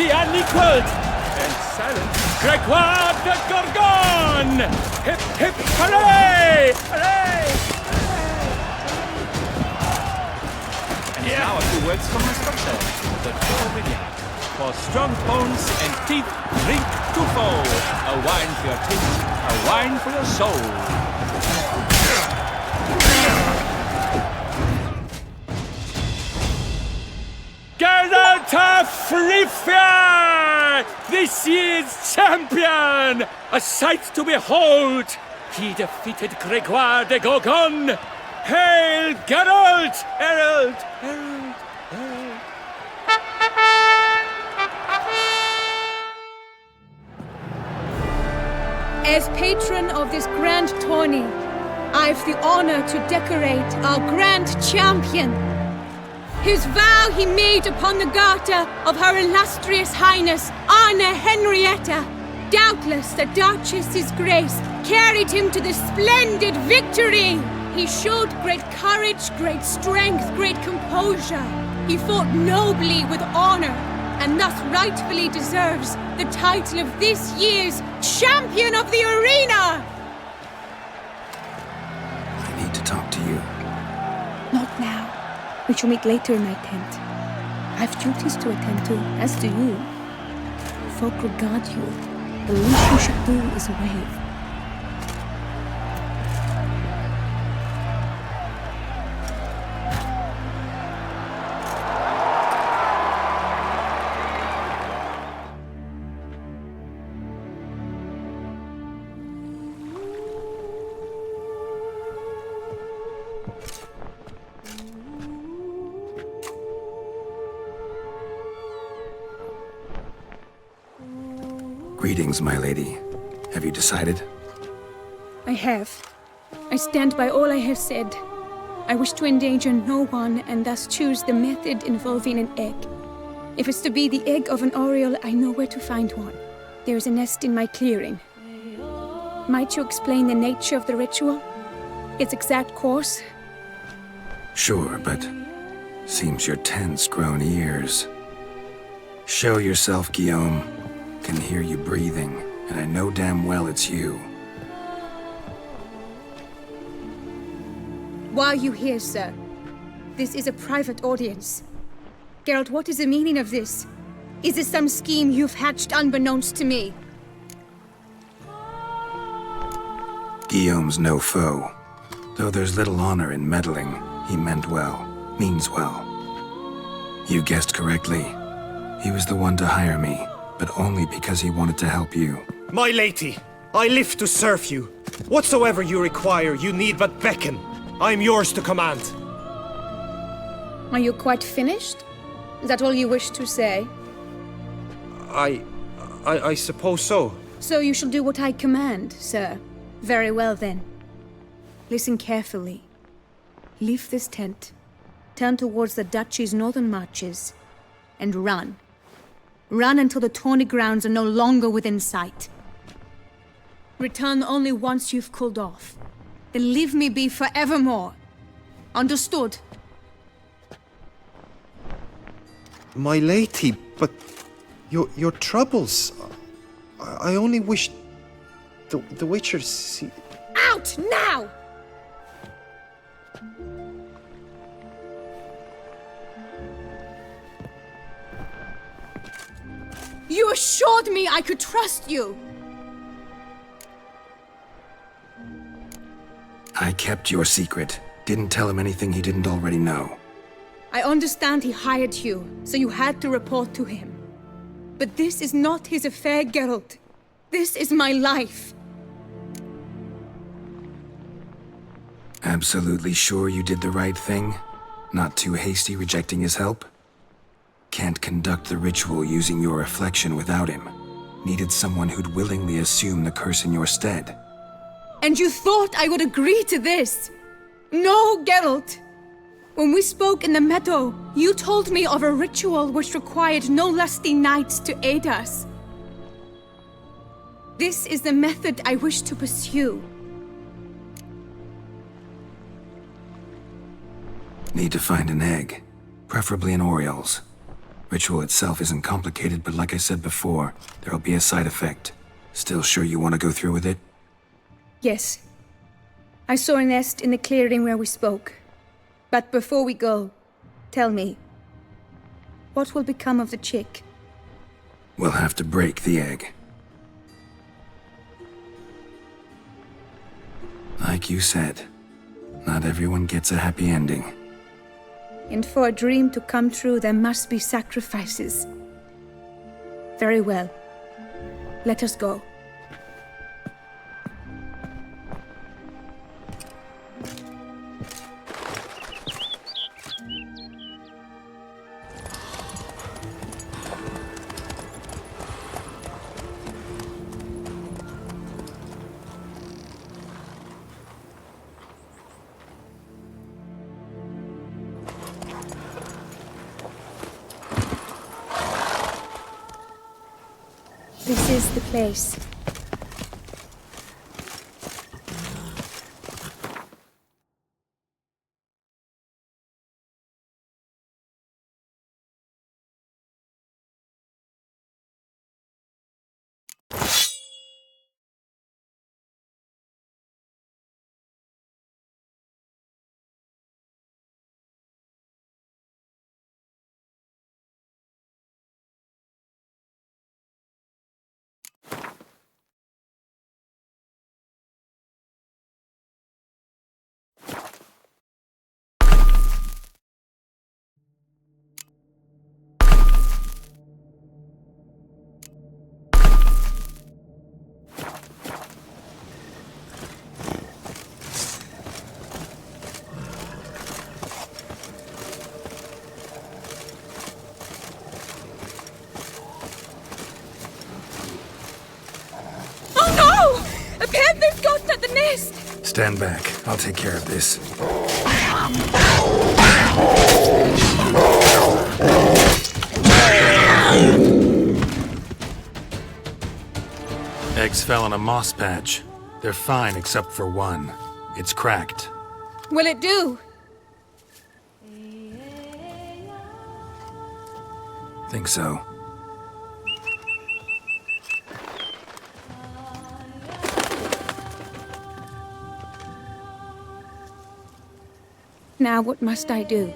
the unequaled and silent Gregoire de Gorgon! Hip, hip, hooray! Hooray! And now a few words from my sponsor, the Tour. For strong bones and teeth, drink Tufo. A wine for your teeth, a wine for your soul. Geralt of Rivia! This year's champion! A sight to behold! He defeated Gregoire de Gorgon! Hail Geralt! Herald! Herald! Herald! As patron of this grand tourney, I've the honor to decorate our grand champion. His vow he made upon the garter of Her Illustrious Highness Anna Henrietta. Doubtless the Duchess's grace carried him to the splendid victory. He showed great courage, great strength, great composure. He fought nobly with honor, and thus rightfully deserves the title of this year's Champion of the Arena! I need to talk to you. Not now. We shall meet later in my tent. I've duties to attend to, as do you. Folk regard you. The least you should do is wave. Greetings, my lady. Have you decided? I have. I stand by all I have said. I wish to endanger no one and thus choose the method involving an egg. If it's to be the egg of an oriole, I know where to find one. There is a nest in my clearing. Might you explain the nature of the ritual? Its exact course? Sure, but seems your tense grown ears. Show yourself, Guillaume. Can hear you breathing, and I know damn well it's you. Why are you here, sir? This is a private audience. Geralt, what is the meaning of this? Is this some scheme you've hatched unbeknownst to me? Guillaume's no foe. Though there's little honor in meddling, he meant well, means well. You guessed correctly. He was the one to hire me, but only because he wanted to help you. My lady, I live to serve you. Whatsoever you require, you need but beckon. I am yours to command. Are you quite finished? Is that all you wish to say? I suppose so. So you shall do what I command, sir. Very well then. Listen carefully. Leave this tent, turn towards the duchy's northern marches, and run. Run until the tourney grounds are no longer within sight. Return only once you've cooled off. Then leave me be forevermore. Understood? My lady, but your troubles. I only wish the Witcher see. Out now! You assured me I could trust you! I kept your secret. Didn't tell him anything he didn't already know. I understand he hired you, so you had to report to him. But this is not his affair, Geralt. This is my life. Absolutely sure you did the right thing? Not too hasty rejecting his help? Can't conduct the ritual using your reflection without him. Needed someone who'd willingly assume the curse in your stead. And you thought I would agree to this? No, Geralt! When we spoke in the meadow, you told me of a ritual which required no lusty knights to aid us. This is the method I wish to pursue. Need to find an egg, preferably an Oriole's. Ritual itself isn't complicated, but like I said before, there'll be a side effect. Still sure you want to go through with it? Yes. I saw a nest in the clearing where we spoke. But before we go, tell me, what will become of the chick? We'll have to break the egg. Like you said, not everyone gets a happy ending. And for a dream to come true, there must be sacrifices. Very well. Let us go. This is the place. Stand back. I'll take care of this. Eggs fell in a moss patch. They're fine except for one. It's cracked. Will it do? Think so. Now what must I do?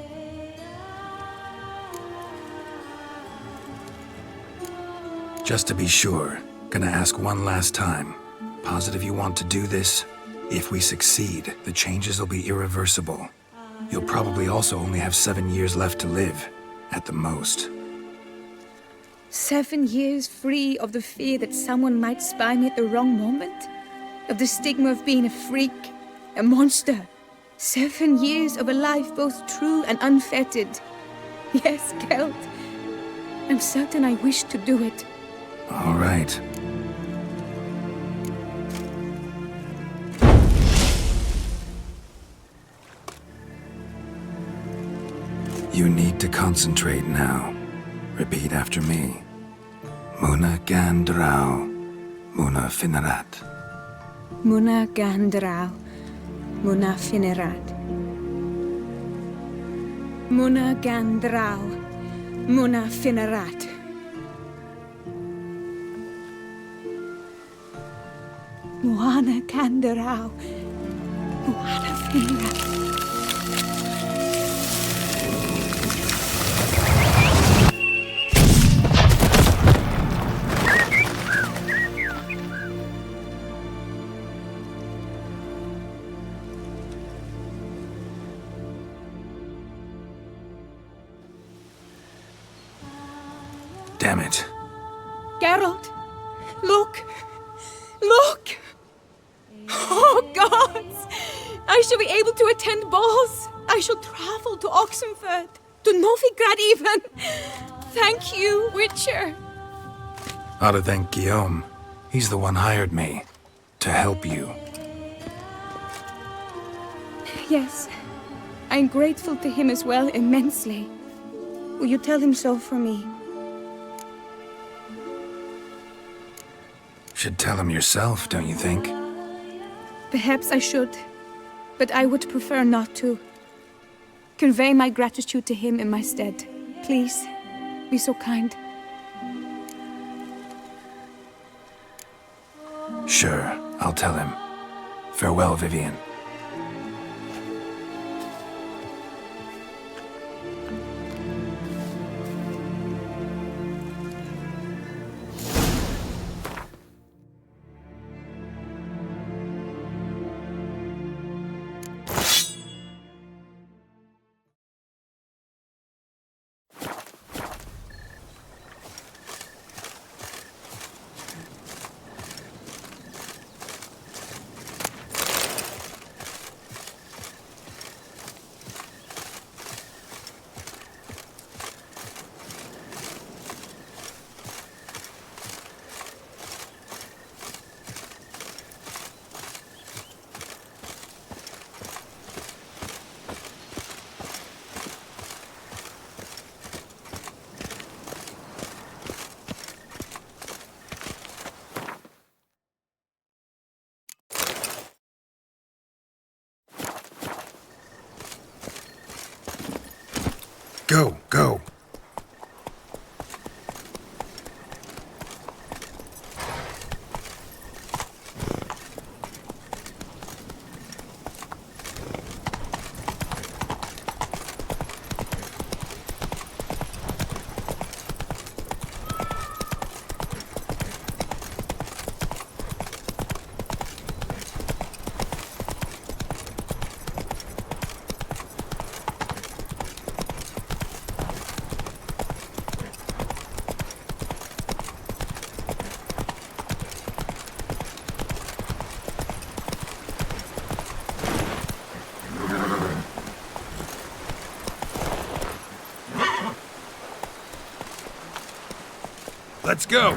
Just to be sure, gonna ask one last time. Positive you want to do this? If we succeed, the changes will be irreversible. You'll probably also only have 7 years left to live, at the most. 7 years free of the fear that someone might spy me at the wrong moment? Of the stigma of being a freak, a monster? 7 years of a life both true and unfettered. Yes, Kelt. I'm certain I wish to do it. All right. You need to concentrate now. Repeat after me. Muna Gandrau, Muna Finerat. Muna Gandrau, Muna Finerat. Muna Gandrau, Muna Finerat. Muana Gandrau, Muana Finerat. Damn it. Geralt, look! Look! Oh, gods! I shall be able to attend balls. I shall travel to Oxenford, to Novigrad even. Thank you, Witcher. Ought to thank Guillaume. He's the one hired me. To help you. Yes, I'm grateful to him as well, immensely. Will you tell him so for me? Should tell him yourself, don't you think? Perhaps I should, but I would prefer not to. Convey my gratitude to him in my stead. Please, be so kind. Sure, I'll tell him. Farewell, Vivian. Go, go. Let's go!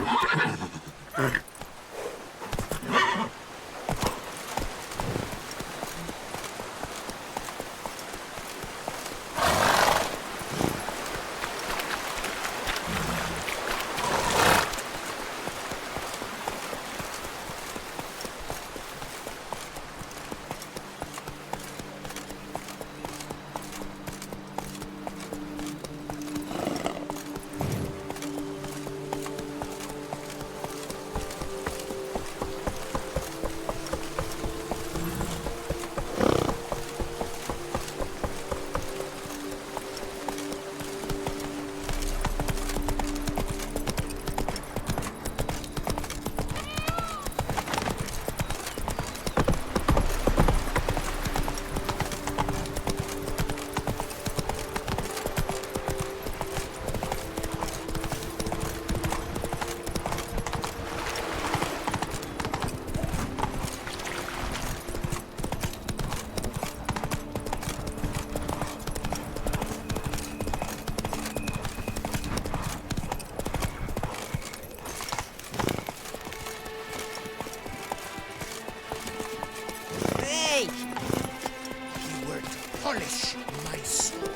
Polish my sword.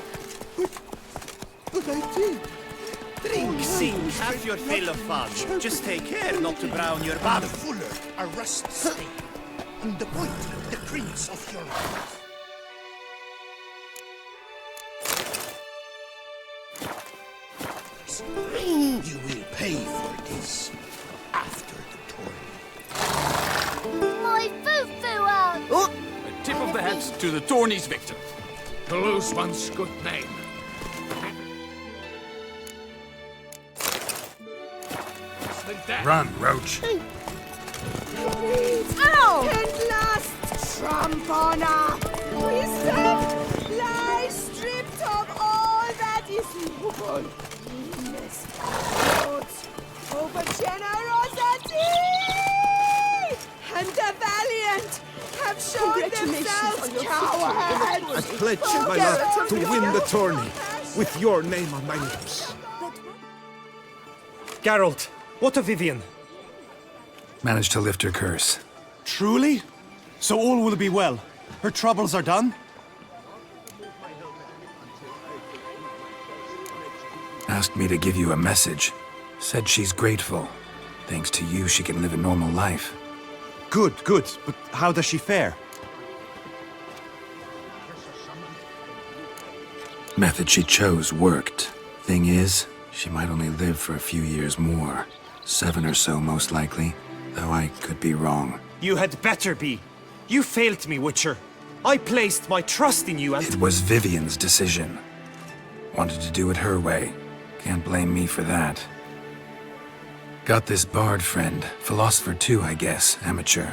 But I did. Drink, sing, have your fill of fun. Just take care not to brown your bottom. The fuller a rust stain, and the point the prince of your life. You will pay for this after the tourney. My foo-foo out! Oh! A tip of the hat to the tourney's victor. To lose one's good name. Run, Roach. Ow! And last trump honor! We serve lie stripped of all that is noble. Meanness, thoughts, over generosity! And the valiant have shown themselves cowards! I pledge my love to win the tourney with your name on my lips. Geralt, what of Vivian? Managed to lift her curse. Truly? So all will be well. Her troubles are done? Asked me to give you a message. Said she's grateful. Thanks to you, she can live a normal life. Good, good. But how does she fare? Method she chose worked. Thing is, she might only live for a few years more. 7 or so, most likely. Though I could be wrong. You had better be. You failed me, Witcher. I placed my trust in you and— It was Vivian's decision. Wanted to do it her way. Can't blame me for that. Got this bard friend, philosopher too, I guess, amateur.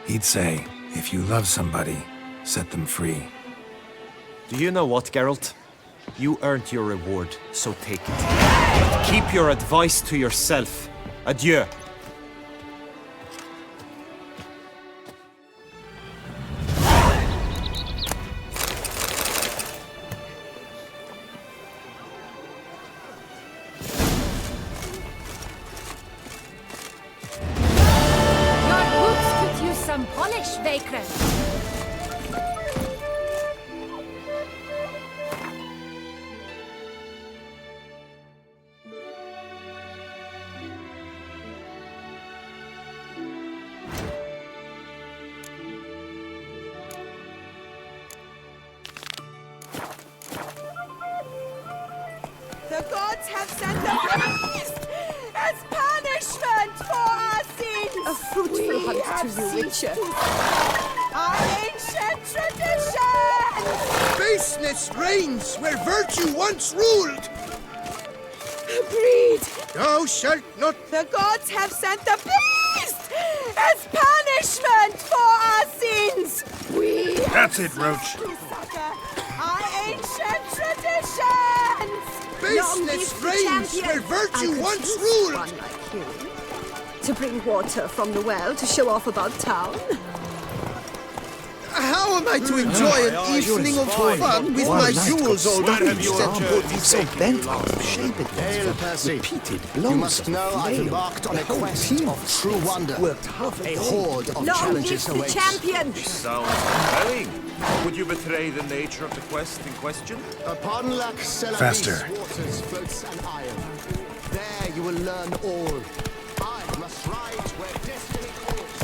He'd say, if you love somebody, set them free. Do you know what, Geralt? You earned your reward, so take it. But keep your advice to yourself. Adieu. Your boots could use some polish, Vagrant. The gods have sent the beast as punishment for our sins. A fruitful hunt to you, Witcher. Our ancient traditions. Baseness reigns where virtue once ruled. Breed. Thou shalt not. The gods have sent the beast as punishment for our sins. We That's it, Roach. our ancient traditions. Baseness reigns where virtue once ruled. To bring water from the well to show off about town. How am I to enjoy an evening of fun with my jewels all bleached and so bent out of shape it Hail, was Percy. repeated blows You must of know I've flail. embarked on The a whole quest team of true wonder. worked half A day. horde of Long live challenges the awaits. champion. Sounds compelling. Would you betray the nature of the quest in question? Upon Lac Faster. waters floats an isle. There you will learn all. I must ride where destiny calls.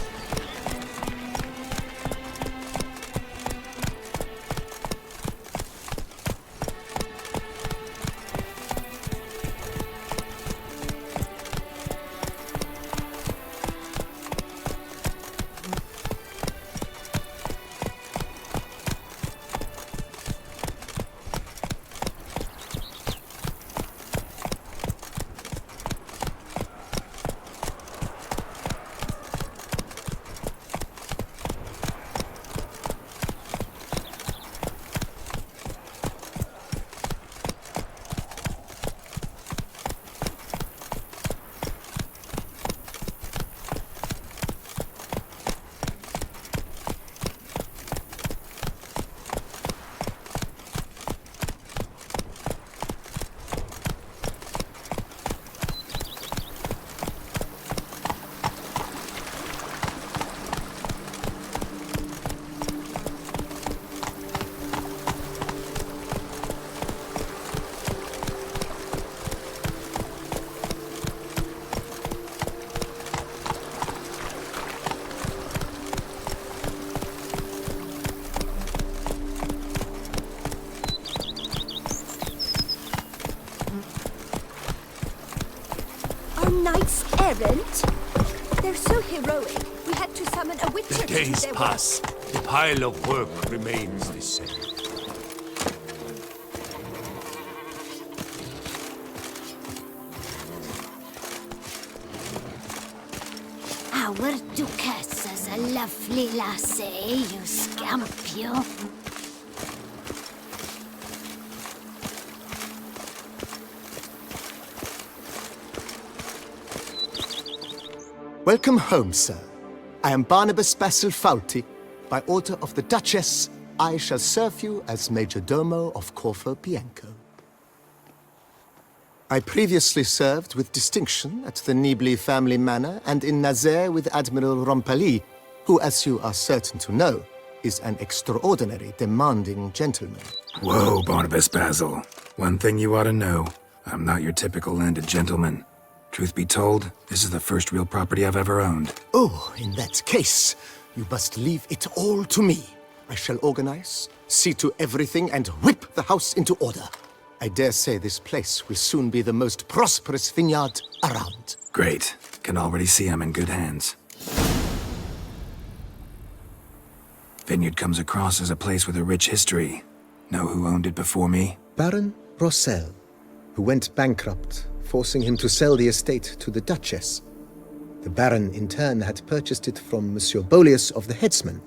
Knights errant? They're so heroic. We had to summon a witcher The to do days their pass. The pile of work remains the same. Our Duchess is a lovely lassie, you scamp, you. Welcome home, sir. I am Barnabas Basil Fawlty. By order of the Duchess, I shall serve you as Major Domo of Corfu Bianco. I previously served with distinction at the Nibley family manor and in Nazaire with Admiral Rompali, who, as you are certain to know, is an extraordinary demanding gentleman. Whoa, Barnabas Basil. One thing you ought to know. I'm not your typical landed gentleman. Truth be told, this is the first real property I've ever owned. Oh, in that case, you must leave it all to me. I shall organize, see to everything, and whip the house into order. I dare say this place will soon be the most prosperous vineyard around. Great. Can already see I'm in good hands. Vineyard comes across as a place with a rich history. Know who owned it before me? Baron Rossel, who went bankrupt, forcing him to sell the estate to the Duchess. The Baron, in turn, had purchased it from Monsieur Boleus of the Headsman,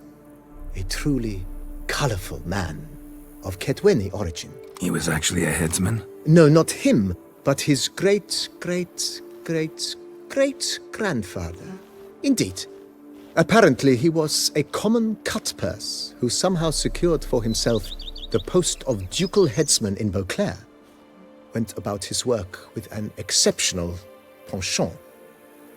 a truly colorful man of Ketweni origin. He was actually a headsman? No, not him, but his great-great-great-great-grandfather. Indeed. Apparently, he was a common cutpurse who somehow secured for himself the post of ducal headsman in Beauclair. Went about his work with an exceptional penchant.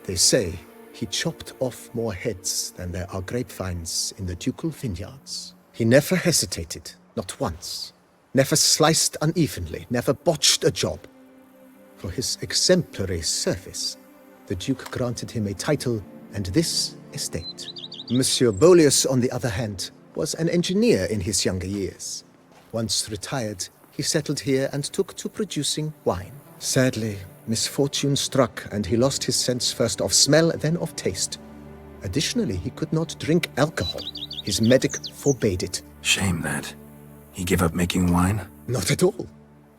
They say he chopped off more heads than there are grapevines in the ducal vineyards. He never hesitated, not once. Never sliced unevenly, never botched a job. For his exemplary service, the Duke granted him a title and this estate. Monsieur Boleus, on the other hand, was an engineer in his younger years. Once retired, he settled here and took to producing wine. Sadly, misfortune struck and he lost his sense first of smell, then of taste. Additionally, he could not drink alcohol. His medic forbade it. Shame that. He gave up making wine? Not at all.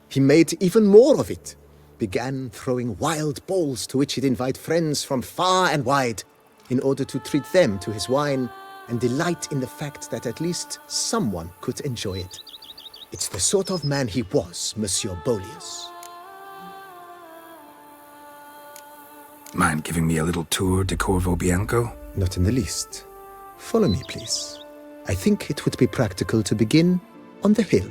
He made even more of it. Began throwing wild balls to which he'd invite friends from far and wide in order to treat them to his wine and delight in the fact that at least someone could enjoy it. It's the sort of man he was, Monsieur Boleus. Mind giving me a little tour de Corvo Bianco? Not in the least. Follow me, please. I think it would be practical to begin on the hill.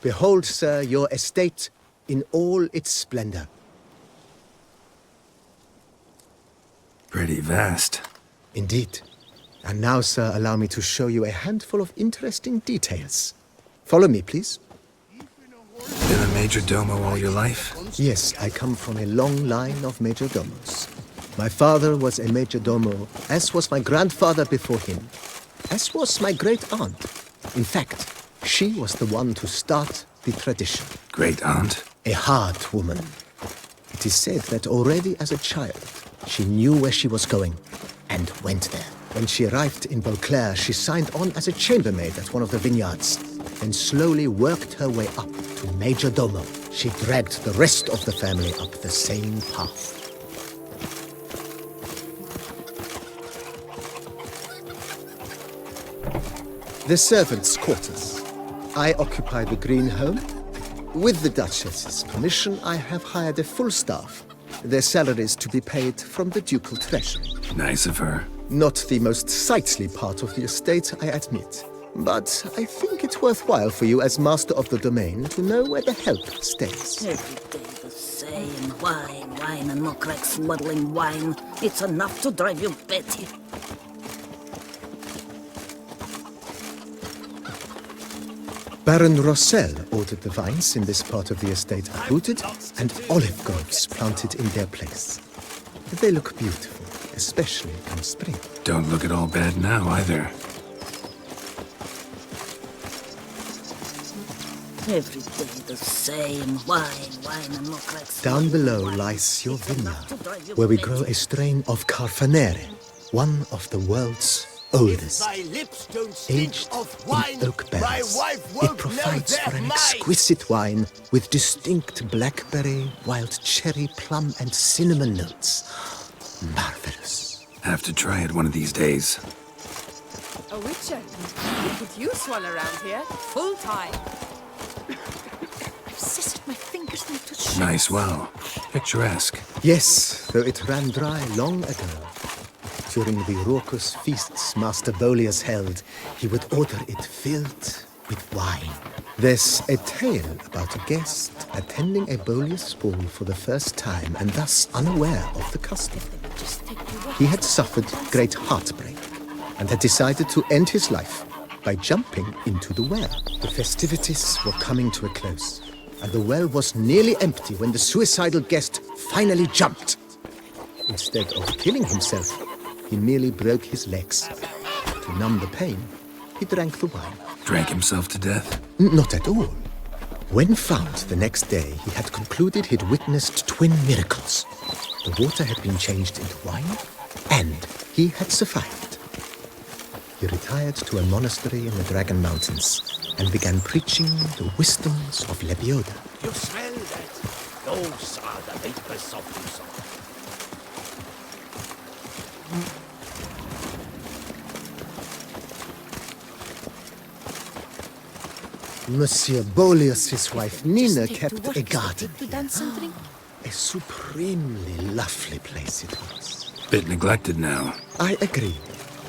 Behold, sir, your estate in all its splendor. Pretty vast. Indeed. And now, sir, allow me to show you a handful of interesting details. Follow me, please. Been a major domo all your life? Yes, I come from a long line of major domos. My father was a major domo, as was my grandfather before him, as was my great-aunt. In fact, she was the one to start the tradition. Great-aunt? A hard woman. It is said that already as a child, she knew where she was going and went there. When she arrived in Beauclair, she signed on as a chambermaid at one of the vineyards, and slowly worked her way up to major domo. She dragged the rest of the family up the same path. The servants' quarters. I occupy the green home. With the Duchess's permission, I have hired a full staff. Their salaries to be paid from the ducal treasury. Nice of her. Not the most sightly part of the estate, I admit. But I think it's worthwhile for you as master of the domain to know where the help stays. Every day the same. Wine, and no cracks muddling wine. It's enough to drive you batty. Baron Rossel ordered the vines in this part of the estate uprooted and olive groves planted in their place. They look beautiful, especially in spring. Don't look at all bad now, either. Every day the same. Wine, and no cracks. Down below lies your vineyard, where we grow a strain of Carfanere, one of the world's oldest. Aged in oak barrels, it provides for an exquisite wine with distinct blackberry, wild cherry, plum, and cinnamon notes. Marvelous. Have to try it one of these days. A witcher. We could use one around here, full time. I've scissored my fingers into shape. Nice well. Picturesque. Yes, though it ran dry long ago. During the raucous feasts Master Boleus held, he would order it filled with wine. There's a tale about a guest attending a Boleus ball for the first time and thus unaware of the custom. He had suffered great heartbreak and had decided to end his life by jumping into the well. The festivities were coming to a close, and the well was nearly empty when the suicidal guest finally jumped. Instead of killing himself, he merely broke his legs. To numb the pain, he drank the wine. Drank himself to death? Not at all. When found the next day, he had concluded he'd witnessed twin miracles. The water had been changed into wine, and he had survived. He retired to a monastery in the Dragon Mountains and began preaching the wisdoms of Lebioda. You smell that? Those are the vapors of Usopp. Monsieur Boleus's wife Nina kept a garden. To dance and drink? A supremely lovely place it was. Bit neglected now. I agree.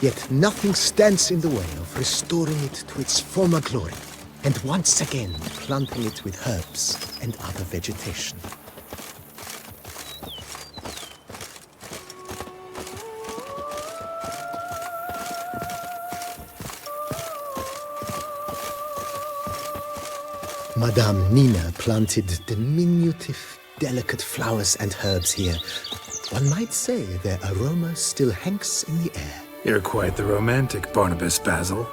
Yet nothing stands in the way of restoring it to its former glory, and once again planting it with herbs and other vegetation. Madame Nina planted diminutive, delicate flowers and herbs here. One might say their aroma still hangs in the air. You're quite the romantic, Barnabas Basil.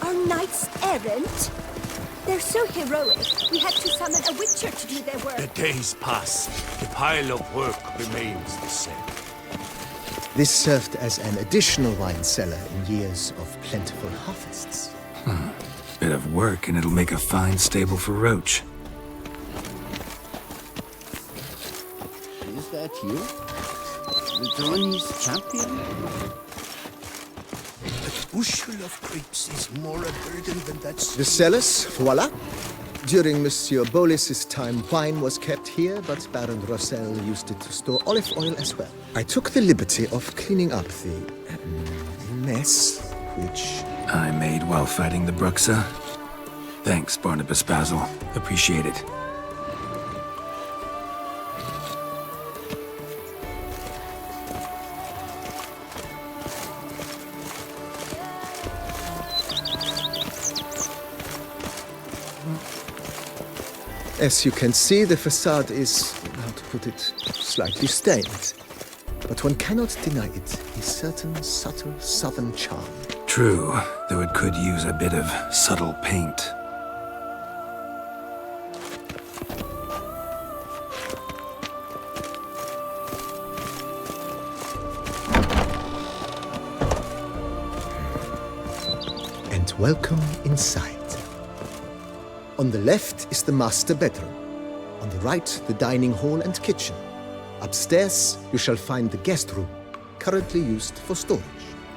Are knights errant? They're so heroic, we had to summon a witcher to do their work. The days pass. The pile of work remains the same. This served as an additional wine cellar in years of plentiful harvests. Bit of work, and it'll make a fine stable for Roach. Is that you? The Tony's champion? A bushel of grapes is more a burden than that. The cellars, voila. During Monsieur Boleus's time, wine was kept here, but Baron Rossel used it to store olive oil as well. I took the liberty of cleaning up the mess, which I made while fighting the Bruxa. Thanks, Barnabas Basil. Appreciate it. As you can see, the facade is, how to put it, slightly stained. But one cannot deny it, a certain subtle southern charm. True, though it could use a bit of subtle paint. And welcome inside. On the left is the master bedroom. On the right, the dining hall and kitchen. Upstairs, you shall find the guest room, currently used for storage.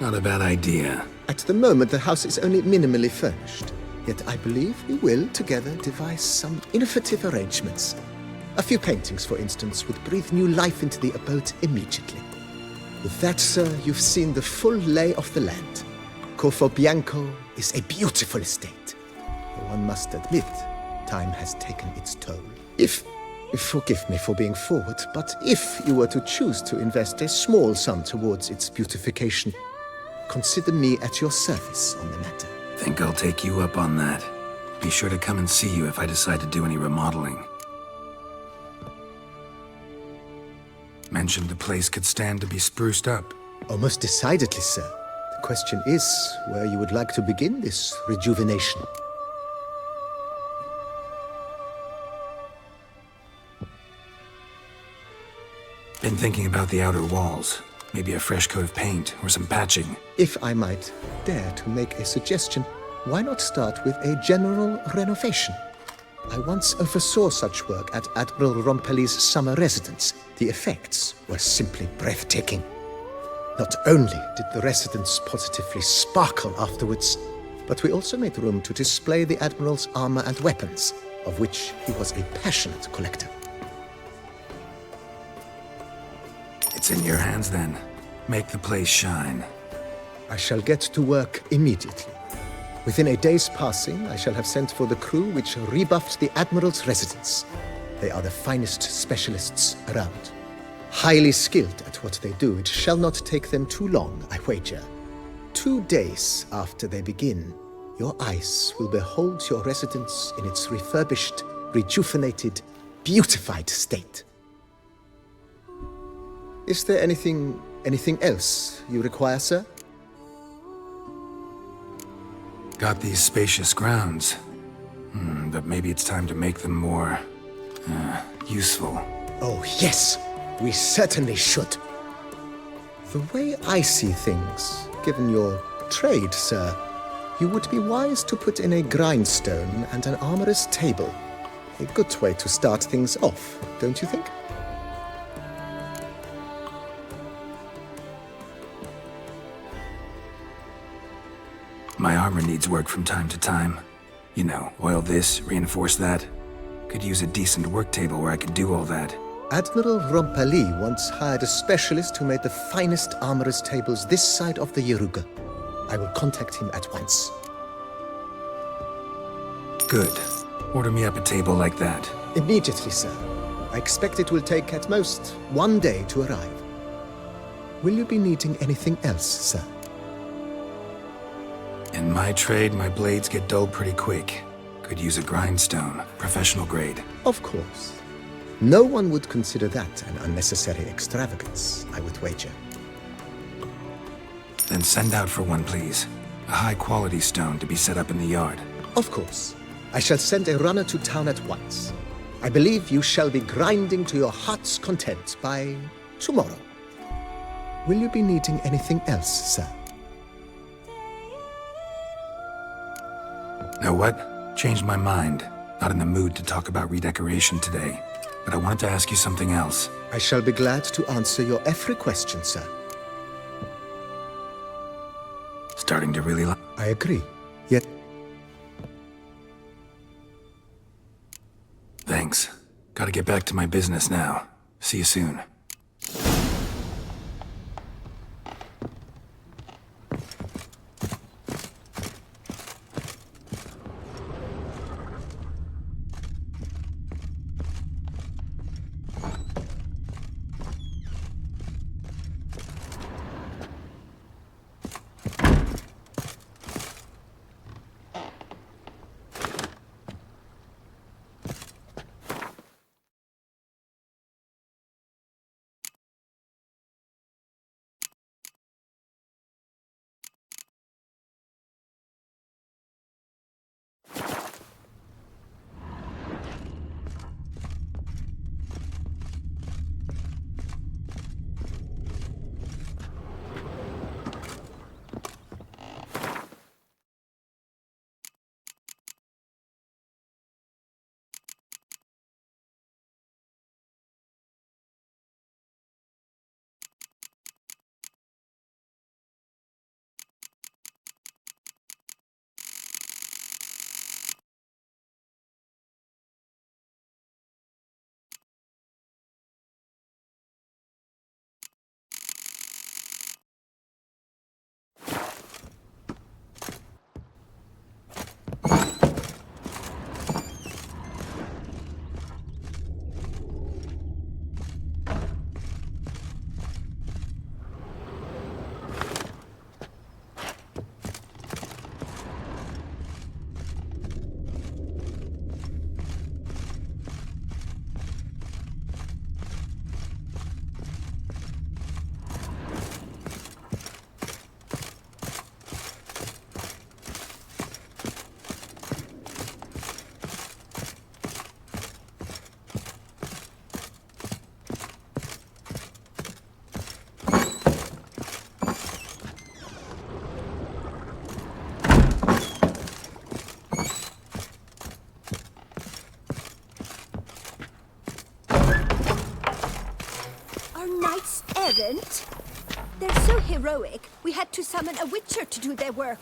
Not a bad idea. At the moment, the house is only minimally furnished. Yet I believe we will, together, devise some innovative arrangements. A few paintings, for instance, would breathe new life into the abode immediately. With that, sir, you've seen the full lay of the land. Corfo Bianco is a beautiful estate. Though one must admit, time has taken its toll. Forgive me for being forward, but if you were to choose to invest a small sum towards its beautification, consider me at your service on the matter. Think I'll take you up on that. Be sure to come and see you if I decide to do any remodeling. Mentioned the place could stand to be spruced up. Oh, most decidedly, sir. The question is where you would like to begin this rejuvenation. Been thinking about the outer walls. Maybe a fresh coat of paint or some patching. If I might dare to make a suggestion, why not start with a general renovation? I once oversaw such work at Admiral Rompelli's summer residence. The effects were simply breathtaking. Not only did the residence positively sparkle afterwards, but we also made room to display the Admiral's armor and weapons, of which he was a passionate collector. It's in your hands then. Make the place shine. I shall get to work immediately. Within a day's passing, I shall have sent for the crew which rebuffed the Admiral's residence. They are the finest specialists around. Highly skilled at what they do, it shall not take them too long, I wager. 2 days after they begin, your eyes will behold your residence in its refurbished, rejuvenated, beautified state. Is there anything else you require, sir? Got these spacious grounds. But maybe it's time to make them more... useful. Oh, yes! We certainly should. The way I see things, given your trade, sir, you would be wise to put in a grindstone and an armorer's table. A good way to start things off, don't you think? My armor needs work from time to time. You know, oil this, reinforce that. Could use a decent work table where I could do all that. Admiral Rompali once hired a specialist who made the finest armorer's tables this side of the Yaruga. I will contact him at once. Good. Order me up a table like that. Immediately, sir. I expect it will take at most 1 day to arrive. Will you be needing anything else, sir? In my trade, my blades get dulled pretty quick. Could use a grindstone, professional grade. Of course. No one would consider that an unnecessary extravagance, I would wager. Then send out for one, please. A high-quality stone to be set up in the yard. Of course. I shall send a runner to town at once. I believe you shall be grinding to your heart's content by tomorrow. Will you be needing anything else, sir? Know what? Changed my mind. Not in the mood to talk about redecoration today. But I wanted to ask you something else. I shall be glad to answer your every question, sir. Starting to really like... I agree. Yet... Thanks. Gotta get back to my business now. See you soon. Errant? They're so heroic, we had to summon a witcher to do their work.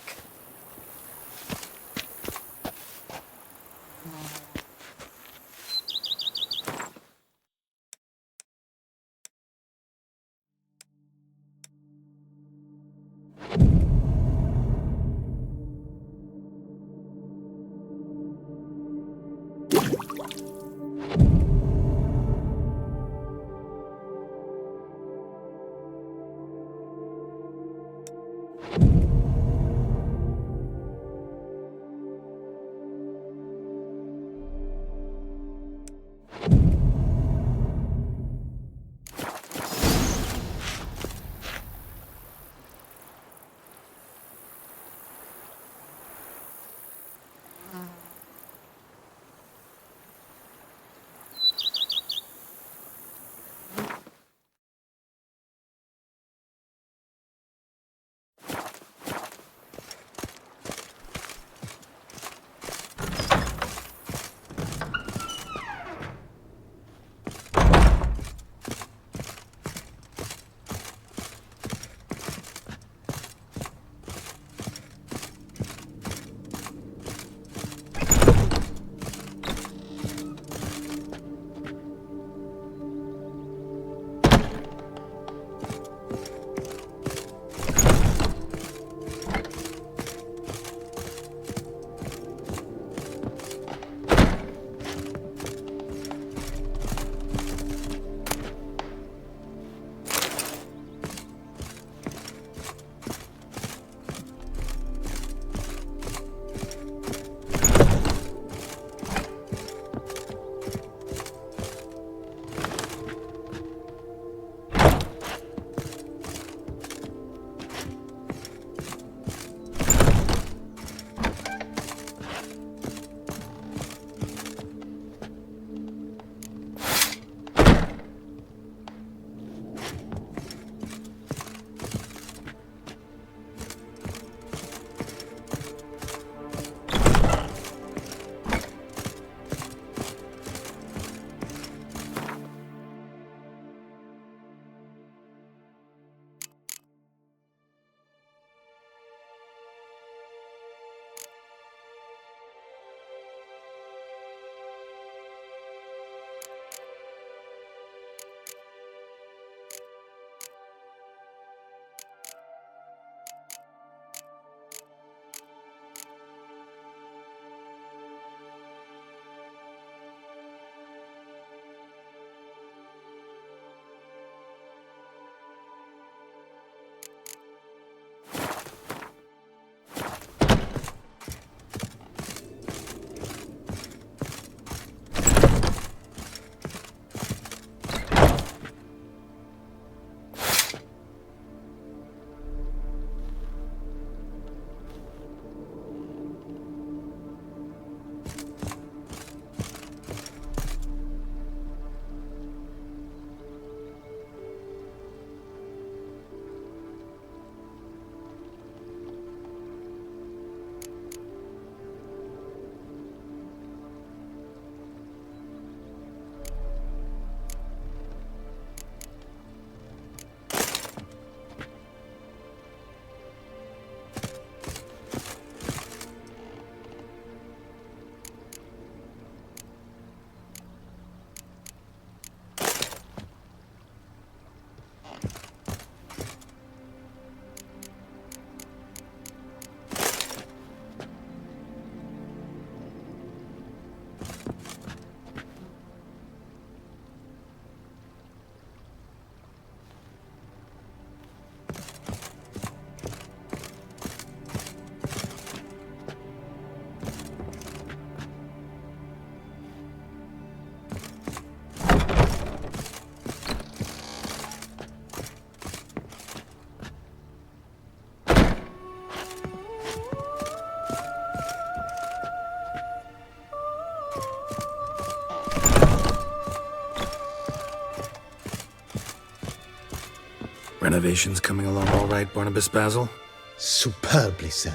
Renovations coming along all right, Barnabas Basil? Superbly, sir.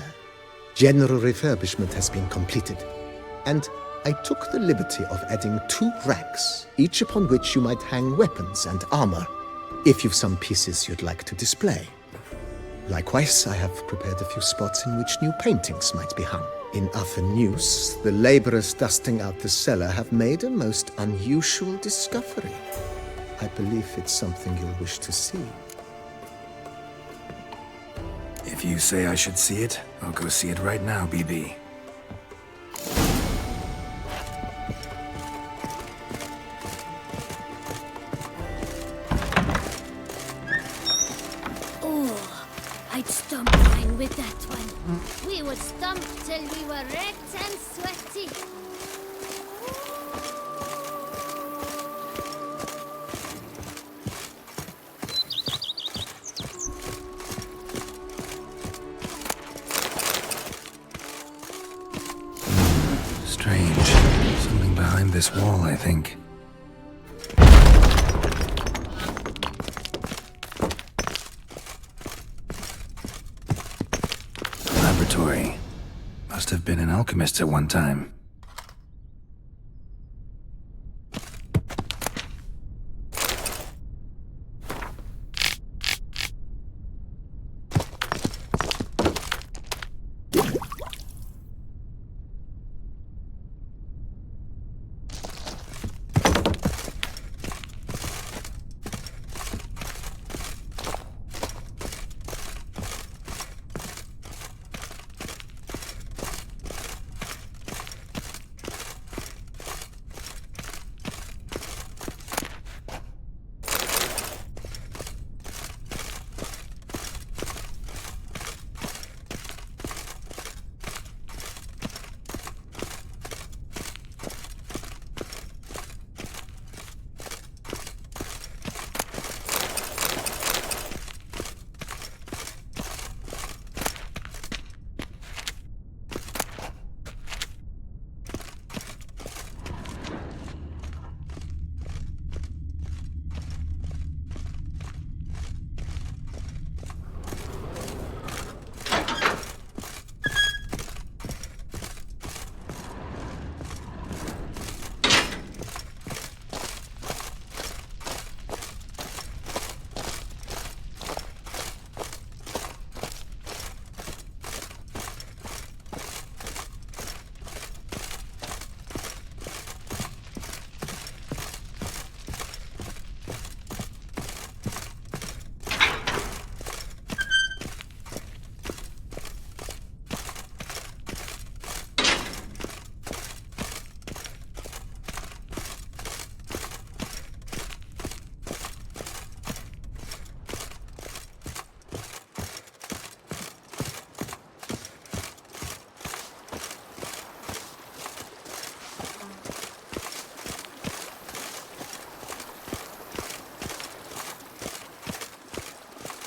General refurbishment has been completed. And I took the liberty of adding 2 racks, each upon which you might hang weapons and armor, if you've some pieces you'd like to display. Likewise, I have prepared a few spots in which new paintings might be hung. In other news, the laborers dusting out the cellar have made a most unusual discovery. I believe it's something you'll wish to see. If you say I should see it, I'll go see it right now, BB. Oh, I'd stomp mine with that one. We would stomp till we were wrecked and sweaty. Strange. Something behind this wall, I think. Laboratory. Must have been an alchemist at one time.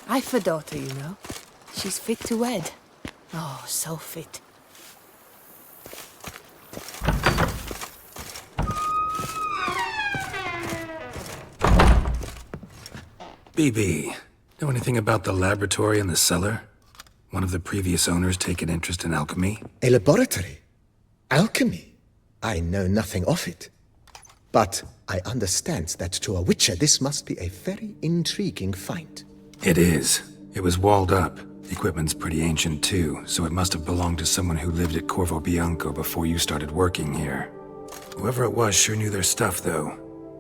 I've a daughter, you know. She's fit to wed. Oh, so fit. BB, know anything about the laboratory in the cellar? One of the previous owners take an interest in alchemy? A laboratory? Alchemy? I know nothing of it. But I understand that to a witcher this must be a very intriguing find. It is. It was walled up. The equipment's pretty ancient too, so it must have belonged to someone who lived at Corvo Bianco before you started working here. Whoever it was sure knew their stuff though.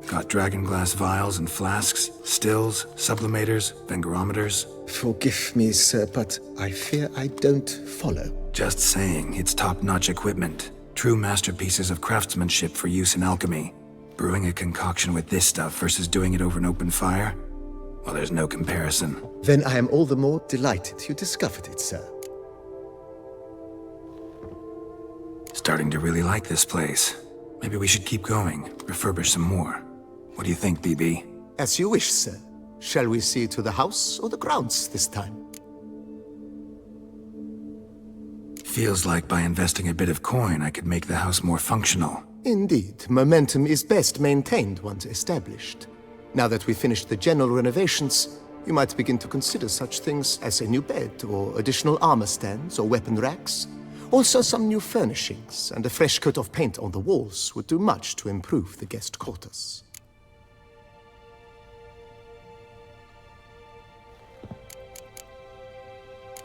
Got dragon glass vials and flasks, stills, sublimators, vengerometers. Forgive me, sir, but I fear I don't follow. Just saying, it's top-notch equipment. True masterpieces of craftsmanship for use in alchemy. Brewing a concoction with this stuff versus doing it over an open fire? Well, there's no comparison. Then I am all the more delighted you discovered it, sir. Starting to really like this place. Maybe we should keep going, refurbish some more. What do you think, BB? As you wish, sir. Shall we see to the house or the grounds this time? Feels like by investing a bit of coin, I could make the house more functional. Indeed, momentum is best maintained once established. Now that we've finished the general renovations, you might begin to consider such things as a new bed, or additional armor stands, or weapon racks. Also some new furnishings, and a fresh coat of paint on the walls would do much to improve the guest quarters.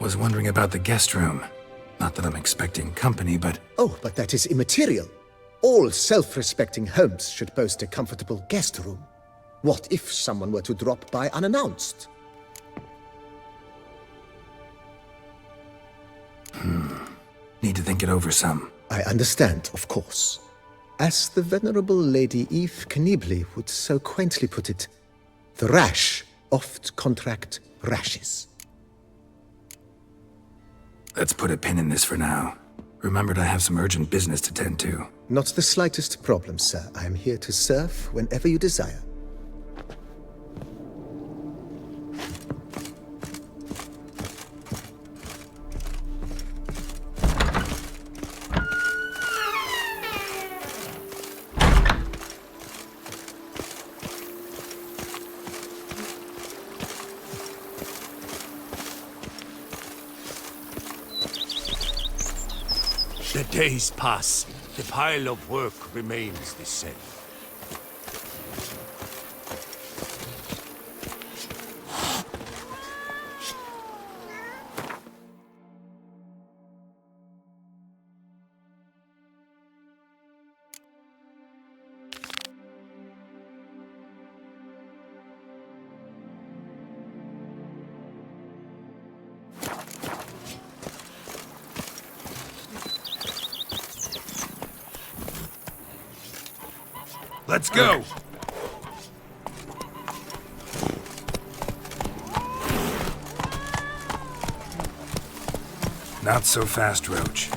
Was wondering about the guest room. Not that I'm expecting company, but... Oh, but that is immaterial. All self-respecting homes should boast a comfortable guest room. What if someone were to drop by unannounced? think it over some. I understand, of course. As the venerable Lady Eve Kniebly would so quaintly put it, the rash oft contract rashes. Let's put a pin in this for now. Remembered I have some urgent business to tend to. Not the slightest problem, sir. I am here to serve whenever you desire. The days pass. The pile of work remains the same. Let's go! Not so fast, Roach.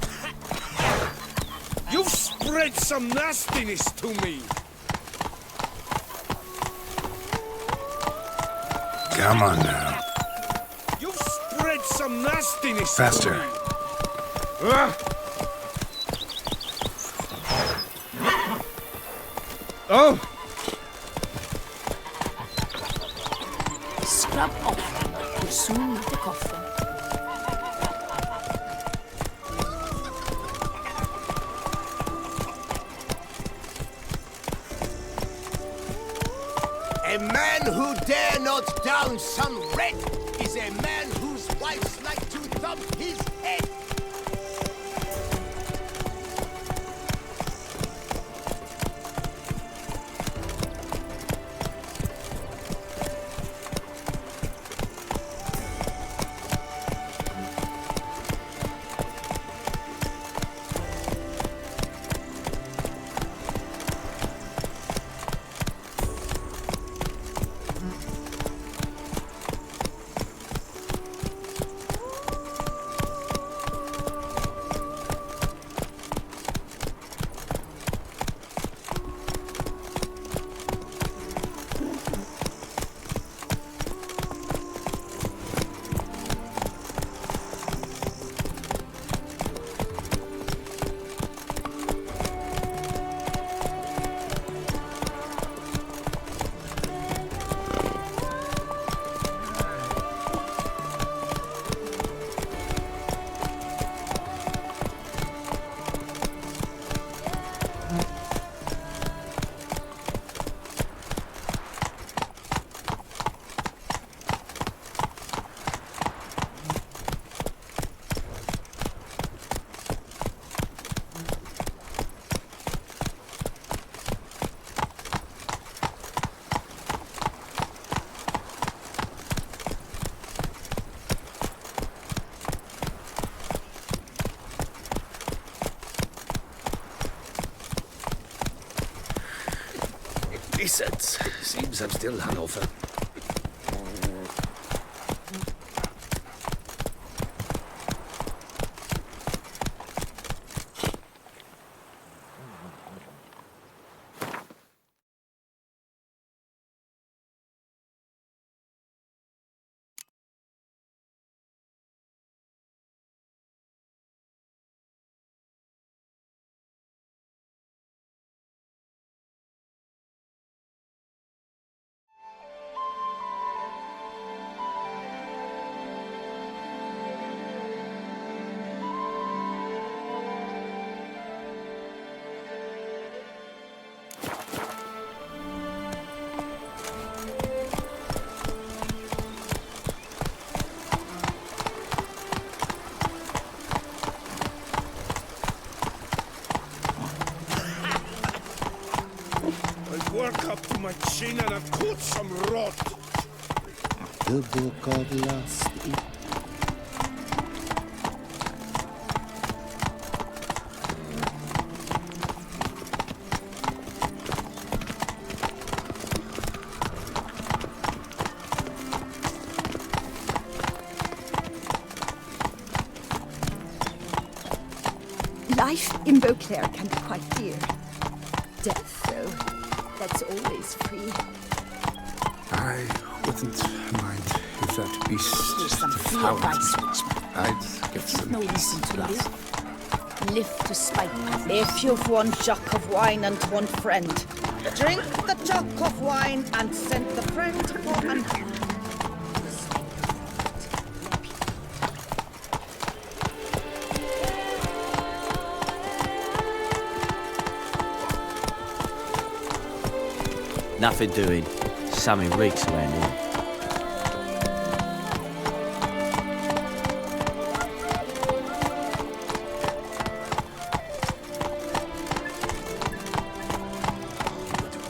You've spread some nastiness to me! Come on now. You've spread some nastiness Faster. to me! Ah! Oh! Scrub off. We'll soon meet the coffin. A man who dare not down some red is a man whose wives like to thump his head. It seems I'm still hungover. Work up to my chin and I've caught some rot. The book of lust. Life in Beauclair can be quite dear. Death, though, that's always free. I wouldn't mind if that beast Here's some free devoured advice, me. Witchman. I'd get some No peace reason at to last. live to spite others. If you've one jug of wine and one friend, drink the jug of wine and send the friend for another. Nothing doing. Something reeks around here.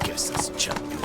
Guess that's a champion.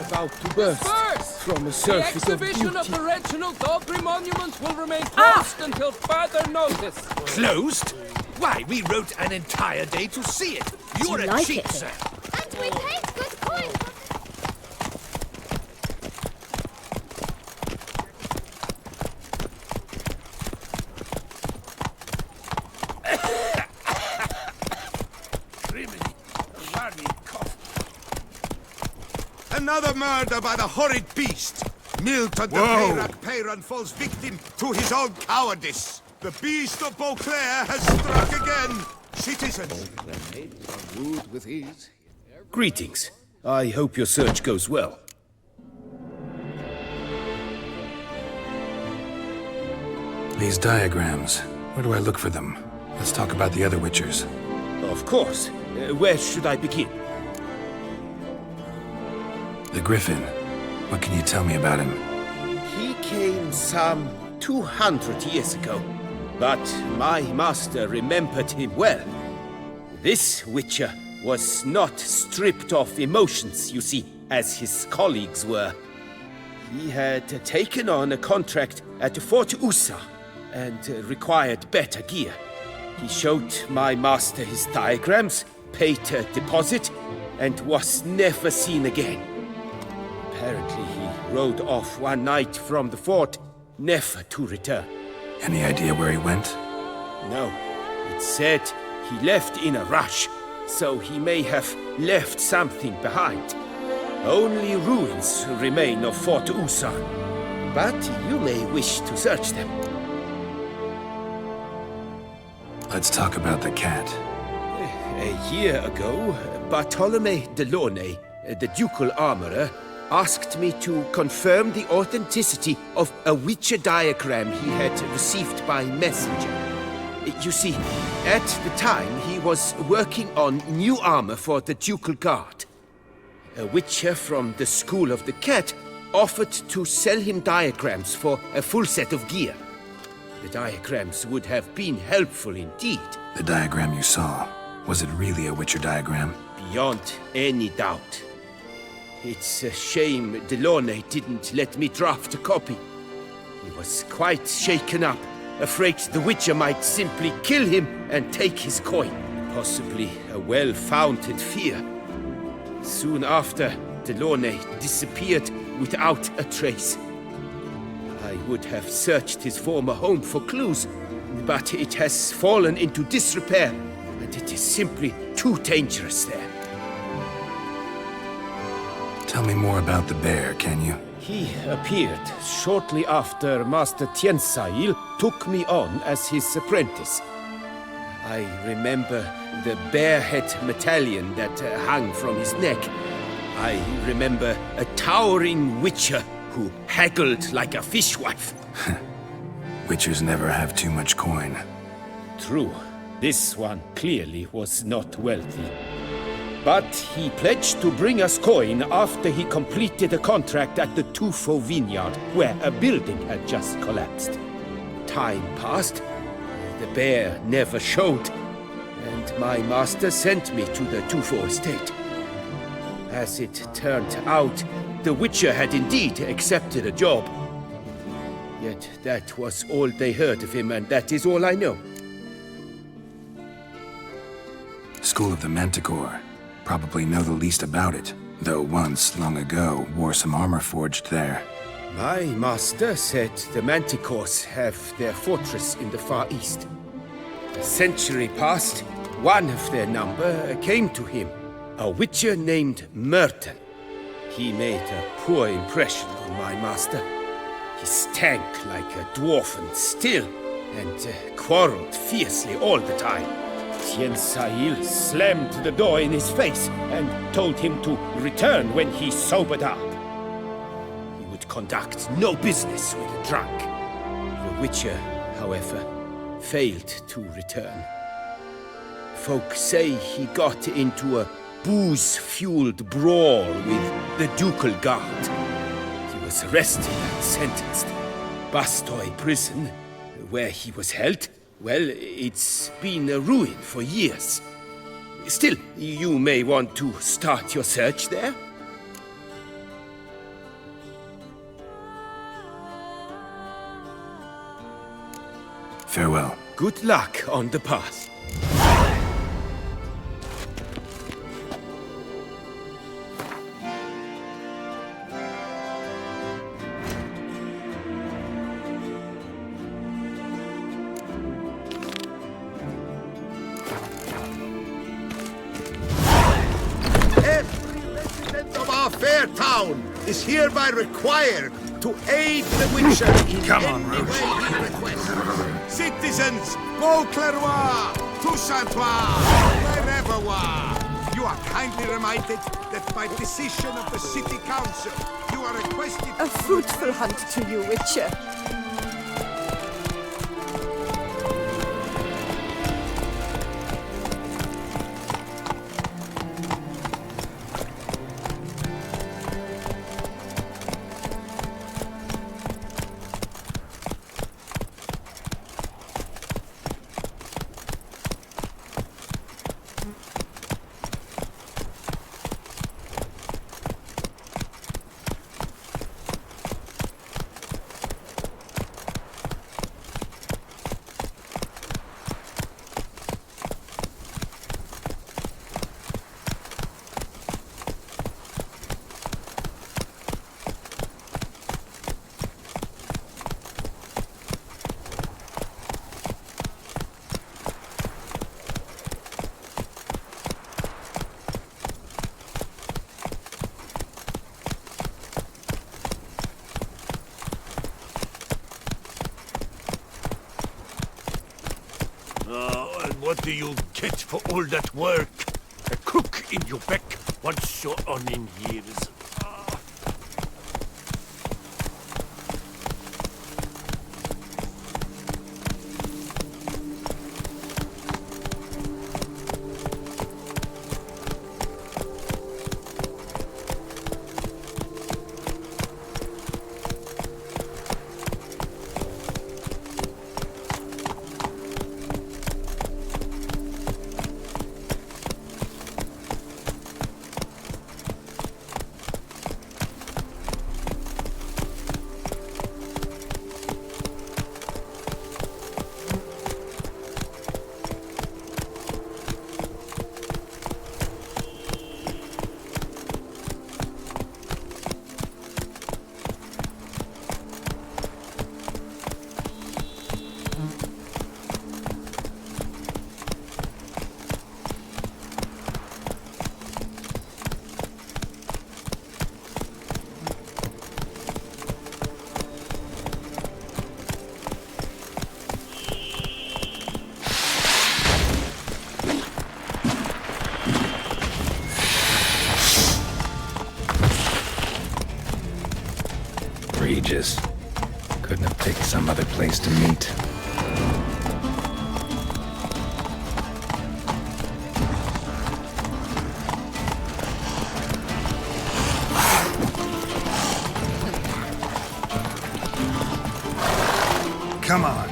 About to burst from a The surfeit of exhibition beauty. of the Reginald Aubrey Monument will remain closed until further notice. Closed? Why, we wrote an entire day to see it. You're you a like cheat, it? sir. And we paid good coin. Another murder by the horrid beast! Milton the Peyran falls victim to his own cowardice. The beast of Beauclair has struck again. Citizens! Greetings. I hope your search goes well. These diagrams, where do I look for them? Let's talk about the other Witchers. Of course. Where should I begin? The Griffin. What can you tell me about him? He came some 200 years ago, but my master remembered him well. This Witcher was not stripped of emotions, you see, as his colleagues were. He had taken on a contract at Fort Usa and required better gear. He showed my master his diagrams, paid a deposit, and was never seen again. Apparently, he rode off one night from the fort, never to return. Any idea where he went? No. It said he left in a rush, so he may have left something behind. Only ruins remain of Fort Usa, but you may wish to search them. Let's talk about the cat. A year ago, Bartolome de Launay, the ducal armorer, asked me to confirm the authenticity of a Witcher diagram he had received by messenger. You see, at the time he was working on new armor for the ducal guard. A Witcher from the School of the Cat offered to sell him diagrams for a full set of gear. The diagrams would have been helpful indeed. The diagram you saw, was it really a Witcher diagram? Beyond any doubt. It's a shame Delaunay didn't let me draft a copy. He was quite shaken up, afraid the Witcher might simply kill him and take his coin. Possibly a well-founded fear. Soon after, Delaunay disappeared without a trace. I would have searched his former home for clues, but it has fallen into disrepair, and it is simply too dangerous there. Tell me more about the bear, can you? He appeared shortly after Master Tiensail took me on as his apprentice. I remember the bear-head medallion that hung from his neck. I remember a towering Witcher who haggled like a fishwife. Witchers never have too much coin. True. This one clearly was not wealthy. But he pledged to bring us coin after he completed a contract at the Tufo vineyard, where a building had just collapsed. Time passed. The bear never showed, and my master sent me to the Tufo estate. As it turned out, the Witcher had indeed accepted a job. Yet that was all they heard of him, and that is all I know. School of the Manticore. Probably know the least about it, though once, long ago, wore some armor forged there. My master said the Manticores have their fortress in the far east. A century past, one of their number came to him, a witcher named Merton. He made a poor impression on my master. He stank like a dwarfen still, and quarreled fiercely all the time. Tien Sahil slammed the door in his face and told him to return when he sobered up. He would conduct no business with a drunk. The witcher, however, failed to return. Folk say he got into a booze-fueled brawl with the ducal guard. He was arrested and sentenced. Bastoy prison, where he was held, well, it's been a ruin for years. Still, you may want to start your search there. Farewell. Good luck on the path. Fair town is hereby required to aid the Witcher in any way he requests. Citizens, Play-Thru, Toussaint-Toi, wherever you are kindly reminded that by decision of the City Council, you are requested... A fruitful hunt to you, Witcher. What do you get for all that work? A crook in your back once you're on in years. Regis. Couldn't have picked some other place to meet. Come on.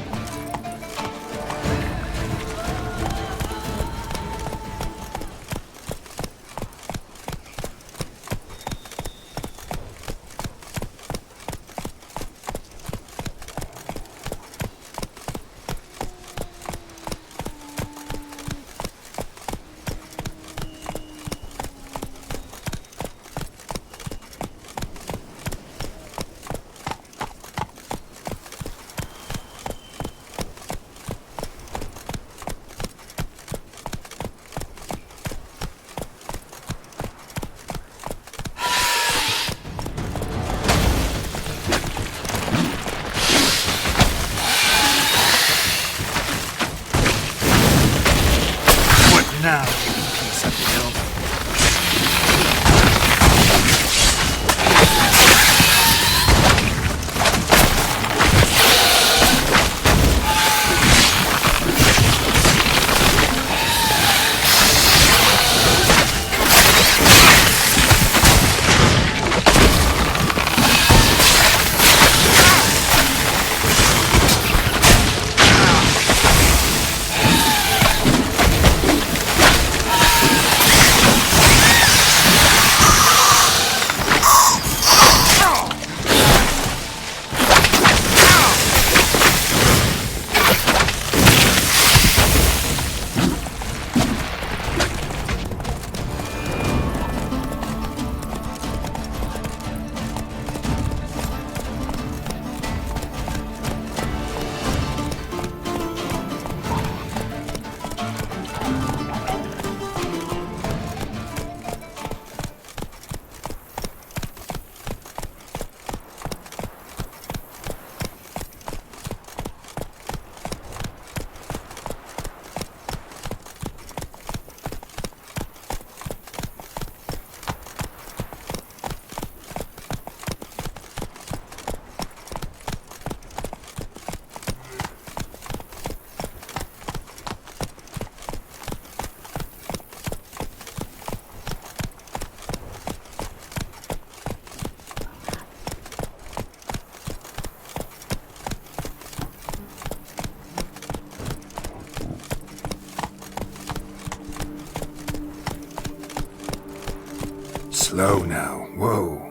Low now. Whoa.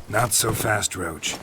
Not so fast, Roach.